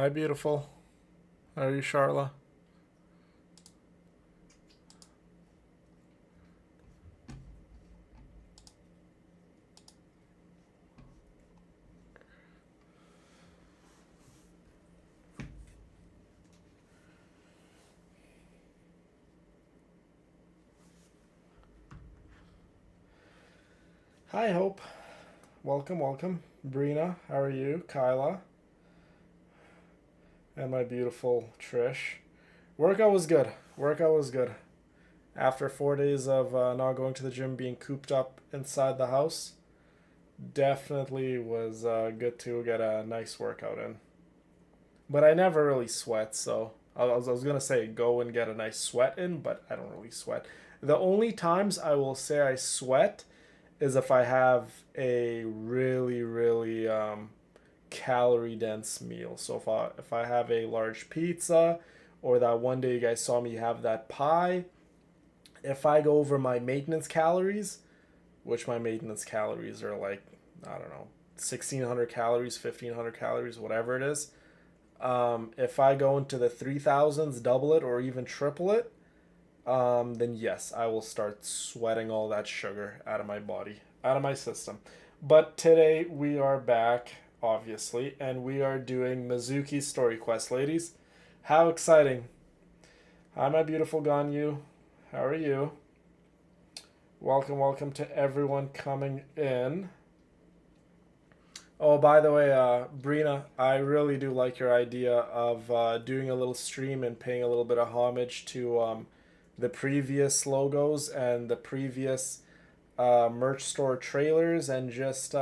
Hi, beautiful. How are you, Charla? Hi, Hope. Welcome, welcome. Brina, how are you? Kyla, and my beautiful Trish. Workout was good. Workout was good. After 4 days of not going to the gym, being cooped up inside the house, definitely was good to get a nice workout in. But I never really sweat, so I was gonna say go and get a nice sweat in, but I don't really sweat. The only times I will say I sweat is if I have a really, really calorie dense meal. So if I have a large pizza, or that one day you guys saw me have that pie, if I go over my maintenance calories, which my maintenance calories are like, I don't know, 1,600 calories, 1,500 calories, whatever it is. If I go into the 3,000s, double it or even triple it, then yes, I will start sweating all that sugar out of my body, out of my system. But today we are back, obviously, and we are doing Mizuki's Story Quest, ladies. How exciting! Hi, my beautiful Ganyu. How are you? Welcome, welcome to everyone coming in. Oh, by the way, Brina, I really do like your idea of doing a little stream and paying a little bit of homage to the previous logos and the previous merch store trailers, and just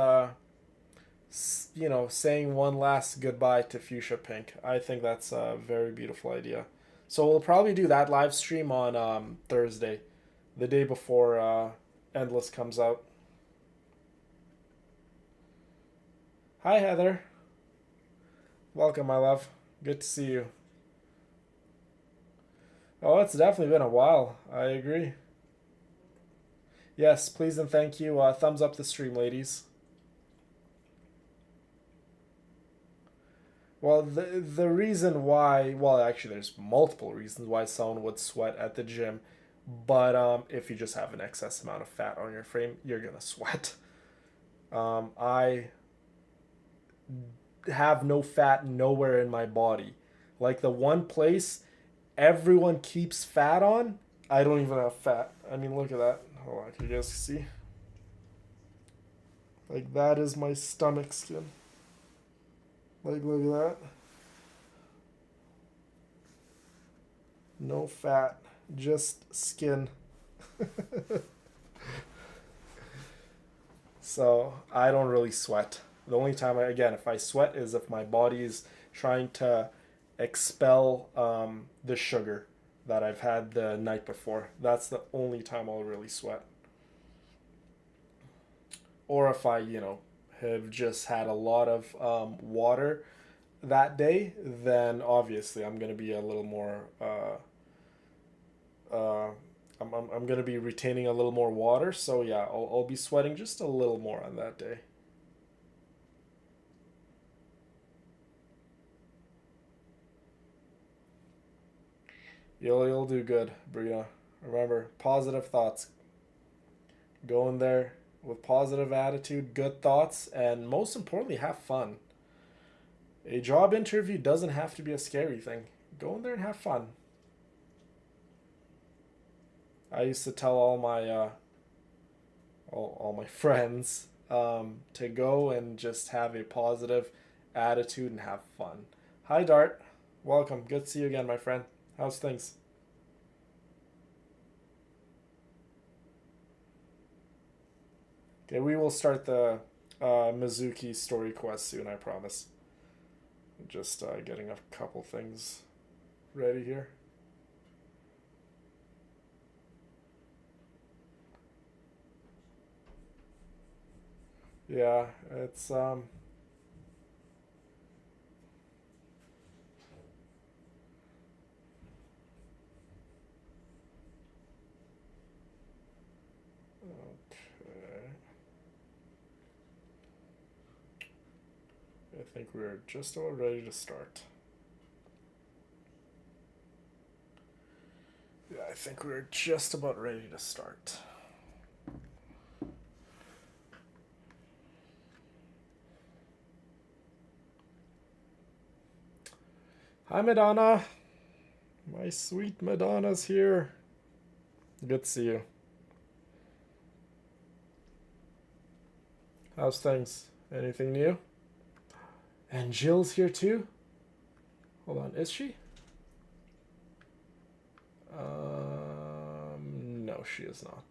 saying one last goodbye to Fuchsia Pink. I think that's a very beautiful idea. So we'll probably do that live stream on Thursday, the day before Endless comes out. Hi, Heather. Welcome, my love. Good to see you. Oh, it's definitely been a while. I agree. Yes, please and thank you. Thumbs up the stream, ladies. Well, the reason why, well, actually, there's multiple reasons why someone would sweat at the gym, but if you just have an excess amount of fat on your frame, you're gonna sweat. I have no fat nowhere in my body. Like the one place everyone keeps fat on, I don't even have fat. I mean, look at that. Hold on, can you guys see? Like that is my stomach skin. Like look at that. No fat, just skin. So I don't really sweat. The only time again, if I sweat is if my body is trying to expel the sugar that I've had the night before. That's the only time I'll really sweat. Or if I have just had a lot of water that day, then obviously I'm going to be a little more. Uh, I'm going to be retaining a little more water. So yeah, I'll be sweating just a little more on that day. You'll do good, Bria. Remember, positive thoughts. Go in there with positive attitude, good thoughts, and most importantly, have fun. A job interview doesn't have to be a scary thing. Go in there and have fun. I used to tell all my friends to go and just have a positive attitude and have fun. Hi, Dart. Welcome. Good to see you again, my friend. How's things? Okay, we will start the Mizuki story quest soon, I promise. Just getting a couple things ready here. Yeah, it's okay. I think we're just about ready to start. think we're just about ready to start. Hi, Madonna. My sweet Madonna's here. Good to see you. How's things? Anything new? And Jill's here too? Hold on, is she? No, she is not.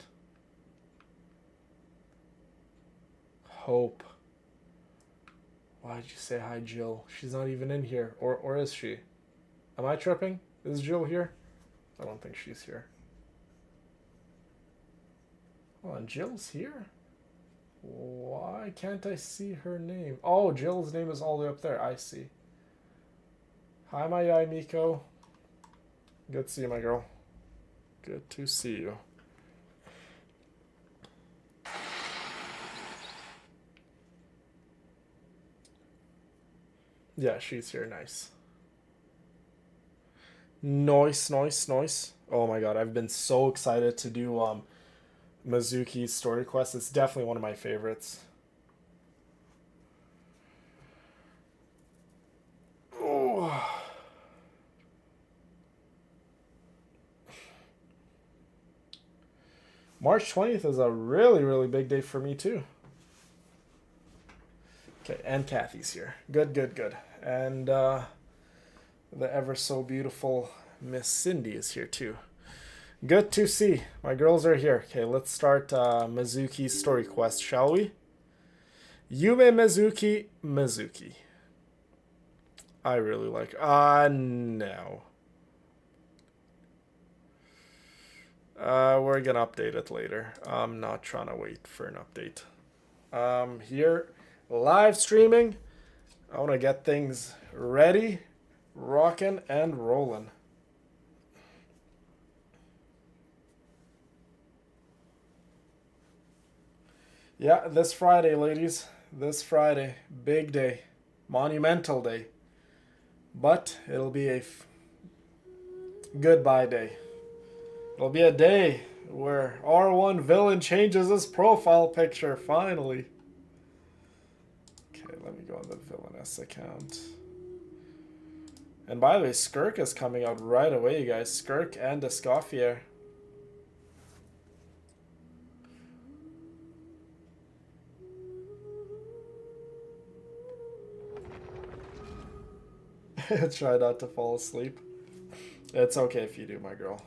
Hope. Why'd you say hi, Jill? She's not even in here. Or is she? Am I tripping? Is Jill here? I don't think she's here. Oh, and Jill's here? Why can't I see her name? Oh, Jill's name is all the way up there. I see. Hi, my Yai Miko. Good to see you, my girl. Good to see you. Yeah, she's here. Nice. Nice, nice, nice. Oh my god, I've been so excited to do Mizuki's story quest. It's definitely one of my favorites. Oh. March 20th is a really, really big day for me too. Okay, and Kathy's here. Good, good, good. And the ever so beautiful Miss Cindy is here too. Good to see. My girls are here. Okay, let's start Mizuki's story quest, shall we? Yume Mizuki, Mizuki. I really like... no. We're gonna update it later. I'm not trying to wait for an update. Here, live streaming. I want to get things ready, rocking, and rolling. Yeah, this Friday, ladies. This Friday. Big day. Monumental day. But it'll be a goodbye day. It'll be a day where R1 villain changes his profile picture, finally. Okay, let me go on the villainess account. And by the way, Skirk is coming out right away, you guys. Skirk and Escoffier. Try not to fall asleep. It's okay if you do, my girl.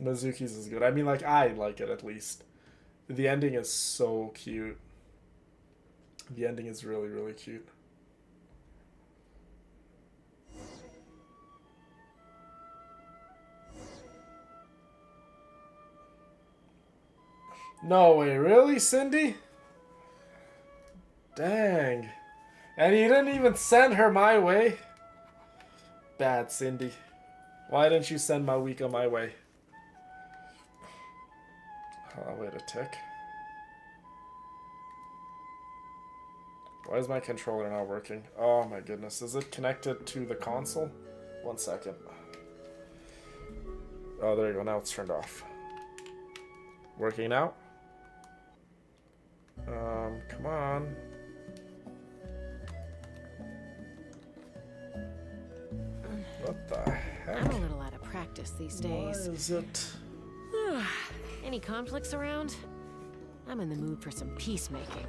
Mizuki's is good. I mean, like, I like it at least. The ending is so cute. The ending is really, really cute. No way, really, Cindy? Dang. And you didn't even send her my way? Bad, Cindy. Why didn't you send Mawika my way? Oh, wait a tick. Why is my controller not working? Oh my goodness. Is it connected to the console? 1 second. Oh, there you go. Now it's turned off. Working now? Come on. What the heck? I'm a little out of practice these days. Why is it? Any conflicts around? I'm in the mood for some peacemaking.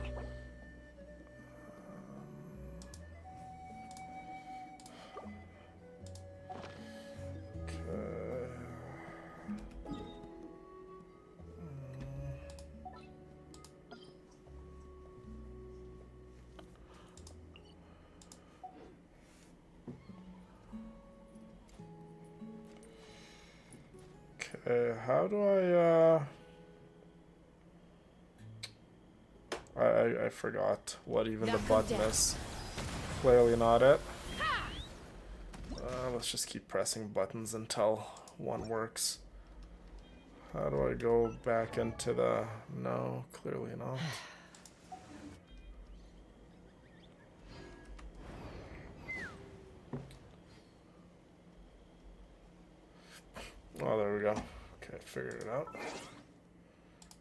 How do I forgot what even the button is. Clearly not it. Let's just keep pressing buttons until one works. How do I go back into the... No, clearly not. Oh, there we go. Okay, figured it out.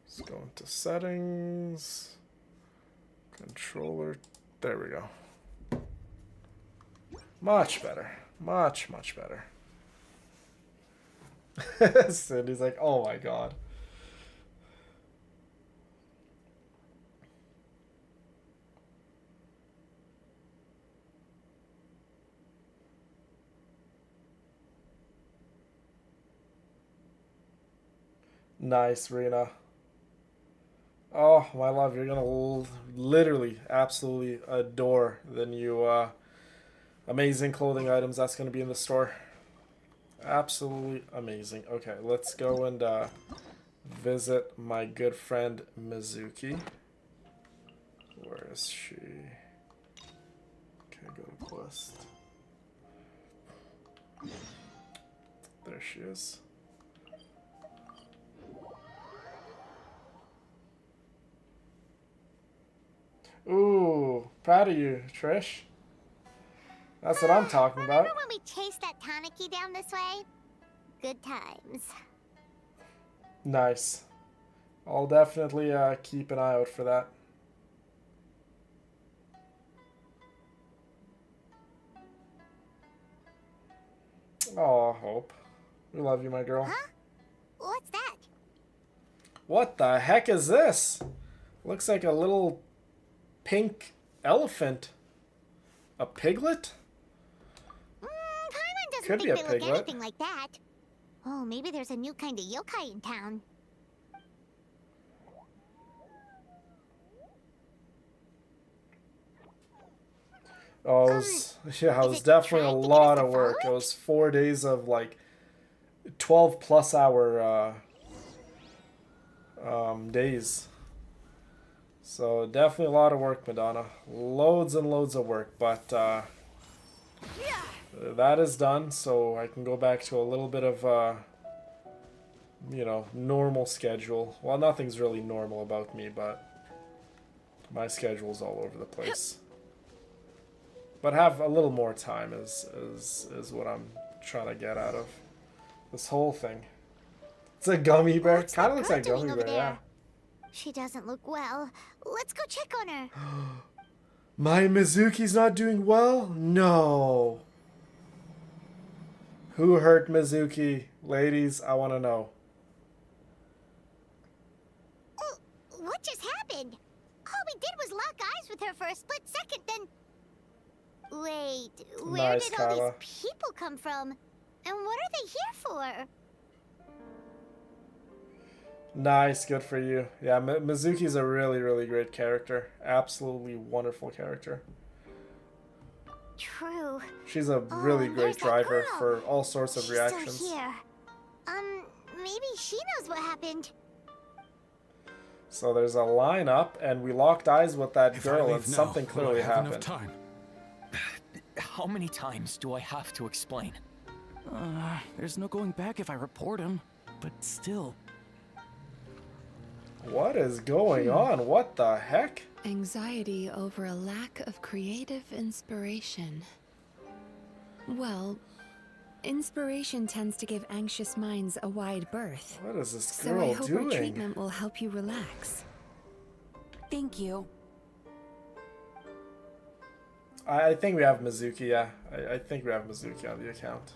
Let's go into settings. Controller. There we go. Much better. Much, much better. Cindy's like, oh my god. Nice, Rena. Oh, my love, you're gonna literally, absolutely adore the new amazing clothing items that's gonna be in the store. Absolutely amazing. Okay, let's go and visit my good friend Mizuki. Where is she? Okay, go to quest. There she is. Ooh, proud of you, Trish. That's what I'm talking about. Remember when we chased that Tanuki down this way? Good times. Nice. I'll definitely keep an eye out for that. Oh, Hope. We love you, my girl. Huh? What's that? What the heck is this? Looks like a little pink elephant. A piglet? Paimon doesn't Could be think a they look piglet. anything like that. Oh, maybe there's a new kind of yokai in town. Oh, it was definitely a trying to get lot us to of work. It follow it? was 4 days of like 12 plus hour days. So definitely a lot of work, Madonna. Loads and loads of work, but that is done, so I can go back to a little bit of you know, normal schedule. Well, nothing's really normal about me, but my schedule's all over the place. But have a little more time is what I'm trying to get out of this whole thing. It's a gummy bear. What's Kind that of looks like girl gummy doing bear, over yeah. there? She doesn't look well. Let's go check on her. My Mizuki's not doing well? No. Who hurt Mizuki? Ladies, I want to know. What just happened? All we did was lock eyes with her for a split second, then... Wait, where Nice, did all Kyla. these people come from? And what are they here for? Nice, good for you. Yeah, Mizuki's a really, really great character. Absolutely wonderful character. True. She's a Oh, really and great there's that driver girl. for all sorts of She's reactions. still here. Maybe she knows what happened. So there's a lineup, and we locked eyes with that If I girl, leave and now, something will I clearly have happened. enough time? How many times do I have to explain? There's no going back if I report him. But still. What is going on? What the heck? Anxiety over a lack of creative inspiration. Well, inspiration tends to give anxious minds a wide berth. What is this So girl I hope doing? our treatment will help you relax. Thank you. I think we have Mizuki, yeah. I think we have Mizuki on the account.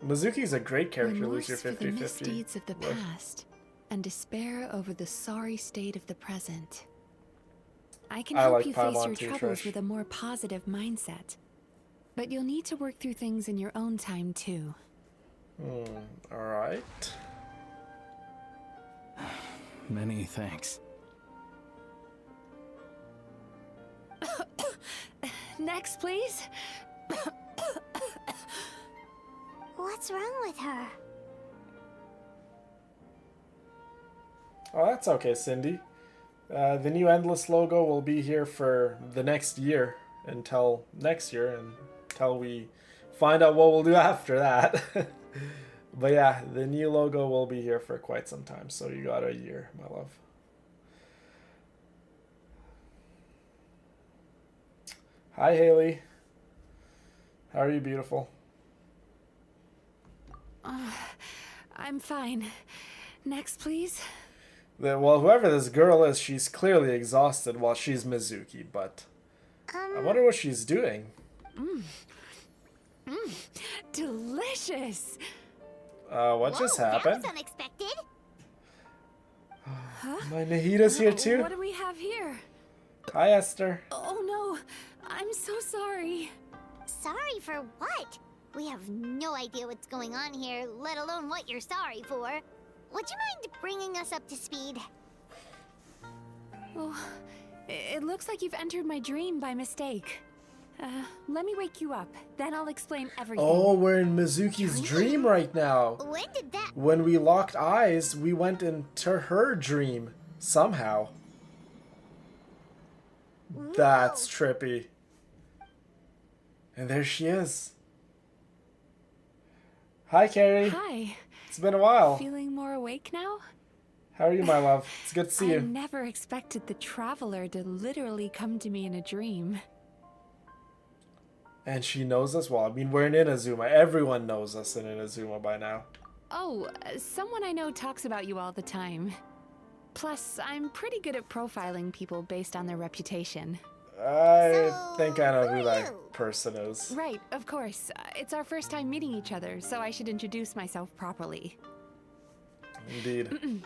Mizuki's a great character, lose Remorse your for the 50-50. misdeeds of the with. past, and despair over the sorry state of the present. I can I help like you face Paimon your too, troubles Trish. with a more positive mindset. But you'll need to work through things in your own time, too. Alright. Many thanks. Next, please. What's wrong with her? Oh, that's okay, Cindy. The new Endless logo will be here for the next year, until next year, until we find out what we'll do after that. But yeah, the new logo will be here for quite some time, so you got a year, my love. Hi, Haley. How are you, beautiful? I'm fine. Next, please. Well, whoever this girl is, she's clearly exhausted while she's Mizuki, but I wonder what she's doing. Delicious. What just Whoa, happened? That was unexpected. My Nahita's here too. What do we have here? Hi, Esther. Oh no, I'm so sorry. Sorry for what? We have no idea what's going on here, let alone what you're sorry for. Would you mind bringing us up to speed? Oh, it looks like you've entered my dream by mistake. Let me wake you up, then I'll explain everything. Oh, we're in Mizuki's dream right now. When did that... When we locked eyes, we went into her dream somehow. That's trippy. And there she is. Hi, Carrie. Hi. It's been a while. Feeling more awake now? How are you, my love? It's good to see I you. never expected the traveler to literally come to me in a dream. And she knows us well. I mean, we're in Inazuma. Everyone knows us in Inazuma by now. Oh, someone I know talks about you all the time. Plus, I'm pretty good at profiling people based on their reputation. I think I know who who are that you? person is. Right, of course. It's our first time meeting each other, so I should introduce myself properly. Indeed.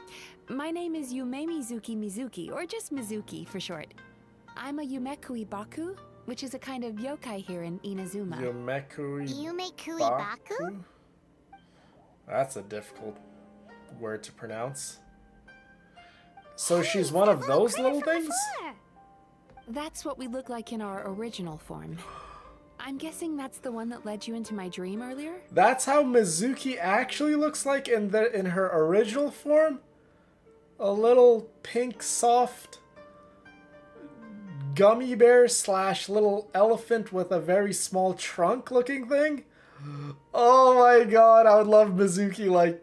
My name is Yume Mizuki, or just Mizuki for short. I'm a Yumekui Baku, which is a kind of yokai here in Inazuma. Yumekui Yumekui Baku? Baku? That's a difficult word to pronounce. So she's one of those little things? That's what we look like in our original form. I'm guessing that's the one that led you into my dream earlier? That's how Mizuki actually looks like in her original form? A little pink, soft gummy bear slash little elephant with a very small trunk looking thing? Oh my god, I would love Mizuki like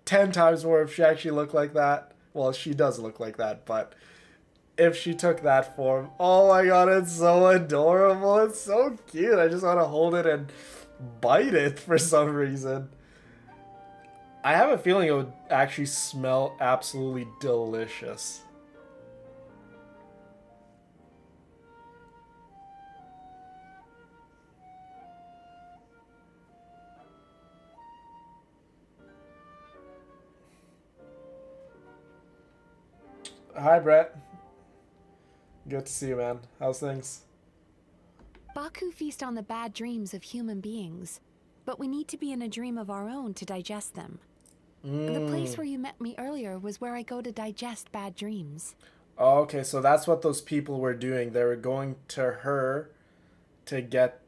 10 times more if she actually looked like that. Well, she does look like that, but if she took that form, oh my god, it's so adorable. It's so cute. I just want to hold it and bite it for some reason. I have a feeling it would actually smell absolutely delicious. Hi, Brett. Good to see you, man. How's things? Baku feast on the bad dreams of human beings, but we need to be in a dream of our own to digest them. The place where you met me earlier was where I go to digest bad dreams. Oh, okay, so that's what those people were doing. They were going to her to get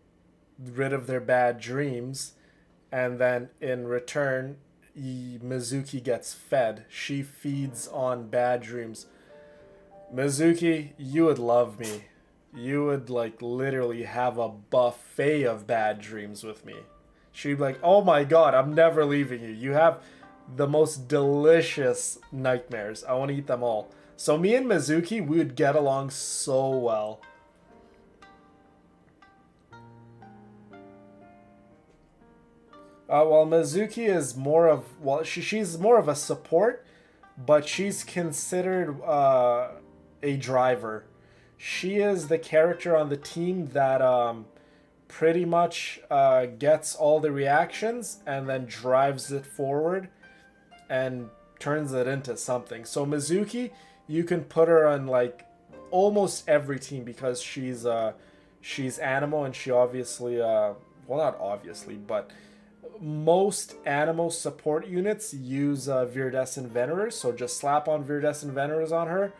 rid of their bad dreams, and then in return, Mizuki gets fed. She feeds on bad dreams. Mizuki, you would love me. You would, like, literally have a buffet of bad dreams with me. She'd be like, oh my god, I'm never leaving you. You have the most delicious nightmares. I want to eat them all. So me and Mizuki, we would get along so well. Well, Mizuki is more of, well, she's more of a support, but she's considered a driver. She is the character on the team that pretty much gets all the reactions and then drives it forward and turns it into something. So Mizuki, you can put her on like almost every team because she's Animo, and she obviously well, not obviously, but most Animo support units use Viridescent Venerers, so just slap on Viridescent Venerers on her,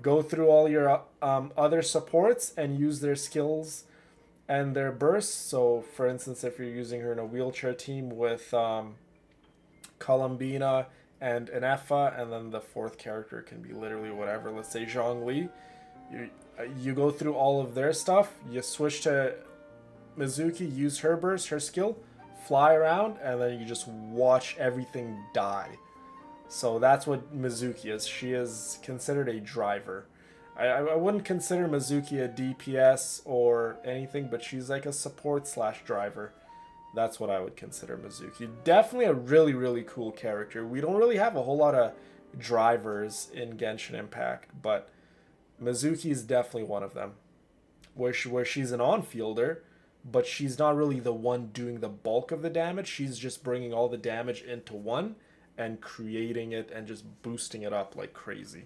go through all your other supports and use their skills and their bursts. So for instance, if you're using her in a wheelchair team with Columbina and Inefa, and then the fourth character can be literally whatever, let's say Zhongli, you go through all of their stuff, you switch to Mizuki, use her burst, her skill, fly around, and then you just watch everything die. So that's what Mizuki is. She is considered a driver. I wouldn't consider Mizuki a DPS or anything, but she's like a support slash driver. That's what I would consider Mizuki. Definitely a really, really cool character. We don't really have a whole lot of drivers in Genshin Impact, but Mizuki is definitely one of them. Where she's an on-fielder, but she's not really the one doing the bulk of the damage. She's just bringing all the damage into one and creating it and just boosting it up like crazy.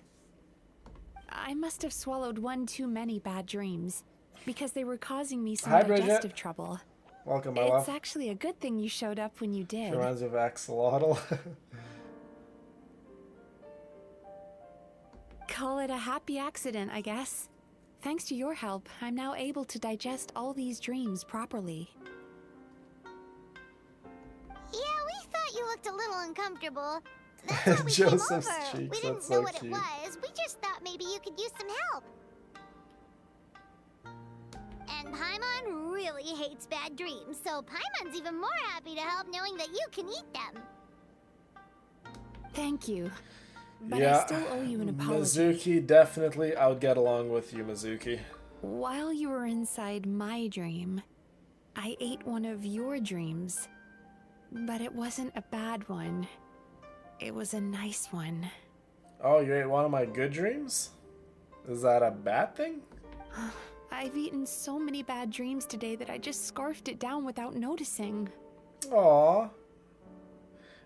I must have swallowed one too many bad dreams, because they were causing me some Hi, Bridget. digestive trouble. Welcome, my It's love. actually a good thing you showed up when you did. She reminds me of Axolotl. Call it a happy accident, I guess. Thanks to your help, I'm now able to digest all these dreams properly. Yeah, we thought you looked a little uncomfortable. That's why we Joseph's came over. cheeks, We didn't that's know so what cute. it was. We just thought maybe you could use some help. And Paimon really hates bad dreams, so Paimon's even more happy to help knowing that you can eat them. Thank you. But Yeah, I still owe you an apology. Mizuki, definitely, I would get along with you, Mizuki. While you were inside my dream, I ate one of your dreams. But it wasn't a bad one. It was a nice one. Oh, you ate one of my good dreams? Is that a bad thing? I've eaten so many bad dreams today that I just scarfed it down without noticing. Aw.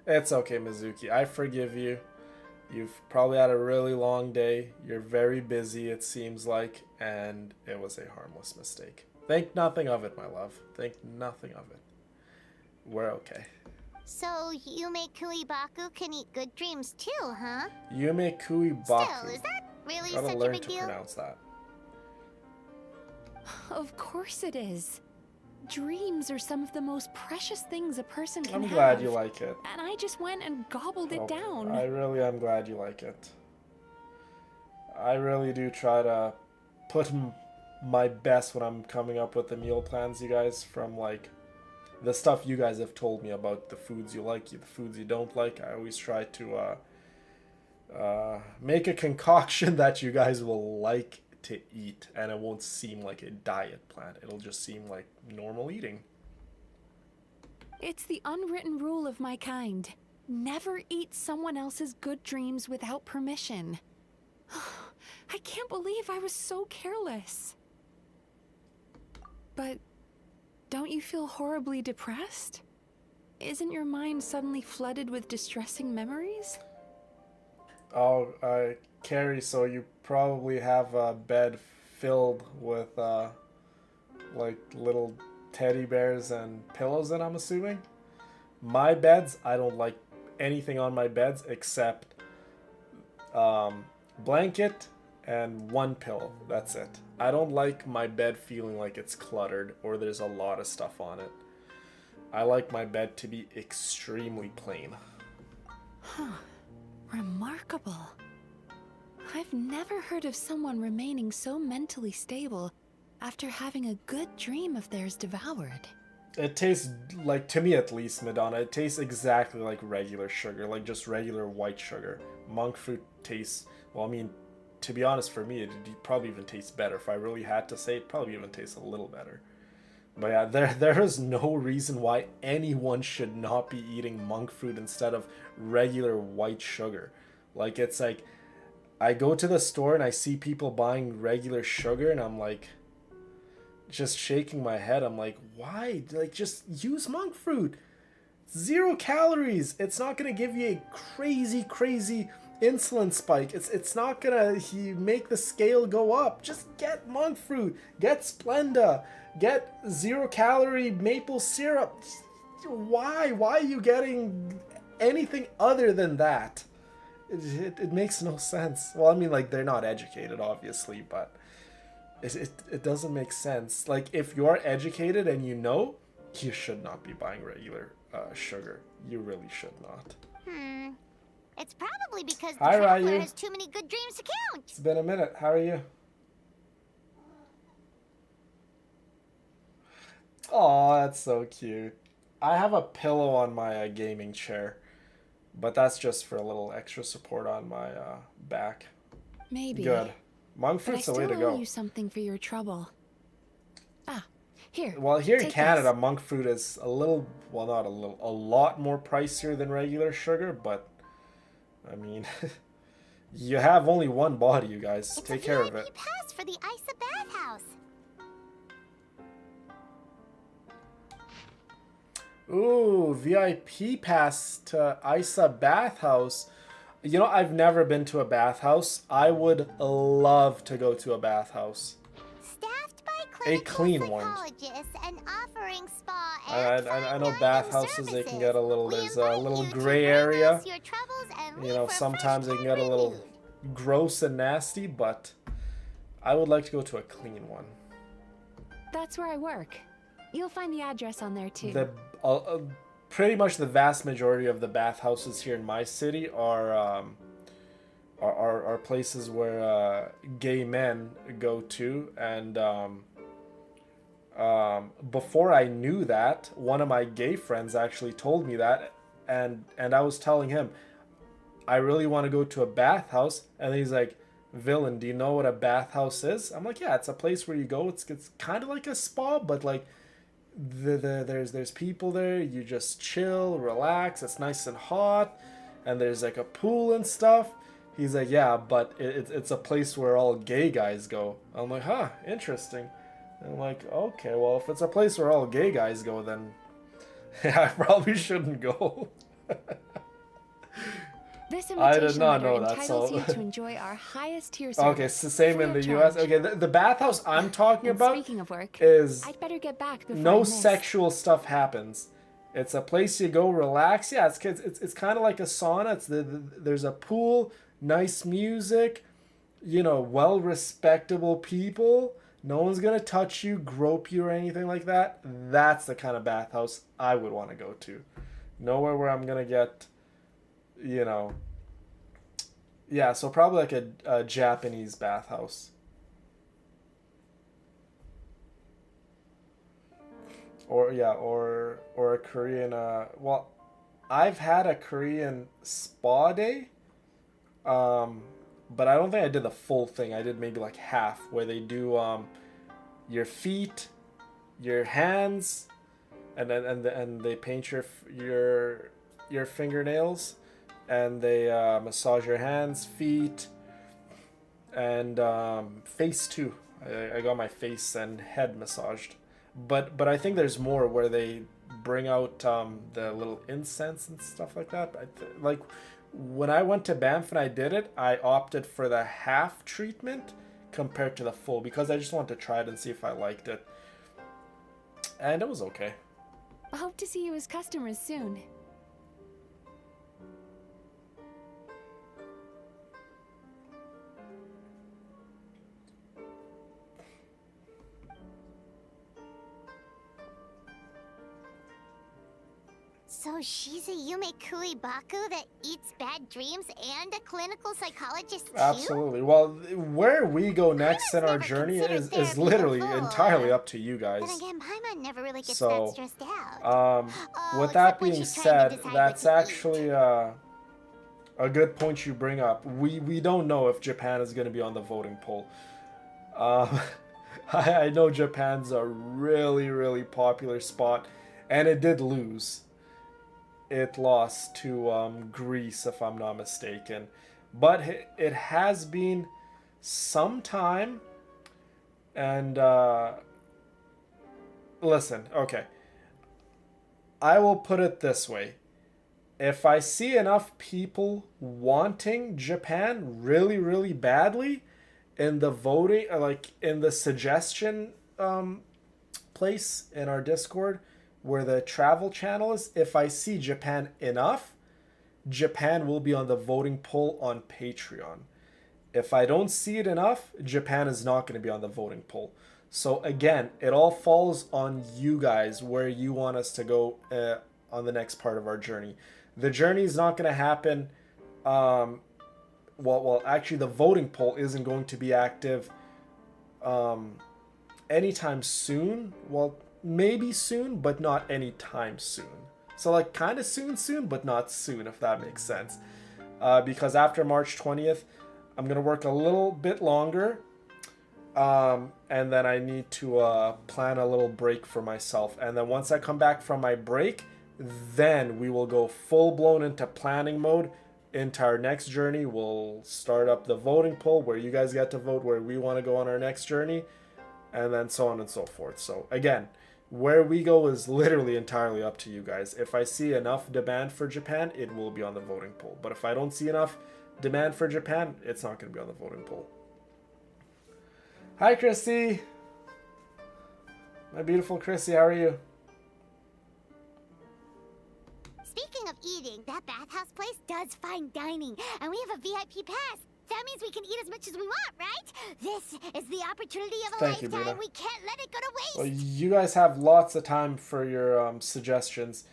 It's okay, Mizuki. I forgive you. You've probably had a really long day. You're very busy, it seems like, and it was a harmless mistake. Think nothing of it, my love. Think nothing of it. We're okay. So, Yume Kuibaku can eat good dreams too, huh? Yume Kuibaku. Still, is that really Gotta such a learn big to deal? pronounce that. Of course it is. Dreams are some of the most precious things a person can I'm have. glad you like it. And I just went and gobbled Oh, it down. I really am glad you like it. I really do try to put my best when I'm coming up with the meal plans, you guys, from like the stuff you guys have told me about the foods you like, the foods you don't like. I always try to make a concoction that you guys will like to eat, and it won't seem like a diet plan. It'll just seem like normal eating. It's the unwritten rule of my kind. Never eat someone else's good dreams without permission. I can't believe I was so careless. But don't you feel horribly depressed? Isn't your mind suddenly flooded with distressing memories? Oh, Carrie, so you probably have a bed filled with, like, little teddy bears and pillows in, I'm assuming? My beds, I don't like anything on my beds except, blanket and one pillow. That's it. I don't like my bed feeling like it's cluttered or there's a lot of stuff on it. I like my bed to be extremely plain. Remarkable. I've never heard of someone remaining so mentally stable after having a good dream of theirs devoured. It tastes, like, to me at least, Madonna, it tastes exactly like regular sugar, like just regular white sugar. Monk fruit tastes, well, I mean, to be honest, for me, it probably even tastes better. If I really had to say, it probably even tastes a little better. But yeah, there is no reason why anyone should not be eating monk fruit instead of regular white sugar. Like, it's like, I go to the store and I see people buying regular sugar and I'm like, just shaking my head. I'm like, why? Like, just use monk fruit. 0 calories. It's not gonna give you a crazy insulin spike. It's not gonna make the scale go up. Just get monk fruit. Get Splenda. Get 0 calorie maple syrup. Why? Why are you getting anything other than that? It makes no sense. Well, I mean, like, they're not educated, obviously, but it doesn't make sense. Like, if you're educated and you know, you should not be buying regular sugar. You really should not. It's probably because the Hi, traveler Ryu. has too many good dreams to count. It's been a minute. How are you? Aw, that's so cute. I have a pillow on my gaming chair, but that's just for a little extra support on my back. Maybe. Good. Monk But I fruit's the still way to owe go. you something for your trouble. Ah, Here. Well, here in take Canada, this. monk fruit is a little, well, not a little, a lot more pricier than regular sugar, but I mean, you have only one body, you guys. It's Take a care of VIP it. pass for the Isa bathhouse. Ooh, VIP pass to Isa bathhouse. You know, I've never been to a bathhouse. I would love to go to a bathhouse. Staffed by A clinical clean one. psychologists and offering spa and I know fine dining bathhouses, they can get a little, We there's a invite little you to gray bring area. us your troubles and You leave know, for sometimes they fresh can get a and little renewed. gross and nasty, but I would like to go to a clean one. That's where I work. You'll find the address on there too. The pretty much the vast majority of the bathhouses here in my city are places where gay men go to, and before I knew that, one of my gay friends actually told me that, and I was telling him I really want to go to a bathhouse, and he's like, "Villain, do you know what a bathhouse is?" I'm like, "Yeah, it's a place where you go. It's kind of like a spa, but like there's people there. You just chill, relax. It's nice and hot, and there's like a pool and stuff." He's like, "Yeah, but it's a place where all gay guys go." I'm like, "Huh, interesting." And I'm like, "Okay, well, if it's a place where all gay guys go, then I probably shouldn't go." This I did invitation not letter know that, entitles so- you to enjoy our highest tier service. Okay, it's the same free in of the U.S. charge. Okay, the bathhouse I'm talking And about speaking of work, is I'd better get back before I no miss. sexual stuff happens. It's a place you go relax. Yeah, it's kind of like a sauna. There's a pool, nice music, you know, well respectable people. No one's gonna touch you, grope you, or anything like that. That's the kind of bathhouse I would want to go to. Nowhere where I'm gonna get, you know. Yeah, so probably like a Japanese bathhouse. Or yeah, or a Korean. Well, I've had a Korean spa day, but I don't think I did the full thing. I did maybe like half, where they do your feet, your hands, and they paint your fingernails, and they massage your hands, feet, and face too. I got my face and head massaged. But I think there's more where they bring out the little incense and stuff like that. Like when I went to Banff and I did it, I opted for the half treatment compared to the full because I just wanted to try it and see if I liked it. And it was okay. I hope to see you as customers soon. So she's a Yume Baku that eats bad dreams and a clinical psychologist too? Absolutely. Well, where we go next in our never journey is considered therapy literally before. entirely up to you guys. Then again, Paimon never really gets So, that stressed out. With except that when being she's trying to said, decide that's what to eat. actually a good point you bring up. We don't know if Japan is going to be on the voting poll. I know Japan's a really, really popular spot, and it did lose. It lost to Greece, if I'm not mistaken. But it has been some time, and listen, okay. I will put it this way. If I see enough people wanting Japan really, really badly in the voting, like in the suggestion place in our Discord where the travel channel is, if I see Japan enough, Japan will be on the voting poll on Patreon. If I don't see it enough, Japan is not going to be on the voting poll. So again, it all falls on you guys where you want us to go on the next part of our journey. The journey is not going to happen. Well, actually, the voting poll isn't going to be active anytime soon. Well, maybe soon, but not anytime soon. So like kind of soon, but not soon, if that makes sense. Because after March 20th, I'm going to work a little bit longer. And then I need to plan a little break for myself. And then once I come back from my break, then we will go full blown into planning mode. Into our next journey, we'll start up the voting poll where you guys get to vote where we want to go on our next journey, and then so on and so forth. So again, where we go is literally entirely up to you guys. If I see enough demand for Japan, it will be on the voting poll. But if I don't see enough demand for Japan, it's not going to be on the voting poll. Hi, Christy. My beautiful Christy, how are you? Speaking of eating, that bathhouse place does fine dining, and we have a VIP pass. That means we can eat as much as we want, right? This is the opportunity of a Thank you, lifetime. Bruna. We can't let it go to waste. Well, you guys have lots of time for your suggestions.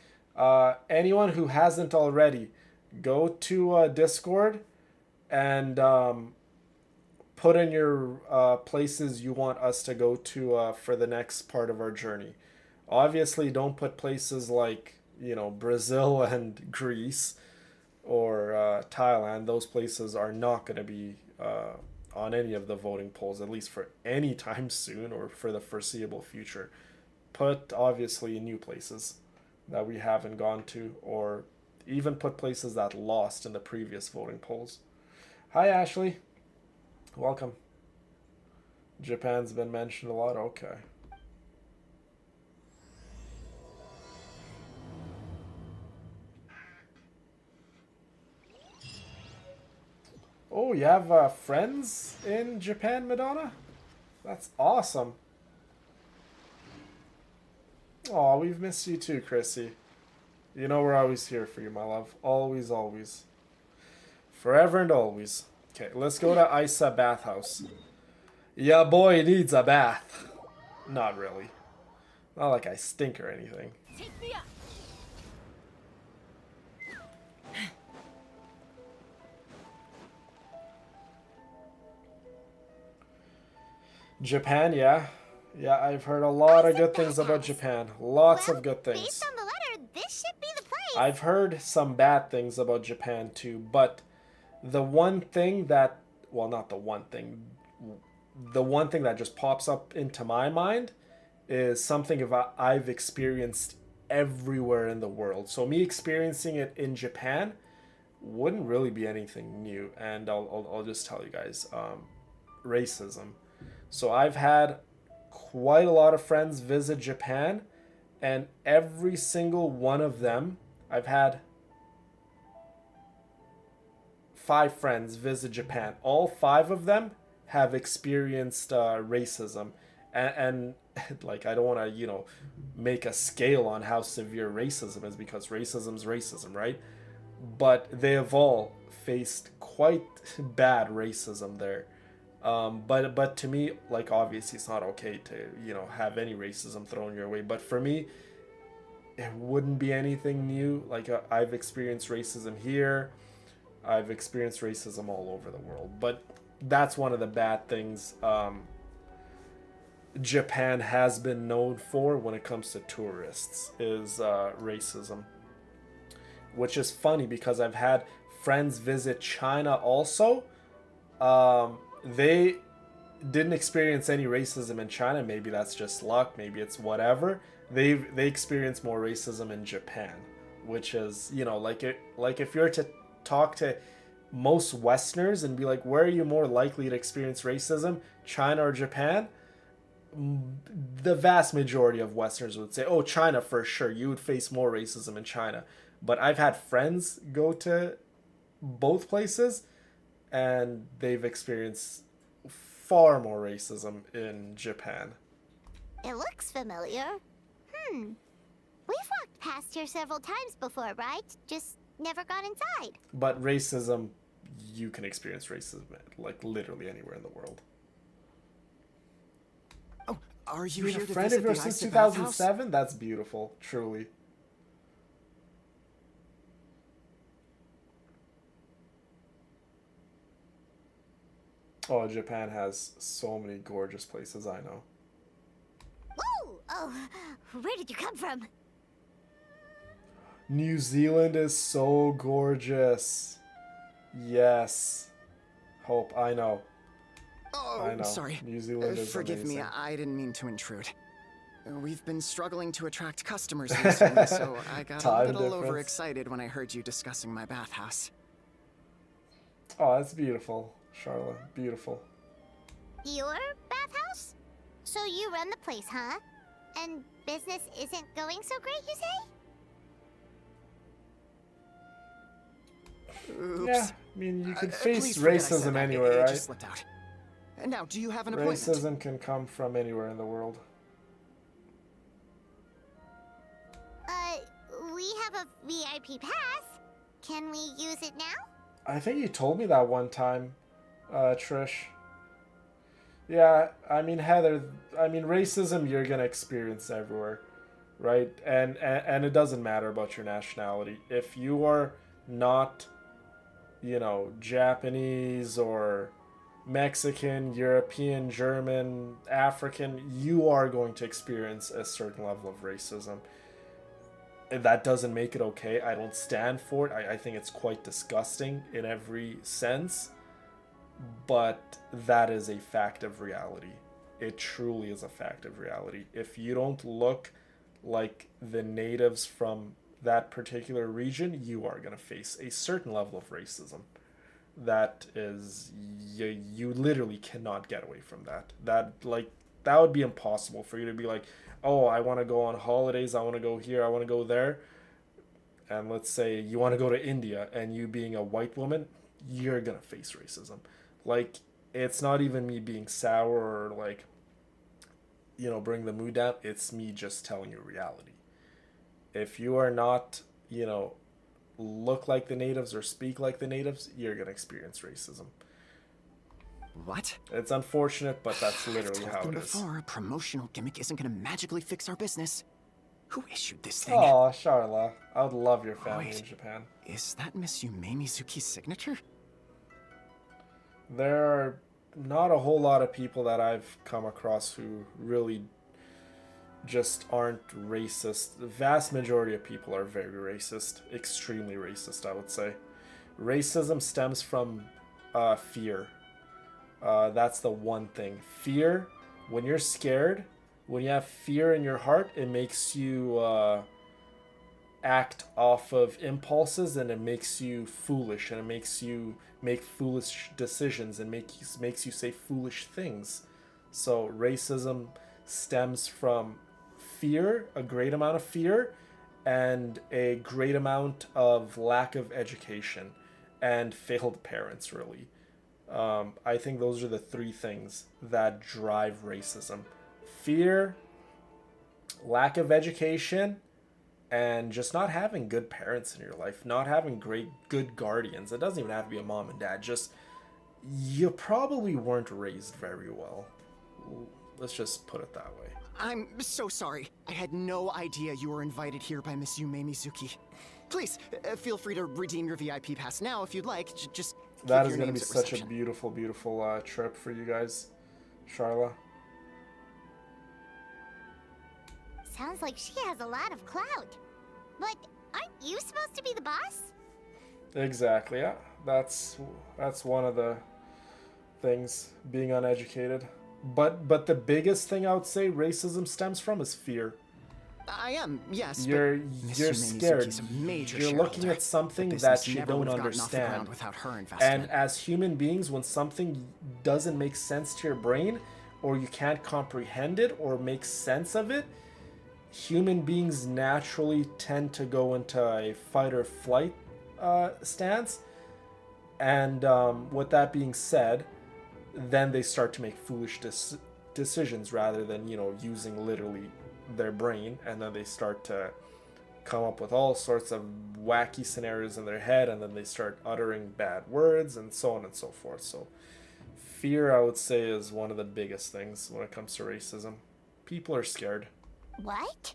Anyone who hasn't already, go to Discord and put in your places you want us to go to for the next part of our journey. Obviously, don't put places like, you know, Brazil and Greece or Thailand. Those places are not going to be on any of the voting polls, at least for any time soon or for the foreseeable future. Put, obviously, new places that we haven't gone to, or even put places that lost in the previous voting polls. Hi, Ashley. Welcome. Japan's been mentioned a lot. Okay. Oh, you have friends in Japan, Madonna? That's awesome. Aw, we've missed you too, Chrissy. You know we're always here for you, my love. Always, always. Forever and always. Okay, let's go to Isa Bathhouse. Yeah, boy needs a bath. Not really. Not like I stink or anything. Take me up. Japan, yeah. Yeah, I've heard a lot of good things about Japan. Lots of good things. Based on the letter, this should be the place. I've heard some bad things about Japan too, but the one thing that, well, not the one thing that just pops up into my mind is something I've experienced everywhere in the world. So me experiencing it in Japan wouldn't really be anything new, and I'll just tell you guys, racism. So I've had quite a lot of friends visit Japan, and every single one of them, I've had 5 friends visit Japan. All 5 of them have experienced racism, and like, I don't want to, you know, make a scale on how severe racism is, because racism's racism, right? But they have all faced quite bad racism there. But to me, like, obviously it's not okay to, you know, have any racism thrown your way. But for me, it wouldn't be anything new. Like, I've experienced racism here. I've experienced racism all over the world. But that's one of the bad things Japan has been known for when it comes to tourists, is racism. Which is funny because I've had friends visit China also. They didn't experience any racism in China. Maybe that's just luck. Maybe it's whatever. They experienced more racism in Japan, which is, you know, like if you're to talk to most Westerners and be like, where are you more likely to experience racism, China or Japan? The vast majority of Westerners would say, oh, China for sure. You would face more racism in China. But I've had friends go to both places, and they've experienced far more racism in Japan. It looks familiar. We've walked past here several times before, right? Just never got inside. But racism, you can experience racism like literally anywhere in the world. Oh, are you You've here been a to friend visit of the yours since Isa bathhouse? 2007? That's beautiful, truly. Oh, Japan has so many gorgeous places, I know. Whoa! Oh, where did you come from? New Zealand is so gorgeous. Yes. Hope, I know. Oh, I know. sorry. New Zealand is Forgive me, amazing. I didn't mean to intrude. We've been struggling to attract customers recently, so I got a Time little difference. overexcited when I heard you discussing my bathhouse. Oh, that's beautiful, Charla. Beautiful. Your bathhouse? So you run the place, huh? And business isn't going so great, you say? Oops. Yeah, I mean, you can Please face forget I said racism that. anywhere, It right? just slipped out. And now, do you have an appointment? Racism can come from anywhere in the world. We have a VIP pass. Can we use it now? I think you told me that one time, Trish. Yeah, I mean, Heather, I mean, racism you're gonna experience everywhere, right? And it doesn't matter about your nationality. If you are not, you know, Japanese or Mexican, European, German, African, you are going to experience a certain level of racism. And that doesn't make it okay. I don't stand for it. I think it's quite disgusting in every sense. But that is a fact of reality. It truly is a fact of reality. If you don't look like the natives from that particular region, you are going to face a certain level of racism. That is, you literally cannot get away from that. That would be impossible for you to be like, oh, I want to go on holidays, I want to go here, I want to go there. And let's say you want to go to India, and you being a white woman, you're going to face racism. Like, it's not even me being sour or like, you know, bring the mood down. It's me just telling you reality. If you are not, you know, look like the natives or speak like the natives, you're going to experience racism. What? It's unfortunate, but that's I've literally told how them it is. before, a promotional gimmick isn't gonna magically fix our business. Who issued this thing? Oh, Charla, I would love your family Wait. in Japan. Is that Miss Yume Mizuki's signature? There are not a whole lot of people that I've come across who really just aren't racist. The vast majority of people are very racist, extremely racist, I would say. Racism stems from fear. That's the one thing. Fear, when you're scared, when you have fear in your heart, it makes you act off of impulses, and it makes you foolish, and it makes you make foolish decisions, and makes you say foolish things. So racism stems from fear, a great amount of fear, and a great amount of lack of education and failed parents, really. I think those are the three things that drive racism: fear, lack of education, and just not having good parents in your life, not having good guardians. It doesn't even have to be a mom and dad. Just, you probably weren't raised very well. Let's just put it that way. I'm so sorry. I had no idea you were invited here by Miss Yume Mizuki. Please, feel free to redeem your VIP pass now if you'd like. Just keep That is your going to be names at such a reception. beautiful, beautiful trip for you guys, Charla. Sounds like she has a lot of clout. But aren't you supposed to be the boss? Exactly, yeah. That's one of the things, being uneducated. But the biggest thing I would say racism stems from is fear. I am, yes. You're but Miss you're Yume scared. Mizuki's a major You're looking shareholder. at something The that business you never don't would have gotten off the ground understand. without her investment. And as human beings, when something doesn't make sense to your brain, or you can't comprehend it or make sense of it, human beings naturally tend to go into a fight or flight stance. And with that being said, then they start to make foolish decisions rather than, you know, using literally their brain. And then they start to come up with all sorts of wacky scenarios in their head, and then they start uttering bad words and so on and so forth. So fear, I would say, is one of the biggest things when it comes to racism. People are scared. What?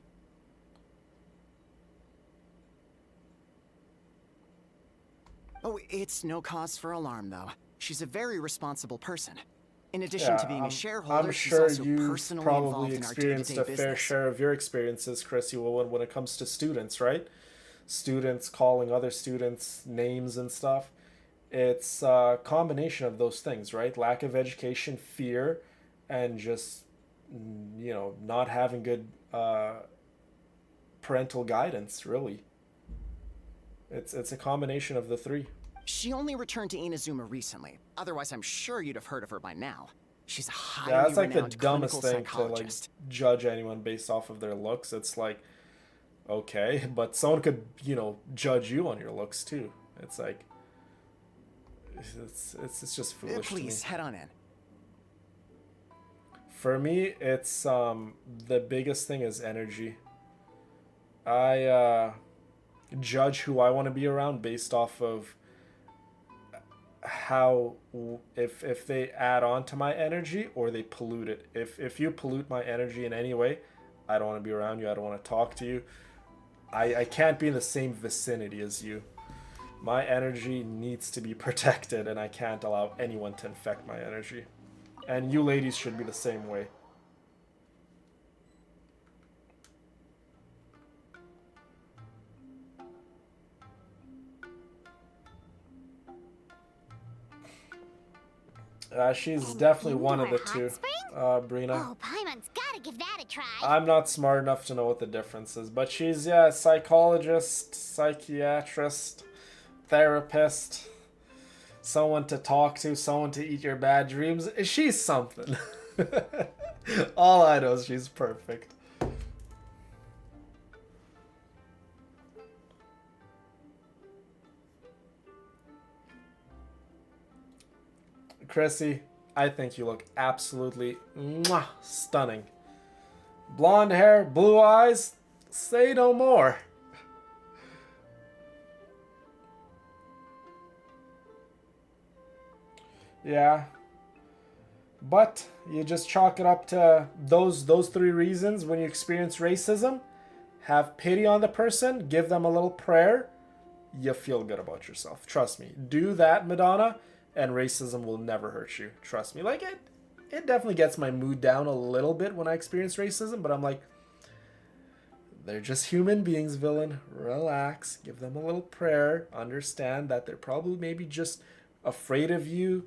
Oh, it's no cause for alarm, though. She's a very responsible person. In addition to being a shareholder, I'm she's sure also you've personally probably involved in our experienced day-to-day a fair business. share of your experiences, Chrissy, when it comes to students, right? Students calling other students names and stuff. It's a combination of those things, right? Lack of education, fear, and just, not having good parental guidance, really. It's a combination of the three. She only returned to Inazuma recently. Otherwise, I'm sure you'd have heard of her by now. She's a highly Yeah, that's like the renowned dumbest clinical thing to like psychologist. judge anyone based off of their looks. It's like, okay, but someone could, judge you on your looks too. It's like, it's just foolish to me. Please, head on in. For me, it's the biggest thing is energy. I judge who I want to be around based off of how, if they add on to my energy or they pollute it. If you pollute my energy in any way, I don't want to be around you. I don't want to talk to you. I can't be in the same vicinity as you. My energy needs to be protected, and I can't allow anyone to infect my energy. And you ladies should be the same way. She's definitely one of the two, Brina. Oh, Paimon's gotta give that a try. I'm not smart enough to know what the difference is, but she's, yeah, a psychologist, psychiatrist, therapist, someone to talk to, someone to eat your bad dreams. She's something. All I know is she's perfect. Chrissy, I think you look absolutely stunning. Blonde hair, blue eyes, say no more. Yeah. But you just chalk it up to those three reasons. When you experience racism, have pity on the person, give them a little prayer, you feel good about yourself. Trust me. Do that, Madonna, and racism will never hurt you. Trust me. Like, it definitely gets my mood down a little bit when I experience racism, but I'm like, they're just human beings, villain. Relax. Give them a little prayer. Understand that they're probably maybe just afraid of you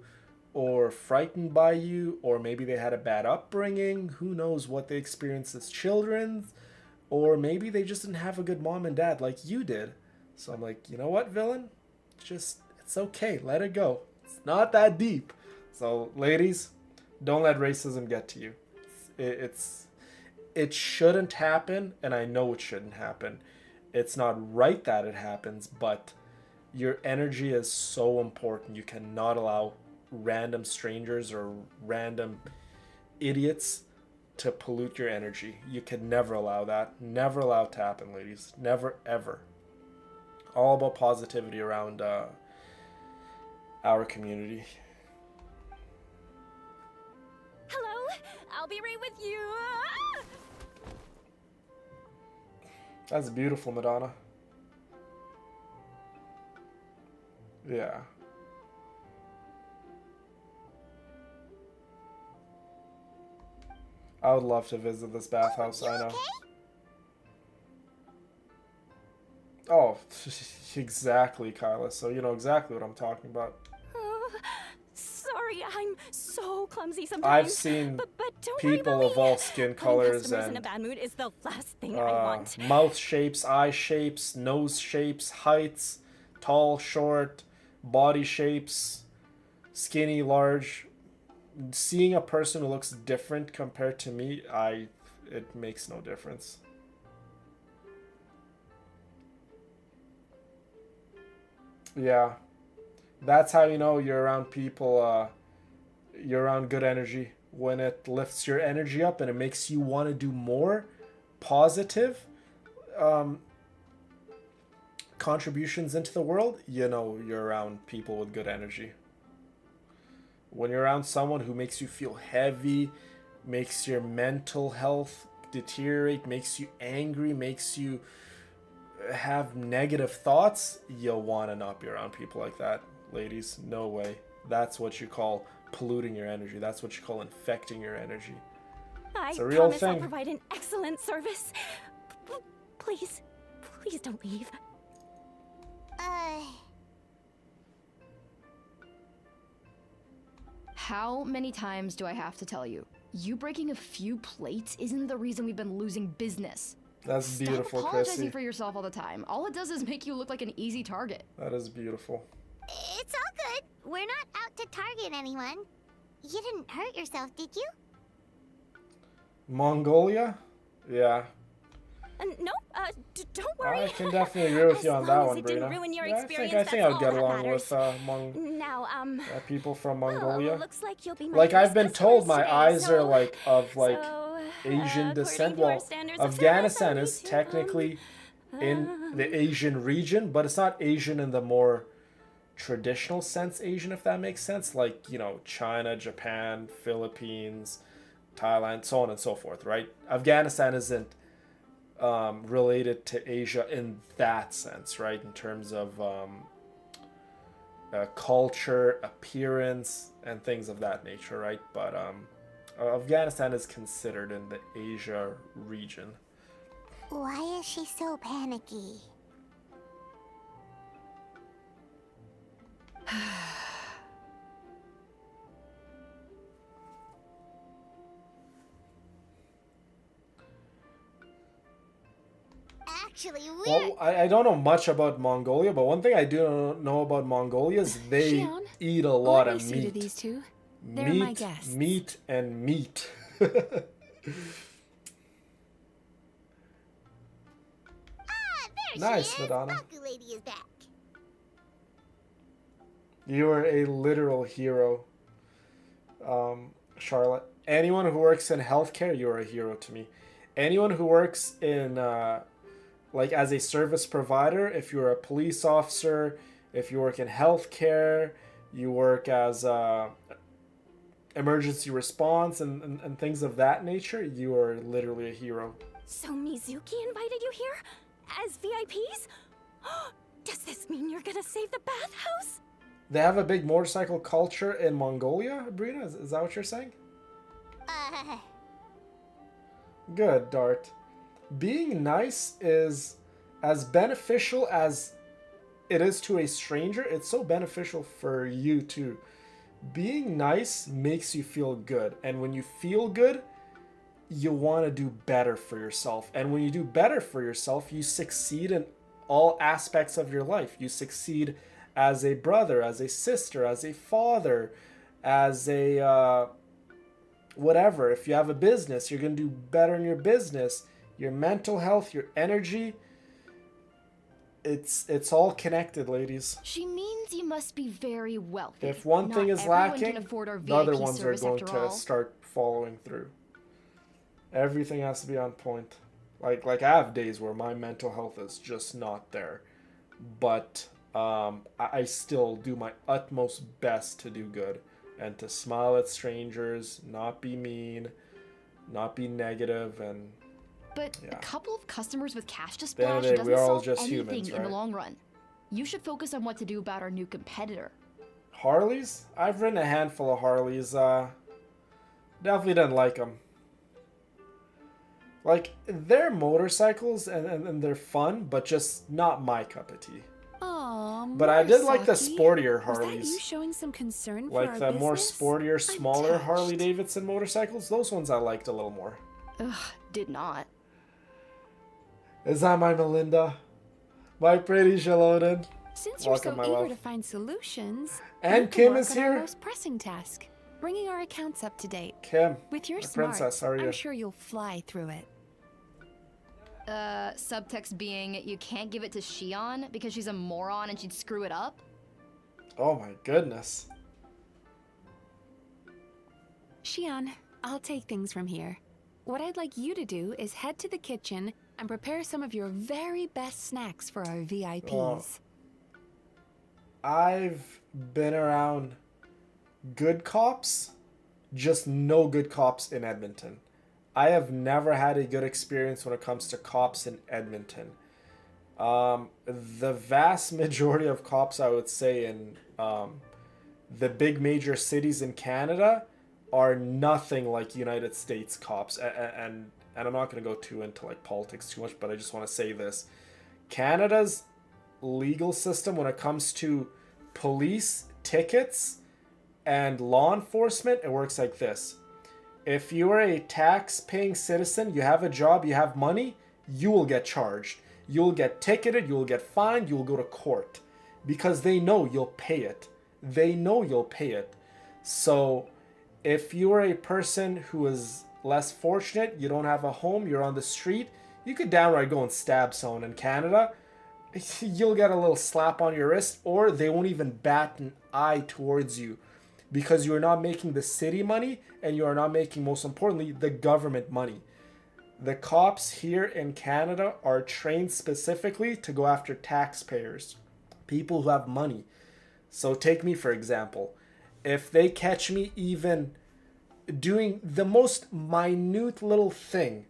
or frightened by you, or maybe they had a bad upbringing. Who knows what they experienced as children, or maybe they just didn't have a good mom and dad like you did. So I'm like, you know what, villain? Just, it's okay. Let it go. It's not that deep. So, ladies, don't let racism get to you. It shouldn't happen, and I know it shouldn't happen. It's not right that it happens, but your energy is so important. You cannot allow random strangers or random idiots to pollute your energy. You can never allow that. Never allow it to happen, ladies. Never, ever. All about positivity around our community. Hello, I'll be right with you. That's beautiful, Madonna. Yeah. I would love to visit this bathhouse, I know. Okay? Oh, exactly, Kyla. So you know exactly what I'm talking about. Sorry, I'm so clumsy sometimes. I've seen but don't worry about people of me. all skin Putting colors customers in a and bad mood is the last thing I want. mouth shapes, eye shapes, nose shapes, heights, tall, short, body shapes, skinny, large. Seeing a person who looks different compared to me, it makes no difference. Yeah. That's how you know you're around people, you're around good energy. When it lifts your energy up and it makes you want to do more positive contributions into the world, you know you're around people with good energy. When you're around someone who makes you feel heavy, makes your mental health deteriorate, makes you angry, makes you have negative thoughts, you'll want to not be around people like that, ladies. No way. That's what you call polluting your energy. That's what you call infecting your energy. It's a real promise I'll thing. provide an excellent service. Please don't leave. How many times do I have to tell you? You breaking a few plates isn't the reason we've been losing business. That's beautiful, Stop apologizing Chrissy. for yourself all the time. All it does is make you look like an easy target. That is beautiful. It's all good. We're not out to target anyone. You didn't hurt yourself, did you? Mongolia? Yeah. No, don't worry. I can definitely agree with As you on long that as one, it didn't Brina. ruin your Yeah, experience, I think that's I'd all get that along matters. with Now, people from well, Mongolia. looks like you'll be my Like, first I've been customer told my today, eyes are so- like of like so, Asian descent. according to our Well, standards of Afghanistan service, is I need to, technically in the Asian region, but it's not Asian in the more traditional sense Asian, if that makes sense. Like, you know, China, Japan, Philippines, Thailand, so on and so forth, right? Afghanistan isn't related to Asia in that sense, right? In terms of culture, appearance, and things of that nature, right? But Afghanistan is considered in the Asia region. Why is she so panicky? Actually, Well, I don't know much about Mongolia, but one thing I do know about Mongolia is they Xion, eat a lot let of me see to meat. these two. They're my Meat, guests. meat, and meat. there Nice, she is. Madonna. Baku lady is back. You are a literal hero, Charlotte. Anyone who works in healthcare, you're a hero to me. Anyone who works in, like, as a service provider, if you're a police officer, if you work in healthcare, you work as emergency response and things of that nature, you are literally a hero. So Mizuki invited you here? As VIPs? Does this mean you're gonna save the bathhouse? They have a big motorcycle culture in Mongolia, Brina? Is that what you're saying? Good, Dart. Being nice is as beneficial as it is to a stranger. It's so beneficial for you too. Being nice makes you feel good. And when you feel good, you want to do better for yourself. And when you do better for yourself, you succeed in all aspects of your life. You succeed as a brother, as a sister, as a father, as a whatever. If you have a business, you're going to do better in your business. Your mental health, your energy, it's all connected, ladies. She means you must be very wealthy. If one thing is everyone lacking, can afford our the other VIP ones are service going after to all. start following through. Everything has to be on point. Like I have days where my mental health is just not there, but I still do my utmost best to do good and to smile at strangers, not be mean, not be negative, and But yeah. a couple of customers with cash to the end of splash the day, doesn't we're all solve just anything humans, in the right? long run. You should focus on what to do about our new competitor. Harleys? I've ridden a handful of Harleys. Definitely didn't like them. Like, they're motorcycles and they're fun, but just not my cup of tea. Aw, But I did like the Murasaki. sportier Was that you Harleys. showing some concern for Like our the more business? sportier, I'm smaller touched. Harley Davidson motorcycles. Those ones I liked a little more. Ugh, did not. Is that my Melinda? My pretty Shalodin? Since you're Welcome, so my eager love. to find solutions, And you can Kim work is on our here. most pressing task, bringing our accounts up to date. Kim, With your my smarts, princess, how are you? I'm sure you'll fly through it. Subtext being you can't give it to Xion because she's a moron and she'd screw it up? Oh my goodness. Xion, I'll take things from here. What I'd like you to do is head to the kitchen and prepare some of your very best snacks for our VIPs. Oh. I've been around good cops, just no good cops in Edmonton. I have never had a good experience when it comes to cops in Edmonton. The vast majority of cops, I would say, in the big major cities in Canada are nothing like United States cops. And I'm not going to go too into like politics too much, but I just want to say this. Canada's legal system when it comes to police tickets And law enforcement, it works like this. If you are a tax-paying citizen, you have a job, you have money, you will get charged. You'll get ticketed, you'll get fined, you'll go to court. Because they know you'll pay it. They know you'll pay it. So if you are a person who is less fortunate, you don't have a home, you're on the street, you could downright go and stab someone in Canada. You'll get a little slap on your wrist, or they won't even bat an eye towards you because you're not making the city money and you are not making, most importantly, the government money. The cops here in Canada are trained specifically to go after taxpayers, people who have money. So take me for example. If they catch me even doing the most minute little thing,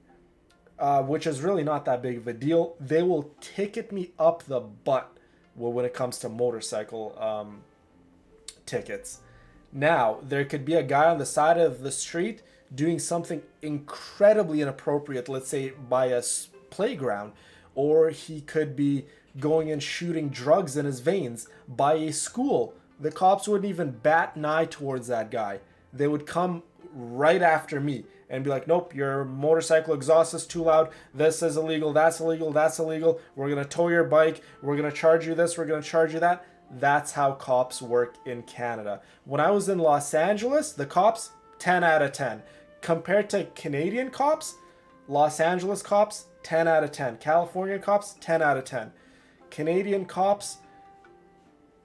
which is really not that big of a deal, they will ticket me up the butt when it comes to motorcycle tickets. Now, there could be a guy on the side of the street doing something incredibly inappropriate, let's say by a playground, or he could be going and shooting drugs in his veins by a school. The cops wouldn't even bat an eye towards that guy. They would come right after me and be like, nope, your motorcycle exhaust is too loud, this is illegal, that's illegal, that's illegal, we're going to tow your bike, we're going to charge you this, we're going to charge you that. That's how cops work in Canada. When I was in Los Angeles, the cops, 10 out of 10. Compared to Canadian cops, Los Angeles cops, 10 out of 10. California cops, 10 out of 10. Canadian cops,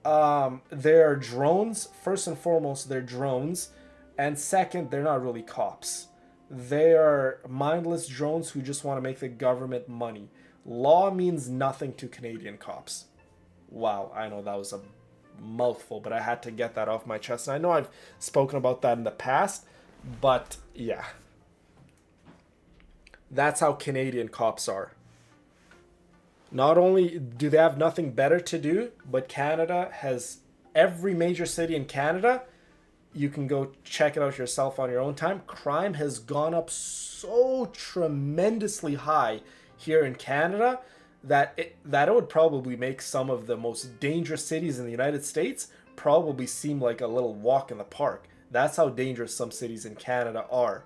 they're drones. First and foremost, they're drones. And second, they're not really cops. They are mindless drones who just want to make the government money. Law means nothing to Canadian cops. Wow, I know that was a mouthful, but I had to get that off my chest. And I know I've spoken about that in the past, but yeah. That's how Canadian cops are. Not only do they have nothing better to do, but Canada has every major city in Canada. You can go check it out yourself on your own time. Crime has gone up so tremendously high here in Canada that it would probably make some of the most dangerous cities in the United States probably seem like a little walk in the park. That's how dangerous some cities in Canada are.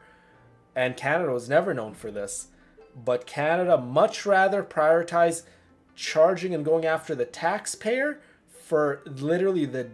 And Canada was never known for this. But Canada much rather prioritize charging and going after the taxpayer for literally the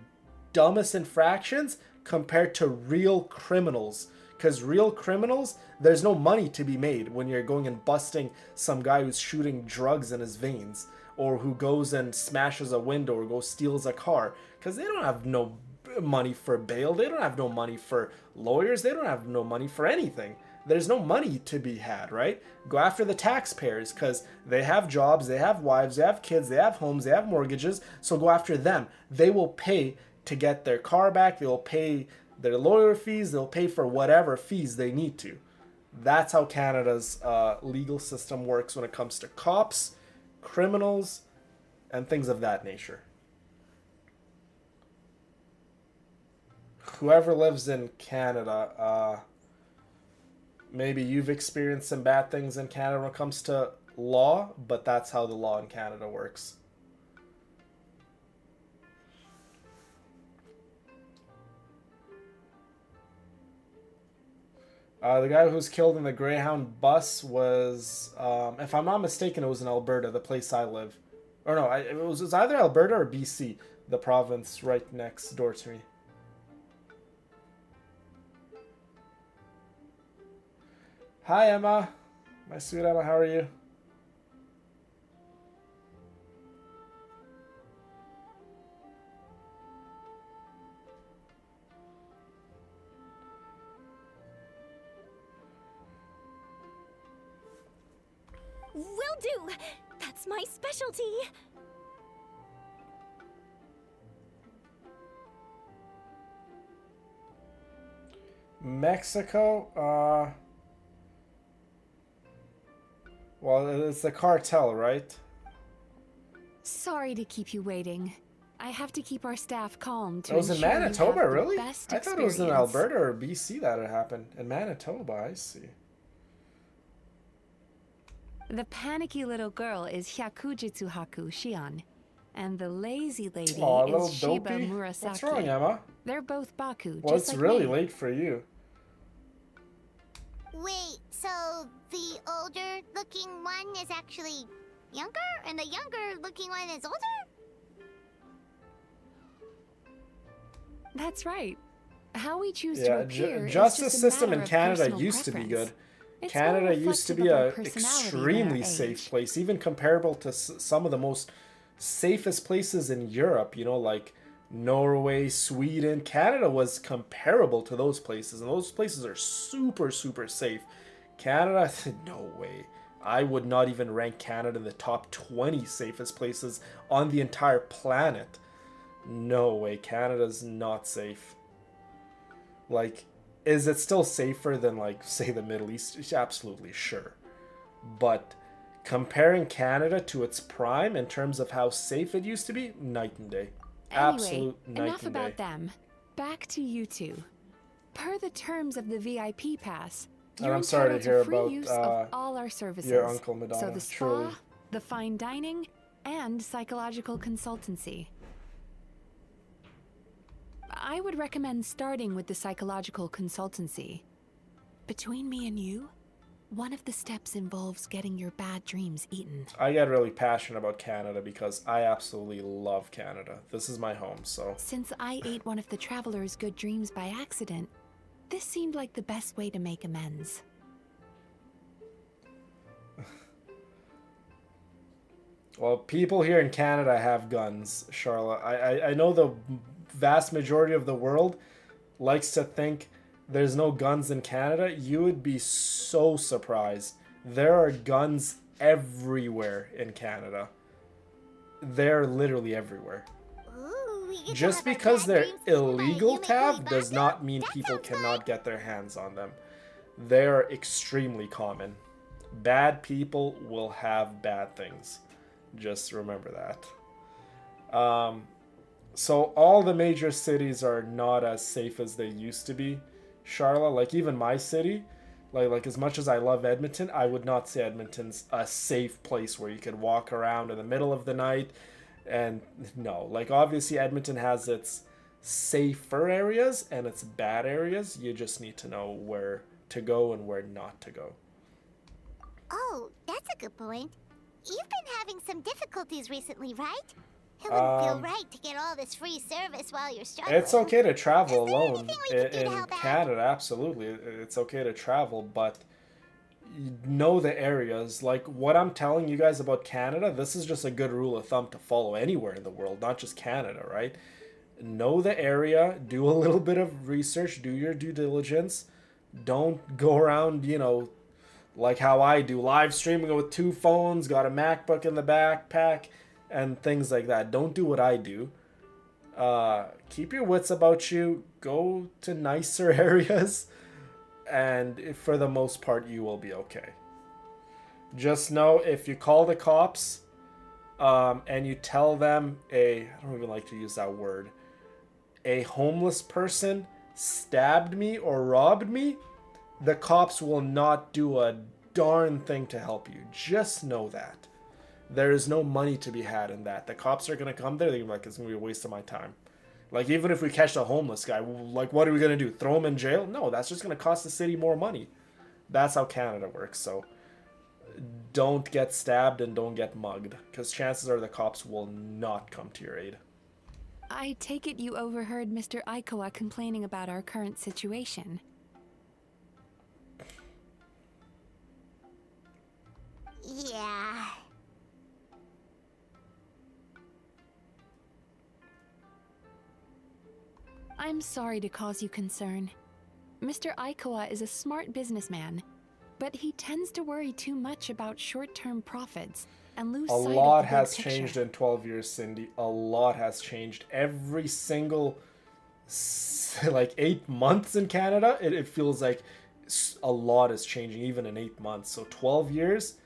dumbest infractions compared to real criminals. Because real criminals, there's no money to be made when you're going and busting some guy who's shooting drugs in his veins, or who goes and smashes a window or goes steals a car, because they don't have no money for bail, they don't have no money for lawyers, they don't have no money for anything. There's no money to be had, right? Go after the taxpayers because they have jobs, they have wives, they have kids, they have homes, they have mortgages, so go after them. They will pay to get their car back, they will pay their lawyer fees, they'll pay for whatever fees they need to. That's how Canada's legal system works when it comes to cops, criminals, and things of that nature. Whoever lives in Canada, maybe you've experienced some bad things in Canada when it comes to law, but that's how the law in Canada works. The guy who was killed in the Greyhound bus was, if I'm not mistaken, it was in Alberta, the place I live. Or no, it was either Alberta or BC, the province right next door to me. Hi, Emma. My sweet Emma, how are you? Will do! That's my specialty! Mexico, well, it's the cartel, right? Sorry to keep you waiting. I have to keep our staff calm to It was in ensure you have Manitoba, the really? best I thought it was in experience. Alberta or BC that it happened. In Manitoba, I see. The panicky little girl is Hyakujitsu Haku Shion. And the lazy lady Aw, a is little Shiba dopey. Murasaki. What's wrong, Emma? They're both Baku, Well, just it's like really me. late for you. Wait, so the older looking one is actually younger, and the younger looking one is older? That's right. How we choose to Yeah, appear is justice just a system matter in of Canada personal used to be preference. good. It's Canada more used to reflective be of our a personality than extremely our safe age. place, even comparable to some of the most safest places in Europe, you know, like Norway, Sweden. Canada was comparable to those places, and those places are super, super safe. Canada, no way. I would not even rank Canada in the top 20 safest places on the entire planet. No way. Canada's not safe. Like, is it still safer than, like, say, the Middle East? Absolutely, sure. But comparing Canada to its prime in terms of how safe it used to be, night and day. Absolute Anyway, night enough and day. about them. Back to you two. Per the terms of the VIP pass, And you're I'm sorry to entitled hear to free about use of all our services. your Uncle So Madonna, the spa, truly. the fine dining, and psychological consultancy. I would recommend starting with the psychological consultancy. Between me and you, one of the steps involves getting your bad dreams eaten. I get really passionate about Canada because I absolutely love Canada. This is my home, so... Since I ate one of the traveler's good dreams by accident, this seemed like the best way to make amends. Well, people here in Canada have guns, Charlotte. I know the vast majority of the world likes to think there's no guns in Canada. You would be so surprised. There are guns everywhere in Canada. They're literally everywhere. Ooh, we get to Just have our because bad they're dreams eaten by a illegal to Yumiko have does Ibaka? not mean That people sounds cannot fun. get their hands on them. They are extremely common. Bad people will have bad things. Just remember that. So all the major cities are not as safe as they used to be, Charlotte. Like even my city, like as much as I love Edmonton, I would not say Edmonton's a safe place where you could walk around in the middle of the night. And no, like obviously Edmonton has its safer areas and its bad areas. You just need to know where to go and where not to go. Oh, that's a good point. You've been having some difficulties recently, right? It wouldn't feel right to get all this free service while you're struggling. It's okay to travel Is there alone anything we can do to in help out? Canada, absolutely. It's okay to travel, but you know the areas. Like what I'm telling you guys about Canada, this is just a good rule of thumb to follow anywhere in the world, not just Canada, right? Know the area, do a little bit of research, do your due diligence. Don't go around, you know, like how I do, live streaming with 2 phones, got a MacBook in the backpack, and things like that. Don't do what I do. Keep your wits about you. Go to nicer areas, and for the most part, you will be okay. Just know if you call the cops, and you tell them I don't even like to use that word, a homeless person stabbed me or robbed me, the cops will not do a darn thing to help you. Just know that. There is no money to be had in that. The cops are going to come there, they're like, it's going to be a waste of my time. Like, even if we catch a homeless guy, like, what are we going to do? Throw him in jail? No, that's just going to cost the city more money. That's how Canada works, so don't get stabbed and don't get mugged, because chances are the cops will not come to your aid. I take it you overheard Mr. Aikawa complaining about our current situation. Yeah. I'm sorry to cause you concern. Mr. Aikawa is a smart businessman, but he tends to worry too much about short-term profits and lose A sight lot of the big has picture. changed in 12 years, Cindy. A lot has changed. Every single, like, 8 months in Canada, it feels like a lot is changing, even in 8 months. So 12 years.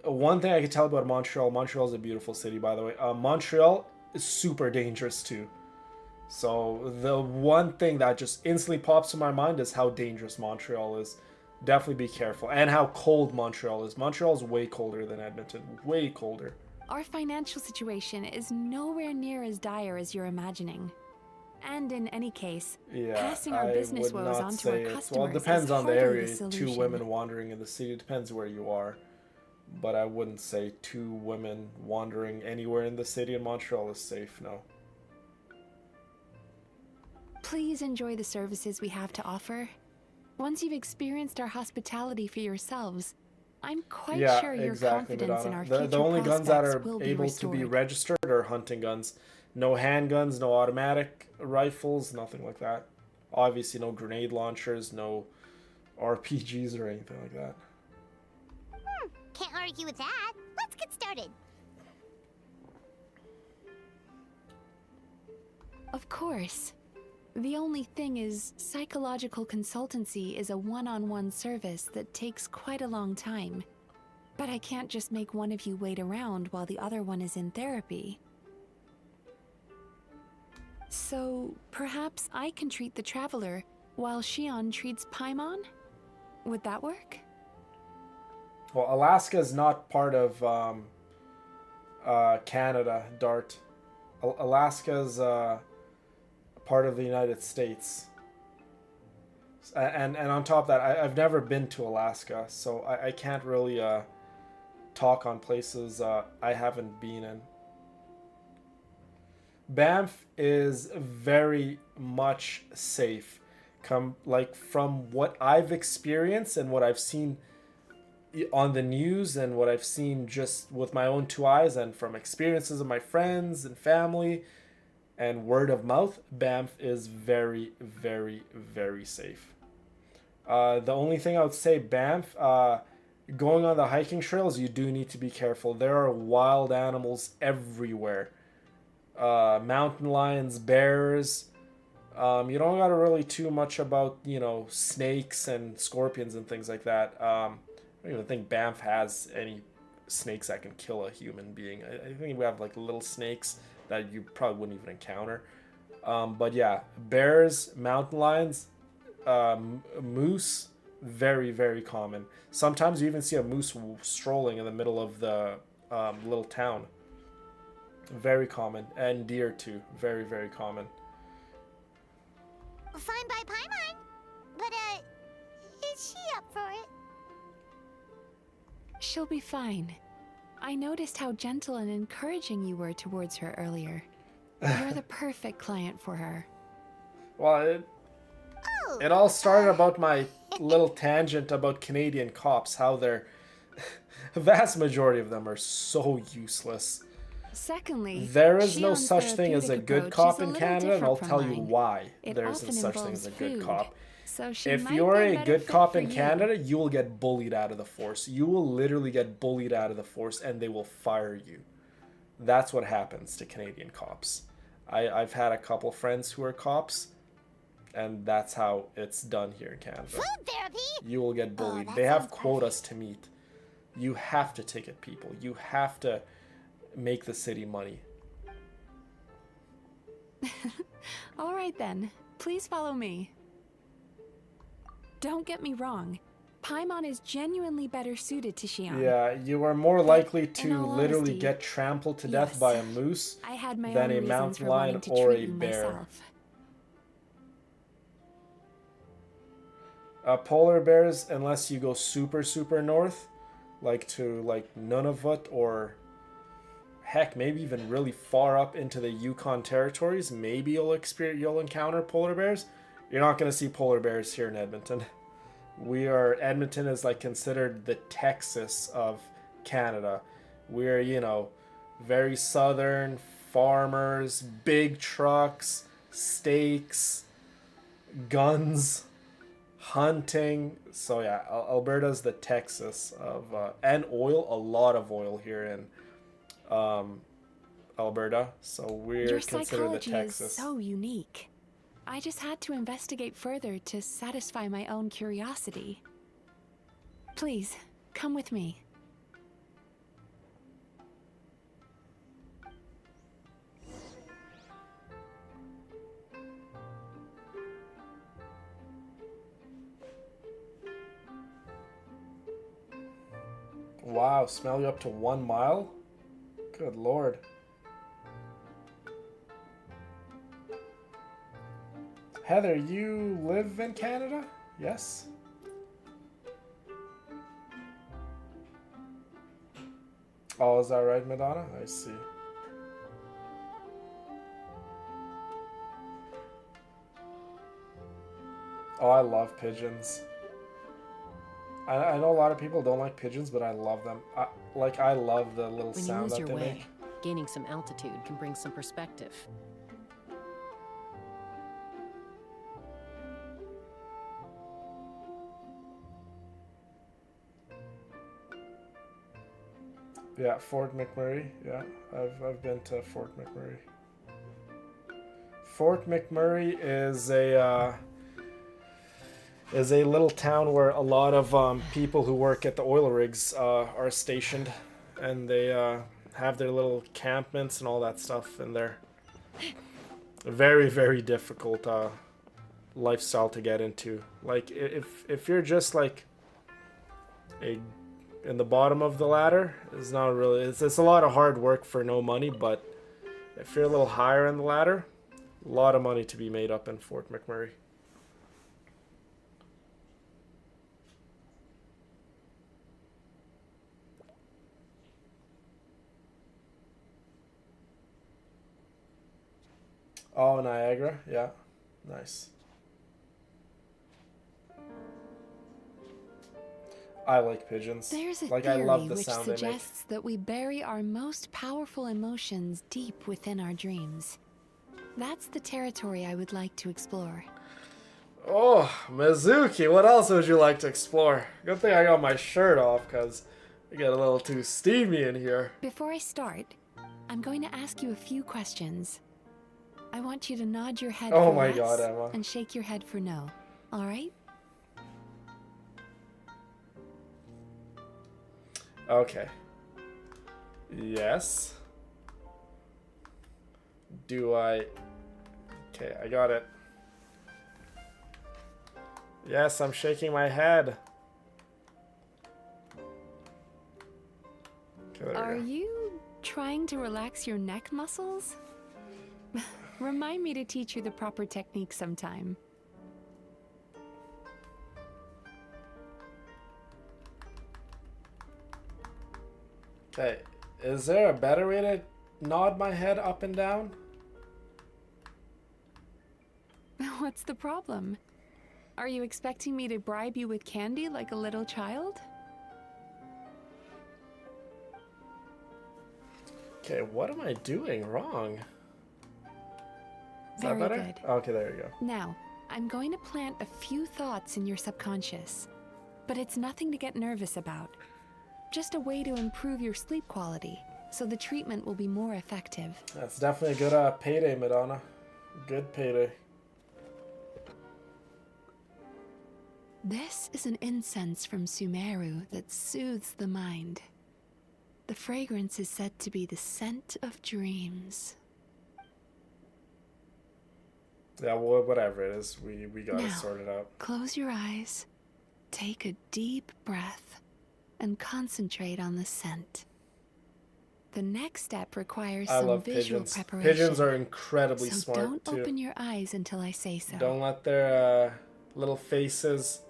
One thing I can tell about Montreal, Montreal is a beautiful city, by the way. Montreal is super dangerous, too. So the one thing that just instantly pops to my mind is how dangerous Montreal is. Definitely be careful. And how cold Montreal is. Montreal is way colder than Edmonton. Way colder. Our financial situation is nowhere near as dire as you're imagining. And in any case, Yeah, passing our I business would woes not on to say our it's, customers well, it depends is on the hardly area. the 2 solution. women wandering in the city, it depends where you are. But I wouldn't say 2 women wandering anywhere in the city in Montreal is safe, no. Please enjoy the services we have to offer. Once you've experienced our hospitality for yourselves, I'm quite Yeah, sure your exactly, confidence in Madonna. our The future only guns that prospects are will be able restored. to be registered are hunting guns. No handguns, no automatic rifles, nothing like that. Obviously, no grenade launchers, no RPGs or anything like that. Can't argue with that. Let's get started. Of course. The only thing is, psychological consultancy is a one-on-one service that takes quite a long time. But I can't just make one of you wait around while the other one is in therapy. So, perhaps I can treat the traveler while Shion treats Paimon? Would that work? Well, Alaska is not part of Canada, Dart. Alaska's part of the United States. And on top of that, I've never been to Alaska, so I can't really talk on places I haven't been in. Banff is very much safe. From what I've experienced and what I've seen on the news and what I've seen just with my own 2 eyes and from experiences of my friends and family and word of mouth, Banff is very, very, very safe. The only thing I would say, Banff, going on the hiking trails, you do need to be careful. There are wild animals everywhere. Mountain lions, bears. You don't gotta really too much about, snakes and scorpions and things like that. I don't even think Banff has any snakes that can kill a human being. I think we have like little snakes that you probably wouldn't even encounter. But yeah, bears, mountain lions, moose, very, very common. Sometimes you even see a moose strolling in the middle of the little town. Very common. And deer too. Very, very common. Fine by Paimon. But, is she up for it? She'll be fine. I noticed how gentle and encouraging you were towards her earlier. You're the perfect client for her. Well, it all started about my little tangent about Canadian cops, how they're... the vast majority of them are so useless. Secondly, there is no Shion's such thing as a therapeutic good approach cop is a in little Canada, and I'll different tell from you mine. why It there isn't often such thing as a involves good food, cop. so she If might you're be a better good fit cop for in you. Canada, you will get bullied out of the force. You will literally get bullied out of the force, and they will fire you. That's what happens to Canadian cops. I've had a couple friends who are cops, and that's how it's done here in Canada. Food therapy? You will get bullied. that They have sounds quotas to meet. You have to ticket people. You have to make the city money. All right then, please follow me. Don't get me wrong, Paimon is genuinely better suited to Shion. Yeah, you are more likely in to all literally honesty, get trampled to death yes, by a moose I had my than own a reasons mountain for lion wanting to or treat a you bear. myself. Polar bears, unless you go super, super north, like to like Nunavut or heck, maybe even really far up into the Yukon territories, maybe you'll encounter polar bears. You're not gonna see polar bears here in Edmonton. Edmonton is like considered the Texas of Canada. We're, very southern, farmers, big trucks, steaks, guns, hunting. So yeah, Alberta's the Texas of and oil, a lot of oil here in Alberta. So we're Your considered the psychology is Texas. so unique. I just had to investigate further to satisfy my own curiosity. Please, come with me. Wow, smell you up to 1 mile? Good lord. Heather, you live in Canada? Yes? Oh, is that right, Madonna? I see. Oh, I love pigeons. I know a lot of people don't like pigeons, but I love them. I love the little When you sound lose that your they way, make. gaining some altitude can bring some perspective. Yeah, Fort McMurray. Yeah, I've been to Fort McMurray. Fort McMurray is a little town where a lot of people who work at the oil rigs are stationed, and they have their little campments and all that stuff in there. Very, very difficult lifestyle to get into. Like if you're just like in the bottom of the ladder, it's not really. It's a lot of hard work for no money. But if you're a little higher in the ladder, a lot of money to be made up in Fort McMurray. Oh, Niagara, yeah, nice. I like pigeons. There's a Like, theory I love the which sound they make. suggests that we bury our most powerful emotions deep within our dreams. That's the territory I would like to explore. Oh, Mizuki, what else would you like to explore? Good thing I got my shirt off, because it get a little too steamy in here. Before I start, I'm going to ask you a few questions. I want you to nod your head Oh for my yes God, Emma. and shake your head for no. All right? Okay. Yes. Do I... Okay, I got it. Yes, I'm shaking my head. Okay, there Are we go. you trying to relax your neck muscles? Remind me to teach you the proper technique sometime. Okay, is there a better way to nod my head up and down? What's the problem? Are you expecting me to bribe you with candy like a little child? Okay, what am I doing wrong? Is Very that better? good. Okay, there you go. Now, I'm going to plant a few thoughts in your subconscious, but it's nothing to get nervous about. Just a way to improve your sleep quality, so the treatment will be more effective. That's definitely a good payday, Madonna. Good payday. This is an incense from Sumeru that soothes the mind. The fragrance is said to be the scent of dreams. Yeah, well, whatever it is, we gotta Now, sort it out. Close your eyes, take a deep breath, and concentrate on the scent. The next step requires I some love visual pigeons. preparation. Pigeons are incredibly so smart don't too. open your eyes until I say so. Don't let their little faces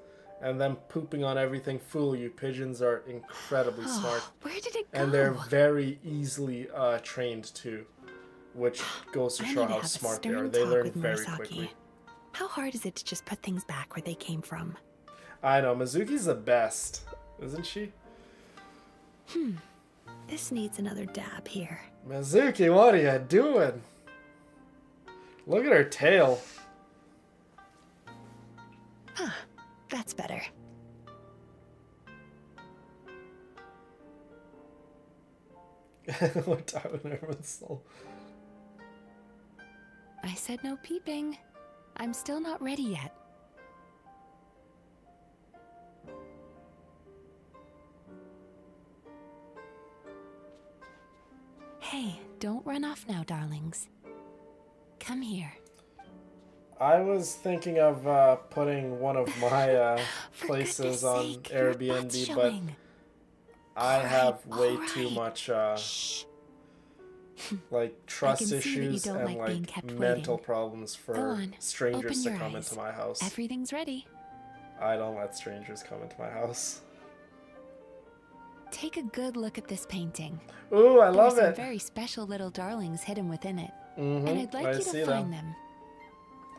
and them pooping on everything fool you. Pigeons are incredibly smart. Where did it go? And they're very easily trained too, which goes to I show need to how have a smart they are. stern They talk learn with very Murasaki. quickly. How hard is it to just put things back where they came from? I know, Mizuki's the best, isn't she? This needs another dab here. Mizuki, what are you doing? Look at her tail. That's better. We're talking everyone's soul. I said no peeping. I'm still not ready yet. Hey, don't run off now, darlings. Come here. I was thinking of putting one of my For places goodness on sake, your butt's Airbnb, but showing. I All have right, way all too right. much Shh. like trust can see that you issues don't and like being like kept mental waiting. problems Go for on, strangers open to your come eyes. into my house. Everything's ready. I don't let strangers come into my house. Take a good look at this painting. Ooh, I There are love some it. very special little darlings hidden within it. Mm-hmm. And I'd like I you see to find them.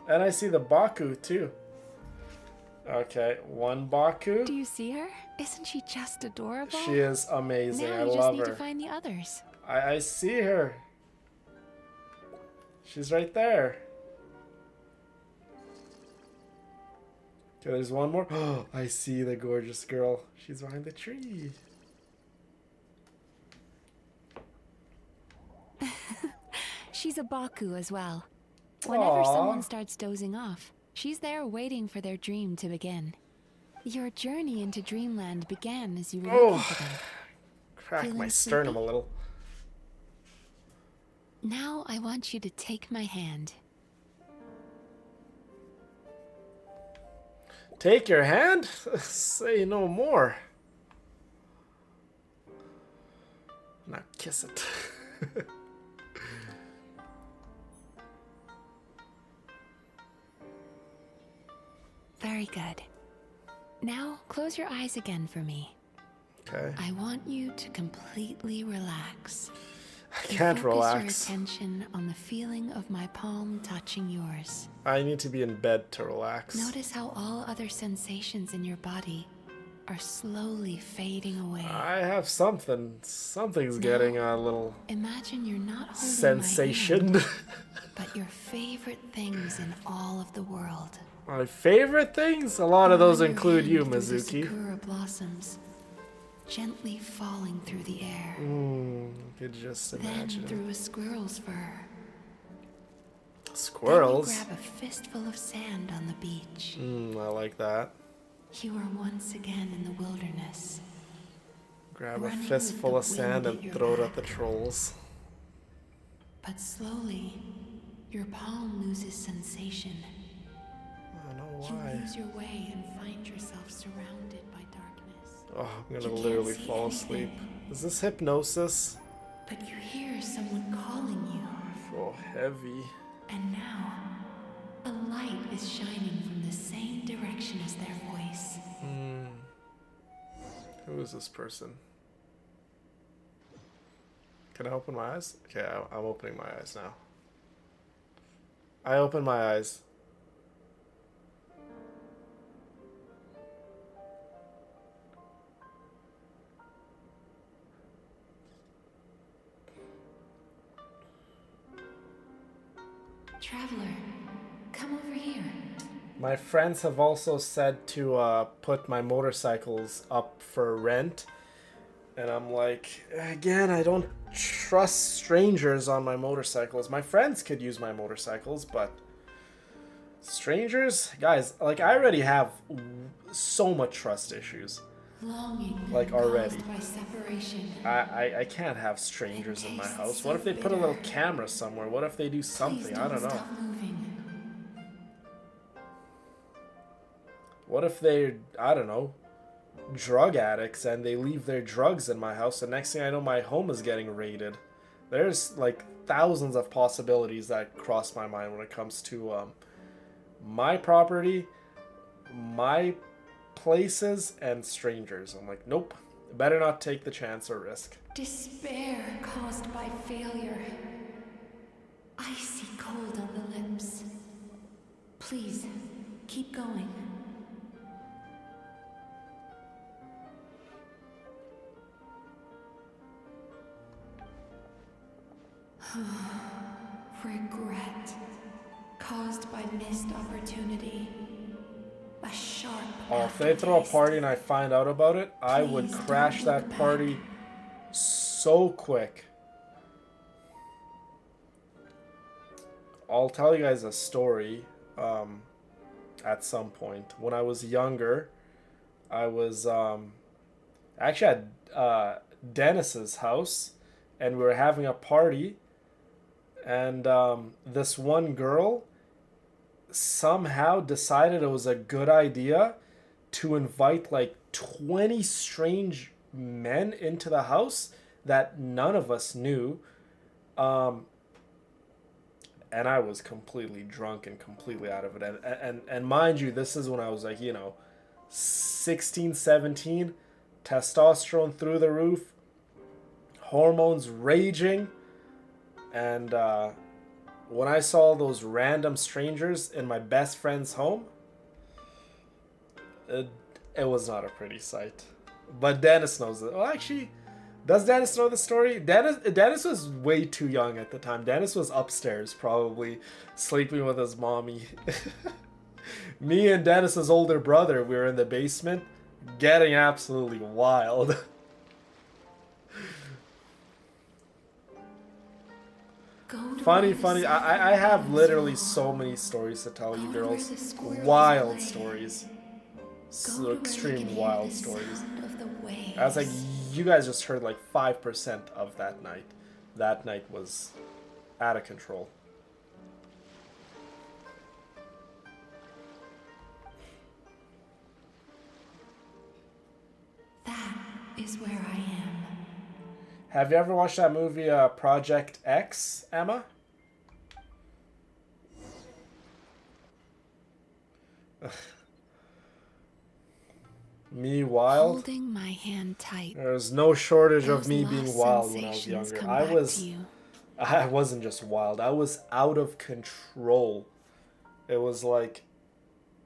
And I see the Baku too. Okay, one Baku. Do you see her? Isn't she just adorable? She is amazing. Now I you just love need her. to find the others. I see her. She's right there. Okay, there's one more. Oh, I see the gorgeous girl. She's behind the tree. She's a Baku as well. Whenever Aww. someone starts dozing off, she's there waiting for their dream to begin. Your journey into Dreamland began as you were looking for them. Crack my Feeling sternum sleepy? a little. Now I want you to take my hand. Take your hand? Say no more. Now kiss it. Very good. Now close your eyes again for me. Okay. I want you to completely relax. I can't Focus relax. your attention on the feeling of my palm touching yours. I need to be in bed to relax. Notice how all other sensations in your body are slowly fading away. I have something. Something's getting a little Imagine you're not holding sensation. my hand, but your favorite things in all of the world. My favorite things? A lot of those Run your include you, hand through the Mizuki. sakura blossoms, gently falling through the air. You could just Then imagine. through a squirrel's fur. Squirrels? Then you grab a fistful of sand on the beach. I like that. You are once again in the wilderness. Grab a Running with fistful the of sand wind at and your throw it at back. the trolls. But slowly, your palm loses sensation. I don't know You why. lose your way and find yourself surrounded by darkness. Oh, I'm You gonna can't literally see fall anything. asleep. Is this hypnosis? But you hear someone calling you. I feel heavy. And now, a light is shining from the same direction as their voice. Who is this person? Can I open my eyes? Okay, I'm opening my eyes now. I open my eyes. Traveler, come over here. My friends have also said to put my motorcycles up for rent. And I'm like, again, I don't trust strangers on my motorcycles. My friends could use my motorcycles, but strangers? Guys, like, I already have so much trust issues. Longing Like, already. caused by separation. I can't have strangers in my house. What if they put a little camera somewhere? What if they do Please something? I don't know. Stop moving. What if they're, I don't know, drug addicts and they leave their drugs in my house, and next thing I know, my home is getting raided. There's like thousands of possibilities that cross my mind when it comes to my property, my places, and strangers. I'm like, nope, better not take the chance or risk. Despair caused by failure. Icy cold on the lips. Please, keep going. Regret caused by missed opportunity. A sharp. Oh, if they throw a aftertaste. party and I find out about it, I would Please crash don't look that back. party so quick. I'll tell you guys a story at some point. When I was younger, I was actually at Dennis's house, and we were having a party, and this one girl somehow decided it was a good idea to invite like 20 strange men into the house that none of us knew. And I was completely drunk and completely out of it. And mind you, this is when I was like, 16, 17, testosterone through the roof, hormones raging. And when I saw those random strangers in my best friend's home, it was not a pretty sight. But Dennis knows it. Well, actually, does Dennis know the story? Dennis was way too young at the time. Dennis was upstairs, probably sleeping with his mommy. Me and Dennis's older brother, we were in the basement, getting absolutely wild. Funny. I have literally so many stories to tell you girls. Wild stories. So extreme wild stories. I was like, you guys just heard like 5% of that night. That night was out of control. That is where I am. Have you ever watched that movie Project X, Emma? Me wild? Holding my hand tight. There's no shortage of Those me being lost wild when I was sensations younger. come I back to you. wasn't just wild. I was out of control. It was like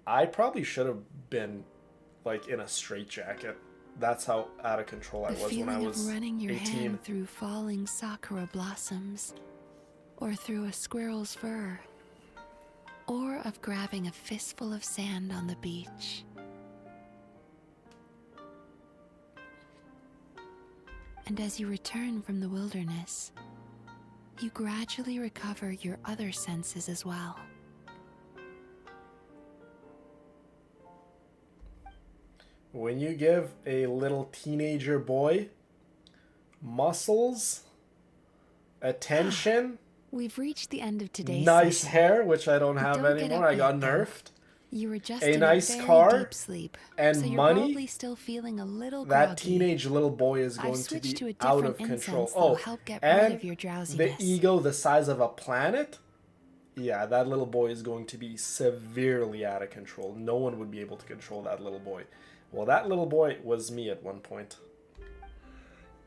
I probably should have been like in a straitjacket. That's how out of control I was when I was The feeling of running your 18. hand through falling sakura blossoms, or through a squirrel's fur, or of grabbing a fistful of sand on the beach. And as you return from the wilderness, you gradually recover your other senses as well. When you give a little teenager boy muscles, attention, We've reached the end of today's nice session. hair, which I don't have Don't get anymore, up I got yet, though. nerfed, You were just a in nice a very car, deep sleep, and so you're money, probably still feeling a little that groggy. teenage little boy is I've going to switched be to a out of different control. incense that'll Oh, help get rid and of your the drowsiness. ego the size of a planet? Yeah, that little boy is going to be severely out of control. No one would be able to control that little boy. Well, that little boy was me at one point.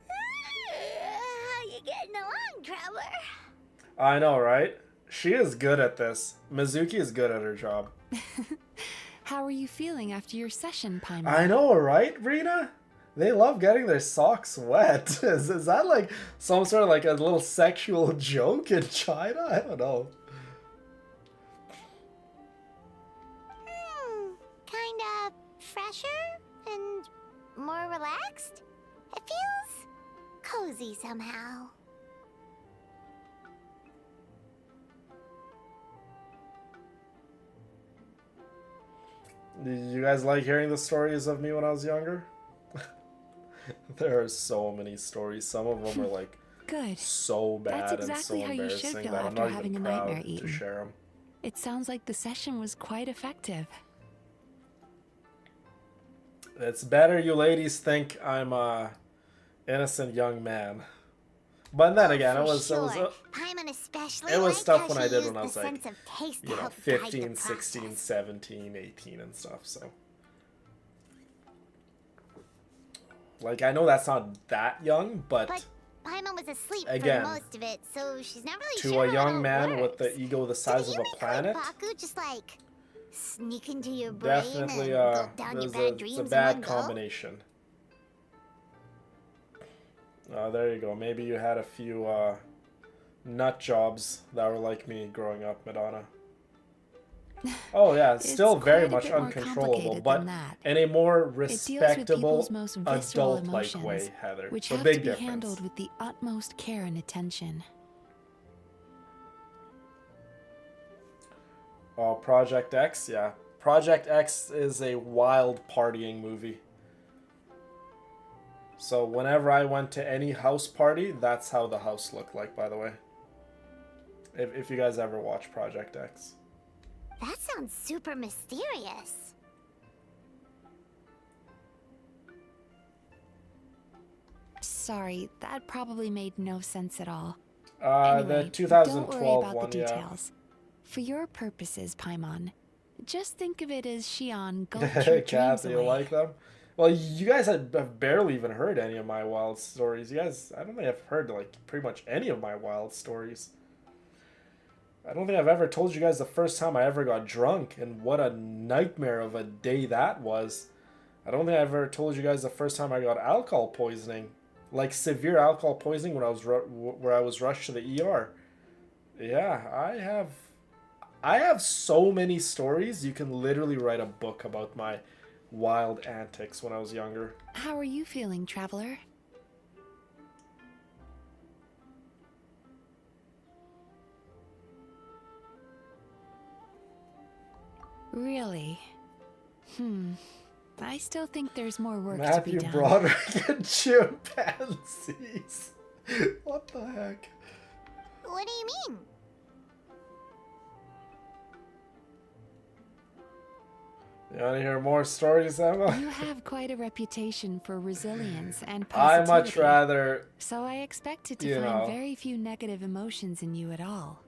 How you getting along, Traveler? I know, right? She is good at this. Mizuki is good at her job. How are you feeling after your session, Paimon? I know, right, Rena? They love getting their socks wet. Is that like some sort of like a little sexual joke in China? I don't know. Kind of fresher and more relaxed. It feels cozy somehow. Did you guys like hearing the stories of me when I was younger? There are so many stories. Some of them are like Good. so That's bad exactly and how so you should embarrassing feel that I'm after not having even a nightmare proud to eaten. share them. It sounds like the session was quite effective. It's better you ladies think I'm a innocent young man. But then again, For it was sure. Paimon especially it was liked stuff how when she I did used when I the was like, sense of taste to help guide the 15, 16, process. 17, 18 and stuff, so. Like, I know that's not that young, but Paimon was asleep again, for most of it, so she's not really to sure a how young it all man with works. the ego the size Did of you a planet, Baku just like sneak into your brain definitely and gulp down your bad it's dreams a in bad one go? combination. Oh, there you go. Maybe you had a few nut jobs that were like me growing up, Madonna. Oh yeah, it's still It's very quite a much bit more uncontrollable, complicated but than that. in a more It deals with respectable, people's most visceral adult-like emotions, way, Heather. which The have big to be difference. handled with the utmost care and attention. Oh, Project X? Yeah. Project X is a wild partying movie. So whenever I went to any house party, that's how the house looked like, by the way. If you guys ever watch Project X. That sounds super mysterious. Sorry, that probably made no sense at all. Anyway, The don't 2012 worry about one, the yeah. details. For your purposes, Paimon, just think of it as Xion gulped your dreams Kathy, you away. like them? Well, you guys have barely even heard any of my wild stories. You guys, I don't think I've heard like pretty much any of my wild stories. I don't think I've ever told you guys the first time I ever got drunk and what a nightmare of a day that was. I don't think I've ever told you guys the first time I got alcohol poisoning, like severe alcohol poisoning when I was where I was rushed to the ER. Yeah, I have so many stories. You can literally write a book about my wild antics when I was younger. How are you feeling, traveler? Really? I still think there's more work to be Matthew done. Broderick and chimpanzees. What the heck? What do you mean? You want to hear more stories, Emma? You have quite a reputation for resilience and I positivity. much rather So I expected to you find know. very few negative emotions in you at all.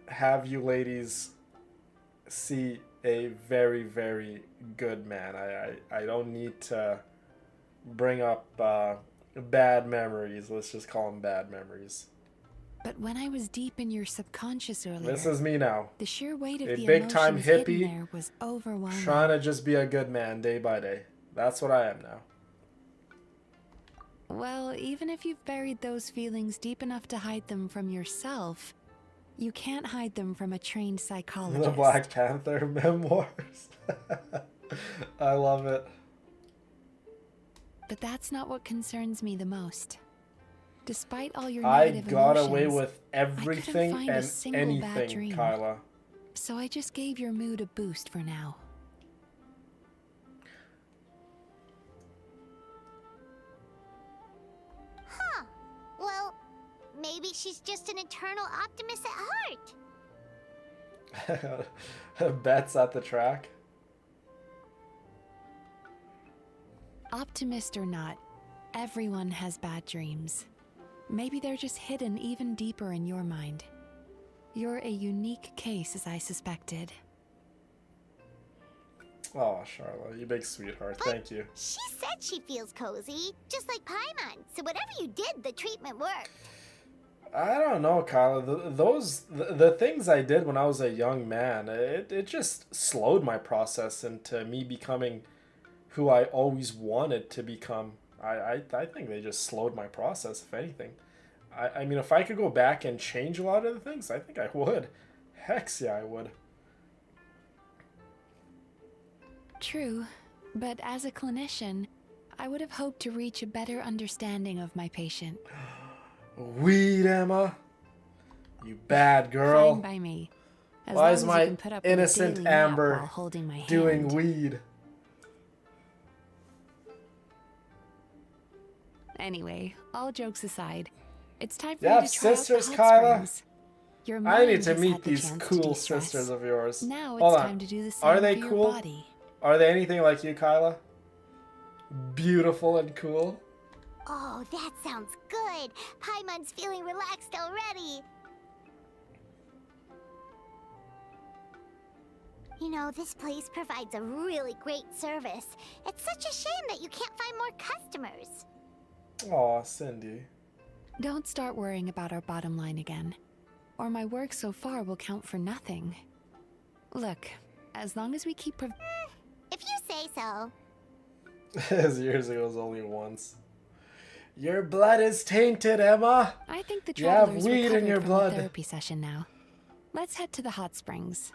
have you ladies see a very, very good man. I don't need to bring up bad memories. Let's just call them bad memories. But when I was deep in your subconscious earlier, This is me now. the sheer weight of A the big-time emotions hidden hippie there was overwhelming. Trying to just be a good man day by day. That's what I am now. Well, even if you've buried those feelings deep enough to hide them from yourself, you can't hide them from a trained psychologist. The Black Panther memoirs. I love it. But that's not what concerns me the most. Despite all your I negative got emotions, away with I couldn't everything find a and single bad anything, dream. Kyla. So I just gave your mood a boost for now. Huh. Well, maybe she's just an eternal optimist at heart. Bets at the track. Optimist or not, everyone has bad dreams. Maybe they're just hidden even deeper in your mind. You're a unique case, as I suspected. Oh, Charlotte, you big sweetheart. Thank you. She said she feels cozy, just like Paimon. So whatever you did, the treatment worked. I don't know, Kyla. The things I did when I was a young man, it just slowed my process into me becoming who I always wanted to become. I think they just slowed my process, if anything. I mean, if I could go back and change a lot of the things, I think I would. Heck yeah, I would. True, but as a clinician, I would have hoped to reach a better understanding of my patient. Weed, Emma. You bad girl. Fine by me. As Why long is as my you can put up with a innocent daily nap Amber while holding my doing hand. weed? Anyway, all jokes aside, it's time for You you have to try sisters, out the hot Kyla? springs. Your I mind need to has meet had the these chance to cool de-stress. sisters of yours. Now it's Hold on. time to do the same Are they for cool? your body. Are they anything like you, Kyla? Beautiful and cool? Oh, that sounds good. Paimon's feeling relaxed already. You know, this place provides a really great service. It's such a shame that you can't find more customers. Aw, Cindy. Don't start worrying about our bottom line again, or my work so far will count for nothing. Look, as long as we keep If you say so. As years ago, it was only once. Your blood is tainted, Emma. I think the You have traveler's weed in recovered your from blood. the therapy session now. Let's head to the hot springs.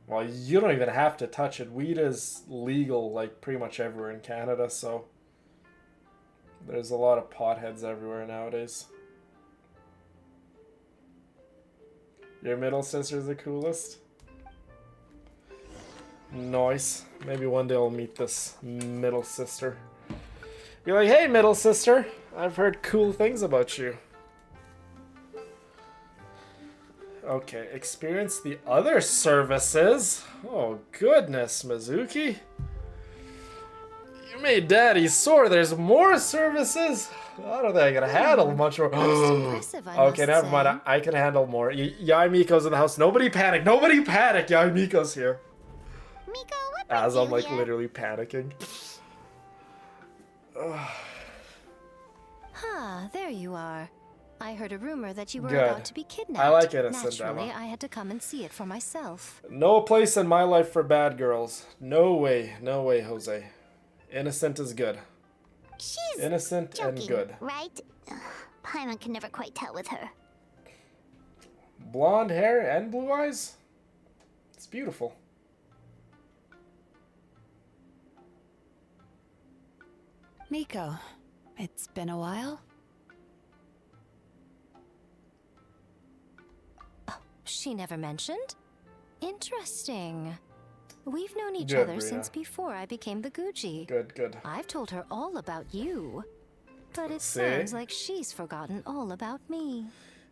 Well, you don't even have to touch it. Weed is legal, like, pretty much everywhere in Canada, so... There's a lot of potheads everywhere nowadays. Your middle sister's the coolest? Nice. Maybe one day I'll meet this middle sister. Be like, hey, middle sister, I've heard cool things about you. Okay, experience the other services. Oh, goodness, Mizuki. You made Daddy sore. There's more services. I don't think I can handle much more. Impressive, I Okay, must never mind. say. I can handle more. Yai Miko's in the house. Nobody panic. Nobody panic. Yai Miko's here. Miko, what brings As I'm you like here? literally panicking. Ah, there you are. I heard a rumor that you were Good. about to be kidnapped. I like innocent, Naturally, Emma. I had to come and see it for myself. No place in my life for bad girls. No way. No way, Jose. Innocent is good. She's Innocent joking, and good. right? Ugh, Paimon can never quite tell with her. Blonde hair and blue eyes? It's beautiful. Miko, it's been a while. She never mentioned? Interesting. We've known each Good, other Brina. since before I became the Gucci. Good, good. I've told her all about you. But it See? sounds like she's forgotten all about me.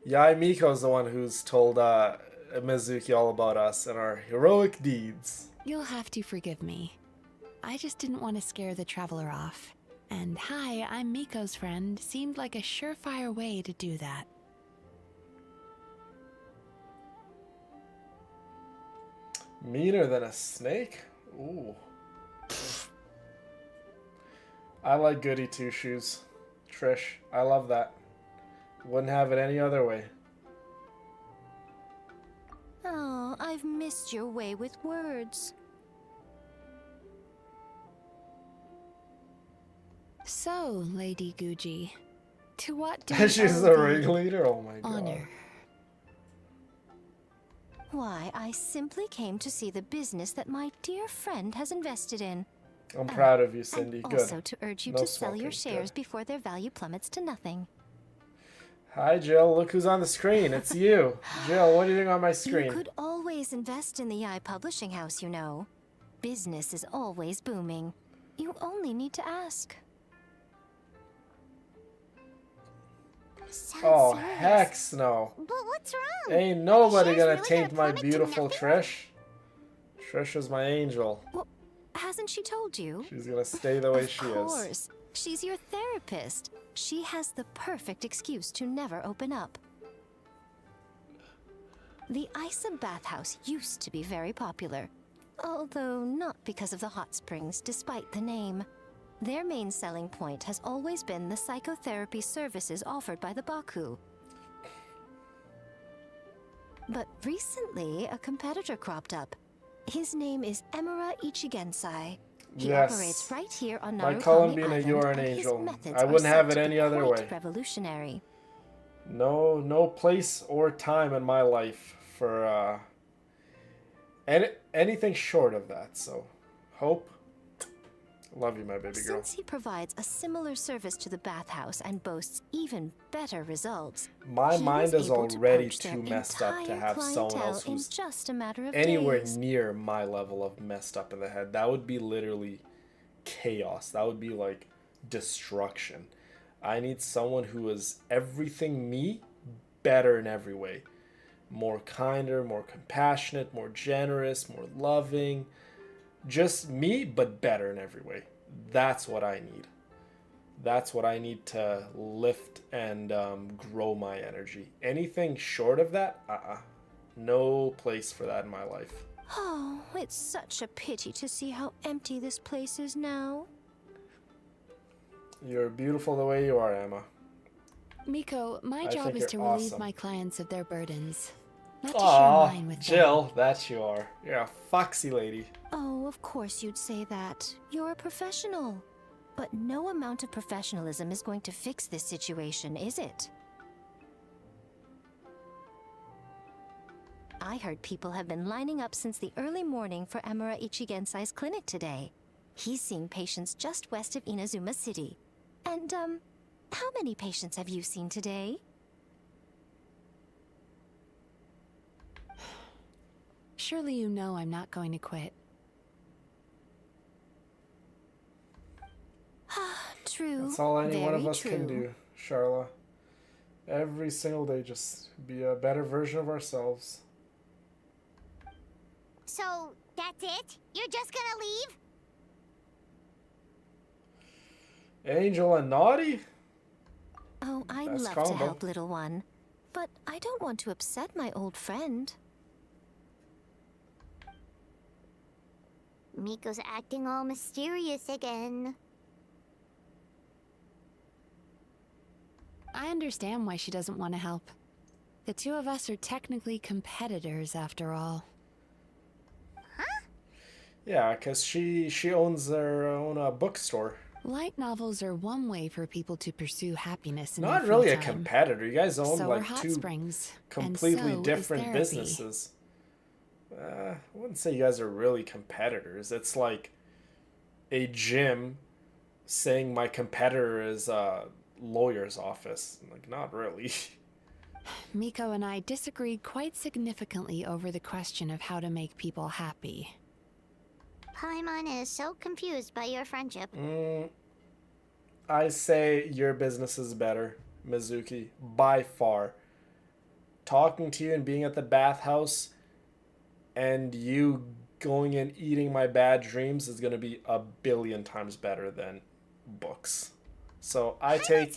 Yai Miko's the one who's told Mizuki all about us and our heroic deeds. You'll have to forgive me. I just didn't want to scare the traveler off. And hi, I'm Miko's friend seemed like a surefire way to do that. Meaner than a snake? Ooh. I like goody two-shoes. Trish, I love that. Wouldn't have it any other way. Oh, I've missed your way with words. So, Lady Gucci, to what do we She's owe the the ringleader? Oh my god. honor? Why, I simply came to see the business that my dear friend has invested in. I'm proud of you, Cindy. And Good. also to urge you No to sell your smoking. shares Good. before their value plummets to nothing. Hi, Jill. Look who's on the screen. It's you. Jill, what are you doing on my You screen? could always invest in the publishing house, you know. Business is always booming. You only need to ask. Sounds Oh, serious. heck no. But what's wrong? Ain't nobody shares gonna really taint gonna my plummet to beautiful nothing? Trish. Trish is my angel. Well, hasn't she told you? She's gonna stay the way Of she is. course. She's your therapist. She has the perfect excuse to never open up. The Isa bathhouse used to be very popular, although not because of the hot springs, despite the name. Their main selling point has always been the psychotherapy services offered by the Baku. But recently, a competitor cropped up. His name is Emira Ichigensai. He Yes. operates right here on My Narukami Columbina, Island, you're an and his angel. methods I are wouldn't have said it to any be other quite way. revolutionary. No place or time in my life for anything short of that. So, Hope, love you, my baby girl. Since he provides a similar service to the bathhouse and boasts even better results, My he mind was is able to already poach their too messed up to entire have someone clientele else in who's just a matter of anywhere days. near my level of messed up in the head. That would be literally chaos. That would be like destruction. I need someone who is everything me, better in every way. More kinder, more compassionate, more generous, more loving. Just me, but better in every way. That's what I need. That's what I need to lift and grow my energy. Anything short of that, no place for that in my life. Oh, it's such a pity to see how empty this place is now. You're beautiful the way you are, Emma. Miko, my I job think is to you're relieve awesome. my clients of their burdens, not to share Aw, mine with them. Jill, that you are. You're a foxy lady. Oh, of course you'd say that. You're a professional. But no amount of professionalism is going to fix this situation, is it? I heard people have been lining up since the early morning for Emira Ichigensai's clinic today. He's seeing patients just west of Inazuma City. And, how many patients have you seen today? Surely you know I'm not going to quit. True. That's all any one of very us can true. do, Charla. Every single day, just be a better version of ourselves. So, that's it? You're just gonna leave? Angel and Naughty? Oh, I'd Best love combo. to help, little one. But I don't want to upset my old friend. Miko's acting all mysterious again. I understand why she doesn't want to help. The two of us are technically competitors, after all. Yeah, because she owns their own bookstore. Light novels are one way for people to pursue happiness in Not their really free a time. competitor. You guys own So are like hot two springs, completely and so different is therapy. businesses. I wouldn't say you guys are really competitors. It's like a gym saying my competitor is a lawyer's office. Like, not really. Miko and I disagreed quite significantly over the question of how to make people happy. Paimon is so confused by your friendship. I say your business is better, Mizuki, by far. Talking to you and being at the bathhouse and you going and eating my bad dreams is going to be a billion times better than books. So I Curious,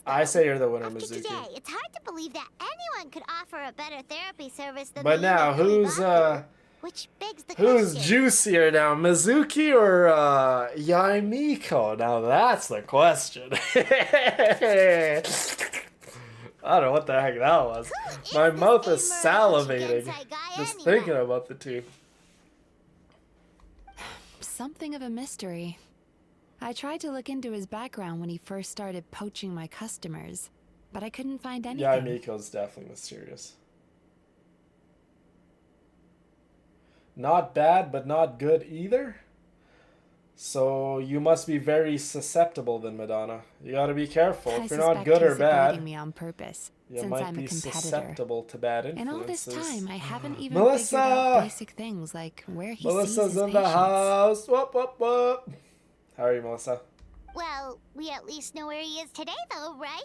though. I say you're the winner, After Mizuki. today, it's hard to believe that anyone could offer a better therapy service than But the now, unique who's Baku, which begs the who's question. juicier now, Mizuki or Yaimiko? Now that's the question. I don't know what the heck that was. Who My this mouth is Amuro salivating Shinsei guy just anyway? thinking about the two. Something of a mystery. I tried to look into his background when he first started poaching my customers, but I couldn't find anything. Yaimiko's definitely mysterious. Not bad, but not good either. So you must be very susceptible then, Madonna. You gotta be careful. I If you're not suspect good or he's avoiding bad, me on purpose, you since might I'm be a competitor. susceptible to bad And all this influences. time, I haven't even Melissa! figured out basic things like where he Melissa's sees his in the patients. house. Whoop, whoop, whoop. How are you, Melissa? Well, we at least know where he is today, though, right?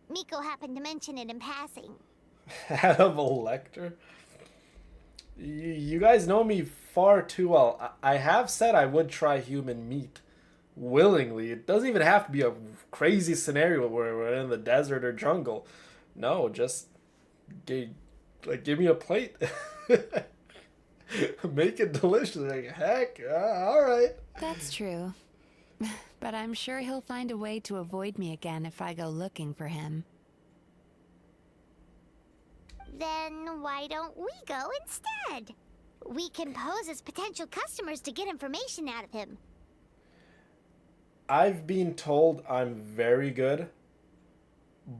Miko happened to mention it in passing. Hannibal Lecter? You guys know me far too well. I have said I would try human meat willingly. It doesn't even have to be a crazy scenario where we're in the desert or jungle. No, just give me a plate. Make it delicious. Like, heck, all right. That's true. But I'm sure he'll find a way to avoid me again if I go looking for him. Then why don't we go instead? We can pose as potential customers to get information out of him. I've been told I'm very good,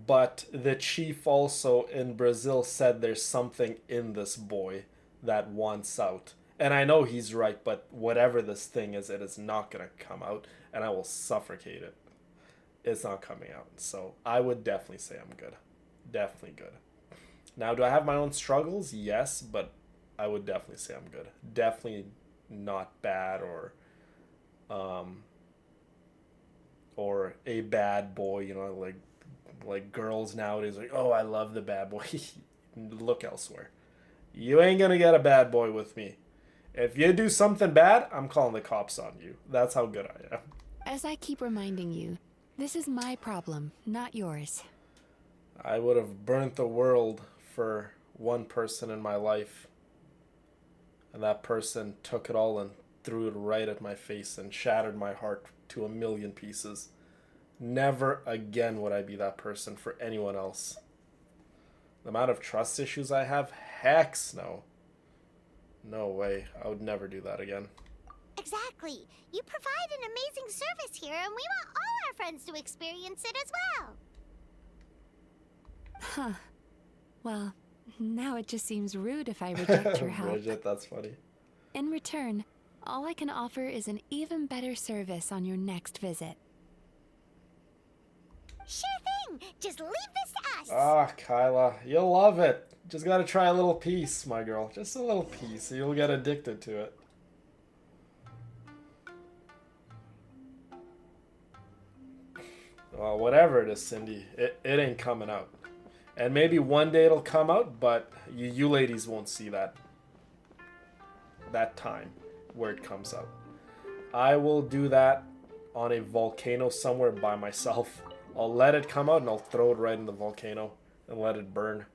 but the chief also in Brazil said there's something in this boy that wants out. And I know he's right, but whatever this thing is, it is not going to come out, and I will suffocate it. It's not coming out. So I would definitely say I'm good. Definitely good. Now, do I have my own struggles? Yes, but I would definitely say I'm good. Definitely not bad or a bad boy, you know, like girls nowadays, like, oh, I love the bad boy. Look elsewhere. You ain't gonna get a bad boy with me. If you do something bad, I'm calling the cops on you. That's how good I am. As I keep reminding you, this is my problem, not yours. I would have burnt the world for one person in my life. And that person took it all and threw it right at my face and shattered my heart to a million pieces. Never again would I be that person for anyone else. The amount of trust issues I have, heck no. No way. I would never do that again. Exactly. You provide an amazing service here, and we want all our friends to experience it as well. Huh. Well, now it just seems rude if I reject your help. Bridget, that's funny. In return, all I can offer is an even better service on your next visit. Sure thing. Just leave this to us. Ah, Kyla, you'll love it. Just gotta try a little piece, my girl. Just a little piece, you'll get addicted to it. Well, whatever it is, Cindy, it ain't coming out. And maybe one day it'll come out, but you ladies won't see that time where it comes out. I will do that on a volcano somewhere by myself. I'll let it come out and I'll throw it right in the volcano and let it burn.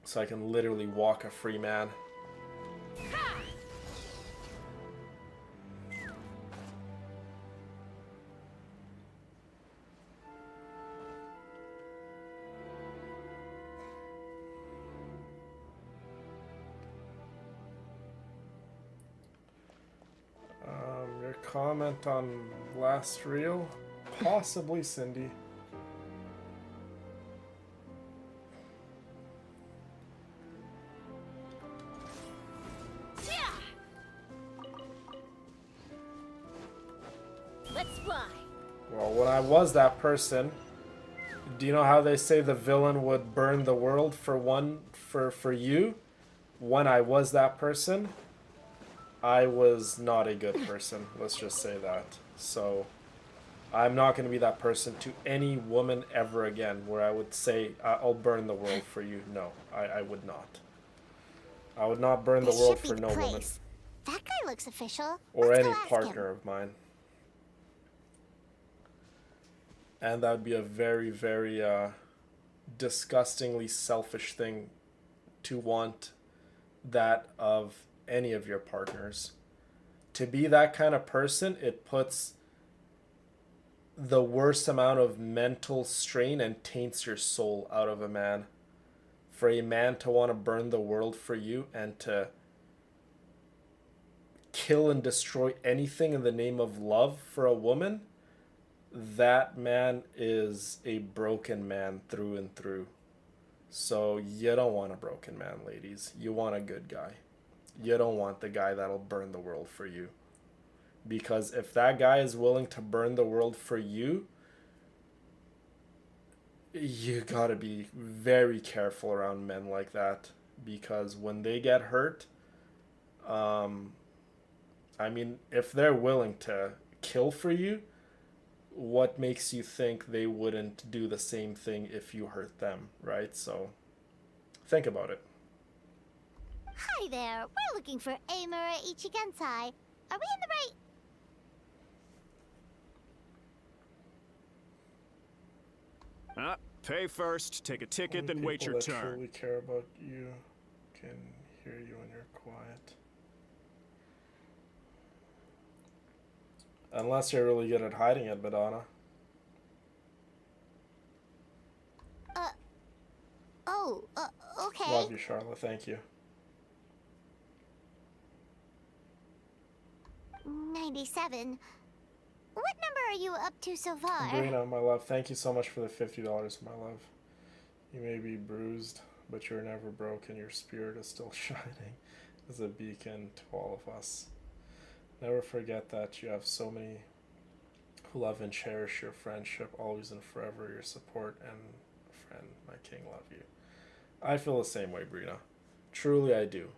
So I can literally walk a free man. Your comment on last reel? Possibly, Cindy. Let's fly. Well, when I was that person, do you know how they say the villain would burn the world for you? When I was that person, I was not a good person. Let's just say that. So I'm not going to be that person to any woman ever again where I would say, I'll burn the world for you. No, I would not. I would not burn the This world should be for the no woman. place. That guy looks official. Or Let's any go ask partner him. of mine. And that would be a very, very disgustingly selfish thing to want that of any of your partners. To be that kind of person, it puts the worst amount of mental strain and taints your soul out of a man. For a man to want to burn the world for you and to kill and destroy anything in the name of love for a woman, that man is a broken man through and through. So you don't want a broken man, ladies. You want a good guy. You don't want the guy that'll burn the world for you. Because if that guy is willing to burn the world for you, you gotta be very careful around men like that. Because when they get hurt, I mean, if they're willing to kill for you, what makes you think they wouldn't do the same thing if you hurt them, right? So think about it. Hi there. We're looking for Amura Ichigensai. Are we in the right? Pay first, take a ticket, Only then wait people your that turn. truly care about you can hear you when you're quiet. Unless you're really good at hiding it, Madonna. Okay. Love you, Charlotte. Thank you. 97. What number are you up to so far? Brina, my love, thank you so much for the $50, my love. You may be bruised, but you're never broken. Your spirit is still shining as a beacon to all of us. Never forget that you have so many who love and cherish your friendship, always and forever. Your support and friend, my king, love you. I feel the same way, Brina. Truly, I do.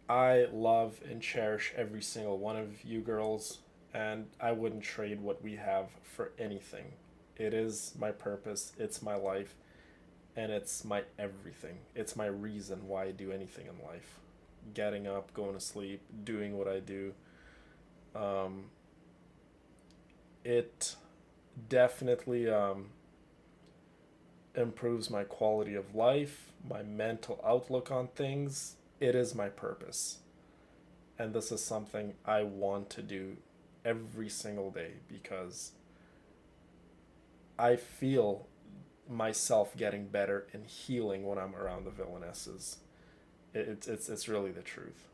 I love and cherish every single one of you girls, and I wouldn't trade what we have for anything. It is my purpose, it's my life, and it's my everything. It's my reason why I do anything in life. Getting up, going to sleep, doing what I do. It definitely improves my quality of life, my mental outlook on things. It is my purpose. And this is something I want to do every single day because I feel myself getting better and healing when I'm around the villainesses. It's really the truth.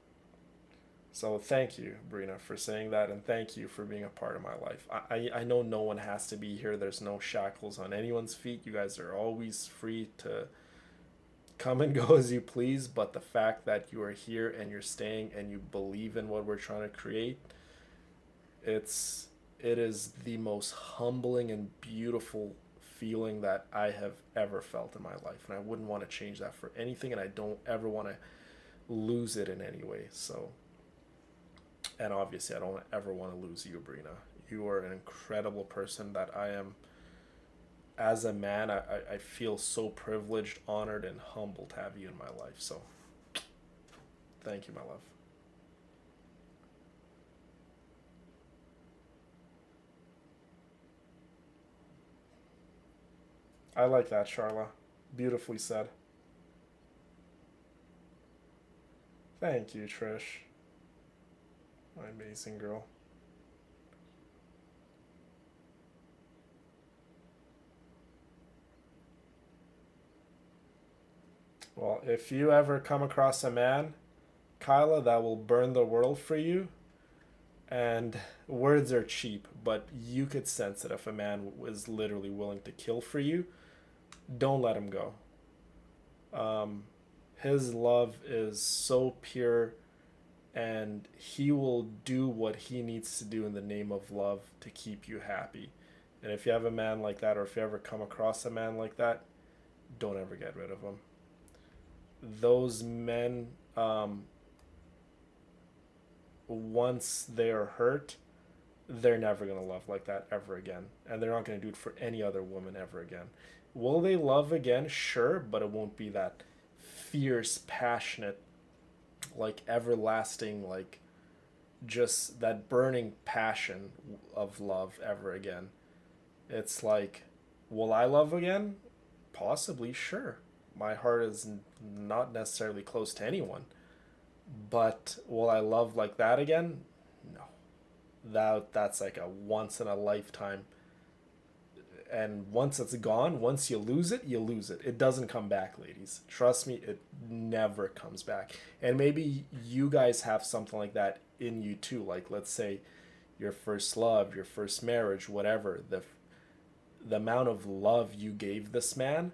So thank you, Brina, for saying that, and thank you for being a part of my life. I know no one has to be here. There's no shackles on anyone's feet. You guys are always free to come and go as you please, but the fact that you are here and you're staying and you believe in what we're trying to create, it is the most humbling and beautiful feeling that I have ever felt in my life, and I wouldn't want to change that for anything, and I don't ever want to lose it in any way. So, and obviously I don't ever want to lose you, Brina. You are an incredible person that I am. As a man, I feel so privileged, honored, and humbled to have you in my life. So, thank you, my love. I like that, Charla. Beautifully said. Thank you, Trish. My amazing girl. Well, if you ever come across a man, Kyla, that will burn the world for you, and words are cheap, but you could sense it if a man was literally willing to kill for you, don't let him go. His love is so pure, and he will do what he needs to do in the name of love to keep you happy. And if you have a man like that, or if you ever come across a man like that, don't ever get rid of him. Those men, once they are hurt, they're never going to love like that ever again. And they're not going to do it for any other woman ever again. Will they love again? Sure, but it won't be that fierce, passionate, like everlasting, like just that burning passion of love ever again. It's like, will I love again? Possibly, sure. My heart is not necessarily close to anyone. But will I love like that again? No. That's like a once in a lifetime. And once it's gone, once you lose it, you lose it. It doesn't come back, ladies. Trust me, it never comes back. And maybe you guys have something like that in you too. Like, let's say your first love, your first marriage, whatever. The amount of love you gave this man,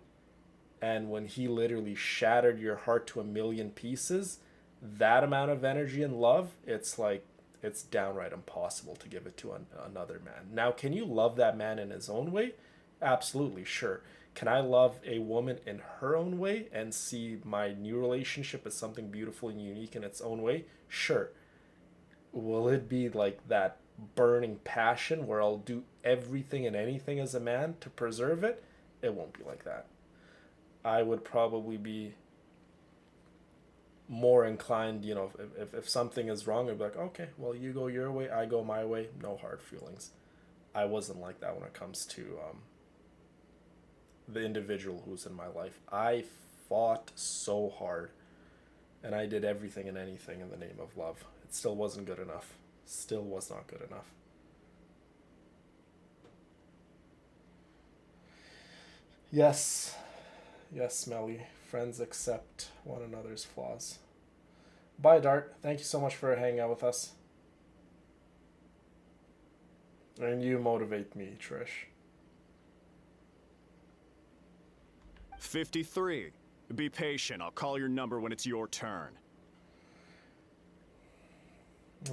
and when he literally shattered your heart to a million pieces, that amount of energy and love, it's like, it's downright impossible to give it to another man. Now, can you love that man in his own way? Absolutely, sure. Can I love a woman in her own way and see my new relationship as something beautiful and unique in its own way? Sure. Will it be like that burning passion where I'll do everything and anything as a man to preserve it? It won't be like that. I would probably be more inclined, you know, if something is wrong, I'd be like, okay, well, you go your way, I go my way, no hard feelings. I wasn't like that when it comes to the individual who's in my life. I fought so hard, and I did everything and anything in the name of love. It still wasn't good enough. Still was not good enough. Yes, Melly. Friends accept one another's flaws. Bye, Dart. Thank you so much for hanging out with us. And you motivate me, Trish. 53. Be patient. I'll call your number when it's your turn.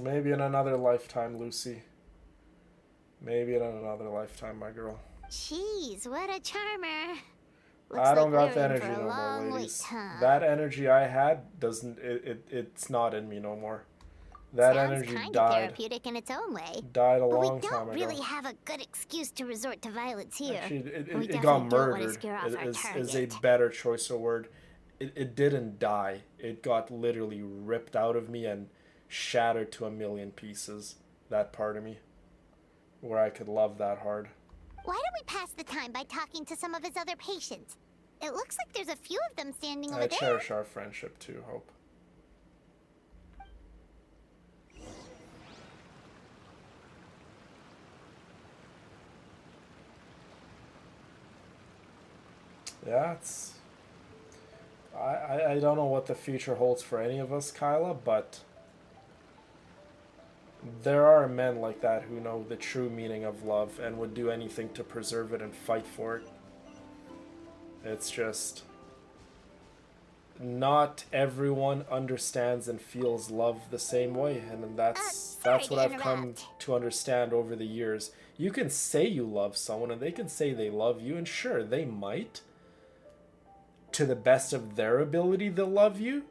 Maybe in another lifetime, Lucy. Maybe in another lifetime, my girl. Jeez, what a charmer. Looks I don't like got the we're in energy for a no more, long ladies. wait, huh? That energy I had doesn't. It's not in me no more. That Sounds energy kind of died. therapeutic in its own way. Died a But long we time don't ago. really have a good excuse to resort to violence here. Actually, We it got definitely don't want to murdered. scare off our Is a target. better choice of word. It didn't die. It got literally ripped out of me and shattered to a million pieces. That part of me, where I could love that hard. Why don't we pass the time by talking to some of his other patients? It looks like there's a few of them standing over I there. cherish our friendship too, Hope. Yeah, it's... I don't know what the future holds for any of us, Kyla, but there are men like that who know the true meaning of love and would do anything to preserve it and fight for it. It's just... not everyone understands and feels love the same way, and that's what I've come to understand over the years. You can say you love someone and they can say they love you, and sure, they might. To the best of their ability, they'll love you,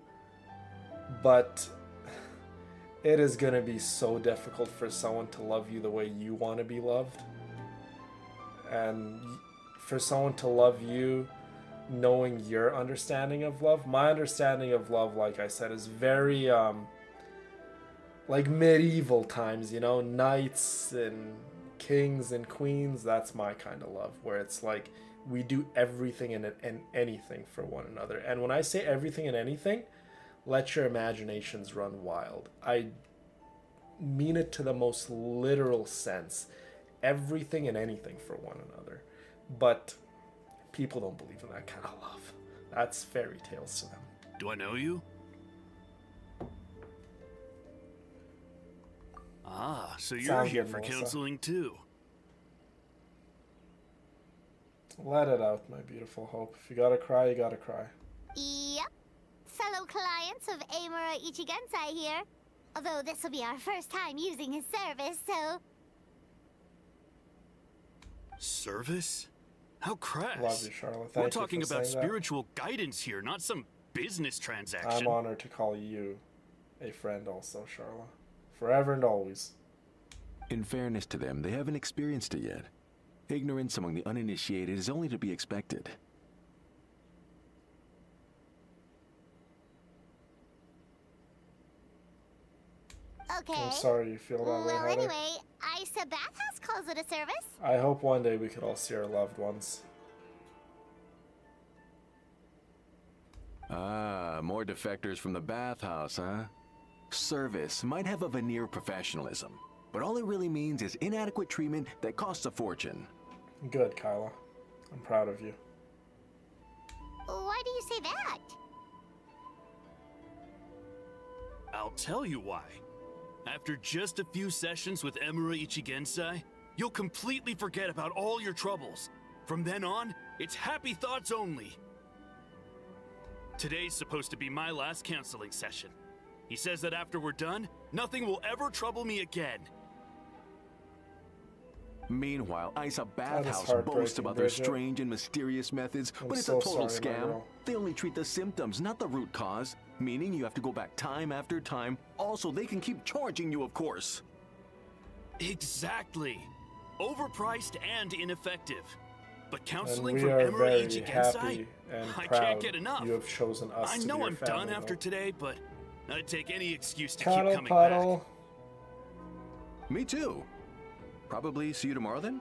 but it is going to be so difficult for someone to love you the way you want to be loved. And for someone to love you knowing your understanding of love. My understanding of love, like I said, is very like medieval times, you know, knights and kings and queens. That's my kind of love, where it's like We do everything and anything for one another. And when I say everything and anything, let your imaginations run wild. I mean it to the most literal sense. Everything and anything for one another. But people don't believe in that kind of love. That's fairy tales to them. Do I know you? Ah, so you're Sounds here good, for Melissa. counseling too. Let it out, my beautiful Hope. If you gotta cry, you gotta cry. Yep. Fellow clients of Amura Ichigensai here. Although this will be our first time using his service, so... Service? How crass. Love you, Charlotte. Thank We're you talking for about saying that. spiritual guidance here, not some business transaction. I'm honored to call you a friend also, Charlotte. Forever and always. In fairness to them, they haven't experienced it yet. Ignorance among the uninitiated is only to be expected. Okay. I'm sorry you feel that way, Well, Heather. anyway, Isa Bathhouse calls it a service. I hope one day we could all see our loved ones. Ah, more defectors from the bathhouse, huh? Service might have a veneer of professionalism, but all it really means is inadequate treatment that costs a fortune. Good, Kyla. I'm proud of you. Why do you say that? I'll tell you why. After just a few sessions with Emura Ichigensai, you'll completely forget about all your troubles. From then on, it's happy thoughts only. Today's supposed to be my last counseling session. He says that after we're done, nothing will ever trouble me again. Meanwhile, Isa That Bathhouse is heartbreaking, boasts about their Bridget. strange and mysterious methods, I'm but it's so a total sorry, my scam. girl. They only treat the symptoms, not the root cause, meaning you have to go back time after time. Also, they can keep charging you, of course. Exactly. Overpriced and ineffective. But And counseling we from are Emura very Ichigensai? happy and I proud can't get enough. you have chosen us I to know be your I'm family, done after though. today, but I'd take any excuse to keep Cuddle, coming puddle. back. Me too. Probably see you tomorrow then?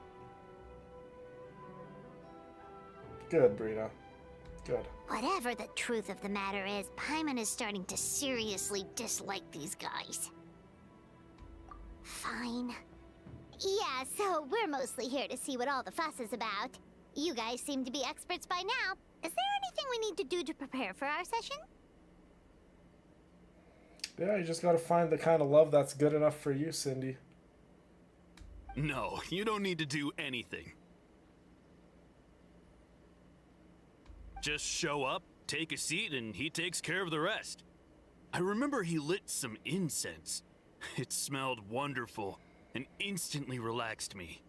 Good, Brina. Good. Whatever the truth of the matter is, Paimon is starting to seriously dislike these guys. Fine. Yeah, so we're mostly here to see what all the fuss is about. You guys seem to be experts by now. Is there anything we need to do to prepare for our session? Yeah, you just gotta find the kind of love that's good enough for you, Cindy. No, you don't need to do anything. Just show up, take a seat, and he takes care of the rest. I remember he lit some incense. It smelled wonderful and instantly relaxed me.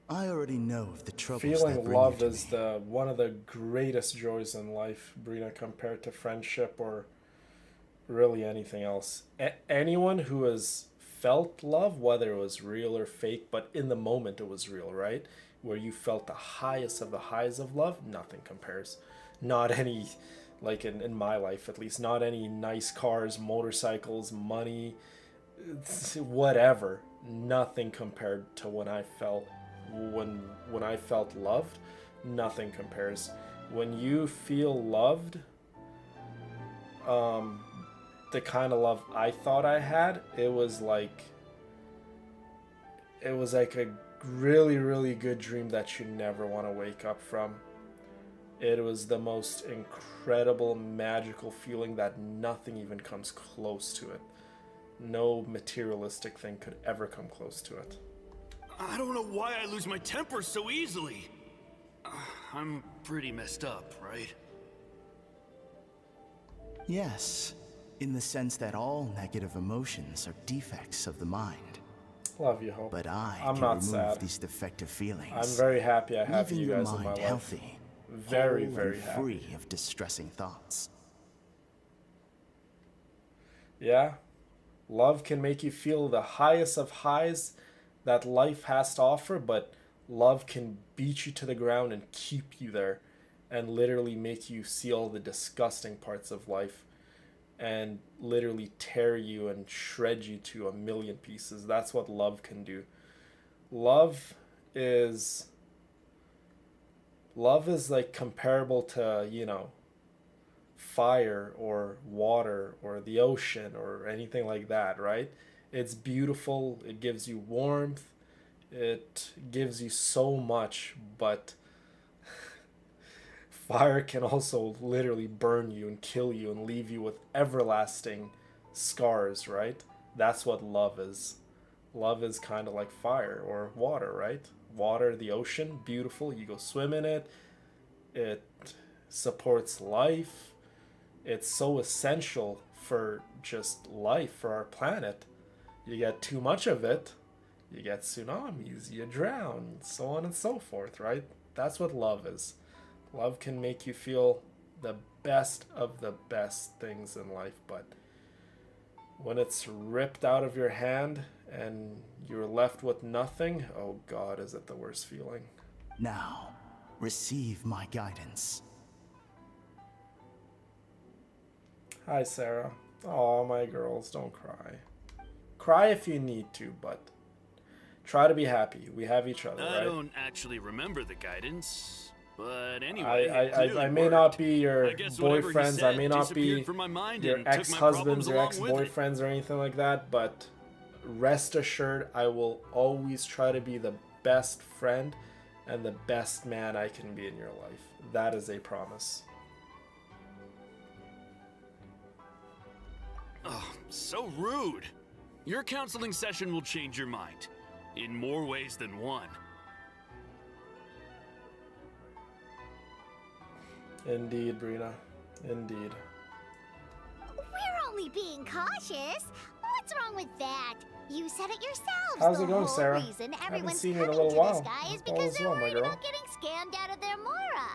I already know of the troubles that Feeling bring love you to is me. one of the greatest joys in life, Brina, compared to friendship or really anything else. Anyone who has felt love, whether it was real or fake, but in the moment it was real, right? Where you felt the highest of the highs of love, nothing compares. Not any, like in my life at least, not any nice cars, motorcycles, money, whatever. Nothing compared to when I felt loved. Nothing compares. When you feel loved, the kind of love I thought I had, it was like a really, really good dream that you never want to wake up from. It was the most incredible, magical feeling that nothing even comes close to it. No materialistic thing could ever come close to it. I don't know why I lose my temper so easily. I'm pretty messed up, right? Yes, in the sense that all negative emotions are defects of the mind. Love you, Hope. But I'm can not remove sad. these defective feelings. I'm very happy I have leaving you your guys in my mind life. healthy, Very, whole very and happy. free of distressing thoughts. Yeah. Love can make you feel the highest of highs that life has to offer, but love can beat you to the ground and keep you there and literally make you see all the disgusting parts of life and literally tear you and shred you to a million pieces. That's what love can do. love is like comparable to, you know, fire or water or the ocean or anything like that, right? It's beautiful, it gives you warmth, it gives you so much, but fire can also literally burn you and kill you and leave you with everlasting scars, right? That's what love is. Love is kind of like fire or water, right? Water, the ocean, beautiful. You go swim in it. It supports life. It's so essential for just life, for our planet. You get too much of it, you get tsunamis, you drown, so on and so forth, right? That's what love is. Love can make you feel the best of the best things in life, but when it's ripped out of your hand and you're left with nothing, oh God, is it the worst feeling. Now, receive my guidance. Hi, Sarah. Oh, my girls, don't cry. Cry if you need to, but try to be happy. We have each other, right? I don't actually remember the guidance, but anyway, I may not be your boyfriends, I may not be your ex-husbands or ex-boyfriends or anything like that, but rest assured I will always try to be the best friend and the best man I can be in your life. That is a promise. Oh, so rude. Your counseling session will change your mind, in more ways than one. Indeed, Brina. Indeed. We're only being cautious. What's wrong with that? You said it yourselves. How's it going, whole Sarah? reason I haven't everyone's seen you in a coming little to this while. guy is All because is they're well, my worried girl. about getting scammed out of their Mora.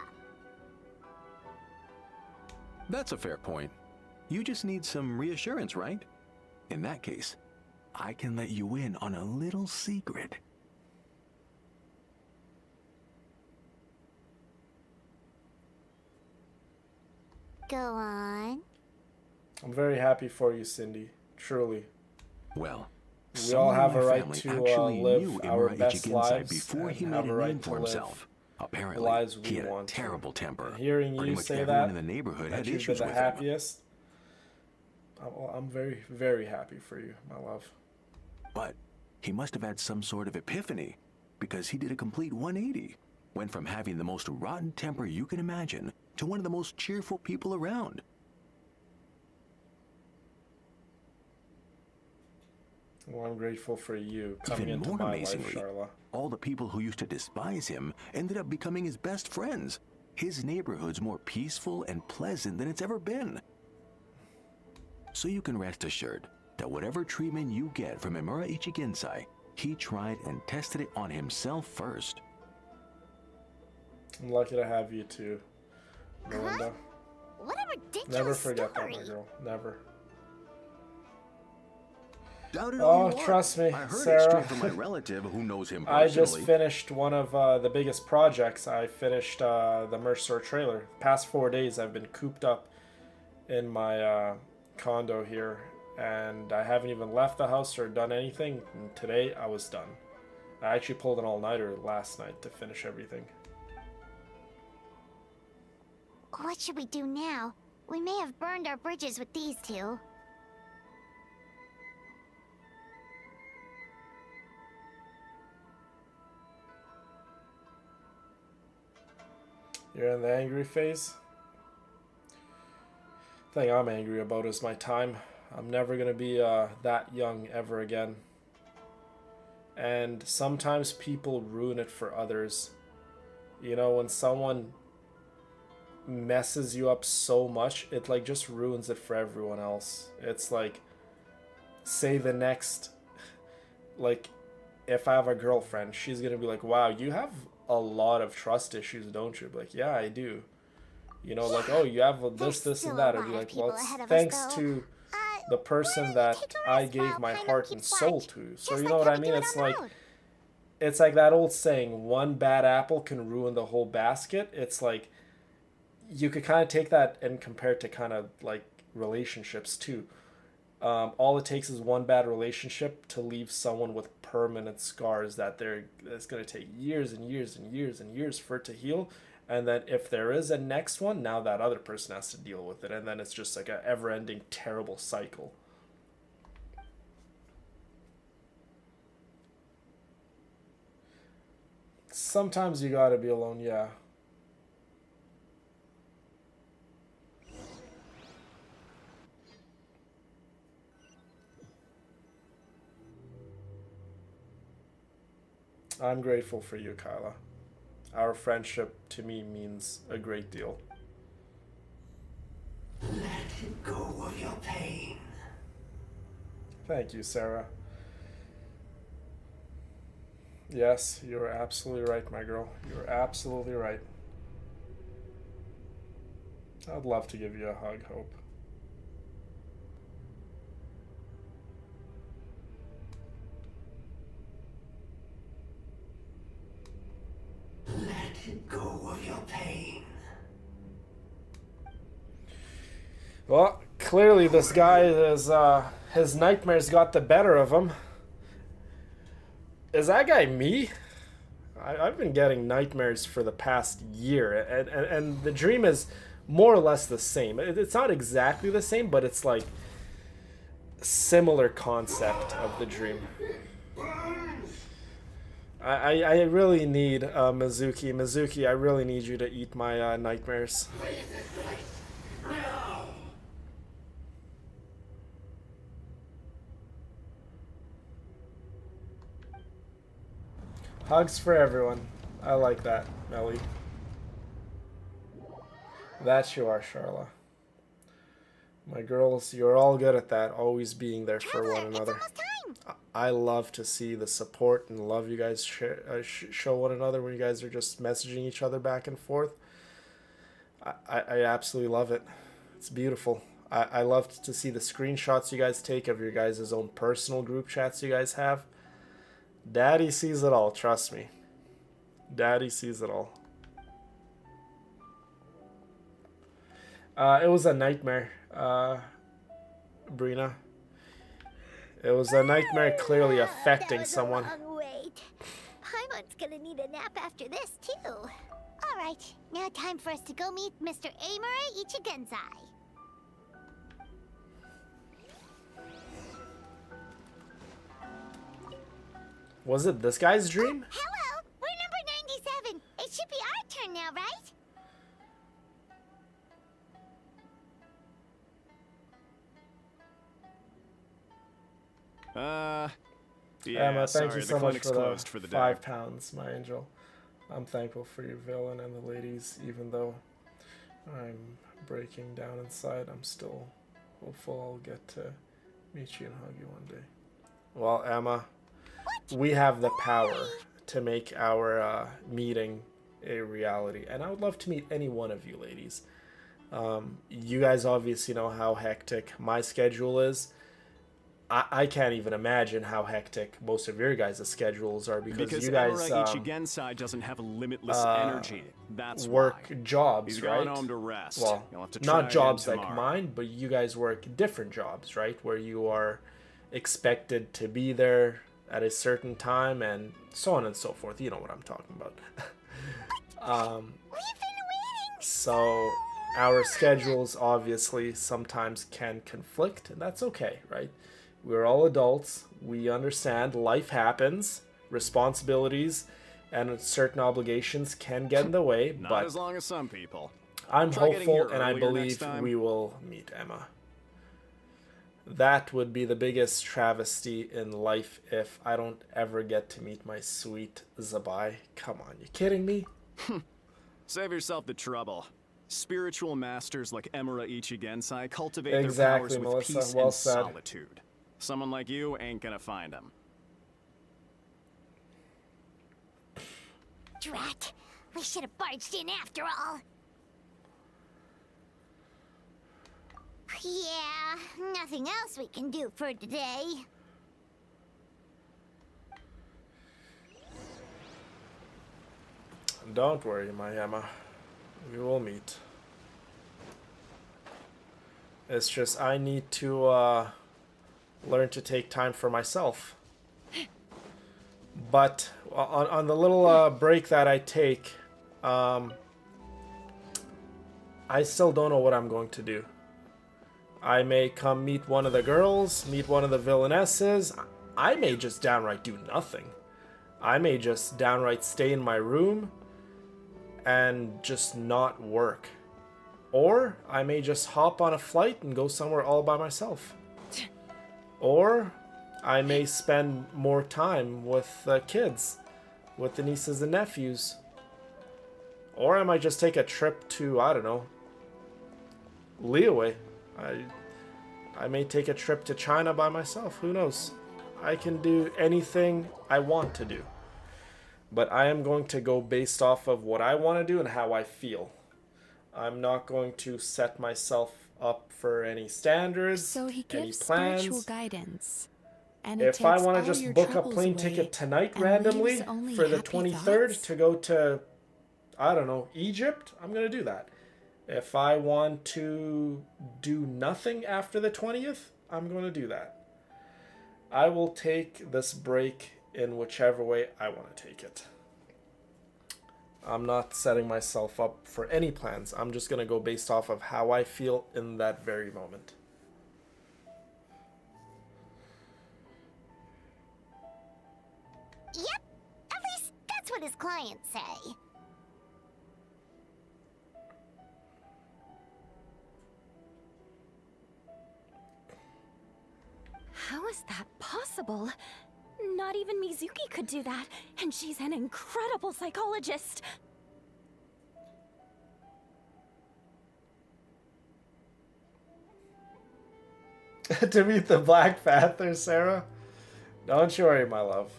That's a fair point. You just need some reassurance, right? In that case, I can let you in on a little secret. Go on. I'm very happy for you, Cindy. Truly. Well, we all have a right family to actually live knew our Imura best Ichiginsai lives before and he have made a a right name to for live himself. the Apparently, lives we he had a want to. terrible temper. And hearing Pretty you much say everyone that, in the neighborhood that had you've issues been the with him. happiest, I'm very, very happy for you, my love. But he must have had some sort of epiphany, because he did a complete 180. Went from having the most rotten temper you can imagine to one of the most cheerful people around. Well, I'm grateful for you coming Even into more my life, amazingly, Charla. all the people who used to despise him ended up becoming his best friends. His neighborhood's more peaceful and pleasant than it's ever been. So you can rest assured that whatever treatment you get from Imura Ichiginsai, he tried and tested it on himself first. I'm lucky to have you too, Melinda. What a ridiculous Never forget story. that, my girl. Never. Doubt it all you want. Trust me, I heard Sarah. it straight from my relative who knows him personally. I just finished one of the biggest projects. I finished the merch store trailer. Past 4 days, I've been cooped up in my condo here, and I haven't even left the house or done anything. And today, I was done. I actually pulled an all-nighter last night to finish everything. What should we do now? We may have burned our bridges with these two. You're in the angry phase? The thing I'm angry about is my time. I'm never going to be that young ever again. And sometimes people ruin it for others. You know, when someone messes you up so much, it like just ruins it for everyone else. It's like, say the next, like, if I have a girlfriend, she's going to be like, wow, you have a lot of trust issues, don't you? Like, yeah, I do. You know, like, oh, you have this, and that. I'd be like, well, it's thanks to the person that I gave my heart and soul to. So, you know what I mean? It's like that old saying, one bad apple can ruin the whole basket. It's like, you could kind of take that and compare it to kind of like relationships too. All it takes is one bad relationship to leave someone with permanent scars that it's going to take years and years and years and years for it to heal. And then if there is a next one, now that other person has to deal with it. And then it's just like an ever-ending terrible cycle. Sometimes you gotta be alone, yeah. I'm grateful for you, Kyla. Our friendship to me means a great deal. Let go of your pain. Thank you, Sarah. Yes, you're absolutely right, my girl. You're absolutely right. I'd love to give you a hug, Hope. Let go of your pain. Well, clearly this guy is, his nightmares got the better of him. Is that guy me? I've been getting nightmares for the past year, and the dream is more or less the same. It's not exactly the same, but it's like similar concept of the dream. I really need Mizuki. Mizuki, I really need you to eat my nightmares. Hugs for everyone. I like that, Melly. That you are, Charla. My girls, you're all good at that, always being there for one another. I love to see the support and love you guys show one another when you guys are just messaging each other back and forth. I absolutely love it. It's beautiful. I love to see the screenshots you guys take of your guys' own personal group chats you guys have. Daddy sees it all, trust me. Daddy sees it all. It was a nightmare, Brina. It was a nightmare clearly affecting someone. Wait, Paimon's gonna need a nap after this too. All right, now time for us to go meet Mr. Amore Ichigenzai. Was it this guy's dream? Hello, we're number 97. It should be our turn now, right? Yeah, Emma, thank sorry, you so the much clinic's for the closed for the day. £5, my angel. I'm thankful for you, villain, and the ladies. Even though I'm breaking down inside, I'm still hopeful I'll get to meet you and hug you one day. Well, Emma, we have the power to make our meeting a reality, and I would love to meet any one of you ladies. You guys obviously know how hectic my schedule is. I can't even imagine how hectic most of your guys' schedules are because you guys Ichigensai doesn't have limitless energy. That's work why. jobs, He's right? gone home to rest. Well, You'll have to try not jobs again like tomorrow. mine, but you guys work different jobs, right? Where you are expected to be there at a certain time and so on and so forth. You know what I'm talking about. So our schedules obviously sometimes can conflict, and that's okay, right? We're all adults. We understand life happens, responsibilities, and certain obligations can get in the way. Not but as long as some people. I'm Try getting hopeful, here and I earlier next believe time. we will meet Emma. That would be the biggest travesty in life if I don't ever get to meet my sweet Zabai. Come on, you kidding me? Save yourself the trouble. Spiritual masters like Emura Ichigensai cultivate Exactly, their powers with Melissa. peace Well and said. solitude. Someone like you ain't gonna find them. Drat, we should have barged in after all. Yeah, nothing else we can do for today. Don't worry, my Emma. We will meet. It's just I need to learn to take time for myself. But on the little break that I take, I still don't know what I'm going to do. I may come meet one of the girls, meet one of the villainesses. I may just downright do nothing. I may just downright stay in my room and just not work. Or I may just hop on a flight and go somewhere all by myself. Or I may spend more time with the kids, with the nieces and nephews. Or I might just take a trip to, I don't know, Liyue. I may take a trip to China by myself. Who knows? I can do anything I want to do. But I am going to go based off of what I want to do and how I feel. I'm not going to set myself up for any standards, So he any gives plans. spiritual guidance. And it If I takes want all to just your book a troubles plane away ticket tonight and randomly leaves only for the happy 23rd thoughts? to go to, I don't know, Egypt, I'm going to do that. If I want to do nothing after the 20th, I'm going to do that. I will take this break in whichever way I want to take it. I'm not setting myself up for any plans. I'm just going to go based off of how I feel in that very moment. Yep, at least that's what his clients say. How is that possible? Not even Mizuki could do that, and she's an incredible psychologist. To meet the Black Panther, Sarah? Don't you worry, my love.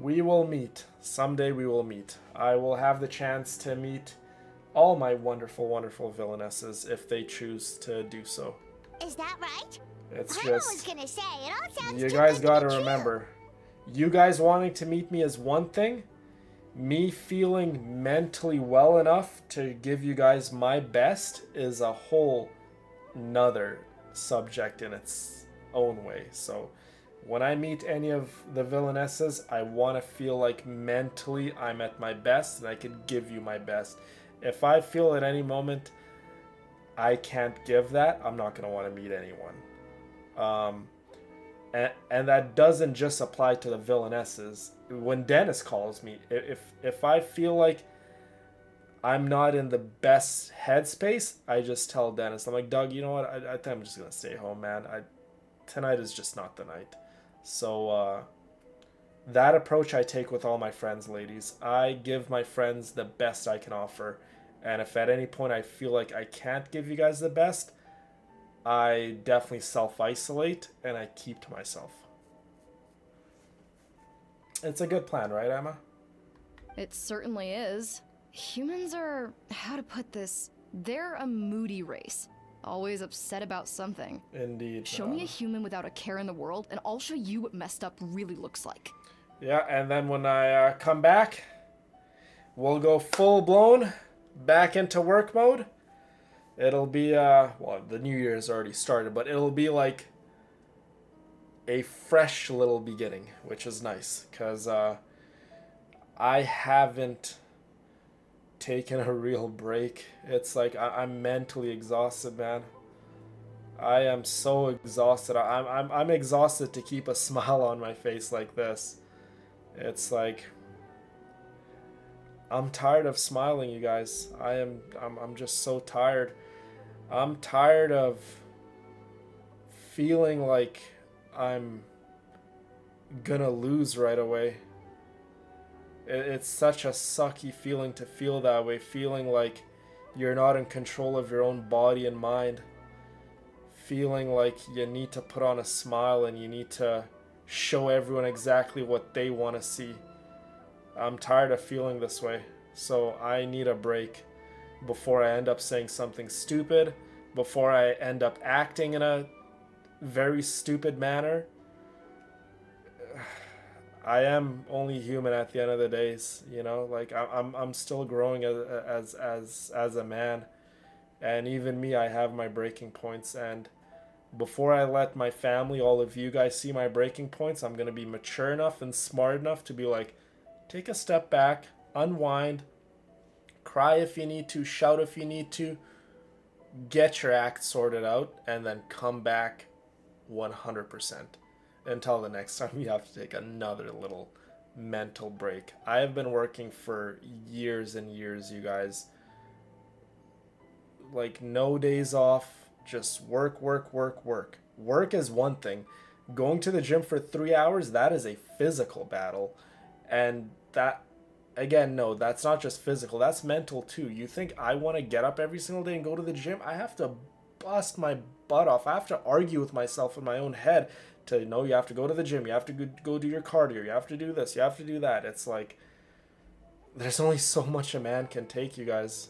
We will meet. Someday we will meet. I will have the chance to meet all my wonderful, wonderful villainesses if they choose to do so. Is that right? It's I just... was gonna say, it all sounds You too guys good gotta to be remember, you guys wanting to meet me is one thing. Me feeling mentally well enough to give you guys my best is a whole nother subject in its own way. So when I meet any of the villainesses, I want to feel like mentally I'm at my best and I can give you my best. If I feel at any moment I can't give that, I'm not going to want to meet anyone. And that doesn't just apply to the villainesses. When Dennis calls me, if I feel like I'm not in the best headspace, I just tell Dennis, I'm like, Doug, you know what? I think I'm just gonna stay home, man. Tonight is just not the night. So that approach I take with all my friends, ladies. I give my friends the best I can offer, and if at any point I feel like I can't give you guys the best, I definitely self-isolate and I keep to myself. It's a good plan, right, Emma? It certainly is. Humans are, how to put this, they're a moody race. Always upset about something. Indeed. Show me a human without a care in the world, and I'll show you what messed up really looks like. Yeah, and then when I come back, we'll go full-blown back into work mode. It'll be, well, the new year has already started, but it'll be like a fresh little beginning, which is nice, because I haven't taken a real break. It's like I'm mentally exhausted, man. I am so exhausted. I'm exhausted to keep a smile on my face like this. It's like I'm tired of smiling, you guys. I'm just so tired. I'm tired of feeling like I'm gonna lose right away. It's such a sucky feeling to feel that way, feeling like you're not in control of your own body and mind. Feeling like you need to put on a smile and you need to show everyone exactly what they want to see. I'm tired of feeling this way, so I need a break before I end up saying something stupid, before I end up acting in a very stupid manner. I am only human at the end of the days, you know. Like I'm still growing as a man, and even me, I have my breaking points, and before I let my family, all of you guys, see my breaking points, I'm going to be mature enough and smart enough to be like, take a step back, unwind, cry if you need to, shout if you need to, get your act sorted out, and then come back 100% until the next time you have to take another little mental break. I have been working for years and years, you guys. Like, no days off, just work, work, work, work. Work is one thing. Going to the gym for 3 hours, that is a physical battle. And that, again, no, that's not just physical, that's mental too. You think I want to get up every single day and go to the gym? I have to bust my butt off. I have to argue with myself in my own head to know you have to go to the gym, you have to go do your cardio, you have to do this, you have to do that. It's like, there's only so much a man can take, you guys.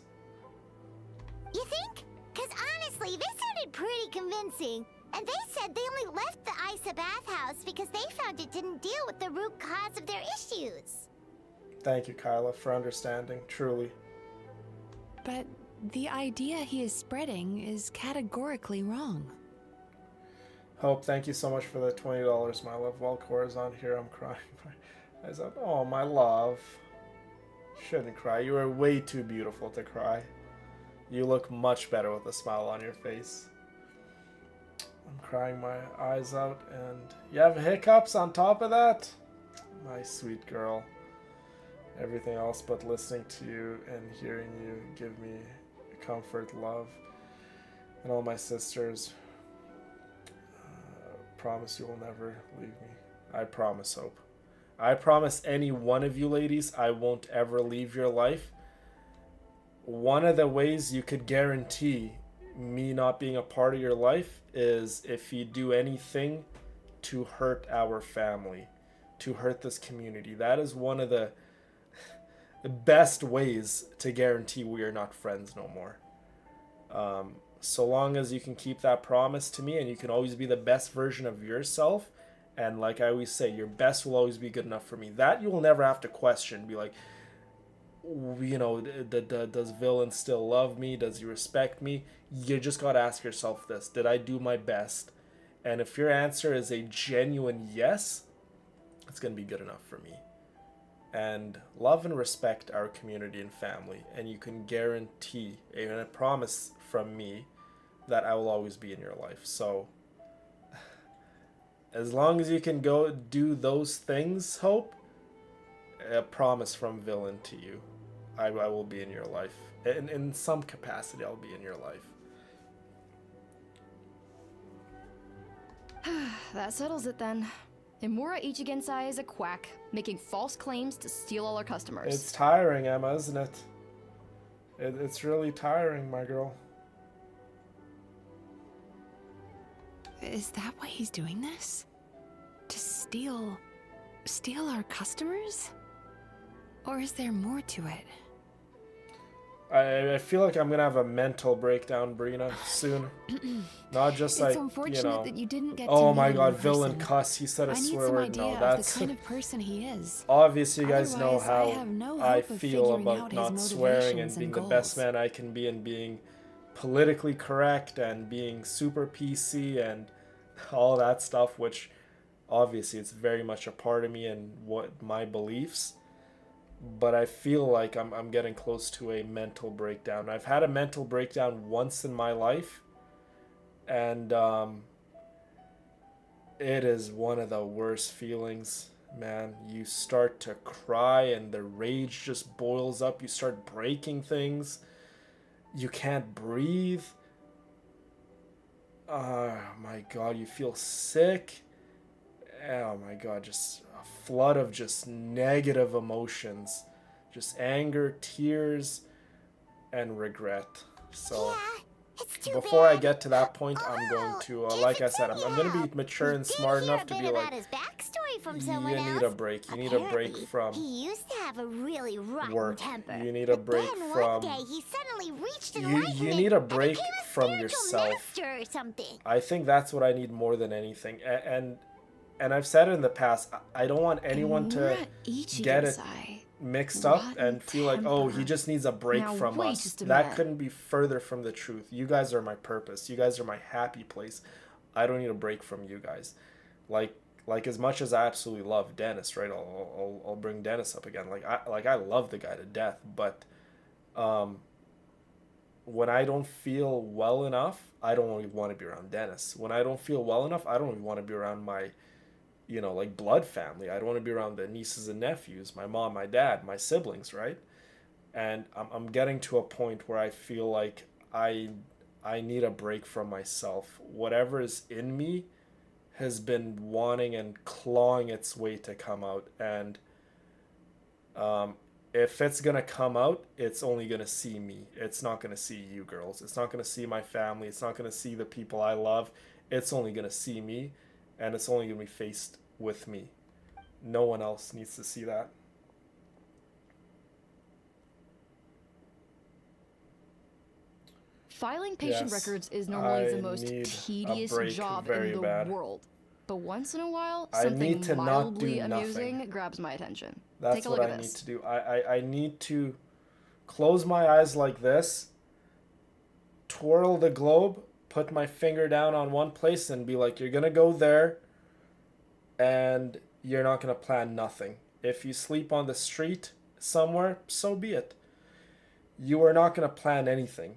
You think? Because honestly, this sounded pretty convincing. And they said they only left the Isa bathhouse because they found it didn't deal with the root cause of their issues. Thank you, Kyla, for understanding, truly. But the idea he is spreading is categorically wrong. Hope, thank you so much for the $20, my love. While Cora's on here, I'm crying. I said, oh, my love. Shouldn't cry. You are way too beautiful to cry. You look much better with a smile on your face. I'm crying my eyes out, and you have hiccups on top of that? My sweet girl. Everything else but listening to you and hearing you give me comfort, love, and all my sisters. Promise you will never leave me. I promise, Hope. I promise any one of you ladies I won't ever leave your life. One of the ways you could guarantee me not being a part of your life is if you do anything to hurt our family, to hurt this community. That is one of the best ways to guarantee we are not friends no more. So long as you can keep that promise to me, and you can always be the best version of yourself, and like I always say, your best will always be good enough for me. That you will never have to question. Be like, you know, does Villain still love me? Does he respect me? You just gotta ask yourself this: did I do my best? And if your answer is a genuine yes, it's gonna be good enough for me. And love and respect our community and family, and you can guarantee and a promise from me that I will always be in your life. So as long as you can go do those things, Hope, a promise from Villain to you, I will be in your life. In some capacity, I'll be in your life. That settles it then. Imura Ichigensai is a quack, making false claims to steal all our customers. It's tiring, Emma, isn't it? It's really tiring, my girl. Is that why he's doing this? To steal our customers? Or is there more to it? I feel like I'm gonna have a mental breakdown, Brina, soon. Not just like, it's unfortunate you know, that you didn't get oh to my meet god, him in Villain person. cuss, he said a swear word. No, that's the kind of person he is. obviously you guys know Otherwise, I how have no I hope of feel figuring about out his not swearing and motivations being and the best goals. man I can be, and being politically correct and being super PC and all that stuff, which obviously it's very much a part of me and what my beliefs. But I feel like I'm getting close to a mental breakdown. I've had a mental breakdown once in my life, and it is one of the worst feelings, man. You start to cry and the rage just boils up. You start breaking things. You can't breathe. Oh my god, you feel sick. Oh my god, just a flood of just negative emotions. Just anger, tears, and regret. So before I get to that point, I'm going to, like I said, I'm going to be mature and smart enough to be like, his backstory from you someone need a break. You need a break from He used to have a really rotten work. temper. You need a break Then from... one day he suddenly reached You enlightenment need a and break became a from spiritual yourself. master or something. I think that's what I need more than anything. And I've said it in the past, I don't want anyone to get it mixed up and feel like, oh, he just needs a break from us. That couldn't be further from the truth. You guys are my purpose. You guys are my happy place. I don't need a break from you guys. Like as much as I absolutely love Dennis, right? I'll bring Dennis up again. I love the guy to death, but when I don't feel well enough, I don't really want to be around Dennis. When I don't feel well enough, I don't even want to be around my, like blood family. I don't want to be around the nieces and nephews, my mom, my dad, my siblings, right? And I'm getting to a point where I feel like I need a break from myself. Whatever is in me has been wanting and clawing its way to come out, and if it's gonna come out, it's only gonna see me. It's not gonna see you girls. It's not gonna see my family. It's not gonna see the people I love. It's only gonna see me, and it's only gonna be faced with me. No one else needs to see that. Filing patient records is normally the most tedious job in the world. But once in a while, something mildly amusing grabs my attention. Take a look at this. That's what I need to do. I need to close my eyes like this, twirl the globe, put my finger down on one place and be like, you're going to go there and you're not going to plan nothing. If you sleep on the street somewhere, so be it. You are not going to plan anything.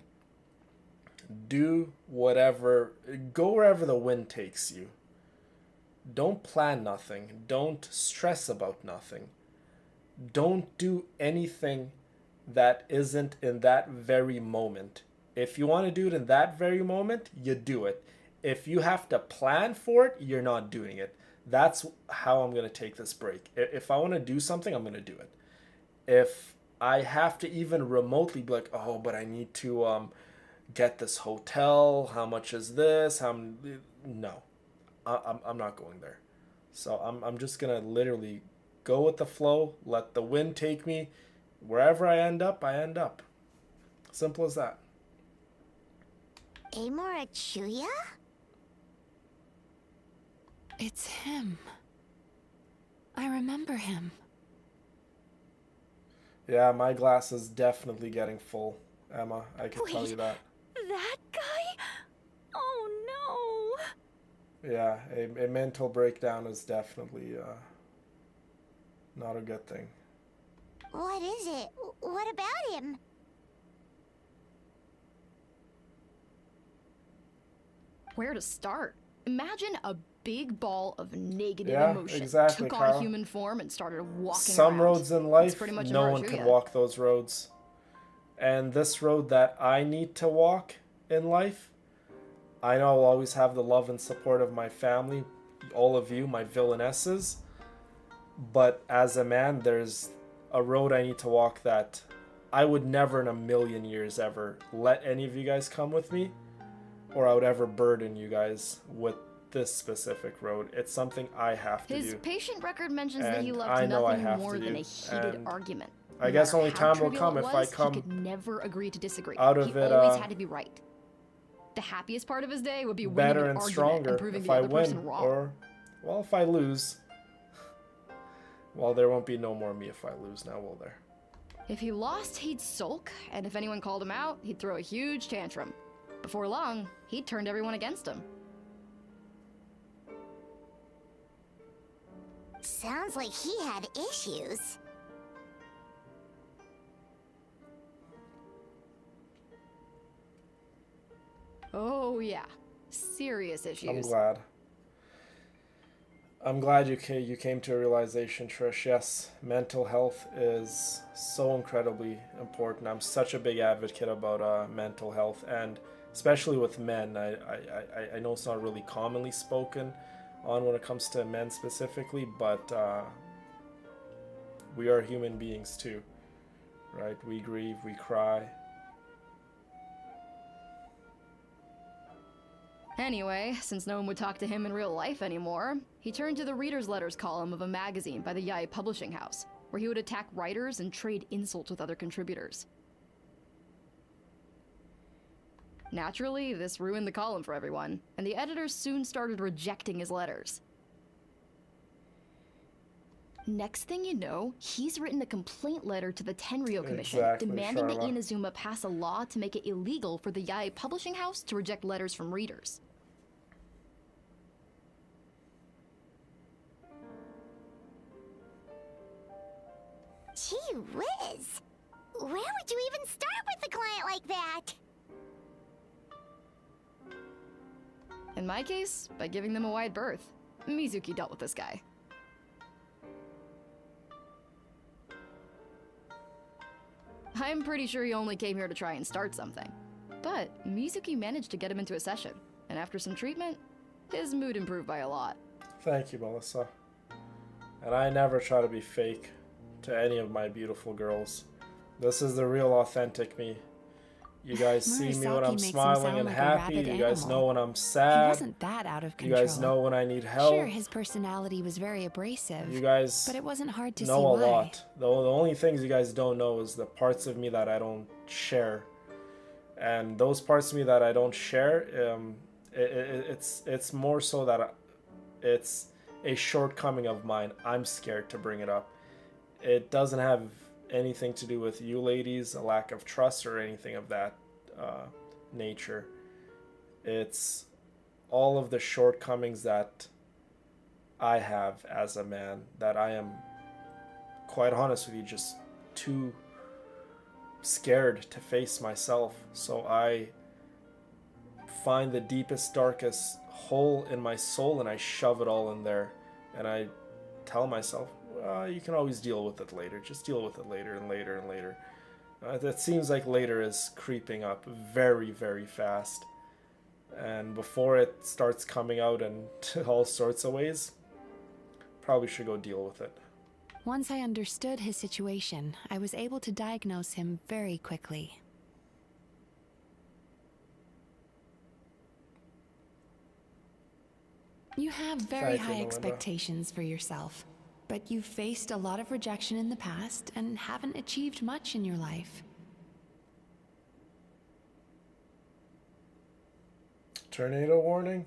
Do whatever, go wherever the wind takes you. Don't plan nothing. Don't stress about nothing. Don't do anything that isn't in that very moment. If you want to do it in that very moment, you do it. If you have to plan for it, you're not doing it. That's how I'm going to take this break. If I want to do something, I'm going to do it. If I have to even remotely be like, oh, but I need to get this hotel. How much is this? No. I'm not going there. So I'm just going to literally go with the flow, let the wind take me. Wherever I end up, I end up. Simple as that. Amor Achuya? It's him. I remember him. Yeah, my glass is definitely getting full, Emma. I can tell you that. That guy? Oh no. Yeah, a mental breakdown is definitely not a good thing. What is it? What about him? Where to start? Imagine a big ball of negative Yeah, emotion exactly, took Carl. on human form and started walking Some around. roads in life, pretty much no one can walk those roads. And this road that I need to walk in life, I know I'll always have the love and support of my family, all of you, my villainesses. But as a man, there's a road I need to walk that I would never in a million years ever let any of you guys come with me, or I would ever burden you guys with this specific road. It's something I have to do. His patient record mentions that he And loved I know I nothing have more to than do. a heated And argument. I guess No only matter how time will trivial come it if I was, come He could never agree to disagree. out of he it, always had to be right. The happiest part of his day would be winning better an and argument stronger and proving if the I other person win, wrong. or, well, if I lose. Well, there won't be no more me if I lose now, will there? If he lost, he'd sulk, and if anyone called him out, he'd throw a huge tantrum. Before long, he'd turned everyone against him. Sounds like he had issues. Oh yeah, serious issues. I'm glad you came to a realization, Trish. Yes, mental health is so incredibly important. I'm such a big advocate about mental health, and especially with men. I know it's not really commonly spoken on when it comes to men specifically, but we are human beings too, right? We grieve, we cry. Anyway, since no one would talk to him in real life anymore, he turned to the reader's letters column of a magazine by the Yai Publishing House, where he would attack writers and trade insults with other contributors. Naturally, this ruined the column for everyone, and the editors soon started rejecting his letters. Next thing you know, he's written a complaint letter to the Tenryo Commission, demanding that Inazuma pass a law to make it illegal for the Yai Publishing House to reject letters from readers. Gee whiz. Where would you even start with a client like that? In my case, by giving them a wide berth. Mizuki dealt with this guy. I'm pretty sure he only came here to try and start something. But Mizuki managed to get him into a session, and after some treatment, his mood improved by a lot. Thank you, Melissa. And I never try to be fake to any of my beautiful girls. This is the real authentic me. You guys see me when I'm smiling and happy. You guys know when I'm sad. He wasn't that out of control. You guys know when I need help. Sure, his personality was very abrasive. You guys but it wasn't hard to know see a why. lot. The only things you guys don't know is the parts of me that I don't share. And those parts of me that I don't share, it's more so that it's a shortcoming of mine. I'm scared to bring it up. It doesn't have anything to do with you ladies, a lack of trust or anything of that nature. It's all of the shortcomings that I have as a man, that I am, quite honest with you, just too scared to face myself. So I find the deepest, darkest hole in my soul and I shove it all in there, and I tell myself, you can always deal with it later. Just deal with it later and later and later. It seems like later is creeping up very, very fast. And before it starts coming out in all sorts of ways, probably should go deal with it. Once I understood his situation, I was able to diagnose him very quickly. You have very high expectations for yourself, but you've faced a lot of rejection in the past and haven't achieved much in your life. Tornado warning?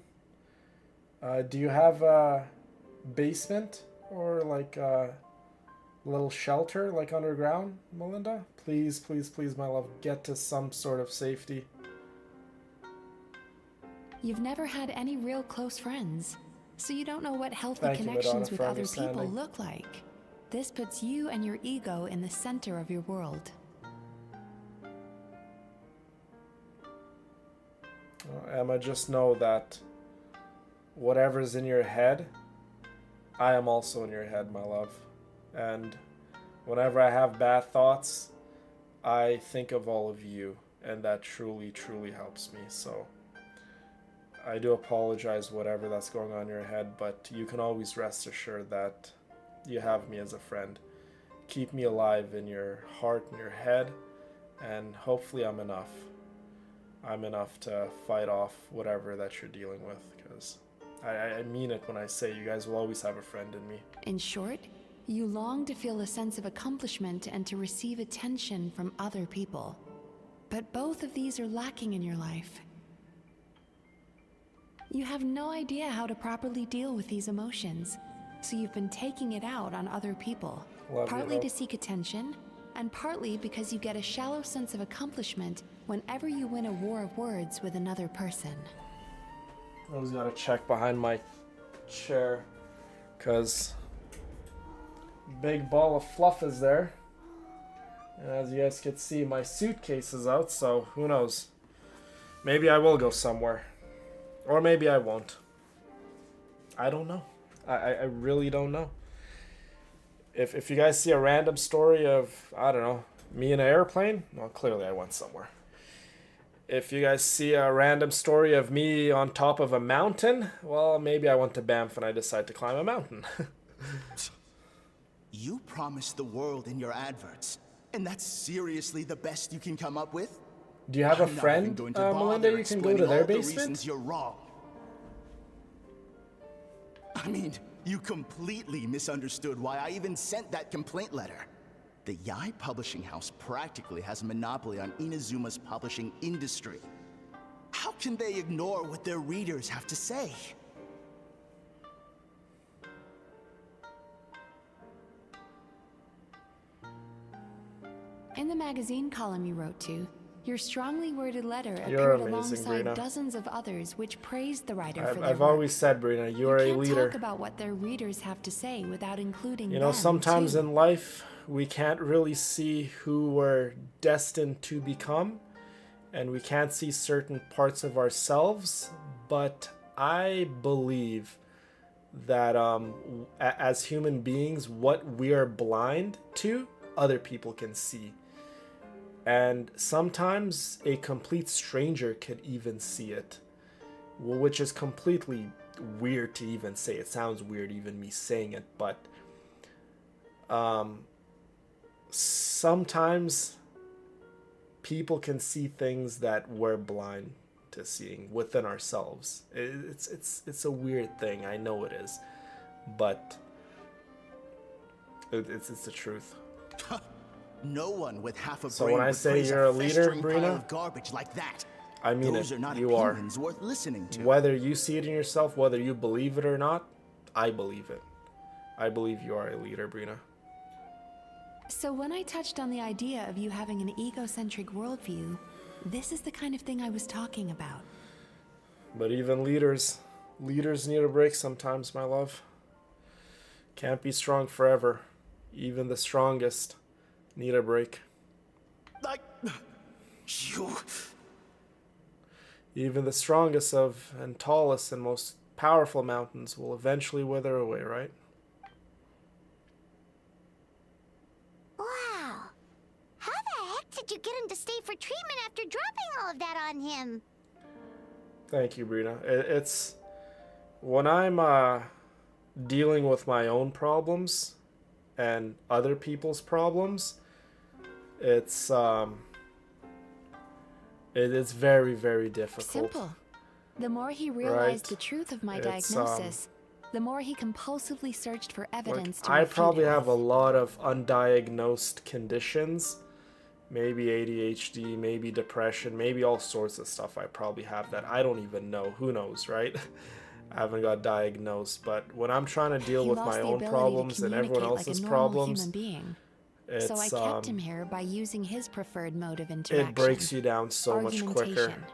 Do you have a basement or like a little shelter like underground, Melinda? Please, please, please, my love, get to some sort of safety. You've never had any real close friends, so you don't know what healthy Thank you, connections Madonna, with for other people understanding. look like. This puts you and your ego in the center of your world. Emma, just know that whatever's in your head, I am also in your head, my love. And whenever I have bad thoughts, I think of all of you, and that truly, truly helps me. So I do apologize whatever that's going on in your head, but you can always rest assured that you have me as a friend. Keep me alive in your heart and your head, and hopefully I'm enough. I'm enough to fight off whatever that you're dealing with, because I mean it when I say you guys will always have a friend in me. In short, you long to feel a sense of accomplishment and to receive attention from other people. But both of these are lacking in your life. You have no idea how to properly deal with these emotions, so you've been taking it out on other people, partly to seek attention, and partly because you get a shallow sense of accomplishment whenever you win a war of words with another person. I always gotta check behind my chair, because big ball of fluff is there. And as you guys can see, my suitcase is out, so who knows? Maybe I will go somewhere. Or maybe I won't. I don't know. I really don't know. If you guys see a random story of, I don't know, me in an airplane, well, clearly I went somewhere. If you guys see a random story of me on top of a mountain, well, maybe I went to Banff and I decided to climb a mountain. You promised the world in your adverts, and that's seriously the best you can come up with? Do you have a I'm not even friend, going to Melinda, bother you can go to explaining their all the basement? reasons you're wrong. I mean, you completely misunderstood why I even sent that complaint letter. The Yai Publishing House practically has a monopoly on Inazuma's publishing industry. How can they ignore what their readers have to say? In the magazine column you wrote to, your strongly worded letter You're appeared amazing, alongside Brina. dozens of others which praised the writer for their I've work. always said, Brina, you are a can't leader. talk about what their readers have to say without including You know, them, sometimes too. in life, we can't really see who we're destined to become, and we can't see certain parts of ourselves, but I believe that as human beings, what we are blind to, other people can see. And sometimes a complete stranger could even see it, which is completely weird to even say. It sounds weird even me saying it, but sometimes people can see things that we're blind to seeing within ourselves. It's a weird thing. I know it is, but it's the truth. No one with half a So brain when I would say praise you're a leader, festering pile Brina, of garbage like that. I mean Those it. are not You are. opinions worth listening to. Whether you see it in yourself, whether you believe it or not, I believe it. I believe you are a leader, Brina. So when I touched on the idea of you having an egocentric worldview, this is the kind of thing I was talking about. But even leaders need a break sometimes, my love. Can't be strong forever. Even the strongest need a break. Like you. Even the strongest of and tallest and most powerful mountains will eventually wither away, right? Wow. How the heck did you get him to stay for treatment after dropping all of that on him? Thank you, Brina. It's when I'm dealing with my own problems and other people's problems, it's very, very difficult. Simple. The more he realized Right? the truth of my It's, diagnosis, the more he compulsively searched for evidence to I refute probably it have with. a lot of undiagnosed conditions, maybe ADHD, maybe depression, maybe all sorts of stuff. I probably have that I don't even know. Who knows, right? I haven't got diagnosed, but when I'm trying to deal He with lost my the own ability problems to and everyone communicate like else's a normal problems, human being. it's So I kept him here by using his preferred mode of interaction. it breaks you down so much quicker. Argumentation.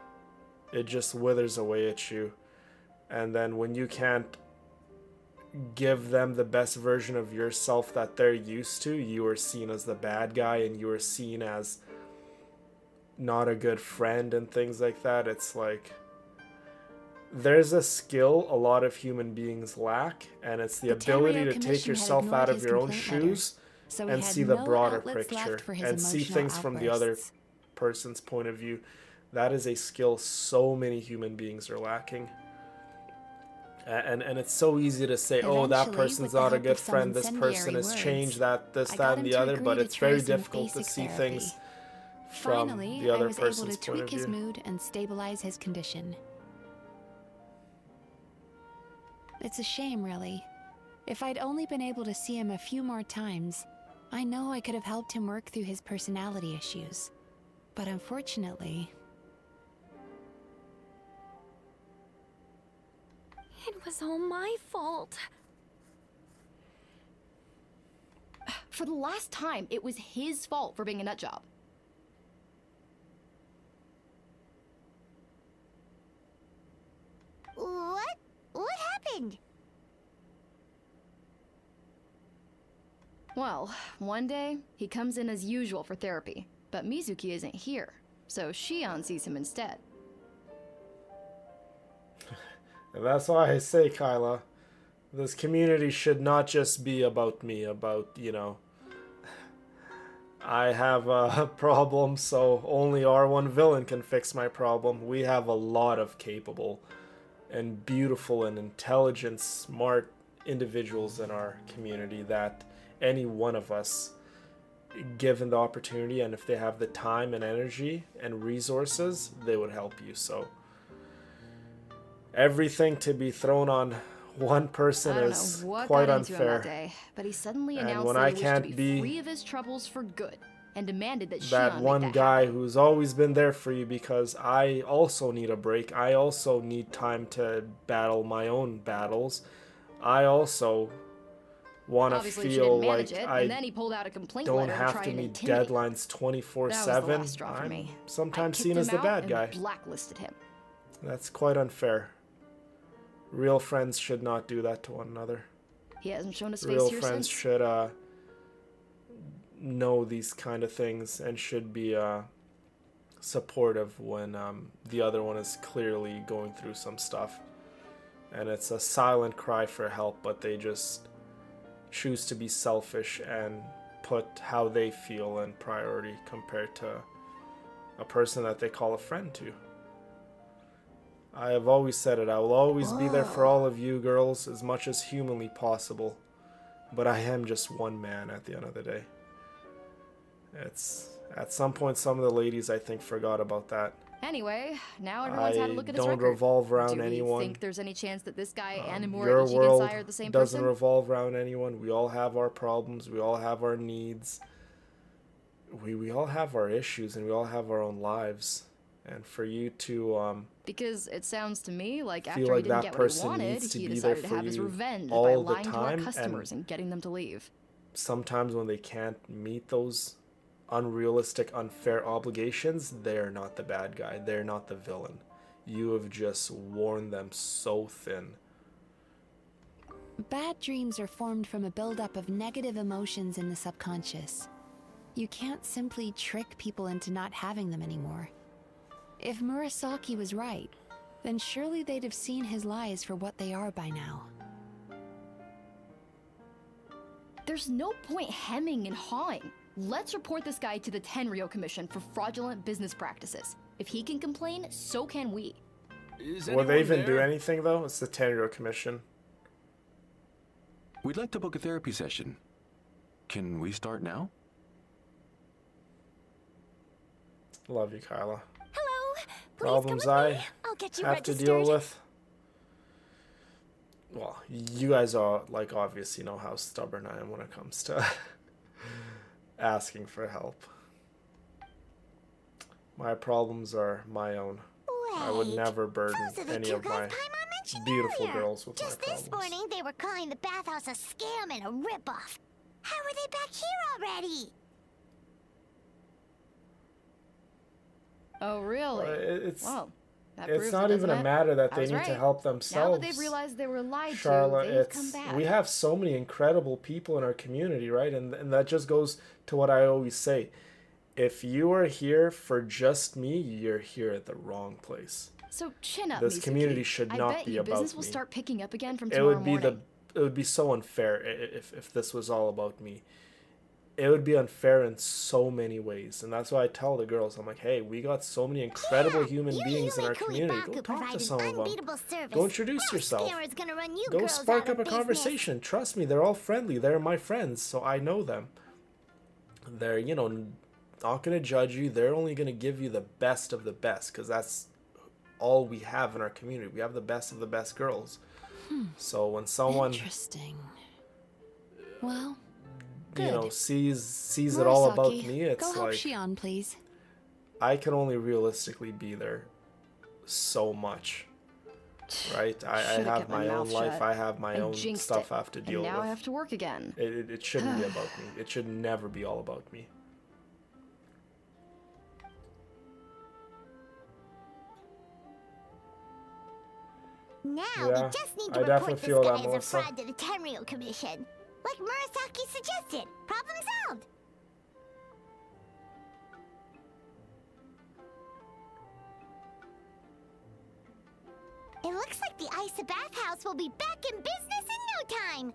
It just withers away at you. And then when you can't give them the best version of yourself that they're used to, you are seen as the bad guy and you are seen as not a good friend and things like that. It's like there's a skill a lot of human beings lack, and it's the ability to take yourself out of your own shoes and see the broader picture and see things from the other person's point of view. That is a skill so many human beings are lacking. And it's so easy to say, oh, that person's not a good friend, this person has changed that, this, that, and the other, but it's very difficult to see things from Finally, the other I was able person's to point of tweak his view. mood and stabilize his condition. It's a shame, really. If I'd only been able to see him a few more times, I know I could have helped him work through his personality issues. But unfortunately... It was all my fault. For the last time, it was his fault for being a nut job. What? What happened? Well, one day, he comes in as usual for therapy, but Mizuki isn't here, so Shion sees him instead. And that's why I say, Kyla, this community should not just be about me, about, I have a problem, so only R1 villain can fix my problem. We have a lot of capable and beautiful and intelligent, smart individuals in our community that any one of us, given the opportunity, and if they have the time and energy and resources, they would help you. So everything to be thrown on one person is quite unfair. That day, but he suddenly And announced when that I he wished can't to be be free of his troubles for good, and demanded that that Shion one make that guy happen. who's always been there for you, because I also need a break. I also need time to battle my own battles. I also want to Obviously, she feel didn't manage like it, I and then he pulled out a complaint don't letter to have try to and meet intimidate her. deadlines That was the 24/7. last straw for I'm me. sometimes I seen kicked as him the out bad and guy. blacklisted him. That's quite unfair. Real friends should not do that to one another. He hasn't shown his face Real here friends since. should know these kind of things and should be supportive when the other one is clearly going through some stuff. And it's a silent cry for help, but they just choose to be selfish and put how they feel in priority compared to a person that they call a friend to. I have always said it, I will always be there for all of you girls as much as humanly possible, but I am just one man at the end of the day. It's at some point some of the ladies I think forgot about that. Anyway, now everyone's had a look at his don't record. revolve around Do we anyone. think there's any chance that this guy and Your Imura world Ichigensai are the same doesn't person? revolve around anyone. We all have our problems. We all have our needs. We all have our issues, and we all have our own lives. And for you to Because it sounds to me like feel after he like didn't that get what he person wanted, needs to he be there decided to for have his you revenge by all the lying to our time, customers and and getting them to leave. sometimes when they can't meet those unrealistic, unfair obligations, they're not the bad guy. They're not the villain. You have just worn them so thin. Bad dreams are formed from a buildup of negative emotions in the subconscious. You can't simply trick people into not having them anymore. If Murasaki was right, then surely they'd have seen his lies for what they are by now. There's no point hemming and hawing. Let's report this guy to the Tenryo Commission for fraudulent business practices. If he can complain, so can we. Will they even do anything, though? It's the Tenryo Commission. We'd like to book a therapy session. Can we start now? Love you, Kyla. Hello. Please Problems come with I me. I'll get you have registered. to deal with. Well, you guys are, like, obviously know how stubborn I am when it comes to asking for help. My problems are my own. I would never burden any of my beautiful girls with my Just problems. this morning, they were calling the bathhouse a scam and a ripoff. How are they back here already? Oh, really? It's that it's proves not it, even doesn't a it? matter that I they was need right. to help Now themselves. that they've realized they were lied Charlotte, to, they've come back. we have so many incredible people in our community, right? And that just goes to what I always say. If you are here for just me, you're here at the wrong place. So chin up, This Mizuki. community should I not bet be you about business will me. start picking up again from It tomorrow would be morning. it would be so unfair if this was all about me. It would be unfair in so many ways, and that's why I tell the girls, I'm like, hey, we got so many incredible human beings in our community. Go talk to some of them. Go introduce yourself. Go spark up a conversation. Trust me, they're all friendly. They're my friends, so I know them. They're, not going to judge you. They're only going to give you the best of the best, because that's all we have in our community. We have the best of the best girls. So when someone Interesting. Well, sees it all about Murasaki, me, it's go help like Shion, please. I can only realistically be there so much, right? I Should've have kept my own mouth life. shut. I have my I own jinxed stuff it, I have to deal and now with. I have to work again. It shouldn't be about me. It should never be all about me. Now Yeah, we just need to I report definitely this feel guy that, as a Melissa. fraud to the Tenryo Commission. Like Murasaki suggested. Problem solved. It looks like the Isa bathhouse will be back in business in no time.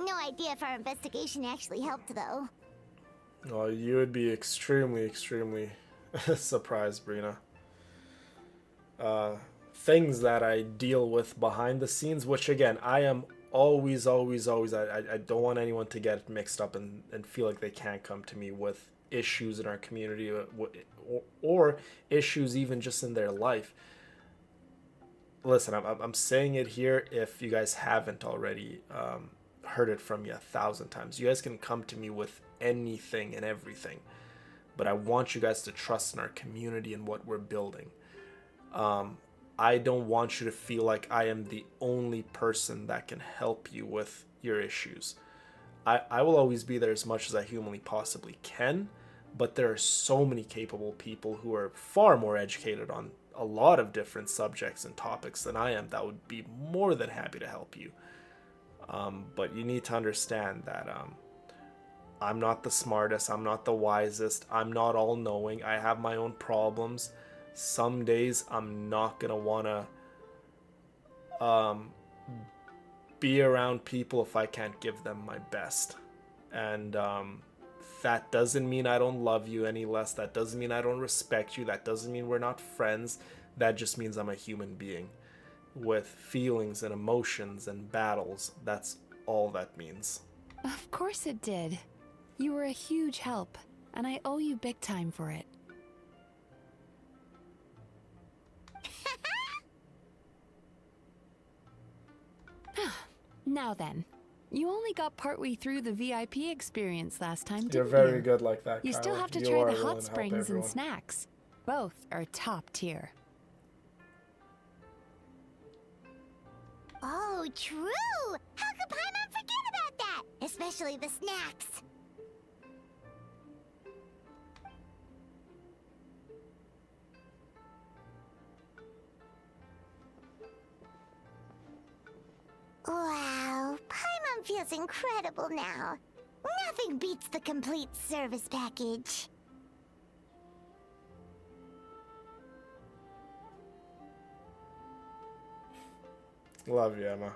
No idea if our investigation actually helped, though. Well, you would be extremely, extremely surprised, Brina. Things that I deal with behind the scenes, which again, I am always, I don't want anyone to get mixed up and feel like they can't come to me with issues in our community or issues even just in their life. Listen, I'm saying it here if you guys haven't already heard it from me 1,000 times. You guys can come to me with anything and everything, but I want you guys to trust in our community and what we're building. I don't want you to feel like I am the only person that can help you with your issues. I will always be there as much as I humanly possibly can, but there are so many capable people who are far more educated on a lot of different subjects and topics than I am that would be more than happy to help you. But you need to understand that I'm not the smartest, I'm not the wisest, I'm not all knowing, I have my own problems. Some days I'm not gonna wanna be around people if I can't give them my best. And that doesn't mean I don't love you any less, that doesn't mean I don't respect you, that doesn't mean we're not friends, that just means I'm a human being with feelings and emotions and battles. That's all that means. Of course it did. You were a huge help, and I owe you big time for it. Now then, you only got partway through the VIP experience last time, didn't you? You're very good like that, You still Kyla. have to You try are the willing hot to help springs and everyone. snacks. Both are top tier. Oh, true! How could Paimon forget about that? Especially the snacks. Wow, Paimon feels incredible now. Nothing beats the complete service package. Love you, Emma.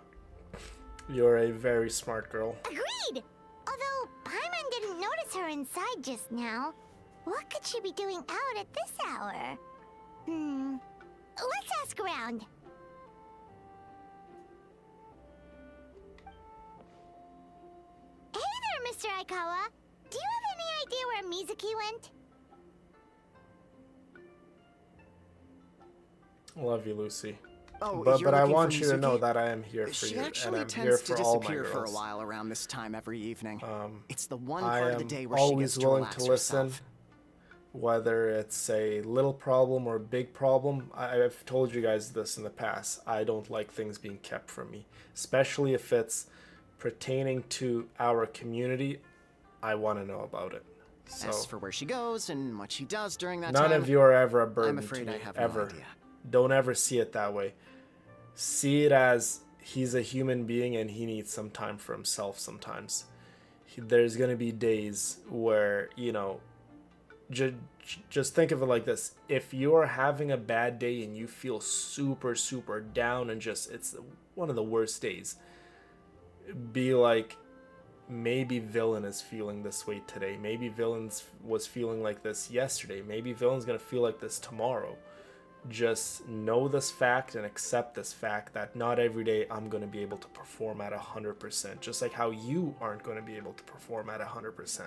You're a very smart girl. Agreed! Although Paimon didn't notice her inside just now. What could she be doing out at this hour? Let's ask around. Hey there, Mr. Aikawa. Do you have any idea where Mizuki went? Love you, Lucy. Oh, but you're I looking want for you to know Mizuki? that I am here for She you, and actually I'm tends here to for all my disappear for a girls. while around this time every evening. It's the one I part of the am day where she always gets to willing relax to listen, herself. whether it's a little problem or a big problem. I've told you guys this in the past. I don't like things being kept from me, especially if it's pertaining to our community. I want to know about it. So As for where she goes and what she does during that none time, of you are ever a burden I'm afraid to me, I have ever. no idea. Don't ever see it that way. See it as he's a human being and he needs some time for himself sometimes. There's going to be days where, you know, just think of it like this. If you're having a bad day and you feel super, super down and just, it's one of the worst days, be like, maybe Villain is feeling this way today. Maybe Villain was feeling like this yesterday. Maybe Villain's going to feel like this tomorrow. Just know this fact and accept this fact that not every day I'm going to be able to perform at 100%. Just like how you aren't going to be able to perform at 100%.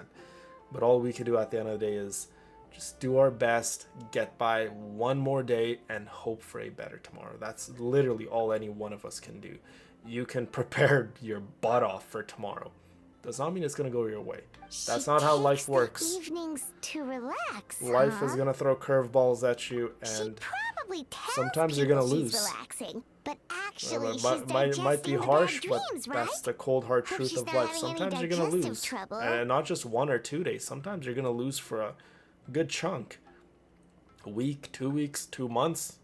But all we can do at the end of the day is just do our best, get by one more day, and hope for a better tomorrow. That's literally all any one of us can do. You can prepare your butt off for tomorrow. Does not mean it's going to go your way. That's not how life works. Evenings to relax. Life is going to throw curveballs at you, and sometimes you're going to lose. Relaxing, but actually Might be harsh, but dreams, right? that's the cold hard Hope truth she's of not life. having any Sometimes you're going to digestive lose. trouble. And not just 1 or 2 days. Sometimes you're going to lose for a good chunk. A week, 2 weeks, 2 months.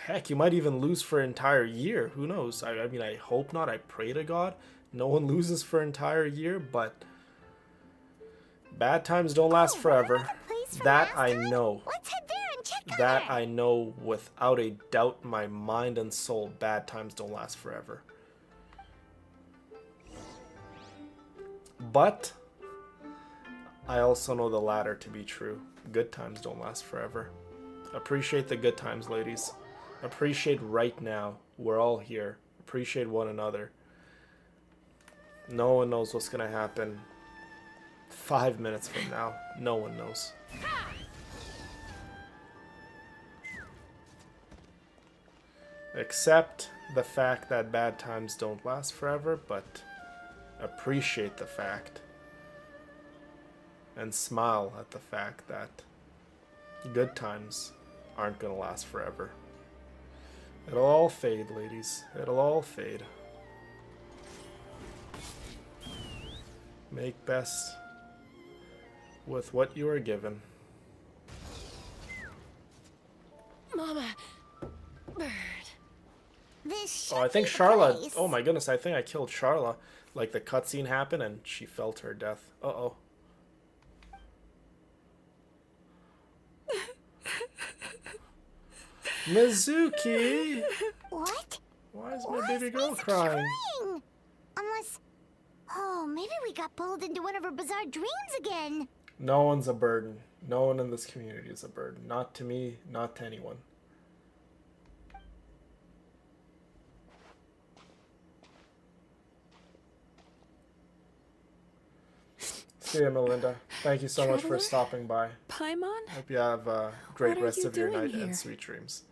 Heck, you might even lose for an entire year. Who knows? I mean, I hope not. I pray to God no one loses for an entire year, but bad times don't last forever. That I know. Let's head there and check That I know without a doubt in my mind and soul. Bad times don't last forever. But I also know the latter to be true. Good times don't last forever. Appreciate the good times, ladies. Appreciate right now. We're all here. Appreciate one another. No one knows what's going to happen 5 minutes from now. No one knows. Accept the fact that bad times don't last forever, but appreciate the fact and smile at the fact that good times aren't going to last forever. It'll all fade, ladies. It'll all fade. Make best with what you are given. Mama. Bird. This Oh, I think Charla. Oh my goodness, I think I killed Charla. Like the cutscene happened and she felt her death. Uh-oh. Mizuki! What? Why is my baby girl crying? Unless... Oh, maybe we got pulled into one of her bizarre dreams again. No one's a burden. No one in this community is a burden. Not to me, not to anyone. See ya, Melinda. Thank you so much for stopping by. Paimon? Hope you have a great What are rest you of your doing night here? and sweet dreams.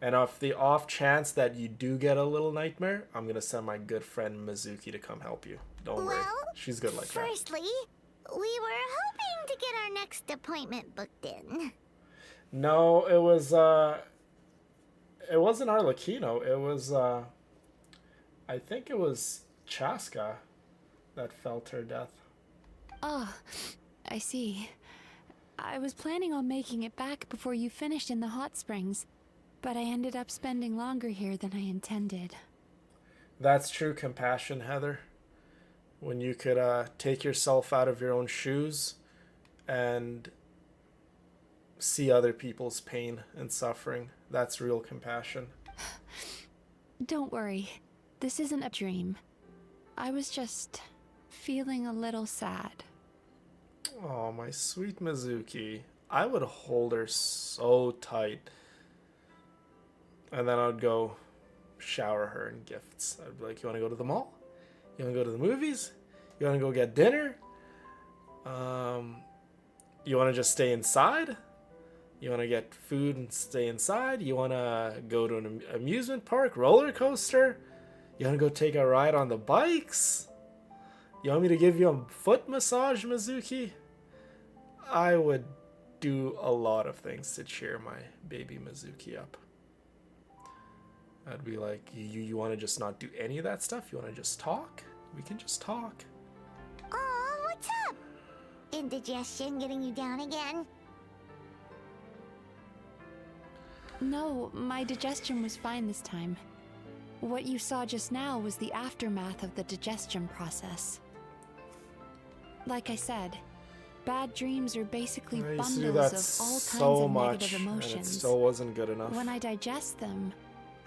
And if the off chance that you do get a little nightmare, I'm going to send my good friend Mizuki to come help you. Don't worry. She's good like that. Firstly, we were hoping to get our next appointment booked in. No, it wasn't Arlecchino. It was, I think it was Chaska that felt her death. Oh, I see. I was planning on making it back before you finished in the hot springs, but I ended up spending longer here than I intended. That's true compassion, Heather. When you could take yourself out of your own shoes and see other people's pain and suffering. That's real compassion. Don't worry. This isn't a dream. I was just feeling a little sad. Oh, my sweet Mizuki. I would hold her so tight. And then I'd go shower her in gifts. I'd be like, you want to go to the mall? You want to go to the movies? You want to go get dinner? You want to just stay inside? You want to get food and stay inside? You want to go to an amusement park, roller coaster? You want to go take a ride on the bikes? You want me to give you a foot massage, Mizuki? I would do a lot of things to cheer my baby Mizuki up. I'd be like, you want to just not do any of that stuff? You want to just talk? We can just talk. Oh, what's up? Indigestion getting you down again? No, my digestion was fine this time. What you saw just now was the aftermath of the digestion process. Like I said, bad dreams are basically I bundles used to do of that all kinds so of much, negative and it emotions. still wasn't good enough. When I digest them,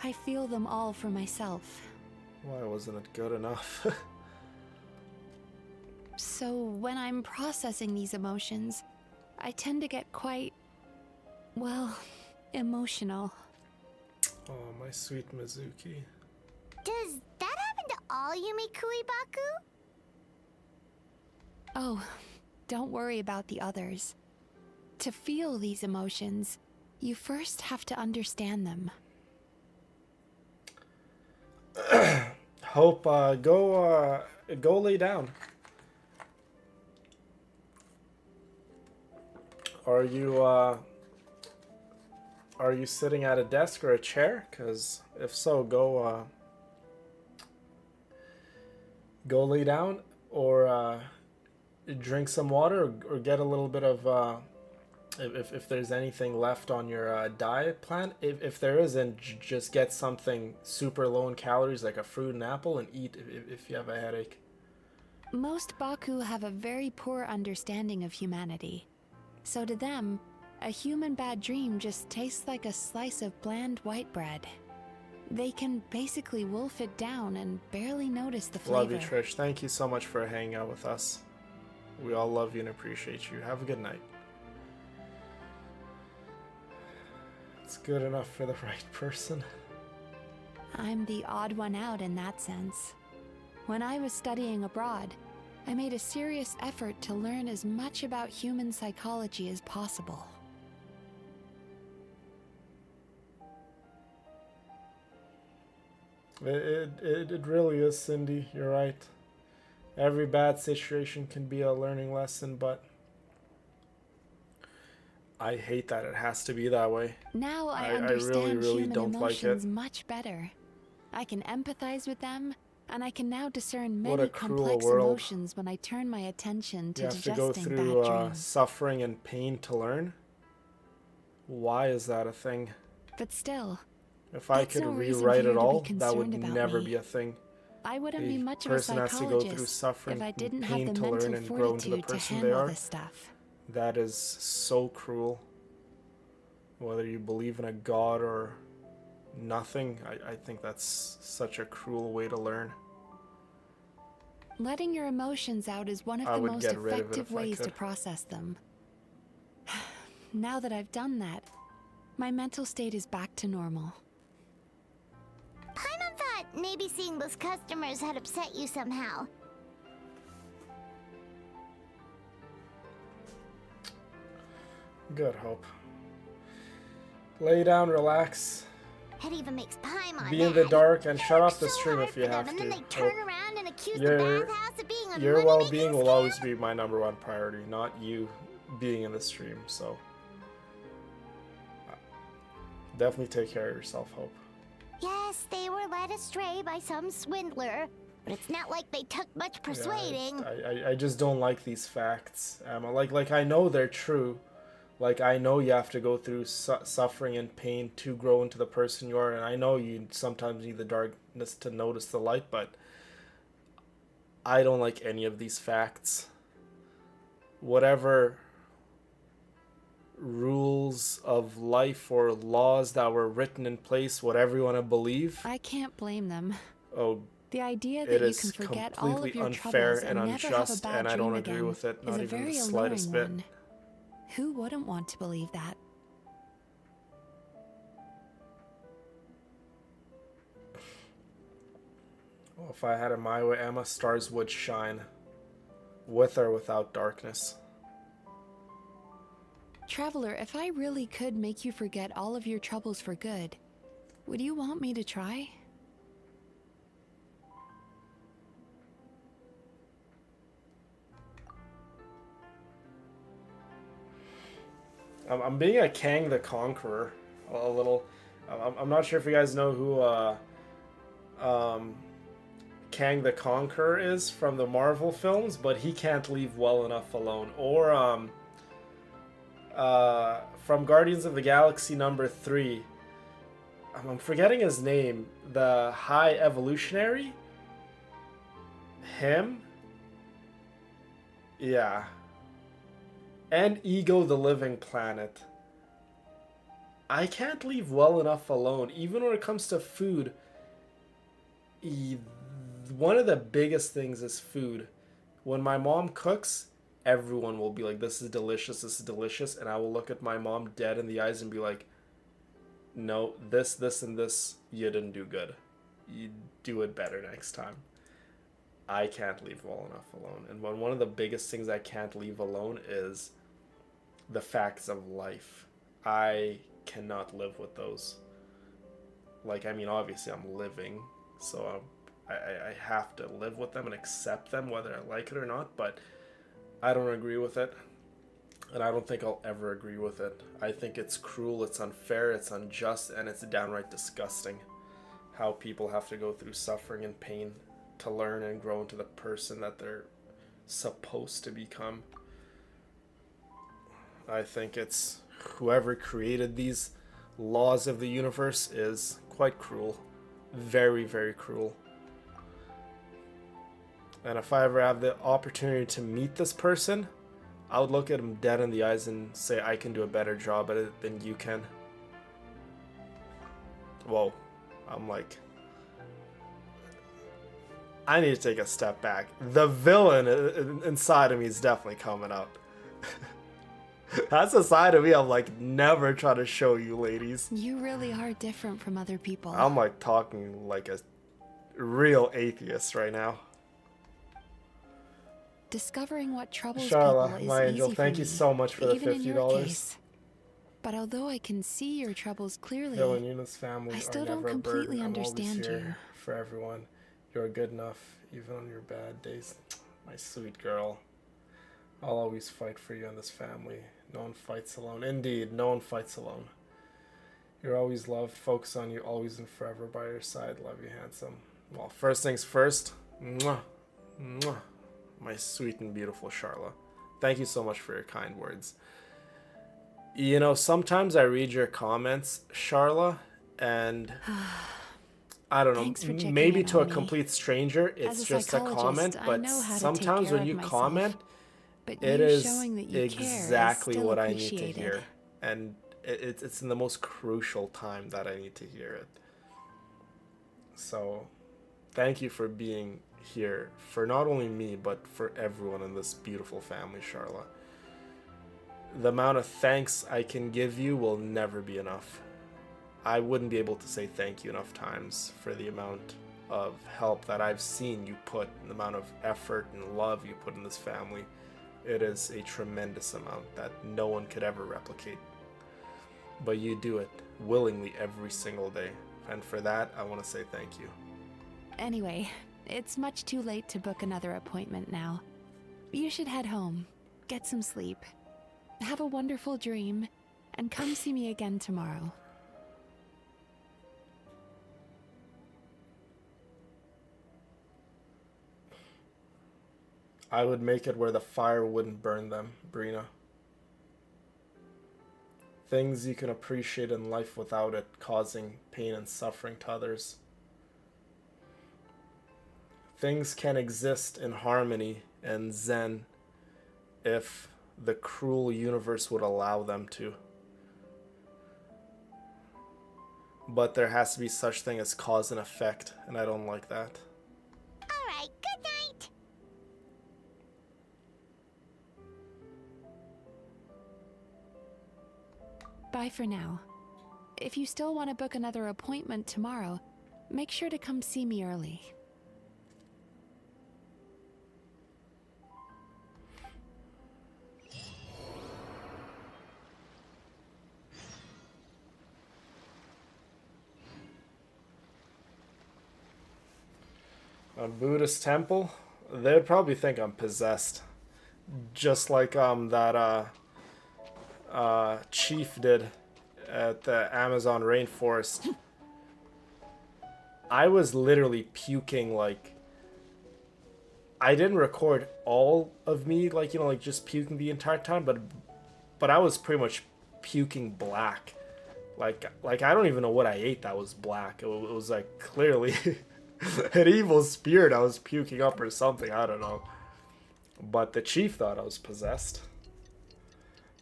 I feel them all for myself. Why wasn't it good enough? So when I'm processing these emotions, I tend to get quite, well, emotional. Oh, my sweet Mizuki. Does that happen to all Yumikui Baku? Oh, don't worry about the others. To feel these emotions, you first have to understand them. Hope, go lay down. Are you sitting at a desk or a chair? 'Cause if so, go lay down, or drink some water, or get a little bit of if there's anything left on your diet plan. If there isn't, just get something super low in calories like a fruit and apple and eat if you have a headache. Most Baku have a very poor understanding of humanity. So to them, a human bad dream just tastes like a slice of bland white bread. They can basically wolf it down and barely notice the flavor. Love you, Trish. Thank you so much for hanging out with us. We all love you and appreciate you. Have a good night. It's good enough for the right person. I'm the odd one out in that sense. When I was studying abroad, I made a serious effort to learn as much about human psychology as possible. It really is, Cindy. You're right. Every bad situation can be a learning lesson, but I hate that it has to be that way. Now I understand really human don't like emotions it. much better. I can empathize with them, and I can now discern What many a cruel complex world. emotions when I turn my attention to You have to digesting go bad through dreams. suffering and pain to learn. Why is that a thing? But still, If I that's could no reason rewrite for you it to be all, that would concerned about never me. be a thing. I wouldn't be A much of a person has to go through psychologist suffering if I and didn't have pain the to mental learn and grow into the fortitude to person they handle are. this stuff. That is so cruel. whether you believe in a god or nothing. I think that's such a cruel way to learn. Letting your emotions out is one of the most effective ways to process them. Now that I've done that, my mental state is back to normal. Paimon thought maybe seeing those customers had upset you somehow. Good, Hope. Lay down, relax. It even makes Paimon Be in the mad. dark and shut off the So stream hard if you for them, have and to. then they turn around and accuse the Your bathhouse of being a your money-making well-being will scam? always be my #1 priority, not you being in the stream. So definitely take care of yourself, Hope. Yes, they were led astray by some swindler, but it's not like they took much persuading. I just don't like these facts, Emma. Like I know they're true. Like, I know you have to go through suffering and pain to grow into the person you are, and I know you sometimes need the darkness to notice the light, but I don't like any of these facts. Whatever rules of life or laws that were written in place, whatever you want to believe. I can't blame them. Oh, the idea it that you is can forget completely all of your unfair troubles and and never have a unjust, bad and I dream don't agree again with it, is not a even very the slightest alluring bit. one. Who wouldn't want to believe that? Well, if I had it my way, Emma, stars would shine, with or without darkness. Traveler, if I really could make you forget all of your troubles for good, would you want me to try? I'm being a Kang the Conqueror a little. I'm not sure if you guys know who Kang the Conqueror is from the Marvel films, but he can't leave well enough alone. Or from Guardians of the Galaxy #3, I'm forgetting his name. The High Evolutionary? Him? Yeah. And Ego the Living Planet. I can't leave well enough alone. Even when it comes to food, one of the biggest things is food. When my mom cooks, everyone will be like, this is delicious, and I will look at my mom dead in the eyes and be like, no, this, and this, you didn't do good. You do it better next time. I can't leave well enough alone. And one of the biggest things I can't leave alone is the facts of life. I cannot live with those. Like, I mean, obviously I'm living, so I have to live with them and accept them whether I like it or not, but I don't agree with it, and I don't think I'll ever agree with it. I think it's cruel, it's unfair, it's unjust, and it's downright disgusting how people have to go through suffering and pain to learn and grow into the person that they're supposed to become. I think it's whoever created these laws of the universe is quite cruel. Very, very cruel. And if I ever have the opportunity to meet this person, I would look at him dead in the eyes and say, I can do a better job at it than you can. Whoa. I'm like, I need to take a step back. The villain inside of me is definitely coming out. That's a side of me I'm like never trying to show you, ladies. You really are different from other people. I'm like talking like a real atheist right now. Discovering what troubles Charla, people is my angel, easy thank for you me, so much for the even in your $50. case. But although I can see your troubles clearly, Phil and Eunice's family I still are don't never a burden. completely I'm always understand here you. for everyone. You're good enough, even on your bad days. My sweet girl. I'll always fight for you and this family. No one fights alone. Indeed, no one fights alone. You're always loved. Focus on you, always and forever by your side. Love you, handsome. Well, first things first. Mwah, mwah, my sweet and beautiful Charla. Thank you so much for your kind words. You know, sometimes I read your comments, Charla, and I don't know, maybe to a complete stranger, it's just a comment, but sometimes when you comment, it is exactly what I need to hear. And it's in the most crucial time that I need to hear it. So, thank you for being here for not only me, but for everyone in this beautiful family, Charla. The amount of thanks I can give you will never be enough. I wouldn't be able to say thank you enough times for the amount of help that I've seen you put, the amount of effort and love you put in this family. It is a tremendous amount that no one could ever replicate. But you do it willingly every single day. And for that, I want to say thank you. Anyway, it's much too late to book another appointment now. You should head home, get some sleep, have a wonderful dream, and come see me again tomorrow. I would make it where the fire wouldn't burn them, Brina. Things you can appreciate in life without it causing pain and suffering to others. Things can exist in harmony and zen if the cruel universe would allow them to. But there has to be such thing as cause and effect, and I don't like that. Alright, good night. Bye for now. If you still want to book another appointment tomorrow, make sure to come see me early. A Buddhist temple? They'd probably think I'm possessed. Just like that chief did at the Amazon rainforest. I was literally puking, like, I didn't record all of me, like, you know, like just puking the entire time, but I was pretty much puking black. Like I don't even know what I ate that was black. It was like clearly an evil spirit I was puking up or something, I don't know. But the chief thought I was possessed.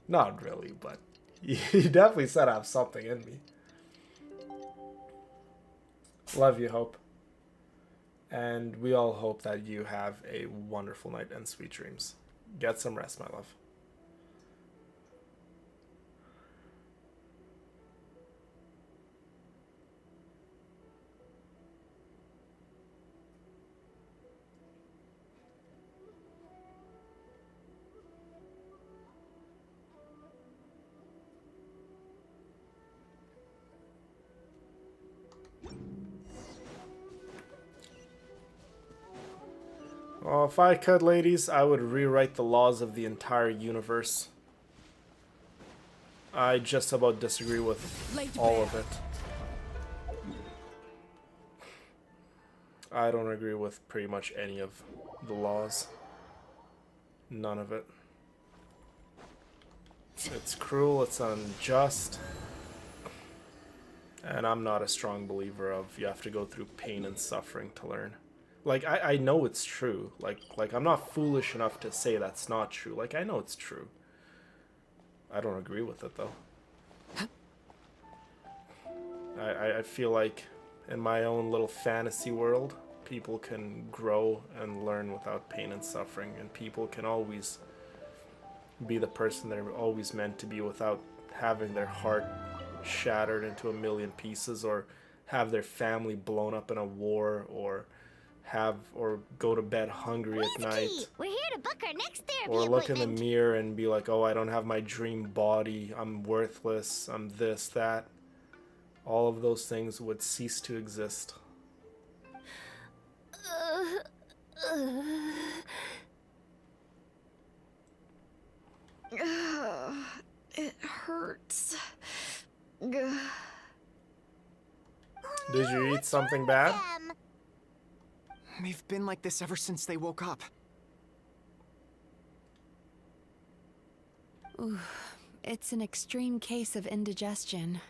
Not really, but he definitely said I have something in me. Love you, Hope. And we all hope that you have a wonderful night and sweet dreams. Get some rest, my love. Well, if I could, ladies, I would rewrite the laws of the entire universe. I just about disagree with all of it. I don't agree with pretty much any of the laws. None of it. It's cruel, it's unjust. And I'm not a strong believer of you have to go through pain and suffering to learn. Like, I know it's true. Like I'm not foolish enough to say that's not true. Like, I know it's true. I don't agree with it, though. I feel like in my own little fantasy world, people can grow and learn without pain and suffering. And people can always be the person they're always meant to be without having their heart shattered into a million pieces, or have their family blown up in a war, or go to bed hungry at night, We're here to book our next therapy or look in appointment. the mirror and be like, oh, I don't have my dream body, I'm worthless, I'm this, that. All of those things would cease to exist. It hurts. Did you eat something bad? They've been like this ever since they woke up. Ooh, it's an extreme case of indigestion.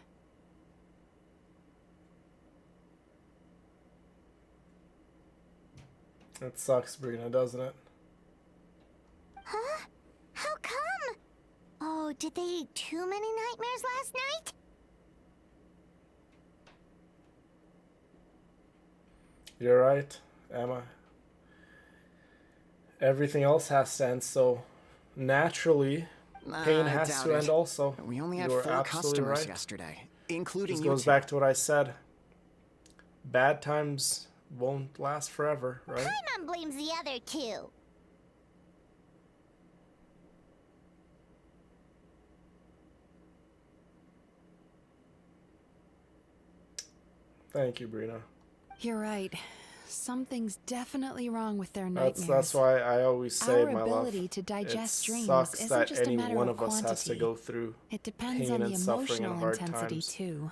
It sucks, Brina, doesn't it? Huh? How come? Oh, did they eat too many nightmares last night? You're right, Emma. Everything else has to end, so naturally, pain I has doubt to it. end also. We only had You are 4 absolutely customers right. yesterday, including Just you goes two. back to what I said. Bad times won't last forever, right? Paimon blames the other two. Thank you, Brina. You're right. Something's definitely wrong with their nightmares. That's why I always say, Our my love, ability to digest it dreams sucks isn't that just a any matter one of of us has to quantity. go through It depends pain on the and suffering and emotional hard intensity times. too.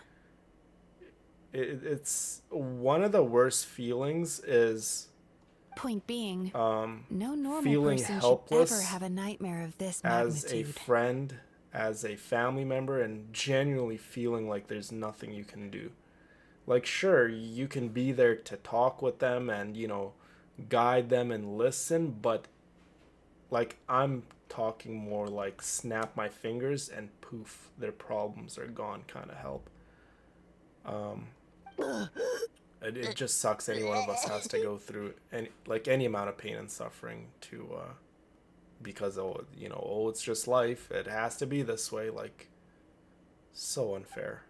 It's one of the worst feelings is Point being, no normal feeling person should helpless ever have a nightmare of this as a magnitude. friend, as a family member, and genuinely feeling like there's nothing you can do. Like, sure, you can be there to talk with them and, you know, guide them and listen, but like, I'm talking more like snap my fingers and poof, their problems are gone kind of help. It just sucks any one of us has to go through any amount of pain and suffering to because it's just life, it has to be this way. Like, so unfair.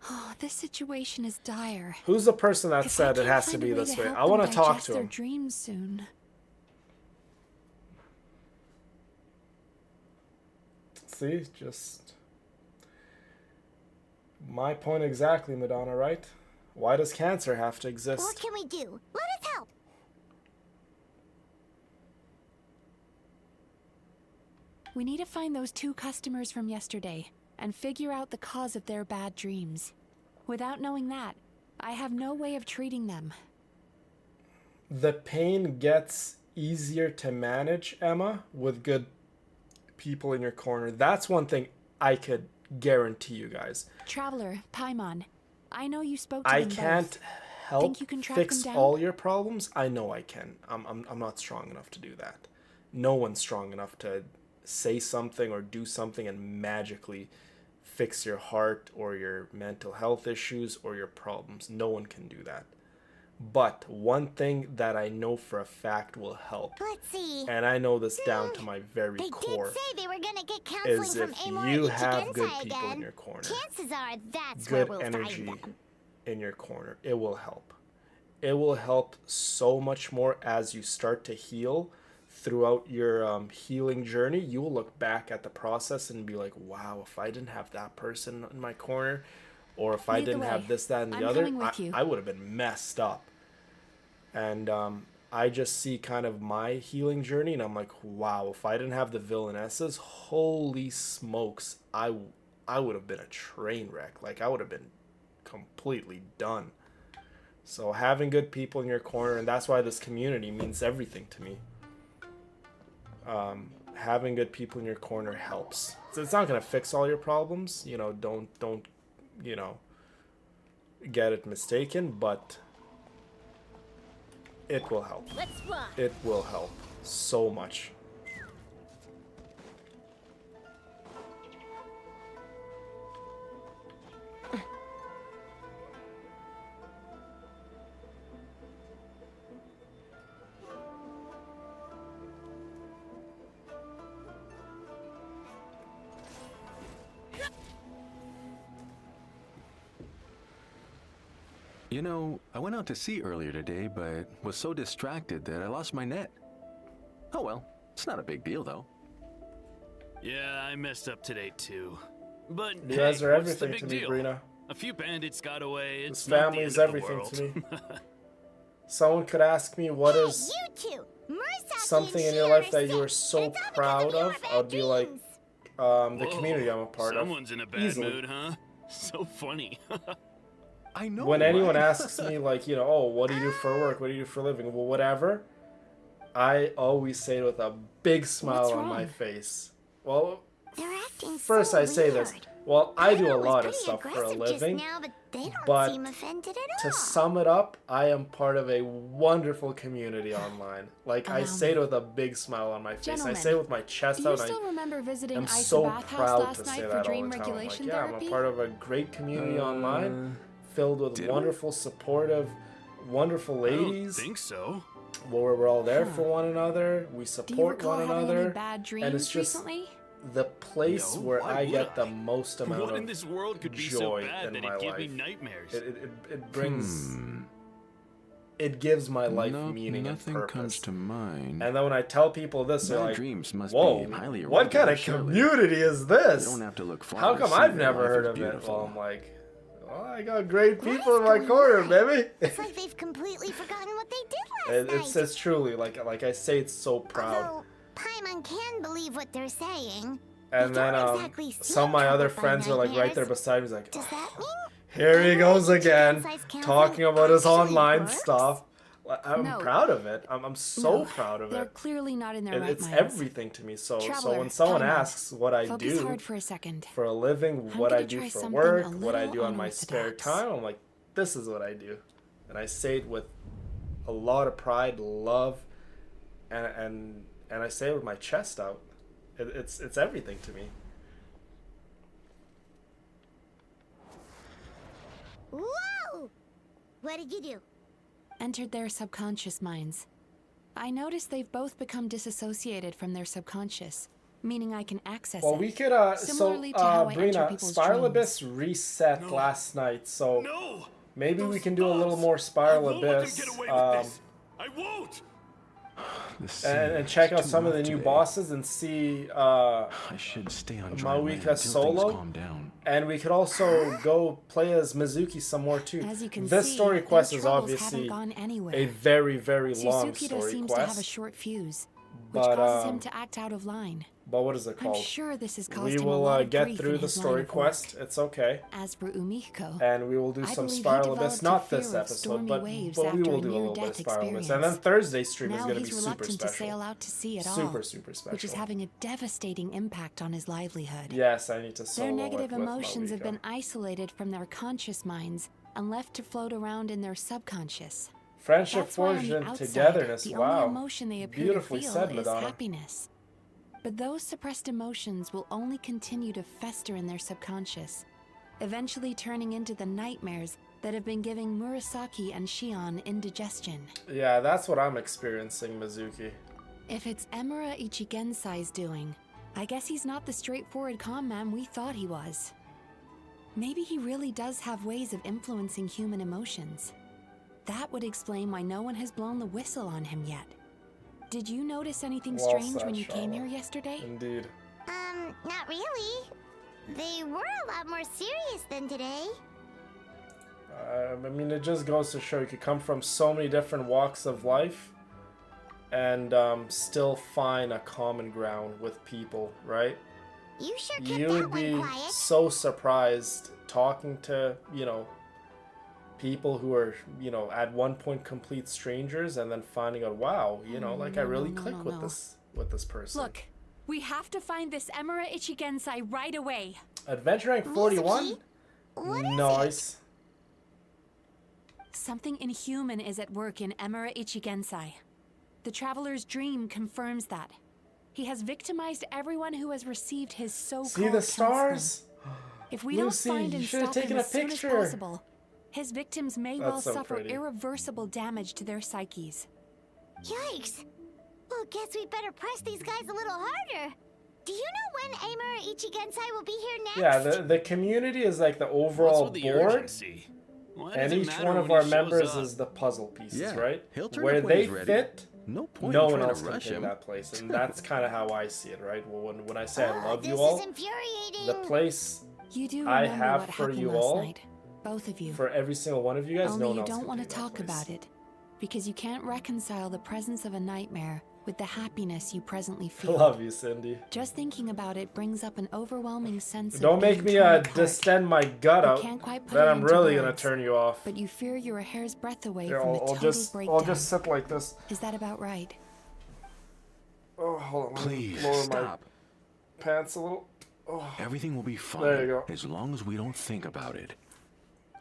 Oh, this situation is dire. Who's the person that If said I it can't has to find a be way this way? help I want them to talk digest to their him. dreams soon. See, just my point exactly, Madonna, right? Why does cancer have to exist? What can we do? Let us help. We need to find those 2 customers from yesterday and figure out the cause of their bad dreams. Without knowing that, I have no way of treating them. The pain gets easier to manage, Emma, with good people in your corner. That's one thing I could guarantee you guys. Traveler, Paimon, I know you spoke to I them can't both. help Think you can track fix them down? all your problems. I know I can. I'm not strong enough to do that. No one's strong enough to say something or do something and magically fix your heart or your mental health issues or your problems. No one can do that. But one thing that I know for a fact will help, Let's see. and I know this down to my very They core, did say they were gonna get counseling is from if Amora you have Ichigentai good people again. in your corner, Chances are that's where good we'll energy find them. in your corner, it will help. It will help so much more as you start to heal throughout your healing journey. You will look back at the process and be like, wow, if I didn't have that person in my corner, or if I Lead the didn't have way. this, that, and the I'm other, coming with you. I would have been messed up. And I just see kind of my healing journey, and I'm like, wow, if I didn't have the villainesses, holy smokes, I would have been a train wreck. Like, I would have been completely done. So having good people in your corner, and that's why this community means everything to me. Having good people in your corner helps. So it's not gonna fix all your problems, you know. Don't get it mistaken, but it will help. Let's fly. It will help so much. You know, I went out to sea earlier today, but was so distracted that I lost my net. Oh well, it's not a big deal though. Yeah, I messed up today too. But You guys are what's the everything big to me, deal? Brina. A few bandits got away. It's This not family the is end of the everything to world. me. Someone could ask me what is You two, Murasaki something and in your Shia life are that you sick, were so and it's all because proud your of. bad I'd be like, dreams. the Whoa, community I'm a part of. Someone's in a bad Easily. mood, huh? So funny. I know. When anyone right? asks me, like, you know, oh, what do you do for work? What do you do for a living? Well, whatever. I always say it with a big smile What's on my wrong? face. Well, They're acting first so I say this. weird. Well, I do a was lot of pretty stuff for a aggressive just living, now, but they don't but seem offended at to all. sum it up, I am part of a wonderful community online. Like, I Allow say it me. with a big smile on my face. Gentlemen, I say it with my chest do you out. still remember visiting I'm Isa so Bathhouse proud last to night say for that all dream the time. I'm regulation like, yeah, I'm therapy? a part of a great community online, filled with did we? wonderful, supportive, wonderful I don't ladies. think so. Where we're all there for one another. We Do you support recall one having another. any bad dreams And it's just recently? the place No, where why I would get I? the most amount What of in this world could be so joy bad in that my it'd give me life. nightmares? It brings it gives my life meaning and nothing purpose. comes to mind. And then when I tell people this, they're Bad like, dreams must "Whoa, be highly what kind irregular, of surely. community is this? You don't have to look far How to come see I've that never life heard is of it?" beautiful. Well, I'm like, well, I got great people in my corner, baby. It's like they've completely forgotten what they did last night. It's truly like I say, it's so proud. Although Paimon can believe what they're saying. And They then don't exactly seem some of my other troubled by friends are like right there nightmares. beside me. He's like, Does that mean here he goes again, Size counseling talking about his actually online works? stuff. I'm No. proud of it. I'm so No, proud of They're it. clearly not in their right It's minds. everything to me. So Traveler, when someone time out. asks what I Focus do hard for a second. for a living, I'm what I gonna do try for something work, a what I little do on my spare unorthodox. time, I'm like, this is what I do, and I say it with a lot of pride, love, and I say it with my chest out. It's everything to me. Whoa! What did you do? Entered their subconscious minds. I noticed they've both become disassociated from their subconscious, meaning I can access Well, it. we could Similarly to how I enter Brina, people's Spiral dreams. Abyss reset last night, so maybe we can do a little more Spiral Abyss. I won't. And check out some of the new bosses and see I should stay on dry land Mawika until things solo. calm down. And we could also go play as Mizuki some more too. As you can This see, story their quest is troubles obviously haven't gone anywhere. a very, very long Suzuki story seems to have a quest. short fuse, which But causes him to act out of line. but what is it I'm called? sure this has caused We him a will lot of get grief through in the his line story of work. quest. It's okay. As for Umiko, And we will do I some believe he Spiral Abyss, developed not a fear this of episode, stormy but waves we after will a do a little bit of near-death Spiral Abyss. And experience. then Thursday's stream is now going to be he's super reluctant to special. sail out to sea at all, Super, super special. which is having a devastating impact on his livelihood. Yes, I need to solo Their negative work with emotions have Mawika. been isolated from their conscious minds and left to float around in their subconscious. Friendship That's why on forged the in outside, togetherness. the Wow. only emotion they appear Beautifully to feel said, is Madonna. happiness. But those suppressed emotions will only continue to fester in their subconscious, eventually turning into the nightmares that have been giving Murasaki and Shion indigestion. Yeah, that's what I'm experiencing, Mizuki. If it's Emura Ichigensai's doing, I guess he's not the straightforward calm man we thought he was. Maybe he really does have ways of influencing human emotions. That would explain why no one has blown the whistle on him yet. Did you notice anything Well strange said, when you came Charlotte. here yesterday? Indeed. Not really. They were a lot more serious than today. I mean, it just goes to show you could come from so many different walks of life and still find a common ground with people, right? You sure kept You that would one be quiet. so surprised talking to, people who are, at one point complete strangers and then finding out, wow, like I really click with this person. Look, we have to find this Emura Ichigensai right away. Adventure rank 41? Nice. Something inhuman is at work in Emura Ichigensai. The Traveler's dream confirms that. He has victimized everyone who has received his so-called See the counseling. stars? If we Lucy, don't find you and should have stop him taken a as soon as picture. possible, his victims may That's well so suffer pretty. irreversible damage to their psyches. Yikes. Well, guess we'd better press these guys a little harder. Do you know when Emura Ichigensai will be here next? Yeah, the community is like the What's overall with the board. urgency? Why And does it each matter one of when our he shows members up? is the puzzle pieces, Yeah, right? he'll turn Where up when they he's ready. fit, No point no in one trying else to can rush take him. that place. And that's kind of how I see it, right? Well, when I say I love you this all, is infuriating. the place You do I remember have what for happened you last all, night, both of you. for every single one of you guys, Only no one you else don't can want to take that talk place. about it, because you can't reconcile the presence of a nightmare with the happiness you presently feel. Love you, Cindy. Just thinking about it brings up an overwhelming sense of Don't make being me torn apart. distend my gut You out. can't quite put Then it I'm into really gonna words, turn you off. But you fear you're a hair's breadth away Here, from a I'll total just breakdown. sit like this. Is that about right? Oh, hold on. let me Please lower stop. my pants a little. Everything will be fine There you go. as long as we don't think about it.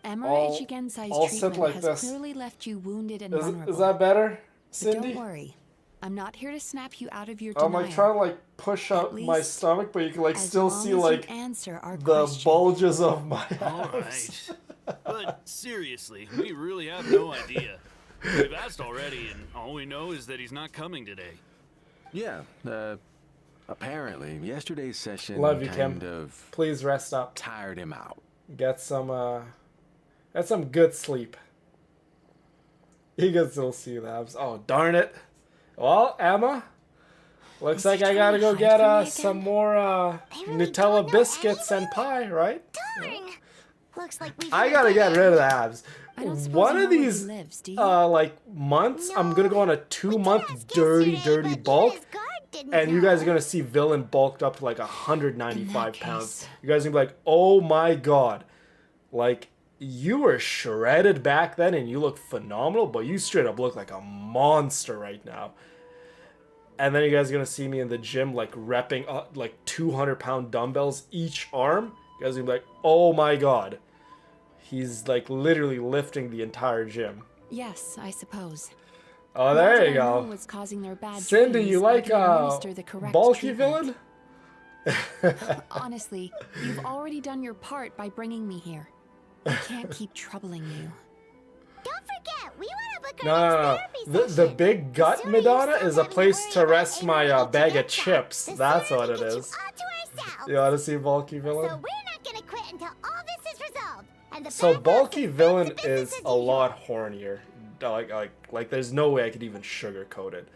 Emera Ichigensai's I'll sit treatment like has this. clearly left you wounded and vulnerable. Is that better, But Cindy? don't worry. I'm not here to snap you out of your I'm denial. like trying to like push up my stomach, but you can like as still long see as you like answer our the question. bulges of my All abs. right. But seriously, we really have no idea. We've asked already, and all we know is that he's not coming today. Yeah, apparently yesterday's session Love you, kind Kim. of Please rest up. tired him out. Get some good sleep. You can still see the abs. Oh darn it. Well, Emma, looks like I gotta go get some more Nutella biscuits and pie, right? Darn! Looks like we. I gotta get rid of the abs. I don't suppose One you of know where he these lives, do you? like months, I'm gonna go on a 2-month dirty bulk, and you guys are gonna see Villain bulked up to like 195 pounds. You guys are gonna be like, oh my god, like you were shredded back then and you look phenomenal, but you straight up look like a monster right now. And then you guys are gonna see me in the gym like repping like 200-pound dumbbells each arm. You guys are gonna be like, oh my god. He's like literally lifting the entire gym. Yes, I suppose. Oh, Now there that you I know go. what's causing their bad Cindy, dreams, you I like can administer the correct bulky treatment. villain? Honestly, you've already done your part by bringing me here. I can't keep troubling you. Don't forget, we want to book No, our no, no. next therapy The big gut Madonna is a place to rest my bag of chips. That's what it is. You want to see bulky villain? So we're not gonna quit until all this is resolved. And the So bathhouse bulky is villain back to business is as a lot hornier. Like there's no way I could even sugarcoat it.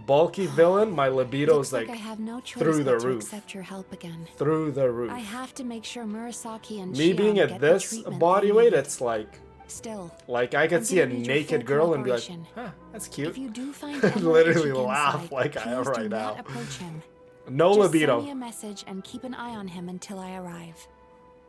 Bulky villain, my libido Looks is like I have no choice through the but to roof. accept your help again. Through the roof. I have to make sure Murasaki and Me Shion being get at the this treatment body they weight, need. it's like Still, I could I'm see a gonna need your naked full girl and be like, cooperation. huh, that's cute. If you do find And Emma literally Ichigen laugh inside, like I am please do right not now. approach him. No Just libido. Send me a message and keep an eye on him until I arrive.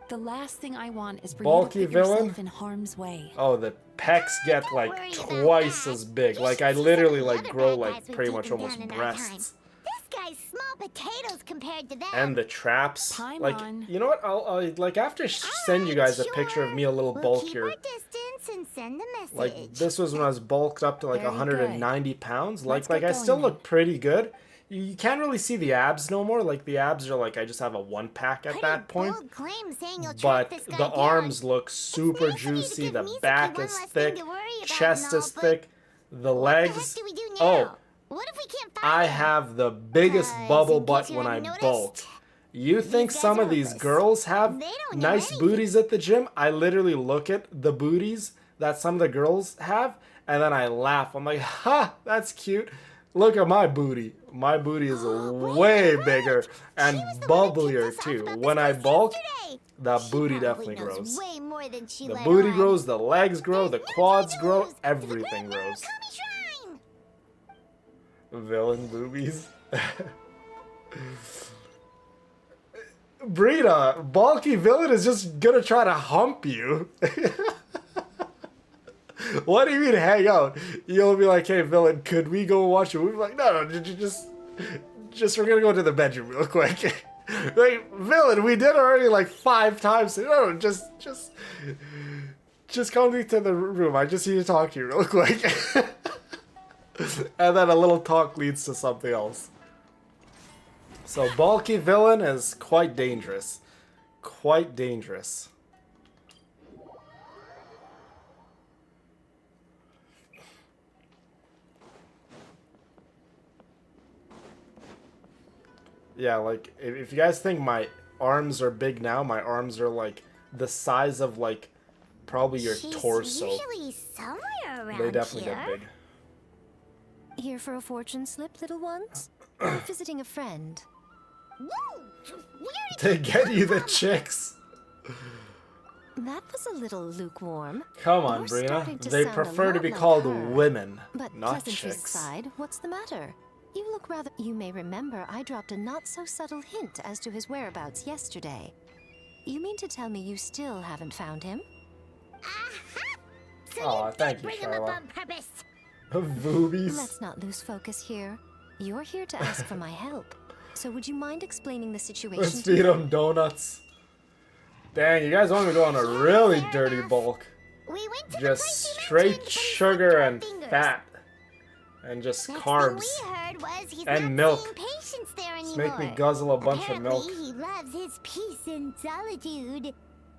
The last thing I want is for Bulky you to put villain? yourself in harm's way. Oh, the pecs get like twice as big. Like I literally like grow like pretty much almost breasts. This guy's small potatoes compared to that. And the traps. Paimon. Like, you know what? I'll like after send you guys a picture of me a little bulkier. Distance and send a message. Like this was when I was bulked up to like Very 190 pounds. Let's Like get I going still then. look pretty good. You can't really see the abs no more. Like the abs are like I just have a 1-pack at that point. Bold claim saying you'll But track this guy the down. arms look super juicy. The back is thick. Chest is thick. The legs. Oh, What if we can't I have the biggest bubble butt when I bulk. You think some of these girls have nice booties at the gym? I literally look at the booties that some of the girls have, and then I laugh. I'm like, ha, that's cute. Look at my booty. My booty is way bigger and bubblier too. When I bulk, the booty definitely grows. way more than she The let booty on. grows, the legs grow, the quads grow, everything grows. Villain boobies. Brita, bulky villain is just gonna try to hump you. What do you mean hang out? You'll be like, hey villain, could we go watch a movie? Like, no, just we're gonna go to the bedroom real quick. Like, villain, we did already like 5 times. No, just come to the room. I just need to talk to you real quick. And then a little talk leads to something else. So bulky villain is quite dangerous. Quite dangerous. Yeah, like, if you guys think my arms are big now, my arms are, like, the size of, like, probably your She's torso. usually somewhere around They definitely here. get big. Here for a fortune slip, little ones? Or visiting a friend? To get you the chicks. That was a little lukewarm. Come on, You're Brina. starting to They sound a prefer to lot be like called her. women, But not pleasantries chicks. aside, what's the matter? You look rather... You may remember I dropped a not-so-subtle hint as to his whereabouts yesterday. You mean to tell me you still haven't found him? Aw, thank you, Bring him up Charlotte. on purpose. Boobies. Let's not lose focus here. You're here to ask for my help. So would you mind explaining the situation Let's to feed me? them donuts. Dang, you guys want me to go on a really dirty bulk. We went to Just the place you straight mentioned, but he sugar slipped our and fingers. fat. And just Next carbs. thing we heard was he's And not milk. seeing patients there Just anymore. make me guzzle a bunch of milk. Apparently, he loves his peace and solitude.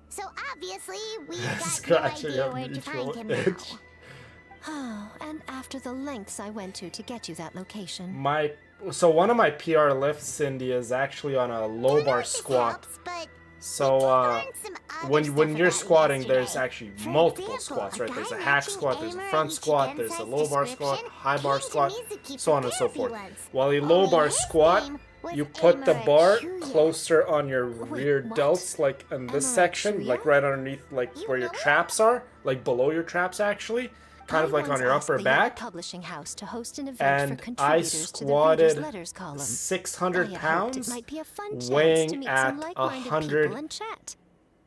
So obviously, we've got no Scratching idea a where to mutual find him now. itch. Oh, and after the lengths I went to get you that location. So one of my PR lifts, Cindy, is actually on a low bar squat. So when you're squatting, there's actually multiple squats, right? There's a hack squat, there's a front squat, there's a low bar squat, high bar squat, so on and so forth. While a low bar squat, you put the bar closer on your rear delts, like in this section, like right underneath, like where your traps are, like below your traps actually. Kind of like on your upper back. Publishing house to host an event And for I contributors to the Reader's squatted Letters column. 600 I hoped pounds, it might be a fun chance to weighing meet at some like-minded people and chat.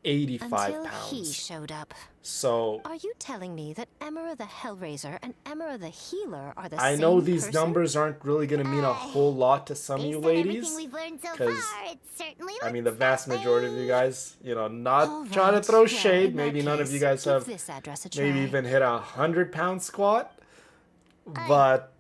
185 Until he pounds. showed up. So Are you telling me that Emera the Hellraiser and Emera the Healer are the I same know these person? numbers aren't really going to mean a whole lot to some of you ladies. Because, I mean, the vast majority of you guys, you know, not trying to throw shade. Maybe none of you guys have maybe even hit 100-pound squat. But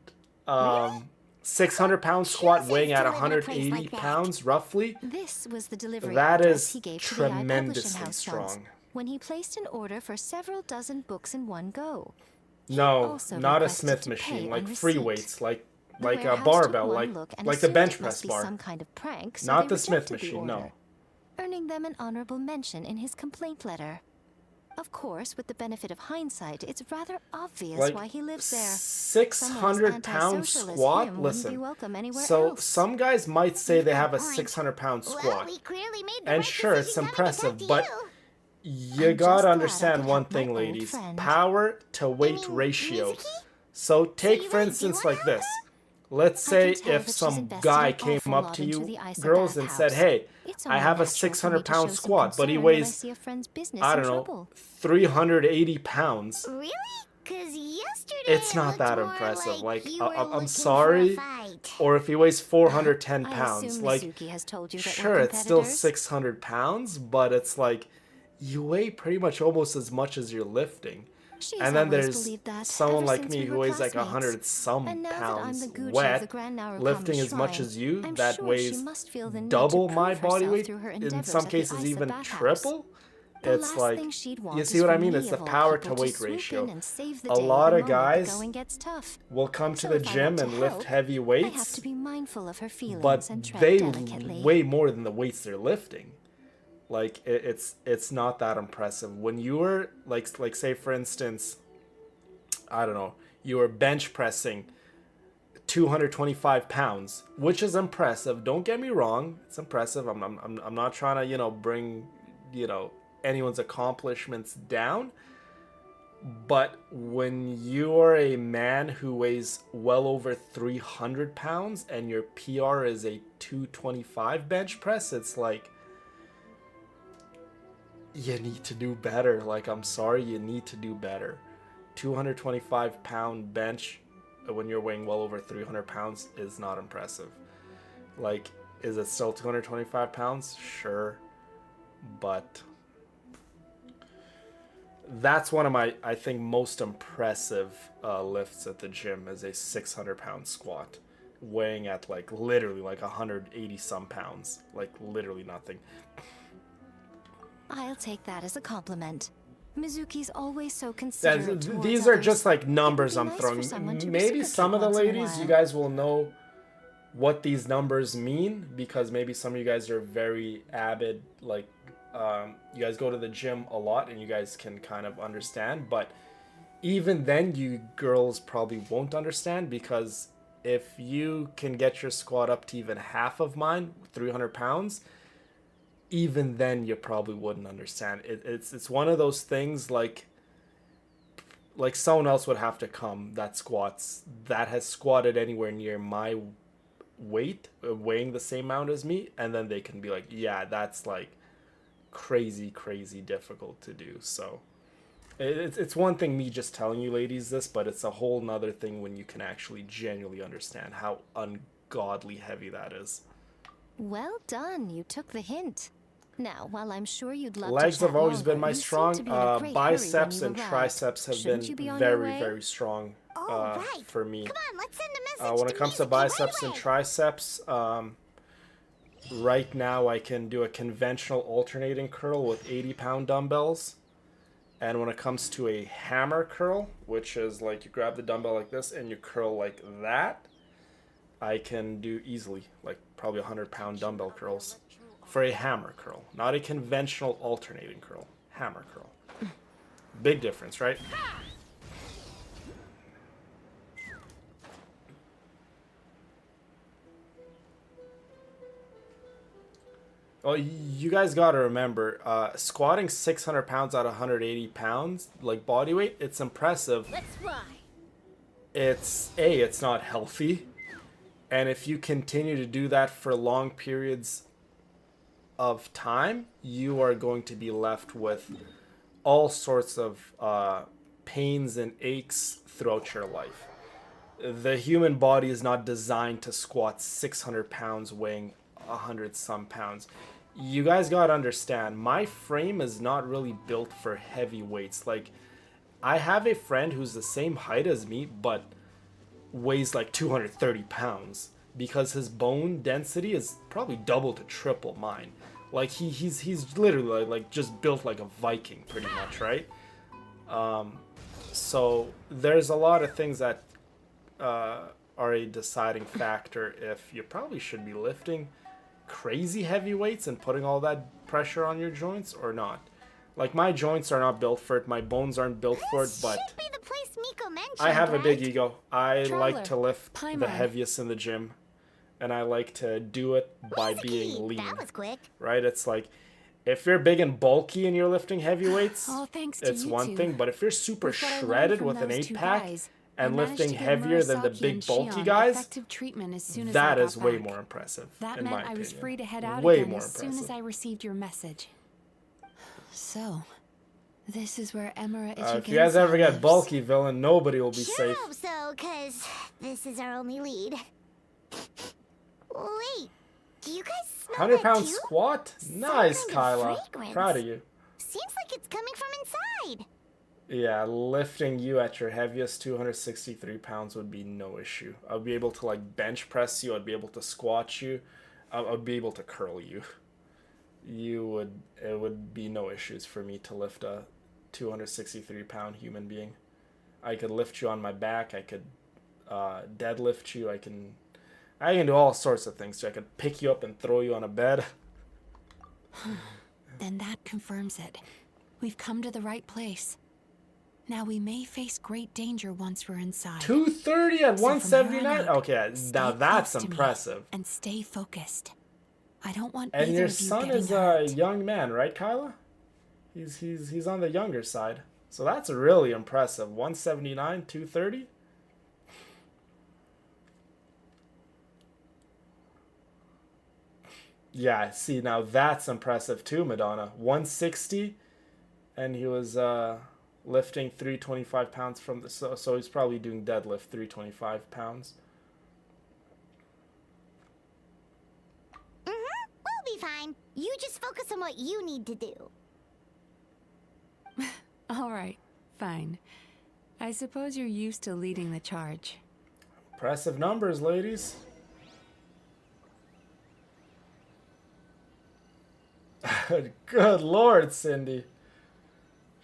600-pound squat weighing at 180 pounds roughly. This was the delivery That address is he gave to the Publishing tremendously House strong. once, when he placed an order for several dozen books in one go. No, also not a requested Smith to machine, pay like on free receipt. weights, like The a warehouse took barbell, one look and like the assumed bench it must press be bar. some kind of prank, so Not they the Smith rejected the machine, no. order, earning them an honorable mention in his complaint letter. Of course, with the benefit of hindsight, it's rather obvious Like why he lives there. 600-pound squat. Listen, so some guys might say they have a 600-pound squat, and sure, it's impressive, but you gotta understand one thing, ladies: power to weight ratio. So take for instance like this. Let's say if some guy came up to you, girls, and said, "Hey, I have a 600-pound squat, but he weighs, I don't know, 380 pounds." Really? Because yesterday It's not that impressive. Like, I'm sorry. Or if he weighs 410 pounds, like, sure, it's still 600 pounds, but it's like, you weigh pretty much almost as much as you're lifting. And then there's someone like me who weighs like 100 some pounds wet, lifting as much as you, that weighs double my body weight, in some cases even triple. It's like, you see what I mean? It's the power to weight ratio. A lot of guys will come to the gym and lift heavy weights, but they weigh more than the weights they're lifting. Like, it's not that impressive. When you were, like say for instance, I don't know, you were bench pressing 225 pounds, which is impressive. Don't get me wrong, it's impressive. I'm not trying to, bring, anyone's accomplishments down. But when you're a man who weighs well over 300 pounds and your PR is a 225 bench press, it's like, you need to do better. Like, I'm sorry, you need to do better. 225-pound bench when you're weighing well over 300 pounds is not impressive. Like, is it still 225 pounds? Sure. But that's one of my, I think, most impressive lifts at the gym is a 600-pound squat, weighing at, like, literally, like, 180 some pounds. Like, literally nothing. I'll take that as a compliment. Mizuki's always so considerate towards These are others. just like numbers I'm nice for throwing. someone to Maybe some of the reciprocate once in a ladies, you while. guys will know what these numbers mean, because maybe some of you guys are very avid, like, you guys go to the gym a lot and you guys can kind of understand. But even then, you girls probably won't understand, because if you can get your squat up to even half of mine, 300 pounds, even then you probably wouldn't understand. It's one of those things, like someone else would have to come that has squatted anywhere near my weight, weighing the same amount as me, and then they can be like, yeah, that's like crazy difficult to do. So it's one thing me just telling you ladies this, but it's a whole nother thing when you can actually genuinely understand how ungodly heavy that is. Well done, you took the hint. Now, while I'm sure you'd love Legs to chat have always longer, been my you seem strong. to be in a great hurry Biceps when and you arrived. triceps have Shouldn't you been be on your very, way? very strong Right. for me. Come on, let's send a message When to it comes to Mizuki right biceps and away. triceps, right now I can do a conventional alternating curl with 80-pound dumbbells. And when it comes to a hammer curl, which is like you grab the dumbbell like this and you curl like that, I can do easily, like probably 100-pound dumbbell curls for a hammer curl, not a conventional alternating curl. Hammer curl. Big difference, right? Well, you guys got to remember, squatting 600 pounds at 180 pounds, like body weight, it's impressive. Let's fly. It's not healthy. And if you continue to do that for long periods of time, you are going to be left with all sorts of pains and aches throughout your life. The human body is not designed to squat 600 pounds weighing 100 some pounds. You guys gotta understand, my frame is not really built for heavy weights. Like, I have a friend who's the same height as me, but weighs like 230 pounds because his bone density is probably double to triple mine. Like, he's literally like just built like a Viking pretty much, right? So there's a lot of things that are a deciding factor if you probably should be lifting crazy heavy weights and putting all that pressure on your joints or not. Like, my joints are not built for it, my bones aren't built for it, but Should be the place Miko mentioned, I have a right? big ego. I like Traveler, to lift Paimon. the heaviest in the gym, and I like to do it by being lean. That was quick. Right? It's like, if you're big and bulky and you're lifting heavy weights, Oh, thanks to it's you one two. thing. But if you're super With what I learned shredded from with an those two 8-pack guys, and I managed lifting to give heavier than the Murasaki big and bulky Shion guys, effective treatment as soon as that I is got way back. more impressive. That in meant my I was opinion. free to head out Way again more as soon as impressive. I received your message. So, this is where Emira If you guys ever get lives. bulky, villain, nobody will be Sure safe. hope so, cause this is our only lead. Wait, do you guys smell 100-pound that too? squat? Nice, kind of Kyla. fragrance. Proud of you. Seems like it's coming from inside. Yeah, lifting you at your heaviest, 263 pounds would be no issue. I'd be able to like bench press you. I'd be able to squat you. I'd be able to curl you. It would be no issues for me to lift a 263-pound human being. I could lift you on my back. I could deadlift you. I can do all sorts of things. So I could pick you up and throw you on a bed. Then that confirms it. We've come to the right place. Now we may face great danger once we're inside. 230 at So from here on 179? out, Okay, stay now that's close to me impressive. And stay focused. I don't want And either your of you son getting is hurt. a young man, right, Kyla? He's on the younger side. So that's really impressive. 179, 230? Yeah, see, now that's impressive too, Madonna. 160, and he was lifting 325 pounds from the... So he's probably doing deadlift 325 pounds. We'll be fine. You just focus on what you need to do. All right, fine. I suppose you're used to leading the charge. Impressive numbers, ladies. Good Lord, Cindy.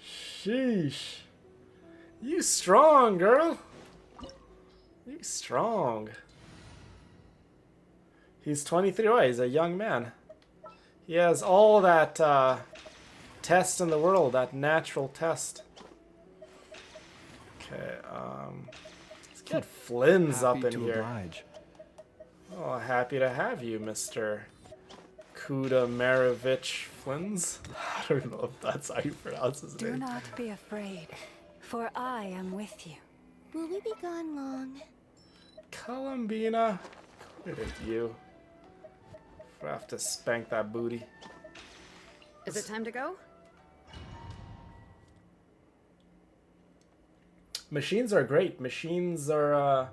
Sheesh. You strong, girl. You strong. He's 23. Oh, he's a young man. He has all that test in the world, that natural test. Okay, let's get Flynn's up in here. Oh, happy to have you, Mr. Kudamarovich Flynn's. I don't know if that's how you pronounce his Do name. not be afraid, for I am with you. Will we be gone long? Columbina, look at you. I have to spank that booty. Is it time to go? Machines are great. Machines are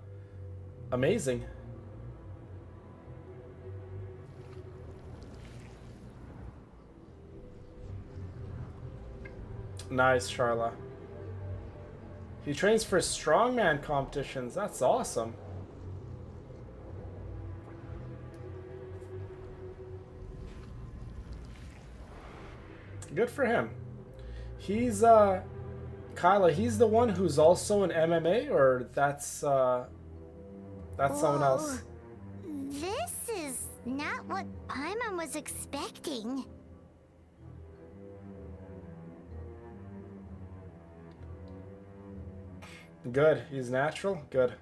amazing. Nice, Charla. He trains for strongman competitions. That's awesome. Good for him. He's Kyla, he's the one who's also in MMA, or that's someone else. This is not what Paimon was expecting. Good. He's natural? Good.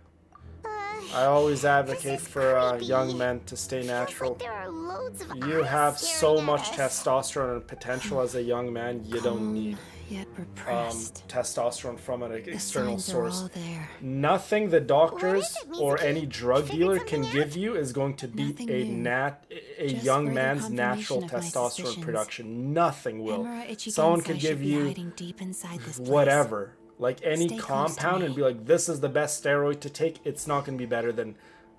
I always advocate for young men to stay natural. There are loads of You eyes have so staring at much us. testosterone and potential as a young man. You don't need Yet repressed. testosterone from an external signs are source. all there. Nothing the doctors What is it, or Mizuki? any drug Figured dealer something can out? give you is going to beat Nothing a new. Just young further man's natural confirmation of my testosterone suspicions. production. Nothing will. Emperor Ichigan Someone says could I give should be you hiding deep inside this place. whatever, like any Stay close to compound, me. and be like, this is the best steroid to take. It's not going to be better than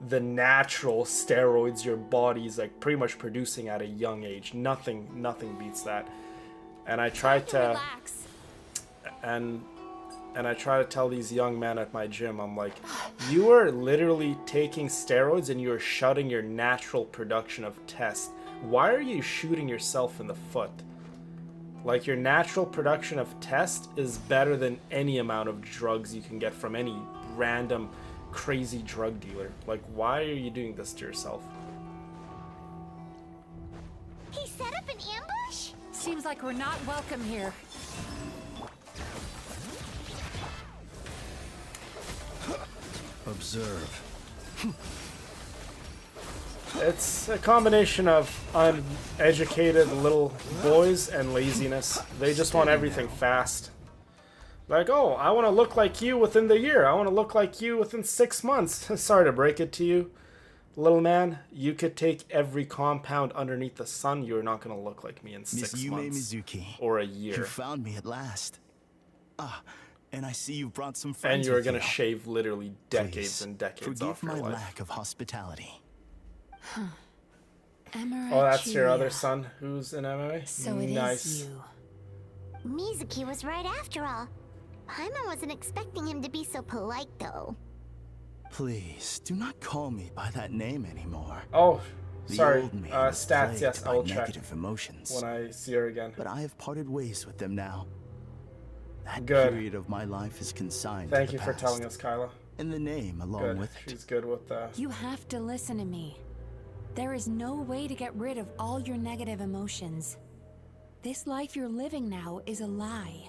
the natural steroids your body's like pretty much producing at a young age. Nothing beats that. And I try to Relax. and I try to tell these young men at my gym, I'm like, you are literally taking steroids and you're shutting your natural production of test. Why are you shooting yourself in the foot? Like, your natural production of test is better than any amount of drugs you can get from any random crazy drug dealer. Like, why are you doing this to yourself? He set up an ambush? Seems like we're not welcome here. Observe. It's a combination of uneducated little boys and laziness. They just want everything fast. Like, oh, I want to look like you within the year. I want to look like you within 6 months. Sorry to break it to you, little man. You could take every compound underneath the sun. You're not going to look like me in 6 months. Mizuki, or a year. you found me at last. And I see you've brought some friends And you're with going to you. shave literally decades Please, and decades forgive off your my life. lack of hospitality. Oh, that's your other son who's in MMA? So it is Nice. you. Mizuki was right after all. Paimon wasn't expecting him to be so polite, though. Please, do not call me by that name anymore. Oh, The sorry. old man was Stats, plagued yes, by I will check negative emotions. when I see her again. But I have parted ways with them now. That Good. period of my life is consigned Thank to you the for past. telling us, Kyla. And the name along Good. with it. She's good with You have to listen to me. There is no way to get rid of all your negative emotions. This life you're living now is a lie.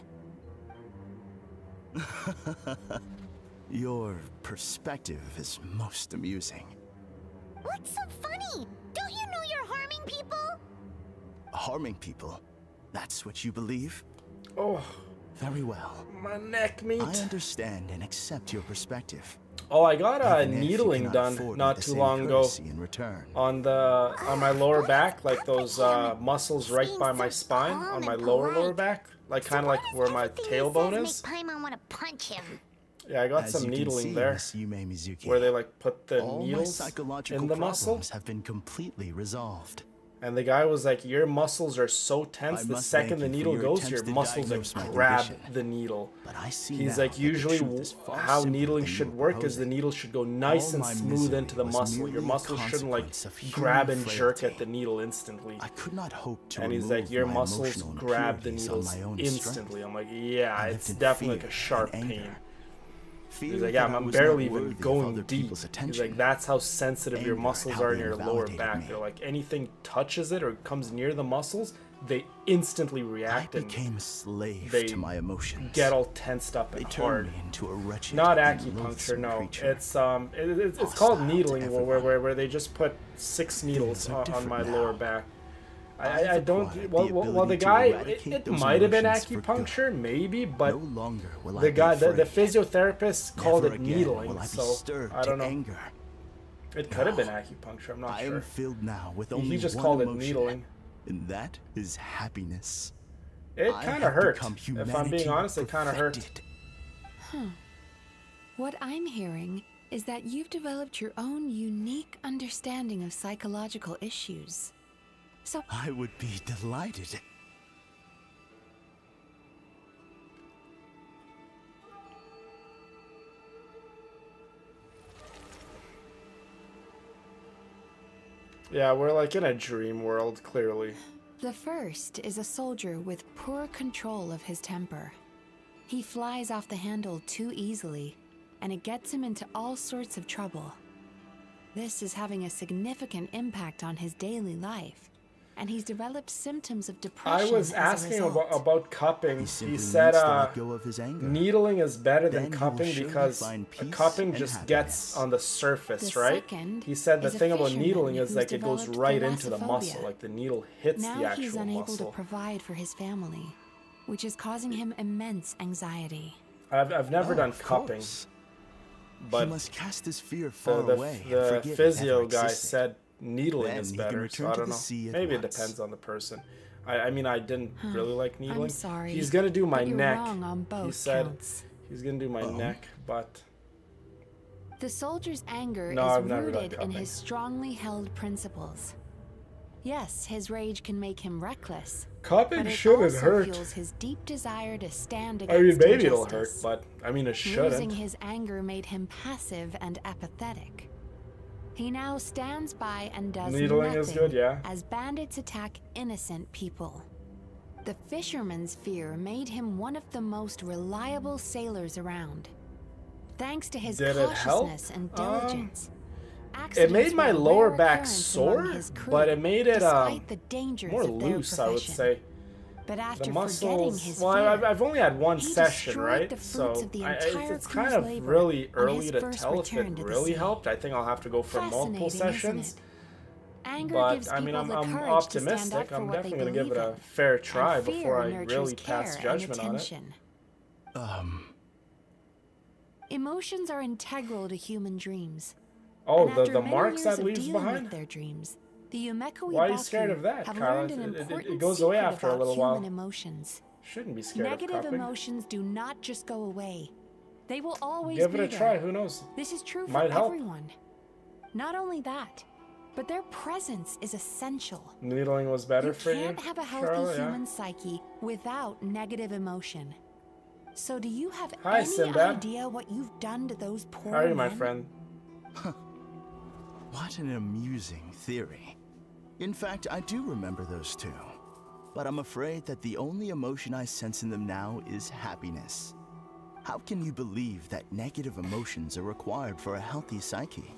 Your perspective is most amusing. What's so funny? Don't you know you're harming people? Harming people? That's what you believe? Oh. Very well. My neck meat. I understand and accept your perspective. Oh, I got Even if you needling cannot done afford me not the too same long ago courtesy in return. on my lower back, like those muscles right by my spine on my lower back, like kind of like where my tailbone is. Make Paimon want to punch him. Yeah, I got As some you can needling see, there, Miss Yume Mizuki, where they like put the all my needles psychological in the muscle, problems have been completely resolved. and the guy was like, "Your muscles are so tense. I The must second thank the you for needle your goes, attempts your to muscles diagnose my like grab condition. the needle." But I see He's now like, that the usually truth is far how simpler needling than you should were work is proposing. the needle should go nice All and my smooth misery into the was muscle. merely Your a muscles shouldn't like consequence of human grab and jerk frailty. at the needle instantly. I could not hope to And he's remove like, your my muscles emotional grab the impurities on needles my own instantly. strength. I'm like, yeah, I lived it's in definitely like fear a sharp and pain. anger. He's Fear like, yeah, that I I'm was barely not even worthy of going other deep. people's He's attention. like, that's how sensitive your Anger at muscles how are in they your lower invalidated back. me. They're like, anything touches it or comes near the muscles, they instantly I react and became a slave they to my emotions. get all tensed up They and turned hard. me into a wretched Not and acupuncture, loathsome no. creature. It's called Hostile to needling, everyone. where they just put 6 needles Things are on different my now. lower back. I I've don't. acquired Well, the the ability to guy, eradicate it those might have been emotions for acupuncture, maybe, but No longer will I the be guy, the afraid. physiotherapist called Never it again needling. will I be So stirred I don't to know. anger. It could have been No. acupuncture. I'm not I sure. am filled now with He only just one called it emotion, needling. and that is happiness. It I kind of have hurt. become If I'm being humanity honest, it kind of hurt. perfected. What I'm hearing is that you've developed your own unique understanding of psychological issues. So I would be delighted. Yeah, we're like in a dream world, clearly. The first is a soldier with poor control of his temper. He flies off the handle too easily, and it gets him into all sorts of trouble. This is having a significant impact on his daily life, and he's developed symptoms of depression. I was asking about cupping. He said needling is better than cupping because cupping just gets on the surface, right? He said the thing about needling is like it goes right into the muscle, like the needle hits the Now actual he's unable muscle. to provide for his family, which is causing him immense anxiety. I've never done cupping, but he must cast his fear far away. The and physio guy existed. said needling Then is he can better, return so I to don't the know. sea at Maybe it once. depends on the person. I mean, I didn't really like needling. I'm sorry. He's gonna do my but you're neck. wrong on both He said counts. he's gonna do my neck, but The soldier's anger No, is I've never done rooted in cupping. his strongly held principles. Yes, his rage can make him reckless. Cupping but it shouldn't also hurt. fuels his deep desire to stand I against mean, maybe it'll hurt, injustice. but I mean, it Losing shouldn't. his anger made him passive and apathetic. He now stands by and does Needling nothing is good, yeah. as bandits attack innocent people. The fisherman's fear made him one of the most reliable sailors around. Thanks to his Did it help? cautiousness and diligence. It made accidents my were a lower rare back occurrence among sore, his crew, but it made it despite the dangers more of their loose, I would profession. say. But after The forgetting muscles. his Well, fear, I've only had one he session, destroyed right? the So fruits of the it's entire kind crew's of labor really on early his to first tell if return it to the really sea. helped. I think I'll have to go for multiple Fascinating, isn't sessions. it? Anger But gives I mean, people I'm the courage optimistic. to stand up for I'm what definitely they gonna give it believe a in. fair And try fear before I nurtures really care pass and judgment on it. attention. Emotions are integral to human dreams. Oh, And after the many marks years that of leaves dealing behind? with their dreams, the Yumeko Why are you scared Ibaku of that, have Carla? learned an It important goes away secret after a about little human while. emotions. Shouldn't be scared Negative of cupping. emotions do not just go away. They will always Give be it a there. try. Who knows? This is true for Might help. everyone. Not only that, but their presence is essential. Needling was better You for you, can't have a healthy Charlotte, yeah? human psyche without negative emotion. So do you have Hi, any Sinbad. idea what you've done to those poor How are you, my men? friend? What an amusing theory. In fact, I do remember those two. But I'm afraid that the only emotion I sense in them now is happiness. How can you believe that negative emotions are required for a healthy psyche?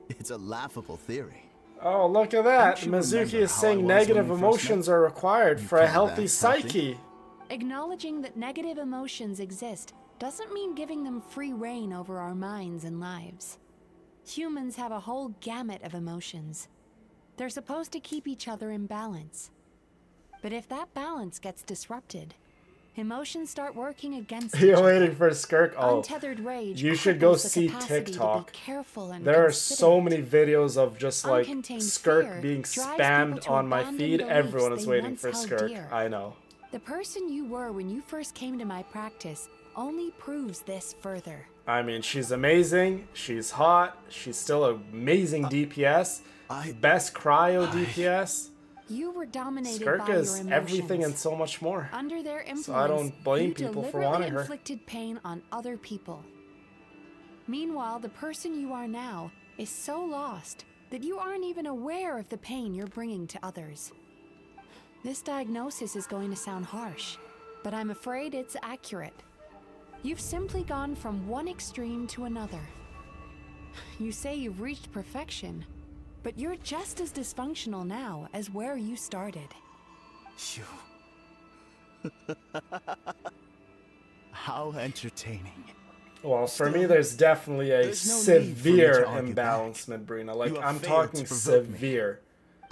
It's a laughable theory. Oh, look at that. Don't you Mizuki remember is how I saying was when negative we first emotions met? are required You for a call healthy that psyche. Acknowledging that negative emotions exist doesn't mean giving them free rein over our minds and lives. Humans have a whole gamut of emotions. They're supposed to keep each other in balance. But if that balance gets disrupted, emotions start working against each You're other. waiting for Skirk? Oh, Untethered rage you should go cripples the see capacity to be TikTok. careful and There are so considerate. many videos of just like Uncontained Skirk fear being drives people spammed to on my abandon feed. beliefs Everyone is they waiting once for held Skirk. dear. I know. The person you were when you first came to my practice only proves this further. I mean, she's amazing. She's hot. She's still amazing DPS. Best cryo DPS. You were dominated Skirk by your is emotions. everything and so much more. Under their influence, So I don't blame you people for deliberately wanting her. inflicted pain on other people. Meanwhile, the person you are now is so lost that you aren't even aware of the pain you're bringing to others. This diagnosis is going to sound harsh, but I'm afraid it's accurate. You've simply gone from one extreme to another. You say you've reached perfection, but you're just as dysfunctional now as where you started. Phew. How entertaining. Well, for me, there's definitely a there's no need for me severe to argue imbalancement, Brina. Like, You have I'm failed talking to provoke me. severe.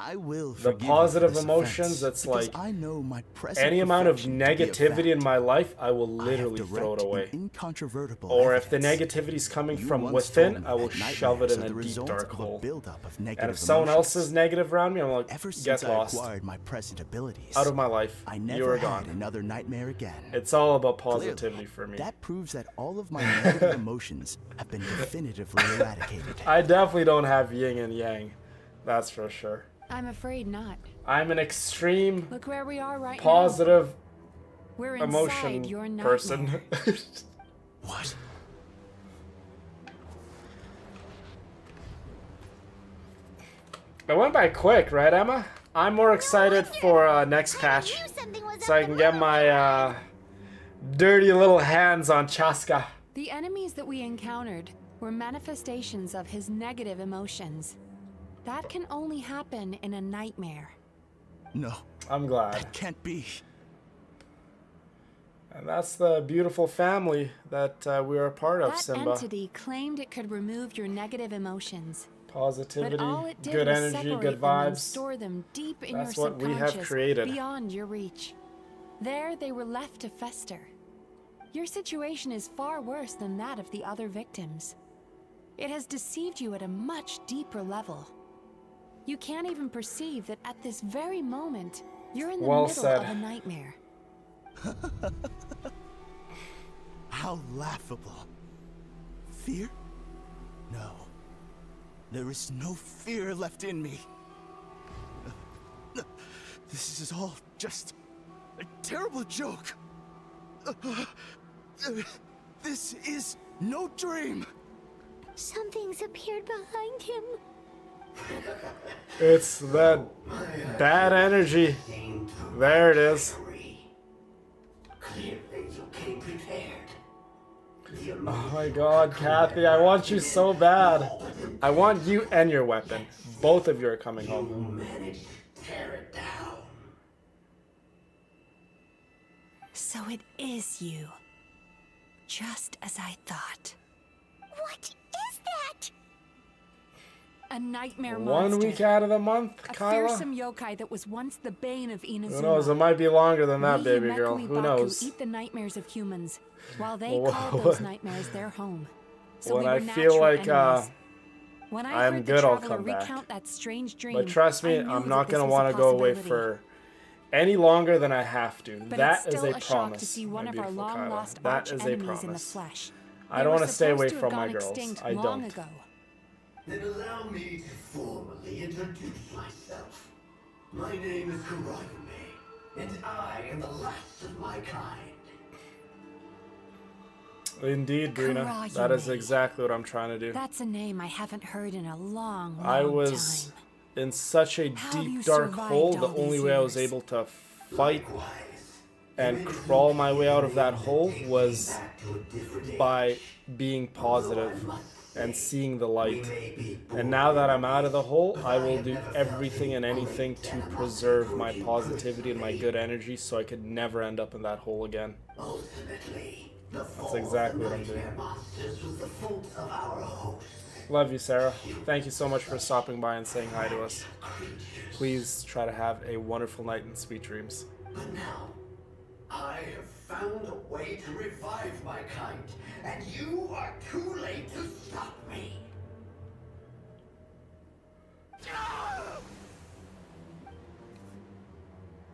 I will The forgive you positive for this emotions, offense, it's because like I know my present any amount of perfection to be a negativity in fact. my life, I will I have literally throw it direct away. and incontrovertible Or if the evidence. negativity is coming You from once within, told me I will that shove it nightmares in are a the deep result dark of a hole. buildup of And negative if someone else emotions. is negative around me, I'm like, Ever get since I lost. acquired my present abilities, Out of my life. I You never are had gone. another nightmare again. It's all about Clearly, positivity for me. That proves that all of my negative emotions have been definitively eradicated. I definitely don't have yin and yang. That's for sure. I'm afraid not. I'm an extreme Look where we are right positive now. We're emotion inside your nightmare. person. What? It went by quick, right, Emma? I'm more excited for next patch, so I can get my dirty little hands on Chaska. The enemies that we encountered were manifestations of his negative emotions. That can only happen in a nightmare. No. I'm glad. That can't be. And that's the beautiful family that we are a part of, That Simba. entity claimed it could remove your negative emotions. Positivity, But all it did good was energy, separate good them and vibes. store them deep in That's your what we subconscious, have created. beyond your reach. There, they were left to fester. Your situation is far worse than that of the other victims. It has deceived you at a much deeper level. You can't even perceive that at this very moment, you're in the Well middle said. of a nightmare. How laughable. Fear? No. There is no fear left in me. This is all just a terrible joke. This is no dream. Something's appeared behind him. It's that bad energy. There it is. Clearly you came prepared. Oh my god, Kathy, I want you so bad. I want you and your weapon. Both of you are coming home. Managed to tear it down. So it is you. Just as I thought. What is that? A nightmare 1 monster. week out of the month, A Kyla? fearsome yokai that was once the bane of Inazuma. Who knows? It might be longer than that, We baby girl. Yumekui Who Baku knows? eat the nightmares of humans, while they Whoa. call those nightmares their home. So When we were I feel natural like enemies. When I I'm heard good, the I'll traveler come back. recount that strange dream, But trust me, I knew I'm that not this going to was a want to go away possibility. for any longer than I have to. But That it's is still a a shock promise. to see one my of our beautiful Kyla. long-lost That arch is a enemies promise. in the flesh. I They don't were want to stay supposed away to have from my gone girls. extinct I long don't. ago. Then allow me to formally introduce myself. My name is Kurayume, and I am the last of my kind. Indeed, Brina. That is Kurayume. exactly what I'm trying to do. That's a name I haven't heard in a long, long I was time. in such a How you deep, dark survived hole. The all only these way I was years. able to fight and crawl my way out of that hole was by being positive and seeing the light. And now that I'm out of the hole, I will do everything and anything to preserve my positivity and my good energy so I could never end up in that hole again. Ultimately, That's exactly what I'm doing. monsters was the fault of our host. Love you, Sarah. Thank you so much for stopping by and saying hi to us. Please try to have a wonderful night and sweet dreams. But now, I have found a way to revive my kind, and you are too late to stop me.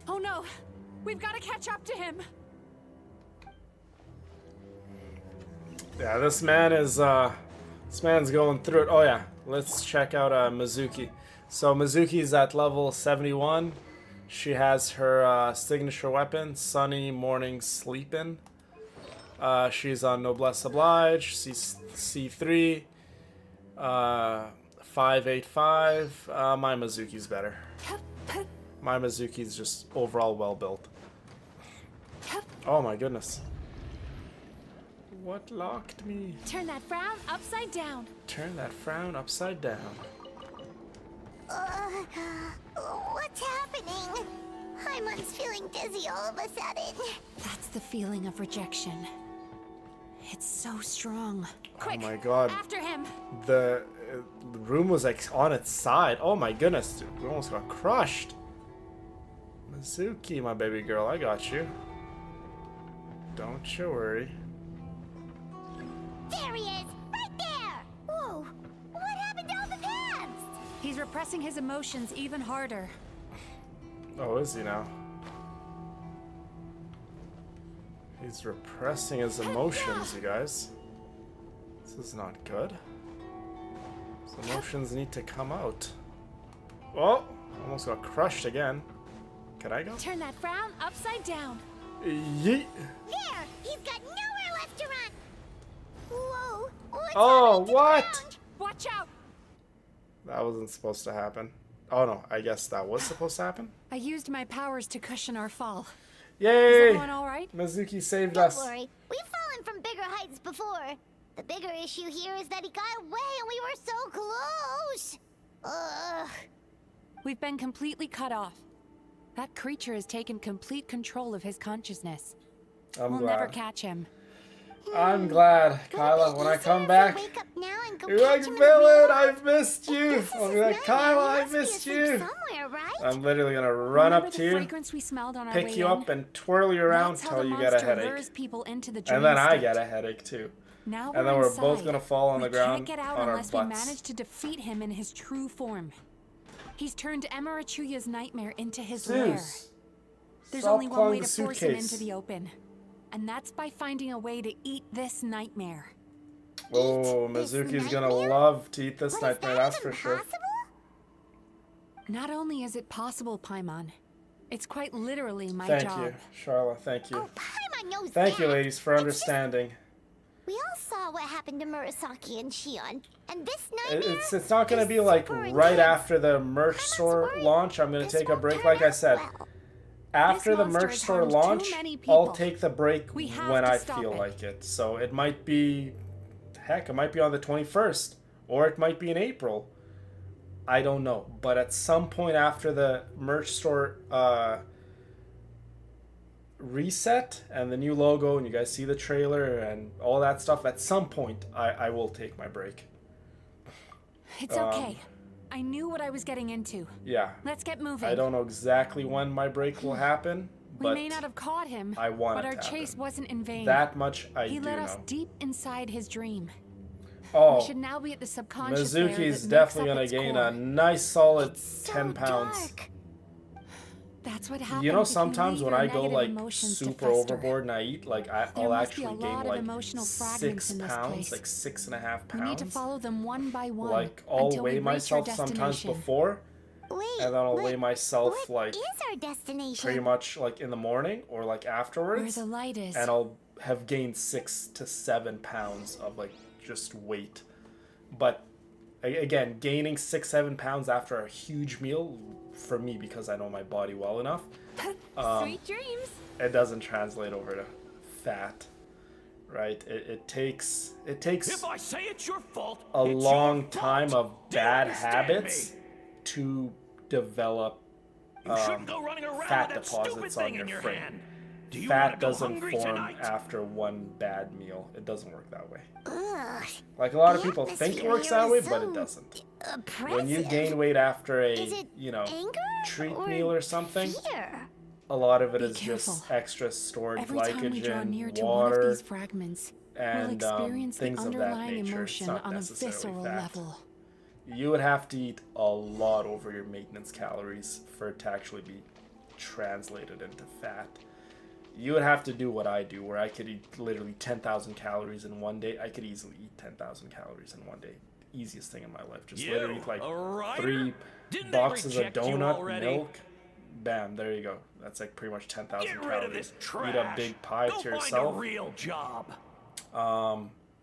Oh no! We've got to catch up to him! Yeah, this man is, this man's going through it. Oh yeah, let's check out Mizuki. So Mizuki's at level 71. She has her signature weapon, Sunny Morning Sleepin'. She's on Noblesse Oblige, C3, 585. My Mizuki's better. My Mizuki's just overall well built. Oh my goodness. What locked me? Turn that frown upside down. Turn that frown upside down. What's happening? I'm feeling dizzy all of a sudden. That's the feeling of rejection. It's so strong. Quick, oh my god. after him. The room was like on its side. Oh my goodness, dude. We almost got crushed. Mizuki, my baby girl, I got you. Don't you worry. There he is! Right there! Whoa! What happened to all the pants? He's repressing his emotions even harder. Oh, is he now? He's repressing his emotions, you guys. This is not good. His emotions need to come out. Oh, almost got crushed again. Can I go? Turn that frown upside down. Yeet. There! He's got nowhere left to run! Whoa! What's Oh, happening to the what? ground? Watch out! That wasn't supposed to happen. Oh no, I guess that was supposed to happen. I used my powers to cushion our fall. Yay! Is everyone all right? Mizuki saved Don't us. worry, we've fallen from bigger heights before. The bigger issue here is that he got away and we were so close. Ugh. We've been completely cut off. That creature has taken complete control of his consciousness. I'm We'll never glad. catch him. I'm glad, Kyla. When I come back, Wake up now and go you're catch like, him in the Villain, real I've missed you. I'll be like, Kyla, I missed you. somewhere, right? I'm literally gonna run Remember up to the you, fragrance we smelled on our pick way you in? up, and twirl you around That's how till the you get a monster headache. lures people into the dream And then I state. get a headache too. Now And then we're both inside. gonna fall on the We ground can't get out on our unless we butts. manage to defeat him in his true form. He's turned Emarachuya's nightmare into his lair. Zeus, There's stop only one clawing way the to force him suitcase. into the open. And that's by finding a way to eat this nightmare. Oh, Mizuki's gonna love to eat this nightmare, that's for sure. Not only is it possible, Paimon, it's quite literally my Thank job. you, Charlotte, thank you. Paimon knows Thank you, that. ladies, for understanding. We all saw what happened to Murasaki and Shion. And this nightmare It's not gonna be like right after the merch store launch. I'm gonna take a break, like I said. After the monster merch has store harmed too launch, many I'll people. take the break We have when to I stop feel it. like it. So it might be, heck, it might be on the 21st, or it might be in April. I don't know. But at some point after the merch store reset and the new logo, and you guys see the trailer and all that stuff, at some point I will take my break. It's okay. I knew what I was getting into. Yeah. Let's get moving. I don't know exactly when my break will happen, We but may not have caught him, I want but it our to happen. chase wasn't in vain. That much I He do led us know. deep inside his dream. Oh, We should now be at the subconscious layer Mizuki's that definitely makes gonna up its gain core. a nice solid 10 pounds. That's what happens. You know, if sometimes leave when your I go negative like emotions to super fester. overboard and I eat, like There I'll must be a actually lot gain of like emotional fragments 6 in this pounds, place. like 6.5 We pounds. need to follow them one by one. Like I'll until we weigh reach myself our sometimes destination. before, Wait, and then I'll weigh myself like is our destination? pretty much like in the morning or like afterwards. Where the light is. And I'll have gained 6 to 7 pounds of like just weight. But again, gaining 6-7 pounds after a huge meal, for me, because I know my body well enough, Sweet dreams. it doesn't translate over to fat, right? It takes If I say it's your fault, a it's long your time fault. of Do you bad understand habits me? to develop You shouldn't go running around fat with that stupid deposits on thing your in your frame. hand. Do you wanna Fat go doesn't hungry form tonight? after one bad meal. It doesn't work that way. Ugh. Like a lot of The people think it atmosphere works here that way, is but so it doesn't. Oppressive. When you gain weight after a, Is it anger treat or meal or something, fear? a lot of it Be is careful. just extra stored Every time we draw near glycogen, to one of water, these fragments, we'll and experience the things of that underlying nature. It's emotion not on a necessarily visceral fat. level. You would have to eat a lot over your maintenance calories for it to actually be translated into fat. You would have to do what I do, where I could eat literally 10,000 calories in one day. I could easily eat 10,000 calories in one day. Easiest thing in my life. Just literally eat like a writer? 3 Didn't they boxes of reject you donut, already? milk. Bam, there you go. That's like pretty much 10,000 Get calories. rid of this trash. Eat a big pie Go to find yourself. a real job.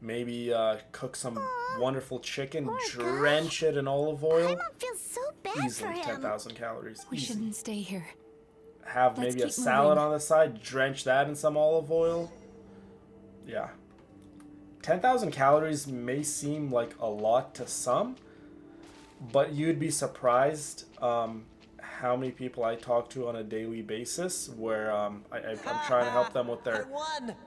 Maybe cook some wonderful chicken, drench it in olive oil. I feel so bad for Easily him. 10,000 calories. We Easy. shouldn't stay here. Have Let's maybe a keep salad moving. on the side, drench that in some olive oil. Yeah. 10,000 calories may seem like a lot to some, but you'd be surprised how many people I talk to on a daily basis where I'm trying to help them with their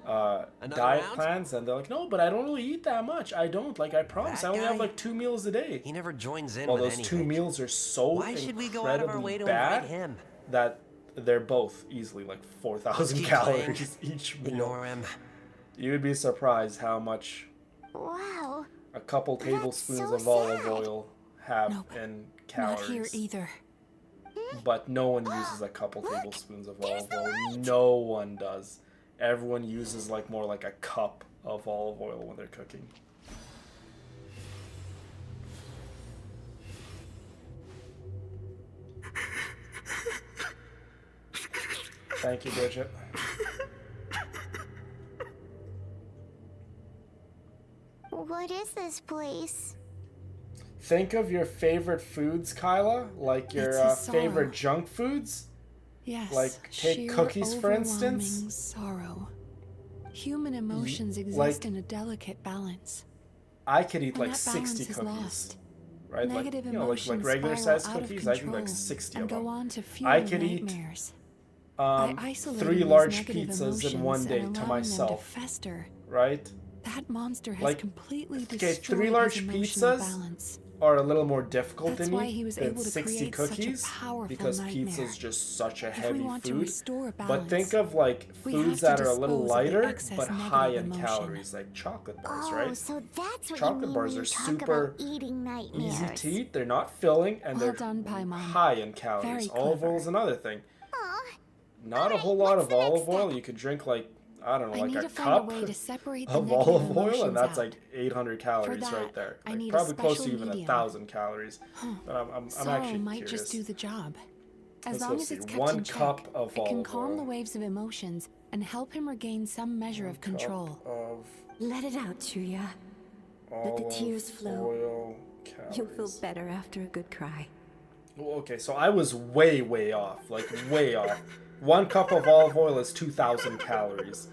diet plans, and they're like, no, but I don't really eat that much. I don't. Like, I promise. That I only have guy? like 2 meals a day. He never joins in Well, with those 2 anything. meals are so Why should we go out of our way to bad invite him? that they're both easily like 4,000 Keep calories each meal. Ignore him. You would be surprised how much Wow. a couple That's tablespoons so of olive sad. oil have Nope, in Not here calories. either. But no one uses a couple tablespoons of olive oil. No one does. Everyone uses like more like a cup of olive oil when they're cooking. Thank you, Bridget. What is this place? think of your favorite foods, Kyla, like your favorite junk foods. Yes. Like take cookies for instance. Sorrow. Human emotions exist in a delicate balance. I could eat And like that 60 balance is cookies. lost. Right? Negative like, you know, like regular spiral size out of cookies, I can eat like control 60 and of them. go on to fuel I could eat nightmares. By 3 isolating these large negative pizzas in one emotions day and to allowing them to myself. fester, Right? that monster has Like, completely okay, destroyed 3 large his emotional pizzas balance. are a little more difficult That's to why me he was than able to 60 create such a cookies powerful because nightmare. pizza's just such a If we heavy want to food. restore But balance, think of like we foods have that to are a little dispose of the lighter excess but negative high in emotion. calories, like chocolate bars, Oh, right? so that's what Chocolate you mean bars when are you talk super about eating nightmares. easy to eat. They're not filling and Well they're done, Paimon. high in calories. Very Olive clever. oil is another thing. Aw, Not a whole lot of olive oil. You could drink like, I don't know, I like need a to find a cup way to separate the of negative olive oil, emotions and that's out. like 800 calories that, right there. I Like, need a probably close to special even medium. 1,000 calories. But I'm Sorrow actually might curious. just do the job. As Let's long go as see. it's kept 1 in check, cup of it can olive calm oil. the waves of emotions and help him regain some measure of control. Of Let it out, Chuya. Let the olive tears flow. oil You'll feel calories. better after a good cry. Well, okay, so I was way off. Like, way off. 1 cup of olive oil is 2,000 calories.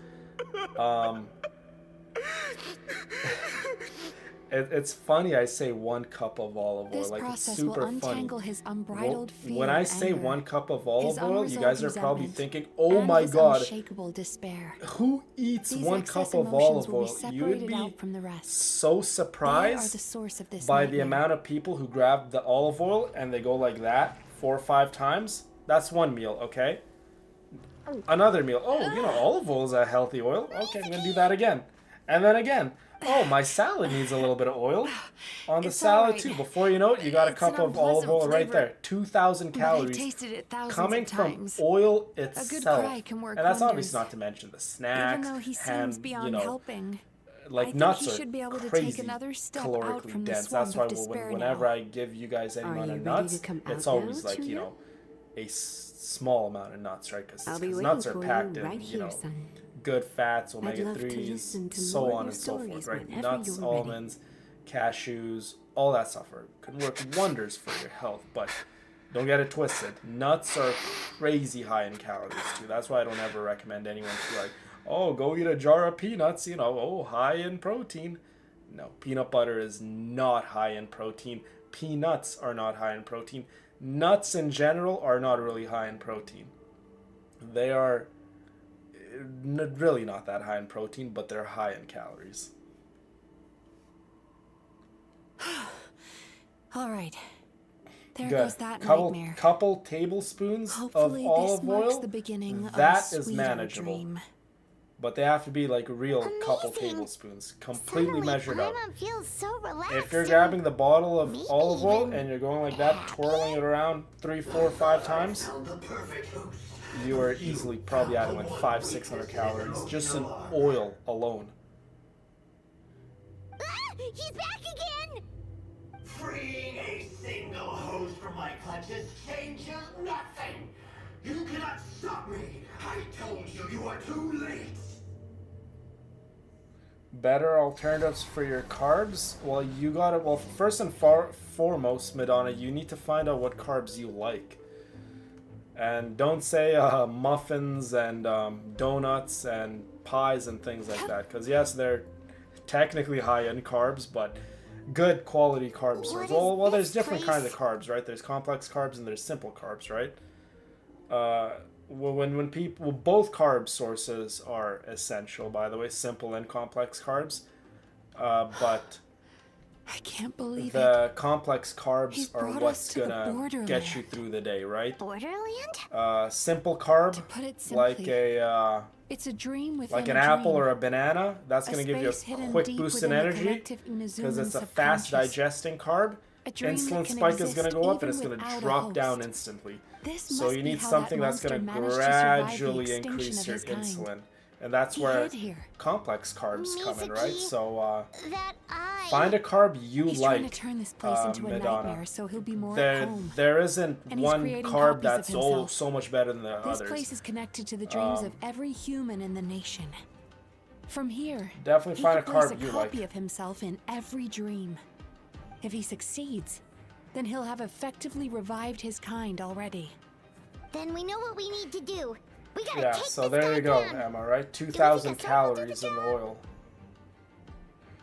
It's funny I say 1 cup of olive oil. This Like, it's process super will untangle funny. his unbridled fear When I and say anger, 1 cup of his olive oil, you unresolved guys are probably resentment, thinking, oh and my his god, unshakable despair. who eats These 1 excess cup of emotions olive will be oil? You would separated be out from the rest. so They are the surprised source of this by the nightmare. amount of people who grab the olive oil and they go like that 4 or 5 times. That's 1 meal, okay? Another meal. Oh, you know, olive oil is a healthy oil. Okay, I'm gonna do that again. And then again. Oh, my salad needs a little bit of oil on the It's salad alright. too. Before you know it, you got a It's cup an of olive oil unpleasant right flavor, there. 2,000 but calories I tasted it thousands coming of from times. oil A good itself. cry can work And that's wonders. obviously not to mention the snacks, Even though he seems and, beyond you know, helping, like I think nuts he are should be able to crazy take another step out calorically from the dense. swamp That's why of despair whenever now. I give you guys any Are amount you of ready nuts, to come it's out always now, like, you Chuya? know, a small amount of nuts, right? Because I'll be waiting nuts are for packed you in, right you here, know, son. good fats, I'd love to omega-3s, listen to so more of on your and so forth, stories right? whenever Nuts, you're ready. almonds, cashews, all that stuff can work wonders for your health, but don't get it twisted. Nuts are crazy high in calories too. That's why I don't ever recommend anyone to be like, oh, go eat a jar of peanuts, you know, oh, high in protein. No, peanut butter is not high in protein. Peanuts are not high in protein. Nuts in general are not really high in protein. They are really not that high in protein, but they're high in calories. All right. There Good. goes that couple nightmare. tablespoons Hopefully of olive this marks oil. the beginning That of a is sweeter manageable. dream. But they have to be like real couple Amazing. tablespoons, completely Suddenly, measured out. Paimon feels so relaxed. If you're and grabbing the bottle of maybe olive oil even and you're going like that, twirling it around 3, 4, 5 times, Found the perfect host. you are easily probably adding like 500-600 calories just in oil alone. Ah, he's back again! Freeing a single host from my clutches changes nothing. You cannot stop me. I told you you are too late. Better alternatives for your carbs? Well, you gotta, well, first and foremost, Madonna, you need to find out what carbs you like. And don't say muffins and donuts and pies and things like that, because yes, they're technically high in carbs, but good quality carbs. What Well, is there's this different kinds of place? carbs, right? There's complex carbs and there's simple carbs, right? When people, both carb sources are essential, by the way, simple and complex carbs, but I can't believe the it. complex carbs He's are brought us what's to the gonna borderland. get you through the day, right? Borderland? Simple carb, put it like simply, a It's a dream within like an a apple dream. or a banana, that's A gonna give you a space hidden quick deep boost in within the energy collective because Inazuman it's a fast subconscious. digesting carb. A dream that Insulin can spike is gonna exist go up and even it's gonna without a drop down host. instantly. This So must you be need how something that that's gonna monster managed to survive the gradually extinction increase of your his kind. insulin. And that's He where hid here. complex carbs come in, right? Mizuki, So that I... find a carb you He's like. trying to turn this place into a Madonna. nightmare so he'll be more at home. There isn't And he's one creating carb copies that's of himself. so much better than the This others. place is connected to the dreams of every human in the nation. From here, Definitely he find a can place carb a you copy like. of himself in every dream. If he succeeds, then he'll have effectively revived his kind already. Then we know what we need to do. We gotta Yeah, take so this there guy you go, down. Emma, right? Do you 2,000 think a sword will do the calories in the job? oil.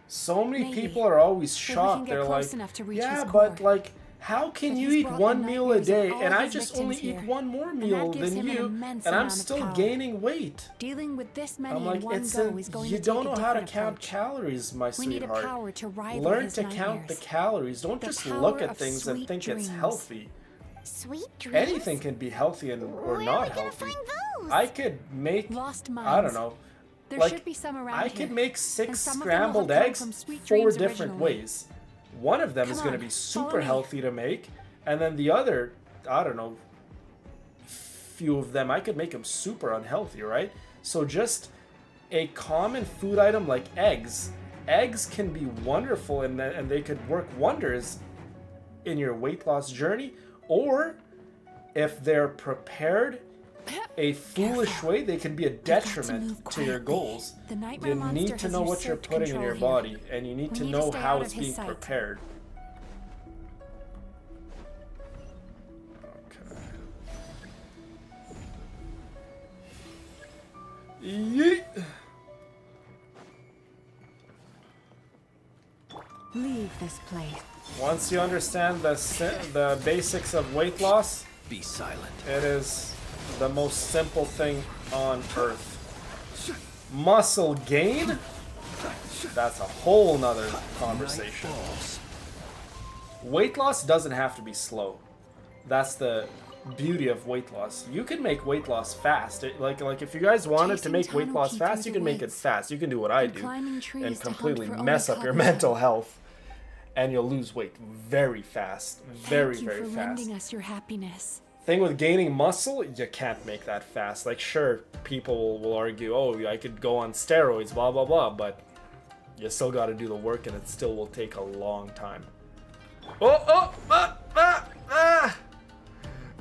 So many Maybe. people are always If we can shocked. get They're close like, enough to reach yeah, his but core. like, how can But you he's eat brought the one meal a nightmares of day all and I his just only victims eat here. one more And meal that gives than him an you immense and I'm amount of still power. gaining weight? Dealing with this many I'm like, in one it's go is going you to don't take know a how to different count approach. calories, my We need a sweetheart. power to rival Learn his to count the nightmares. calories. Don't The just power look at of things and sweet think it's dreams. healthy. Sweet dreams? Anything can be healthy and or Where not are we gonna healthy. find those? I could make Lost I mines. don't know. There like, should be some around I here. could make And 6 some of them will have scrambled come eggs from Sweet 4 Dreams different originally. ways. One of them Come is going to on, be follow super me. healthy to make, and then the other, I don't know, few of them, I could make them super unhealthy, right? So just a common food item like eggs. Eggs can be wonderful and they could work wonders in your weight loss journey, or if they're prepared a foolish way, they can be a detriment to your goals. The nightmare You monster need to has know what you're usurped putting in control your here. body, and you need We to need to know stay how out it's of his being sight. prepared. Yeet. Leave this place. Once you understand the basics of weight loss, Be silent. it is the most simple thing on earth. Muscle gain? That's a whole nother conversation. Weight loss doesn't have to be slow. That's the beauty of weight loss. You can make weight loss fast. Like if you guys wanted to Chasing make weight loss tanuki fast, through you the can make it woods. fast. You can do what I And do climbing trees and to hunt completely for mess only up your cobblestone. mental health, and you'll lose weight very fast, very Thank you very for fast. lending us your happiness. Thing with gaining muscle, you can't make that fast. Like, sure, people will argue, oh, I could go on steroids, blah, blah, blah, but you still got to do the work, and it still will take a long time.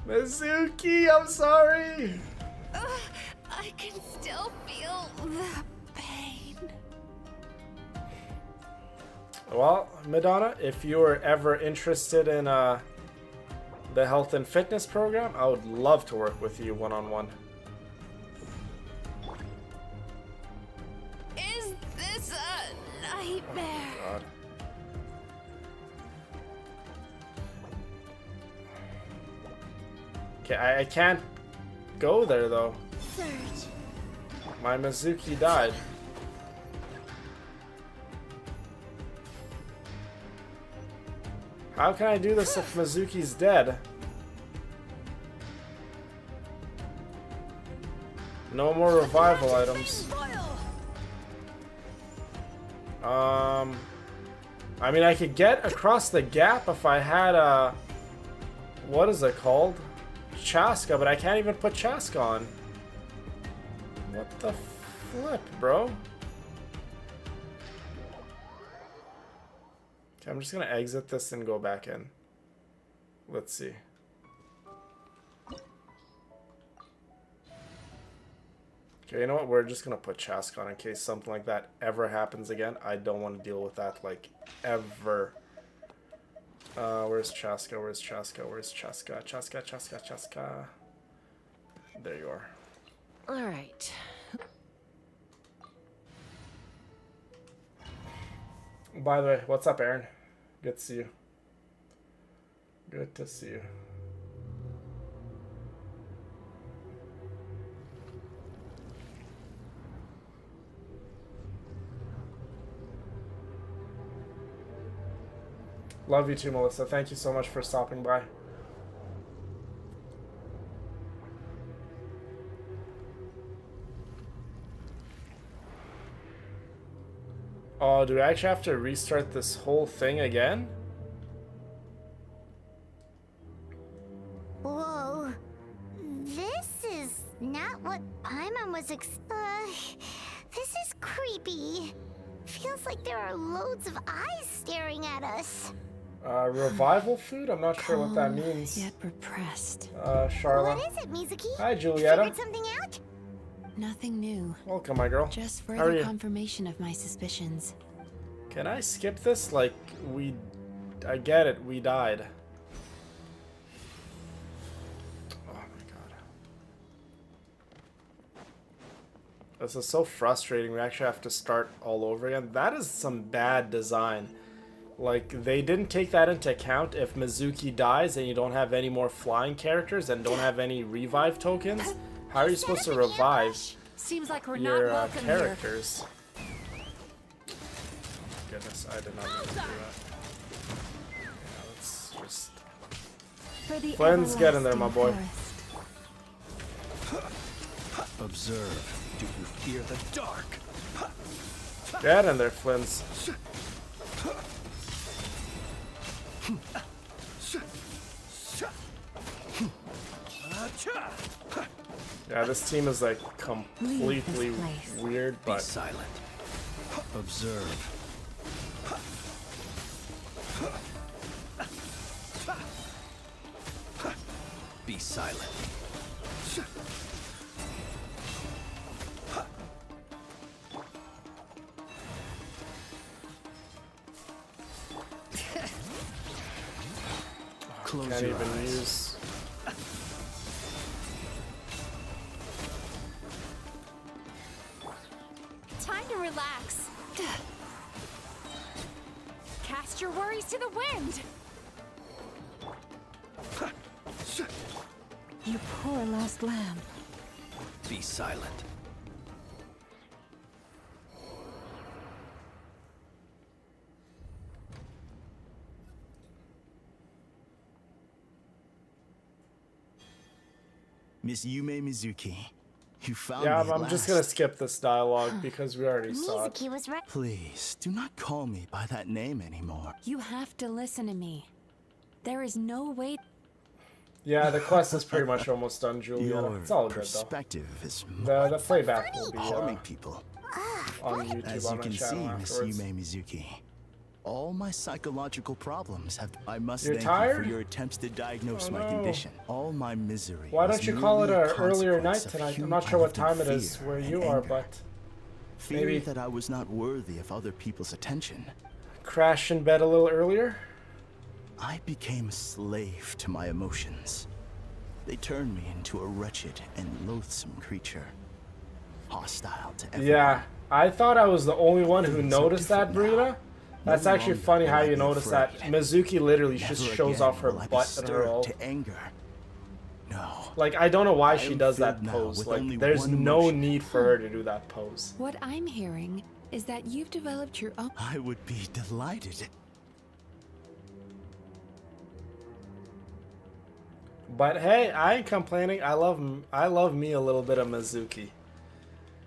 Mizuki, I'm sorry. I can still feel the pain. Well, Madonna, if you were ever interested in the health and fitness program, I would love to work with you one-on-one. Is this a nightmare? God. Okay, I can't go there though. Surge. My Mizuki died. How can I do this if Mizuki's dead? No more revival items. I mean, I could get across the gap if I had a... What is it called? Chaska, but I can't even put Chaska on. What the flip, bro? Okay, I'm just gonna exit this and go back in. Let's see. Okay, you know what? We're just gonna put Chaska on in case something like that ever happens again. I don't want to deal with that, like, ever. Where's Chaska? Where's Chaska? Where's Chaska? Chaska, Chaska, Chaska. There you are. All right. By the way, what's up, Aaron? Good to see you. Good to see you. Love you too, Melissa. Thank you so much for stopping by. Oh, do I actually have to restart this whole thing again? Whoa. This is not what Paimon was this is creepy. Feels like there are loads of eyes staring at us. Revival food? I'm not sure what that means. Yet repressed. Charlotte. What is it, Mizuki? Hi, Julietta. Figured something out? Nothing new. Welcome, my girl. Just How are further you? confirmation of my suspicions. Can I skip this like we get it. We died. Oh my god. This is so frustrating. We actually have to start all over again. That is some bad design. Like, they didn't take that into account. If Mizuki dies and you don't have any more flying characters and don't have any revive tokens, how are you supposed to revive Seems like we're your not welcome characters? Goodness, I did not mean to do that. Yeah, let's just... Flynn's getting there, my boy. Observe. Do you fear the dark? Get in there, Flynn's. Yeah, this team is like completely weird, but... Be silent. Observe. Be silent. Close Can't your even eyes. use... Time to relax. Cast your worries to the wind. You poor lost lamb. Be silent. Miss Yume Mizuki, you found Yeah, me at I'm just gonna last. skip this dialogue because we already saw it. Mizuki was right. Please, do not call me by that name anymore. You have to listen to me. There is no way. Yeah, the quest is pretty much almost done, Juliana. Your It's all good, though. perspective is The playback will be harming people. on YouTube As on you my can see, channel Miss afterwards. Yume Mizuki, all my psychological problems have. I must You're thank tired? you for your attempts to diagnose Oh, my no. condition. All my misery. Why was don't you call it merely a a earlier night consequence of tonight? I'm human not sure what uplifting time it is fear where and you are, anger. but Fear maybe that I was not worthy of other people's attention. crash in bed a little earlier. I became a slave to my emotions. They turned me into a wretched and loathsome creature, hostile to everyone. Yeah, I thought I was the only one who Things are noticed that, different now. Brina. That's No actually longer funny will how I you be notice that. afraid. Mizuki literally just Never shows again off her will I be butt and her stirred all. to anger. No. Like, I don't know why I she am does that filled now pose. with Like, only there's one no emotion. need for her to do that pose. What I'm hearing is that you've developed your own. I would be delighted. But hey, I ain't complaining. I love me a little bit of Mizuki.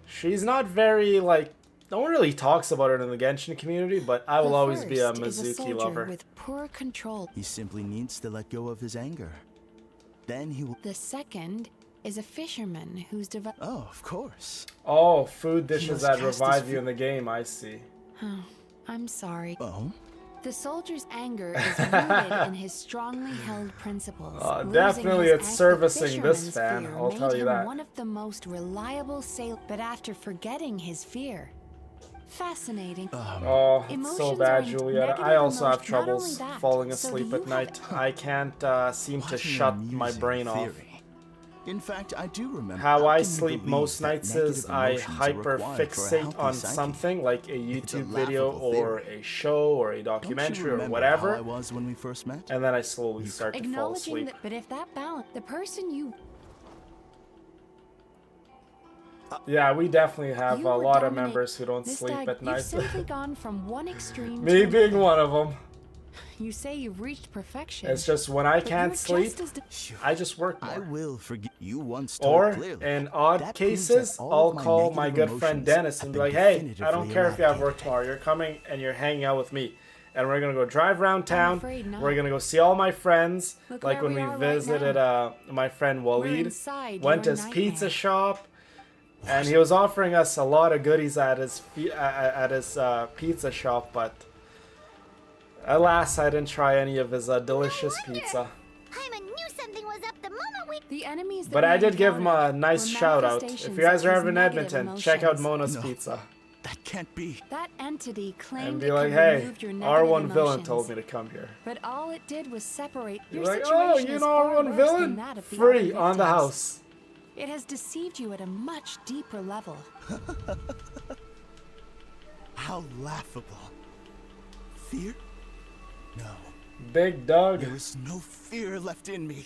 She's not very, like, no one really talks about her in the Genshin community, but I will always be a First is a Mizuki soldier lover. with poor control. He simply needs to let go of his anger. Then he will. The second is a fisherman who's developed. Oh, of course. Oh, food dishes must that cast his revive you fe- in the game, I see. Oh, I'm sorry. Oh? The soldier's anger is rooted in his strongly held principles. Losing Definitely his it's act of servicing this fisherman's fan, fear I'll made tell you him that. one of the most reliable sailors. But after forgetting his fear, fascinating. Oh, it's so Emotions bad, are Julieta. negative I also have emotion- not only troubles that, falling so asleep you at have- night. I can't seem to What an shut my amusing brain off. theory. In fact, I do remember. How I can you sleep believe most that nights is negative I emotions are required for a hyperfixate healthy on psyche? something like a It's a YouTube video laughable or theory. a show or a Don't documentary you or remember whatever, how I was when we first met? and then I slowly start to fall Acknowledging asleep. that, but if that balance, the person you Yeah, we definitely have you a were lot of dominate- members who don't this sleep dag- at night. You've simply gone from one extreme Me to being another. one of them. You say you've reached perfection. It's just when I but can't you're sleep, just as I just work I more. will forgive you once told Or, clearly. in odd That proves cases, that all I'll of my call my negative good friend emotions Dennis have and be been like, hey, I don't definitively care if you have work eradicated. tomorrow. You're coming and you're hanging out with me. And we're going to go drive around town. afraid not. We're going to go see all my friends. Look Like where when we we are right visited my friend Waleed. inside Went to your his nightmare. pizza shop. And he was offering us a lot of goodies at his pizza shop. But alas, I didn't try any of his delicious pizza. Paimon knew something was up the moment we. The enemies that But I we did give him a encountered nice were shout out. If manifestations you guys of are his ever in negative Edmonton, check out emotions. Mona's No. Pizza. That can't be. That entity claimed And be it like, could hey, remove your negative R1 villain emotions, told me to come here. but all it did was separate You're your like, situation oh, is you know far R1 worse villain? than that of the Free other on the victims. house. It has deceived you at a much deeper level. How laughable. Fear? No. Big Doug. There is no fear left in me.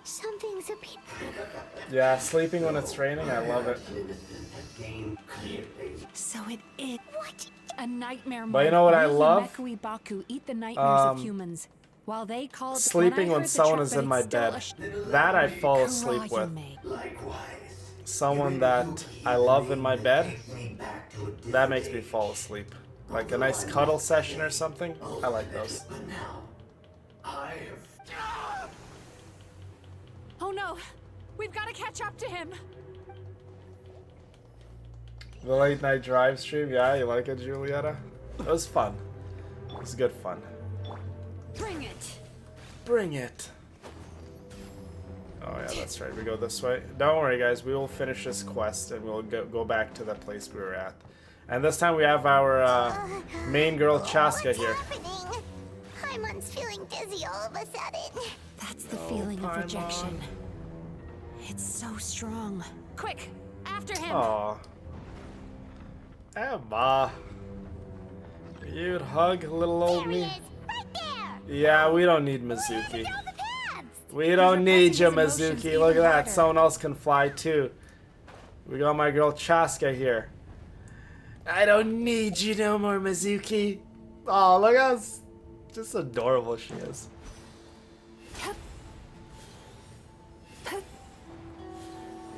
Something's appearing. Yeah, sleeping when it's raining, I love it. So it is. What? A nightmare. But you know what I love? Mekui Baku eat the nightmares of humans, while they called Sleeping when I heard the someone trick, is but in my it's still bed. That I fall asleep with. Someone that I love in my bed, that makes me fall asleep. Like a nice cuddle session or something. I like those. Oh no! We've got to catch up to him! The late night drive stream, yeah, you like it, Julietta? It was fun. It was good fun. Bring it! Bring it! Oh yeah, that's right, we go this way. Don't worry guys, we will finish this quest and we'll go back to the place we were at. And this time we have our main girl Chaska here. Paimon's feeling dizzy all of a sudden. That's the feeling of Paimon. rejection. It's so strong. Quick! After him! Aw. Emma. You'd hug little old me. Yeah, we don't need Mizuki. We don't need you, Mizuki. Look at that. Someone else can fly too. We got my girl Chaska here. I don't need you no more, Mizuki. Oh, look how just adorable she is.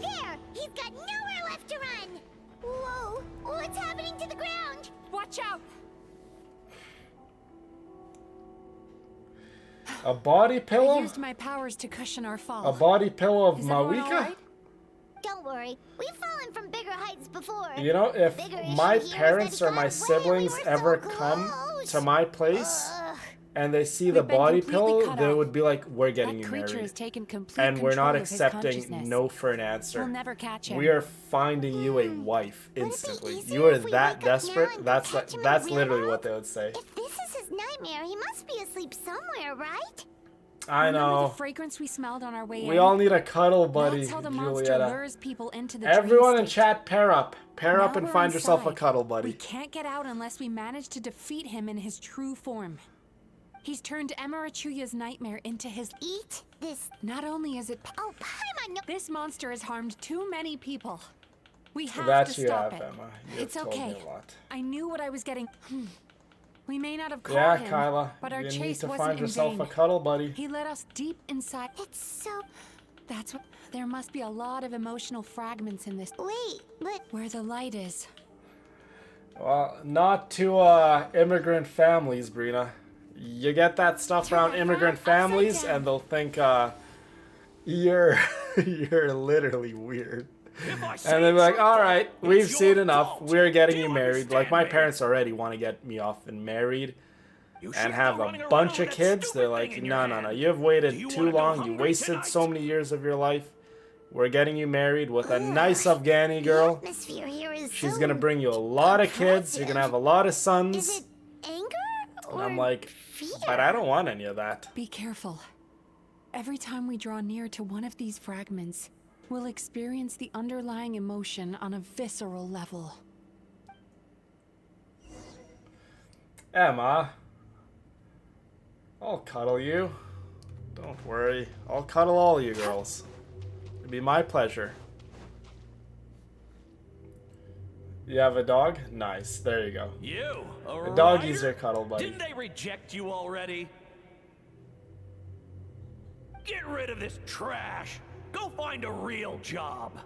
There! He's got nowhere left to run! Whoa! What's happening to the ground? Watch out! A body I pillow? used my powers to cushion our fall. A body pillow of Is everyone Mawika? all right? Don't worry, we've fallen from bigger heights before. You know, if Bigger my issue here is parents that or my God, why we siblings were so ever come close. to my place and they see the We've been body completely pillow, cut they off. would be like, we're getting That you creature married. has taken complete And we're not control of his accepting consciousness. no for an answer. We'll never catch him. We are finding you a wife instantly. easier You are if we that wake up now desperate. and That's catch him in that's real literally life? what they would say. If this is his nightmare, he must be asleep somewhere, right? I Remember know. the fragrance we smelled on our way in? We all need a cuddle buddy, That's how the monster Julietta. lures people into the Everyone dream in state. chat, pair up. Pair up Now and we're find yourself a inside. cuddle We buddy. can't get out unless we manage to defeat him in his true form. He's turned Emarachuya's nightmare into his... Eat this. Not only is it... Oh, Paimon, no. This monster has harmed too many people. We have That to you stop have, it. Emma. You It's have told okay. me a lot. I knew what I was getting. We may not have caught Yeah, him, Kyla. but our You need chase to wasn't find in yourself vain. a cuddle buddy. He led us deep inside. It's so... That's what... There must be a lot of emotional fragments in this. Wait, but... Where the light is. Well, not to immigrant families, Brina. You get that stuff around immigrant families, and they'll think you're you're literally weird. And they'll be like, all right, we've seen enough. We're getting you married. Like my parents already want to get me off and married and have a bunch of kids. They're like, no, no, no. You've waited too long. You wasted so many years of your life. We're getting you married with a nice Afghani girl. Atmosphere here is She's so gonna bring you a lot of kids. You're gonna have a lot of sons. Is it anger? And I'm like, but I don't want any of that. Be careful. Every time we draw near to one of these fragments, we'll experience the underlying emotion on a visceral level. Emma, I'll cuddle you. Don't worry. I'll cuddle all you girls. It'd be my pleasure. You have a dog? Nice. There you go. You, The doggy's your cuddle buddy. Didn't they reject you already? Get rid of this trash. Go find a real job.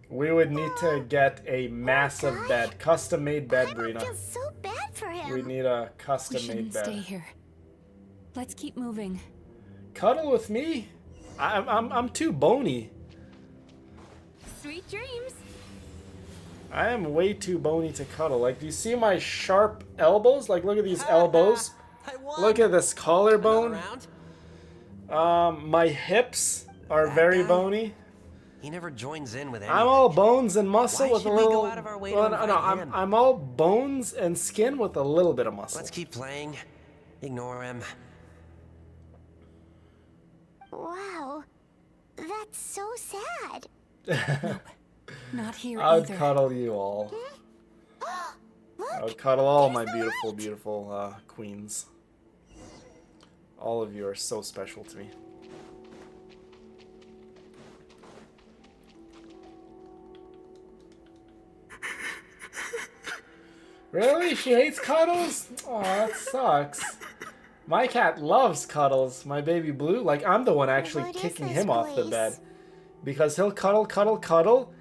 We would need to get a massive bed. Custom-made bed, I Brina. feel so bad for him. We need a We custom-made shouldn't bed. stay here. Let's keep moving. Cuddle with me? I'm too bony. Sweet dreams. I am way too bony to cuddle. Like, do you see my sharp elbows? Like, look at these elbows. Look at this collarbone. My hips are very bony. He never joins in with anything. I'm all bones and muscle Why with a should we little. go out of our way to Well, no, invite him? I'm all bones and skin with a little bit of muscle. Let's keep playing. Ignore him. Wow. That's so sad. Not here I would either. cuddle you all. I would cuddle all my beautiful, beautiful queens. All of you are so special to me. Really? She hates cuddles? Oh, that sucks. My cat loves cuddles. My baby Blue. Like, I'm the one actually kicking him off the bed. Because he'll cuddle, cuddle, cuddle.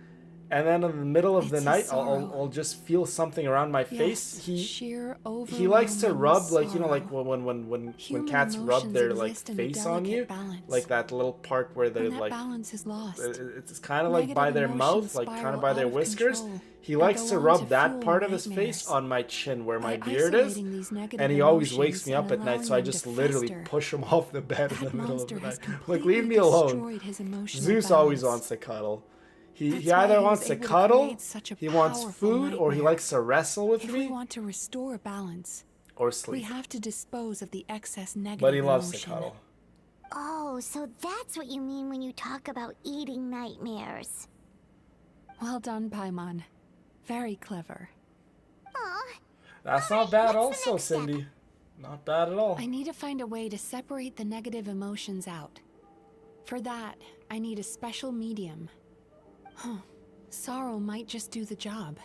And then in the middle of the night, I'll just feel something around my face. He likes to rub, like, you know, like when cats rub their like face on you, like that little part where they're like, balance is lost. It's kind of like by their mouth, like kind of by their whiskers. He likes to rub that part of his face on my chin where my beard is, and he always wakes me up at night. So I just literally push him off the bed in the middle of the night. Like, leave me alone. Zeus always wants to cuddle. He either wants to cuddle, he wants food, or he likes to wrestle with me. If we want to restore balance, or sleep. We have to dispose of the excess negative But he loves emotion. to cuddle. Oh, so that's what you mean when you talk about eating nightmares. Well done, Paimon. Very clever. That's not bad also, Cindy. Not bad at all. I need to find a way to separate the negative emotions out. For that, I need a special medium. Sorrow might just do the job.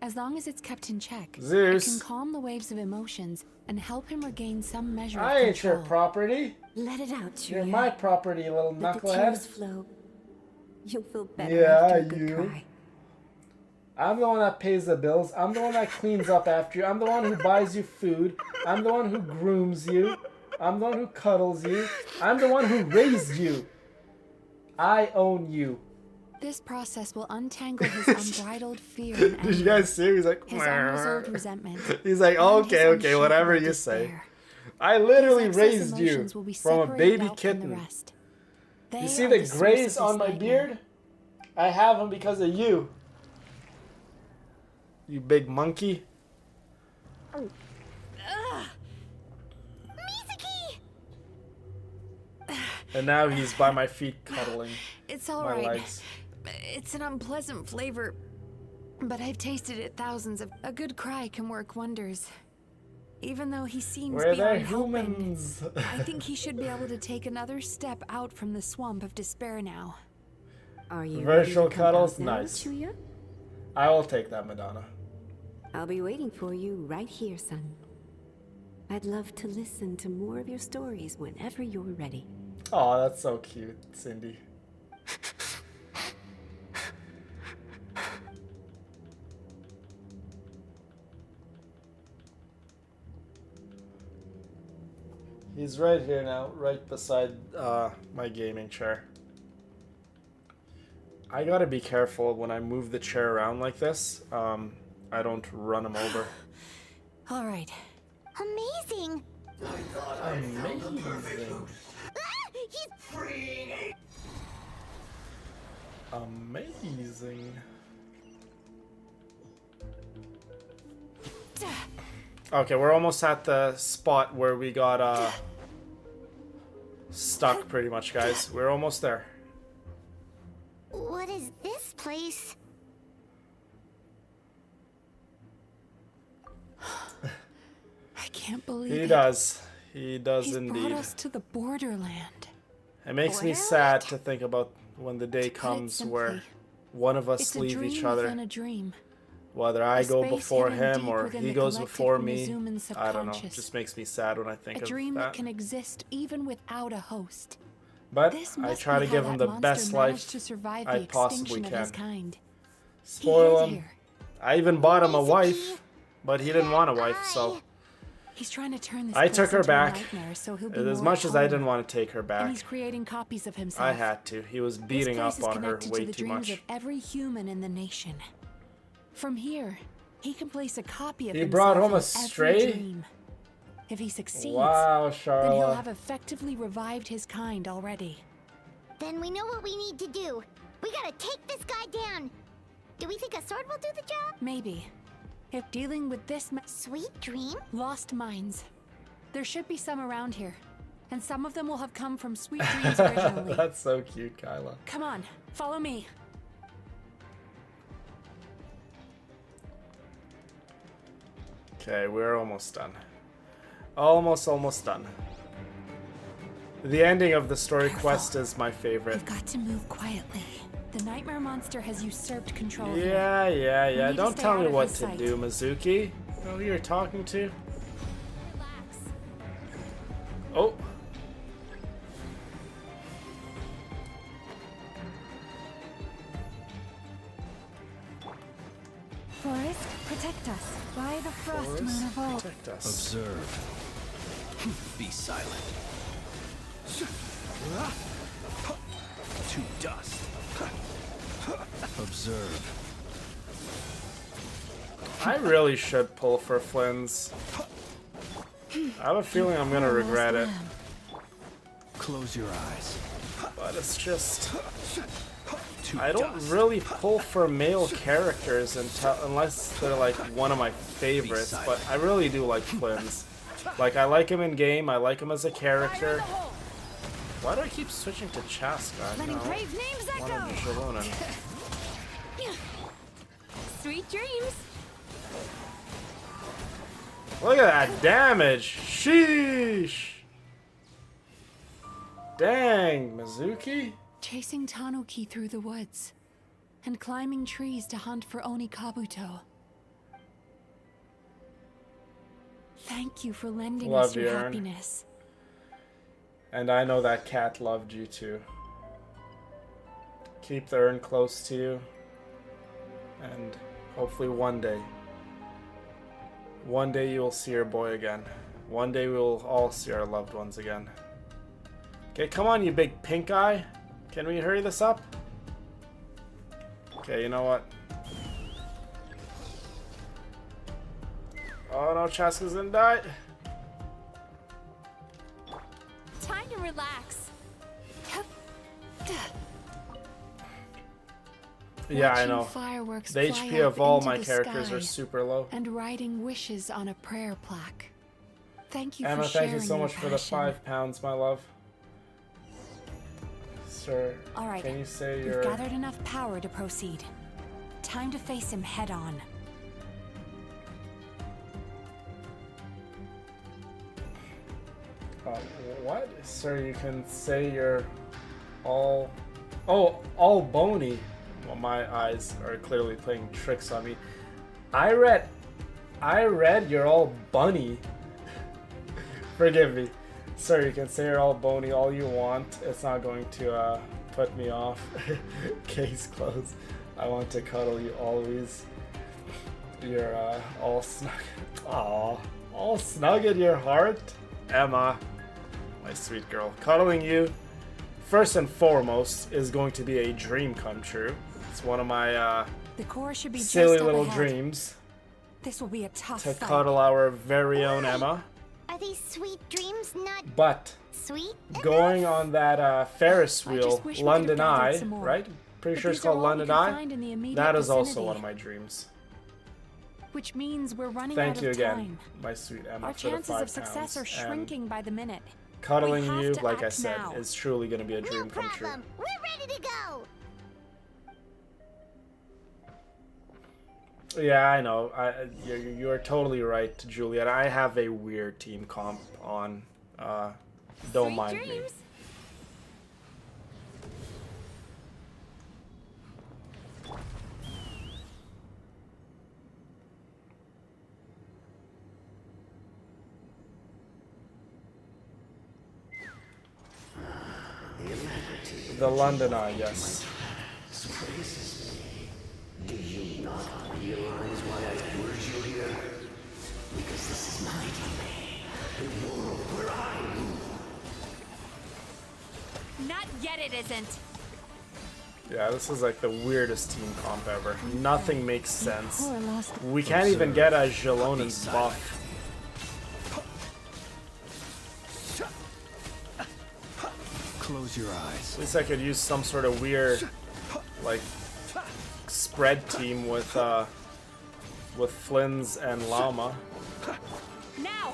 As long as it's kept in check, Zeus. it can calm the waves of emotions and help him regain some measure of I control. ain't your property. Let it out, You're my property, you little Let the knucklehead. tears flow. You'll feel better Yeah, after a good you. cry. I'm the one that pays the bills. I'm the one that cleans up after you. I'm the one who buys you food. I'm the one who grooms you. I'm the one who cuddles you. I'm the one who raised you. I own you. This process will untangle his unbridled fear and anger. Did you guys see? He's like, his unresolved resentment. He's like, and his okay, whatever you unshakable say. I literally These raised excess you emotions will be from a separated baby out from the kitten. rest. You They see are the the source grays of on his my nightmare. beard? I have them because of you. You big monkey. And now he's by my feet cuddling It's all my right. legs. It's an unpleasant flavor, but I've tasted it thousands of. A good cry can work wonders. Even though he seems Where they're beyond helping, humans. I think he should be able to take another step out from the swamp of despair now. Are you Virtual ready to come out cuddles, now, nice. Chuya? I will take that, Madonna. I'll be waiting for you right here, son. I'd love to listen to more of your stories whenever you're ready. Oh, that's so cute, Cindy. He's right here now, right beside my gaming chair. I gotta be careful when I move the chair around like this. I don't run him over. All right. Amazing. Amazing. He's freeing. Amazing. Okay, we're almost at the spot where we got stuck pretty much, guys. We're almost there. What is this place? I can't believe He it. does. He does He's indeed. brought us to the borderland. It makes me sad to think about when the day comes simply, where one of us It's a leave dream each other. within a dream. Whether I A go space before hidden him deep or within he the goes collective before me. Mizuman I don't know. It subconscious. just makes me sad when I think A of dream that that. can exist even without a host. But This I must try be to how give him that the monster best managed life to survive I the possibly extinction of his can. kind. Spoil He is him. here. I even bought him a wife, but he didn't want a wife, so He's trying to turn this I place took her into a back. nightmare, so he'll be As more much at as I home. didn't want to take her And back, he's creating copies of himself. I had to. He was beating this up place is on her connected way to the too dreams much. of every human in the nation. From here, he can place a copy of He himself brought home in a stray? every dream. If he succeeds, Wow, then he'll Charla. have effectively revived his kind already. Then we know what we need to do. We gotta take this guy down. Do we think a sword will do the job? Maybe. If dealing with this Sweet dream? lost mines. There should be some around here. And some of them will have come from Sweet Dreams originally. That's so cute, Kyla. Come on, follow me. Okay, we're almost done. Almost done. The ending of the story quest is my favorite. We've got to move quietly. The nightmare monster has usurped control. Yeah. We need to Don't stay tell out me of what his to sight. do, Mizuki. You know who you're talking to? Oh. Forest, protect us. By the frost Forest, moon of old. protect us. Observe. Be silent. To dust. Observe. I really should pull for Flynn's. I have a feeling I'm gonna regret it. Close your eyes. But it's just... I don't really pull for male characters unless they're like one of my favorites, but I really do like Flynn's. Like, I like him in game, I like him as a character. Why do I keep switching to Chaska? Letting brave names echo. Sweet dreams. Look at that damage! Sheesh! Dang, Mizuki? Chasing Tanuki through the woods. And climbing trees to hunt for Oni Kabuto. Thank you for lending Love us your you, Aaron. happiness. And I know that cat loved you too. Keep the urn close to you. And hopefully one day you'll see your boy again. One day we'll all see our loved ones again. Okay, come on, you big pink eye. Can we hurry this up? Okay, you know what? Oh no, Chaska's gonna die. Time to relax. Yeah, I Watching know. Fireworks The fly HP up of all into my the characters sky are super low. And writing wishes on a prayer plaque. Thank you Emma, for sharing thank you so your much for the passion. £5, my love. Sir, All right, can you say we've your... gathered enough power to proceed. Time to face him head on. What? Sir, you can say you're all... Oh, all bony. Well, my eyes are clearly playing tricks on me. I read you're all bunny. Forgive me. Sir, you can say you're all bony all you want. It's not going to put me off. Case closed. I want to cuddle you always. You're all snug. Aw, all snug in your heart. Emma, my sweet girl. Cuddling you, first and foremost, is going to be a dream come true. It's one of my The core should be silly just up little ahead. dreams This will be a tough to fight. cuddle our very own Emma. Are these sweet dreams not But sweet? going on that Ferris I wheel, just wish we London could've gathered Eye, some more. right? Pretty But sure it's these are called all we London could Eye. find in the immediate That is also vicinity. one of my dreams. Which means we're running Thank out you of again, time. my sweet Emma, Our for the chances £5. of success are And shrinking by the minute. cuddling We have you, to like I act said, now. is truly going to be a dream come true. Problem. We're ready to go. Yeah, I know. You are totally right, Juliet. I have a weird team comp on. Don't Sweet mind me. dreams. The London Eye, yes. Do you not realize why I lured you here? Because this is my domain, the world where I rule. Not yet, it isn't. Yeah, this is like the weirdest team comp ever. Nothing makes sense. Poor lost- We can't even get a Jalonen's buff. Close your eyes. At least I could use some sort of weird like spread team with Flynn's and Llama. Now,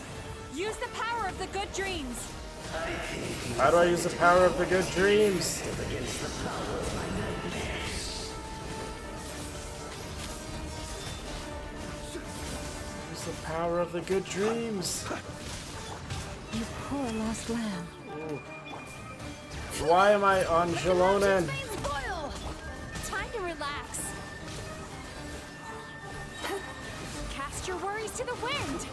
use the power of the good dreams. How do I use the power of the good dreams? Use the power of the good dreams. You poor lost lamb. Ooh. Why am I on Jalonen? Time to relax. Cast your worries to the wind.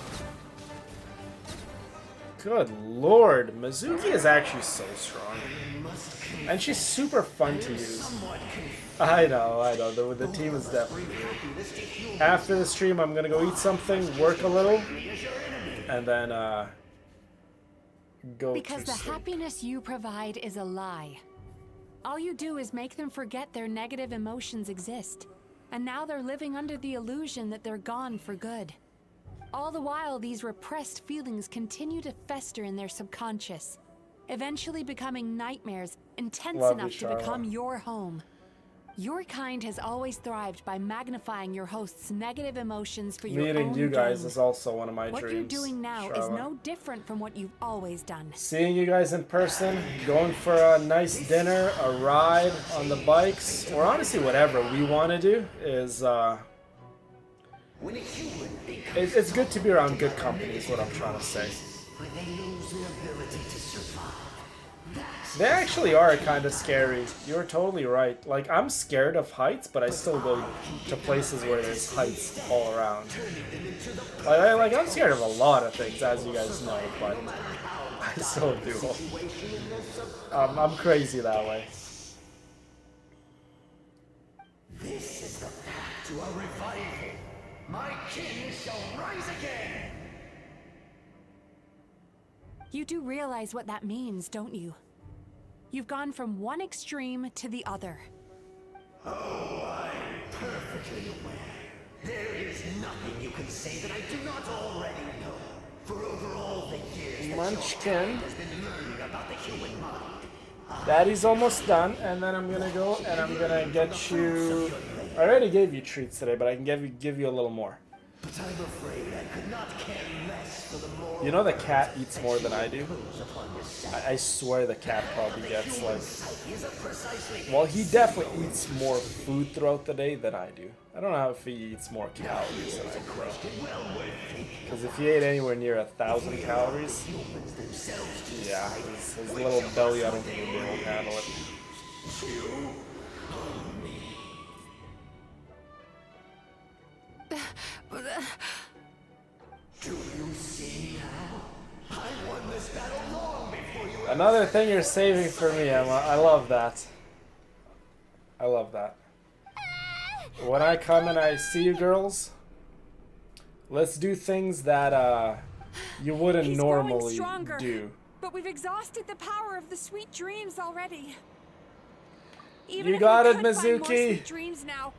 Good lord, Mizuki is actually so strong. And she's super fun to use. I know, the team is definitely good. After the stream, I'm gonna go eat something, work a little, and then, go Because to the sleep. happiness you provide is a lie. All you do is make them forget their negative emotions exist. And now they're living under the illusion that they're gone for good. All the while, these repressed feelings continue to fester in their subconscious, eventually becoming nightmares intense Love enough you, to become your home. Your kind has always thrived by magnifying your host's negative emotions for your own Meeting you guys gain. is also one of my What dreams. you're doing now is Sharla. no different from what you've always done. Seeing you guys in person, going for a nice dinner, a ride on the bikes, or honestly whatever we want to do is, it's good to be around good company is what I'm trying to say. They actually are kind of scary. You're totally right. Like, I'm scared of heights, but I still go to places where there's heights all around. Like I'm scared of a lot of things, as you guys know, but I still do. I'm crazy that way. This is the path to a revival. My king shall rise again. You do realize what that means, don't you? You've gone from one extreme to the other. Oh, I'm perfectly aware. There is nothing you can say that I do not already know. For over all the years that Munchkin. your kind has been learning about the human mind. Daddy's almost done, and then I'm gonna go and I'm gonna get you. I already gave you treats today, but I can give you a little more. But I'm afraid I could not care less for the moral. You know the cat eats more than I do? I swear the cat probably gets like... Well, he definitely eats more food throughout the day than I do. I don't know if he eats more calories than I do. Because if he ate anywhere near 1,000 calories, yeah, his little belly, I don't think he'll be able to handle it. Do you see now? I won this battle long before you. Another thing you're saving for me, Emma. I love that. I love that. When I come and I see you girls, let's do things that you wouldn't He's normally growing stronger, do. but we've exhausted the power of the sweet dreams already. Even You if got we it, could find more Mizuki. sweet dreams now,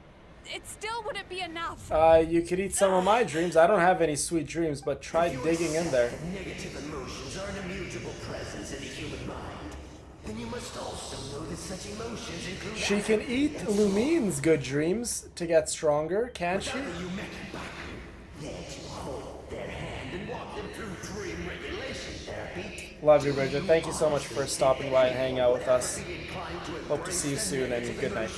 it still wouldn't be enough. You could eat some of my dreams. I don't have any sweet dreams, but try digging in there. Negative emotions are an immutable presence in the human mind. Then you must also know that such emotions include. She can eat Lumine's good dreams to get stronger, can't she? You met Baku. There to hold their hand and walk them through dream regulation therapy. Love you, Bridget. Thank you so much for stopping by and hanging out with us. Hope to see you soon, and good night.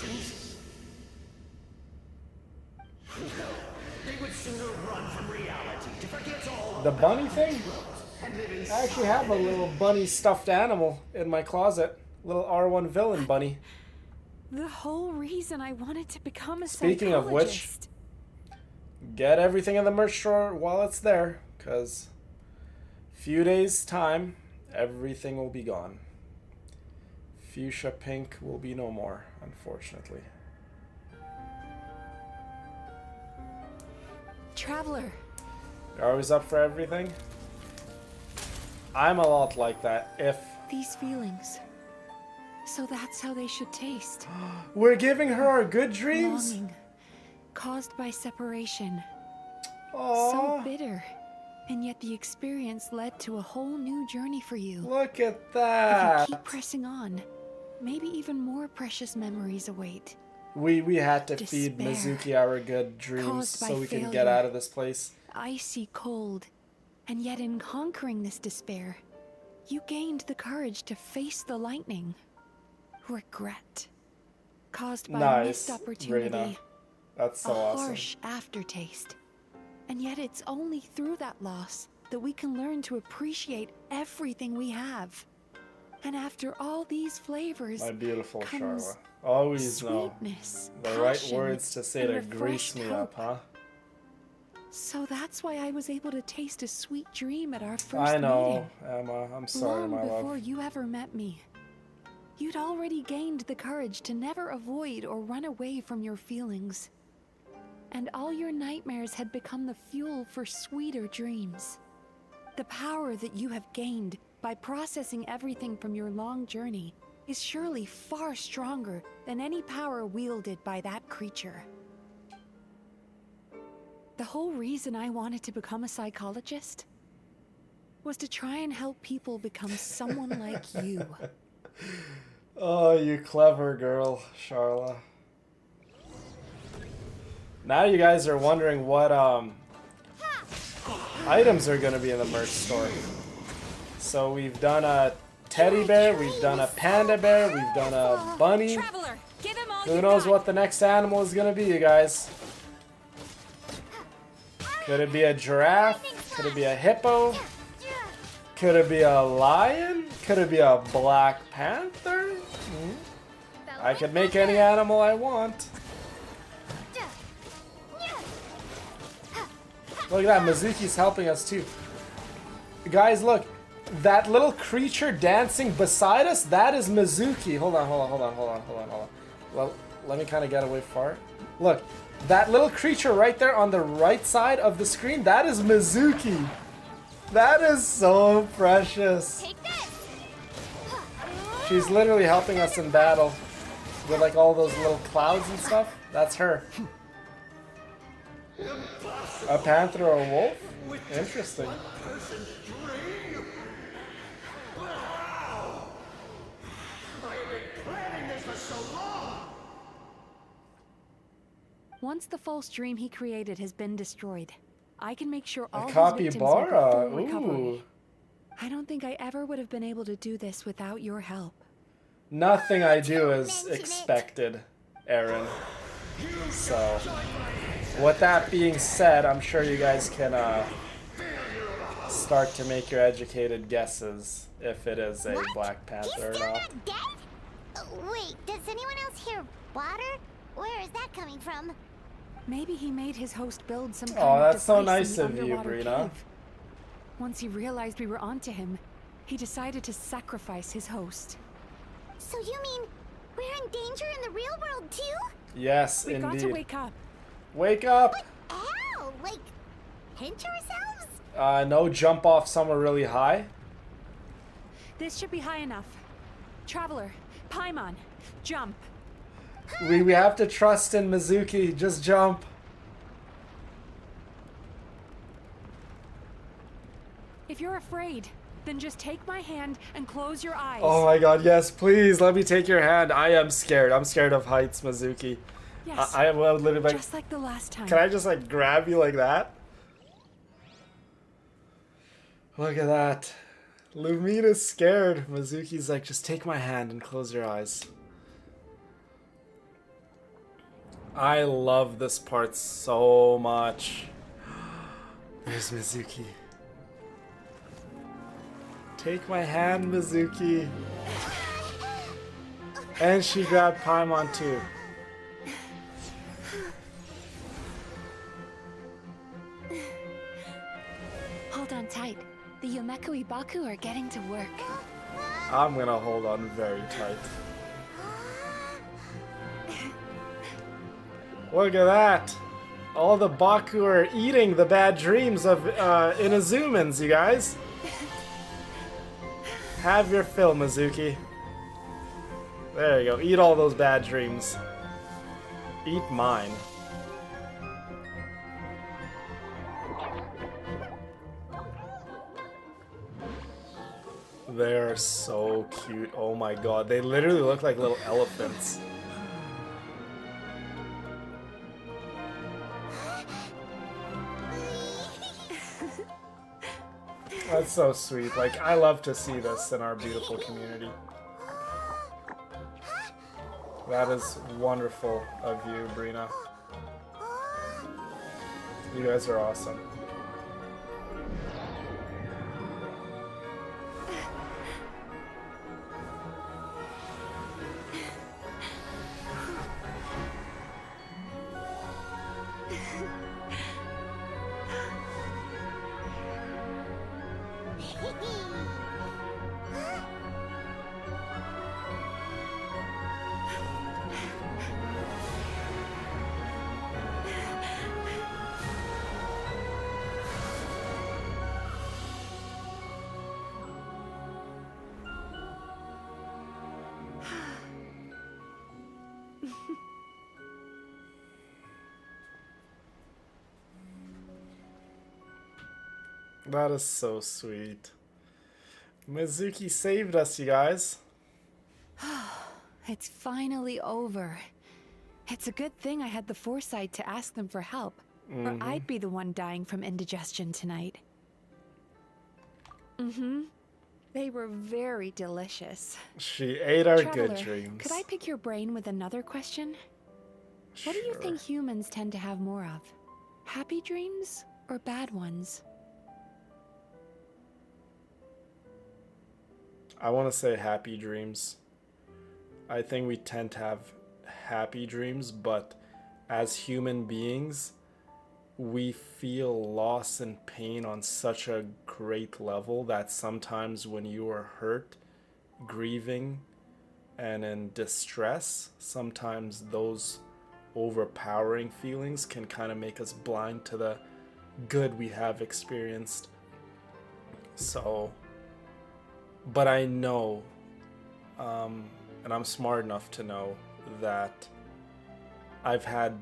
They would sooner run from reality to forget all The bunny thing? I actually have a little bunny stuffed animal in my closet. Little R1 villain bunny. The whole reason I wanted to become a Speaking of which, psychologist. get everything in the merch store while it's there, because few days time, everything will be gone. Fuchsia pink will be no more, unfortunately. Traveler. You're always up for everything? I'm a lot like that. If These feelings. So that's how they should taste. we're giving her our good dreams? Longing. Caused by separation. Aww. So bitter. And yet the experience led to a whole new journey for you. Look at If that. you keep pressing on, maybe even more precious memories await. We had to feed Mizuki our good dreams so we can get out of this place. Icy cold. And yet in conquering this despair, you gained the courage to face the lightning. Regret. Caused by missed opportunity. Brina. That's so awesome. A harsh aftertaste. And yet it's only through that loss that we can learn to appreciate everything we have. And after all these flavors, my beautiful Charla. Always know the right words to say to grease me up, huh? So that's why I was able to taste a sweet dream at our first meeting. I know, Emma. I'm sorry, my love. Long before you ever met me. You'd already gained the courage to never avoid or run away from your feelings. And all your nightmares had become the fuel for sweeter dreams. The power that you have gained by processing everything from your long journey is surely far stronger than any power wielded by that creature. The whole reason I wanted to become a psychologist was to try and help people become someone like you. Oh, you clever girl, Charla. Now you guys are wondering what items are going to be in the merch store. So we've done a teddy bear, we've done a panda bear, we've done a bunny. Who knows what the next animal is going to be, you guys? Could it be a giraffe? Could it be a hippo? Could it be a lion? Could it be a black panther? I could make any animal I want. Look at that, Mizuki's helping us too. Guys, look. That little creature dancing beside us, that is Mizuki. Hold on. Well, let me kind of get away far. Look, that little creature right there on the right side of the screen, that is Mizuki. That is so precious. She's literally helping us in battle with like all those little clouds and stuff. That's her. A panther or a wolf? Interesting. Once the false dream he created has been destroyed, I can make sure all his victims make a full recovery. I don't think I ever would have been able to do this without your help. Nothing I do is expected, Aaron. So, with that being said, I'm sure you guys can start to make your educated guesses if it is a Black Panther or not. Wait, does anyone else hear water? Where is that coming from? Maybe he made his host build some kind of that's so nice of you, Brina. Once he realized we were onto him, he decided to sacrifice his host. So you mean we're in danger in the real world too? Yes, We've indeed. got to wake up. Wake up! But how? Like, pinch ourselves? No, jump off somewhere really high. This should be high enough. Traveler, Paimon, jump. We have to trust in Mizuki. Just jump. If you're afraid, then just take my hand and close your eyes. Oh my god, yes, please, let me take your hand. I am scared. I'm scared of heights, Mizuki. Yes, I will literally like... Just like the last time. Can I just like grab you like that? Look at that. Lumina's scared. Mizuki's like, just take my hand and close your eyes. I love this part so much. There's Mizuki. Take my hand, Mizuki. And she grabbed Paimon too. Hold on tight. The Yomeku Ibaku are getting to work. I'm gonna hold on very tight. Look at that! All the Baku are eating the bad dreams of Inazumans, you guys. Have your fill, Mizuki. There you go. Eat all those bad dreams. Eat mine. They're so cute. Oh my god. They literally look like little elephants. That's so sweet. Like, I love to see this in our beautiful community. That is wonderful of you, Brina. You guys are awesome. That is so sweet. Mizuki saved us, you guys. It's finally over. It's a good thing I had the foresight to ask them for help, or I'd be the one dying from indigestion tonight. They were very delicious. She ate our Traveler, good dreams. could I pick your brain with another question? What do you think humans tend to have more of? Happy dreams or bad ones? I want to say happy dreams. I think we tend to have happy dreams, but as human beings, we feel loss and pain on such a great level that sometimes when you are hurt, grieving, and in distress, sometimes those overpowering feelings can kind of make us blind to the good we have experienced. So, but I know, and I'm smart enough to know that I've had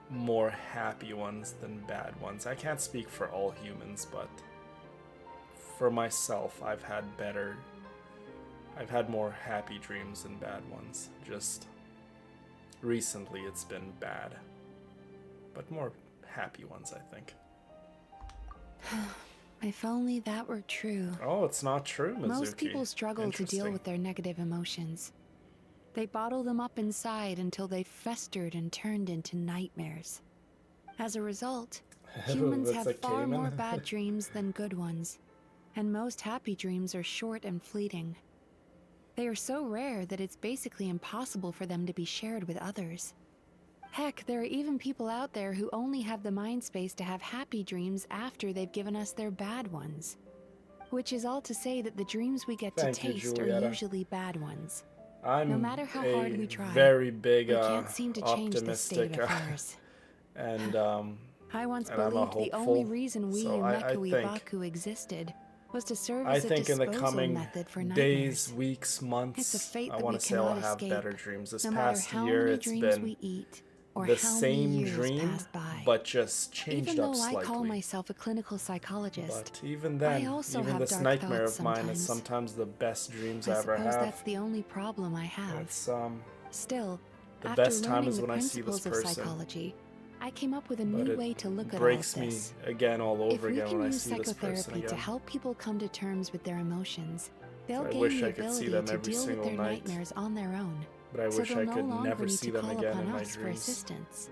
more happy ones than bad ones. I can't speak for all humans, but for myself, I've had more happy dreams than bad ones. Just recently it's been bad, but more happy ones, I think. If only that were true. Oh, it's not true, Mizuki. Most people struggle to deal with their negative emotions. They bottle them up inside until they festered and turned into nightmares. As a result, humans have far more bad dreams than good ones, and most happy dreams are short and fleeting. They are so rare that it's basically impossible for them to be shared with others. Heck, there are even people out there who only have the mind space to have happy dreams after they've given us their bad ones. Which is all to say that the dreams we get to taste are usually bad ones. No matter how hard we try, very big, we can't seem to change the state of affairs. And I once and I'm a believed the only hopeful, reason we so I think Baku existed was to serve as a in the disposal coming method for days, nightmares. weeks, months, It's a fate I that want we to say I'll cannot have escape, better dreams. This no matter past how year, many it's dreams been we eat, or the how same many years dream, pass by. but just changed Even up though slightly. I call myself a clinical psychologist, But even then, I also even have this dark nightmare thoughts of mine is sometimes. sometimes the best dreams I I ever suppose have. that's the only problem I have. It's Still, the after best time learning is the when I see this principles of person. psychology, I came up with a But new it way to look at all of breaks this. me again all If over we again can when I use see this person psychotherapy to again. help people come to terms with their emotions, they'll I gain wish the I could see ability them to every deal with single their night. nightmares on their own. But I so wish they'll I no could longer never need see to them call again upon in my us for dreams. assistance.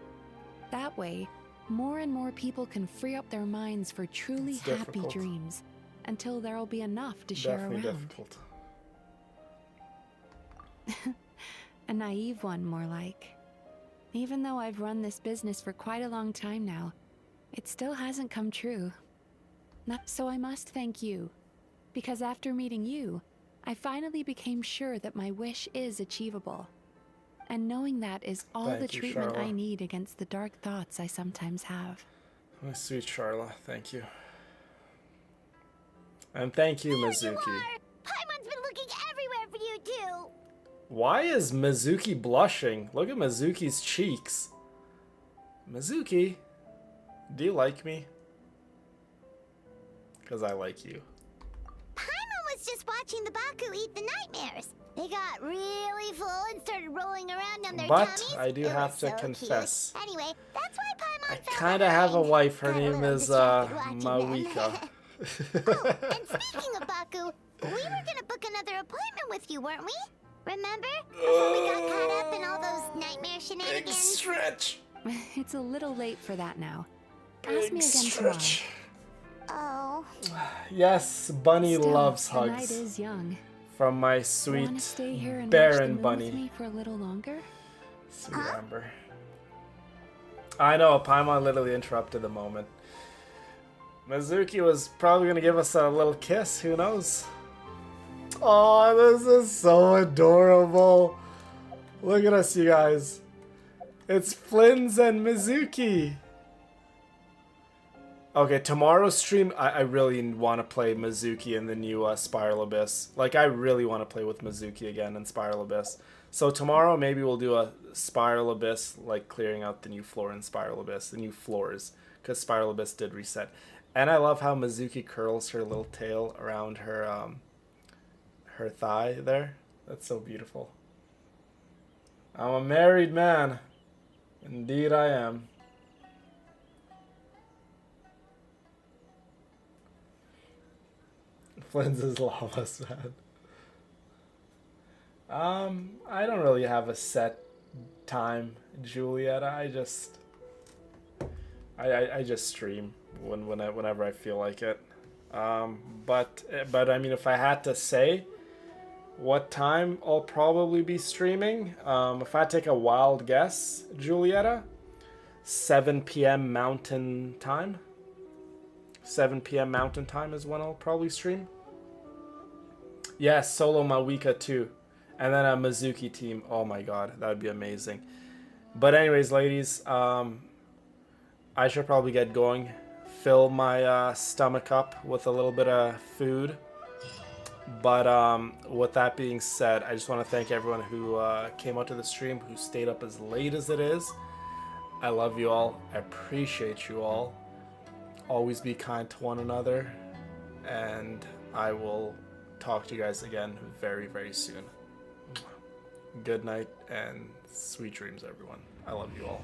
That way, more and more people can free up their minds for truly It's happy difficult. dreams, until there'll be enough to share Definitely around. difficult. A naive one, more like. Even though I've run this business for quite a long time now, it still hasn't come true. So I must thank you, because after meeting you, I finally became sure that my wish is achievable. And knowing that is all Thank the you, treatment I Charla. need against the dark thoughts I sometimes have. My sweet Charla, thank you. And thank you, Mizuki. Paimon's been looking everywhere for you too. Why is Mizuki blushing? Look at Mizuki's cheeks. Mizuki, do you like me? Because I like you. Paimon was just watching the Baku eat the nightmares. They got really full and started rolling around on their But tummies. I do It have was to so confess. Cute. Anyway, that's why Paimon I felt kind of have a wife. Her got a name little is distracted watching them. Mawika. And speaking of Baku, we were gonna book another appointment with you, weren't we? Remember? Before we got caught up in all those nightmare shenanigans? Stretch. It's a little late for that now. Big Ask me again stretch. Oh. Yes, Bunny Still, loves the night hugs. is young. From my Wanna sweet stay here and watch the Baron moon Bunny. with me for a little longer? Sweet Amber. I know, Paimon literally interrupted the moment. Mizuki was probably gonna give us a little kiss, who knows? Oh, this is so adorable. Look at us, you guys. It's Flynn's and Mizuki. Okay, tomorrow's stream, I really want to play Mizuki in the new Spiral Abyss. Like, I really want to play with Mizuki again in Spiral Abyss. So tomorrow, maybe we'll do a Spiral Abyss, like clearing out the new floor in Spiral Abyss, the new floors, because Spiral Abyss did reset. And I love how Mizuki curls her little tail around her, her thigh there. That's so beautiful. I'm a married man. Indeed I am. Flynn's is lava sad. I don't really have a set time, Julieta. I just stream whenever I feel like it. But I mean, if I had to say what time I'll probably be streaming, if I take a wild guess, Julieta, 7 p.m. Mountain Time. 7 p.m. Mountain Time is when I'll probably stream. Yes, solo Mawika too. And then a Mizuki team. Oh my god, that would be amazing. But anyways, ladies, I should probably get going. Fill my stomach up with a little bit of food. But with that being said, I just want to thank everyone who came out to the stream, who stayed up as late as it is. I love you all. I appreciate you all. Always be kind to one another. And I will talk to you guys again very, very soon. Good night and sweet dreams, everyone. I love you all.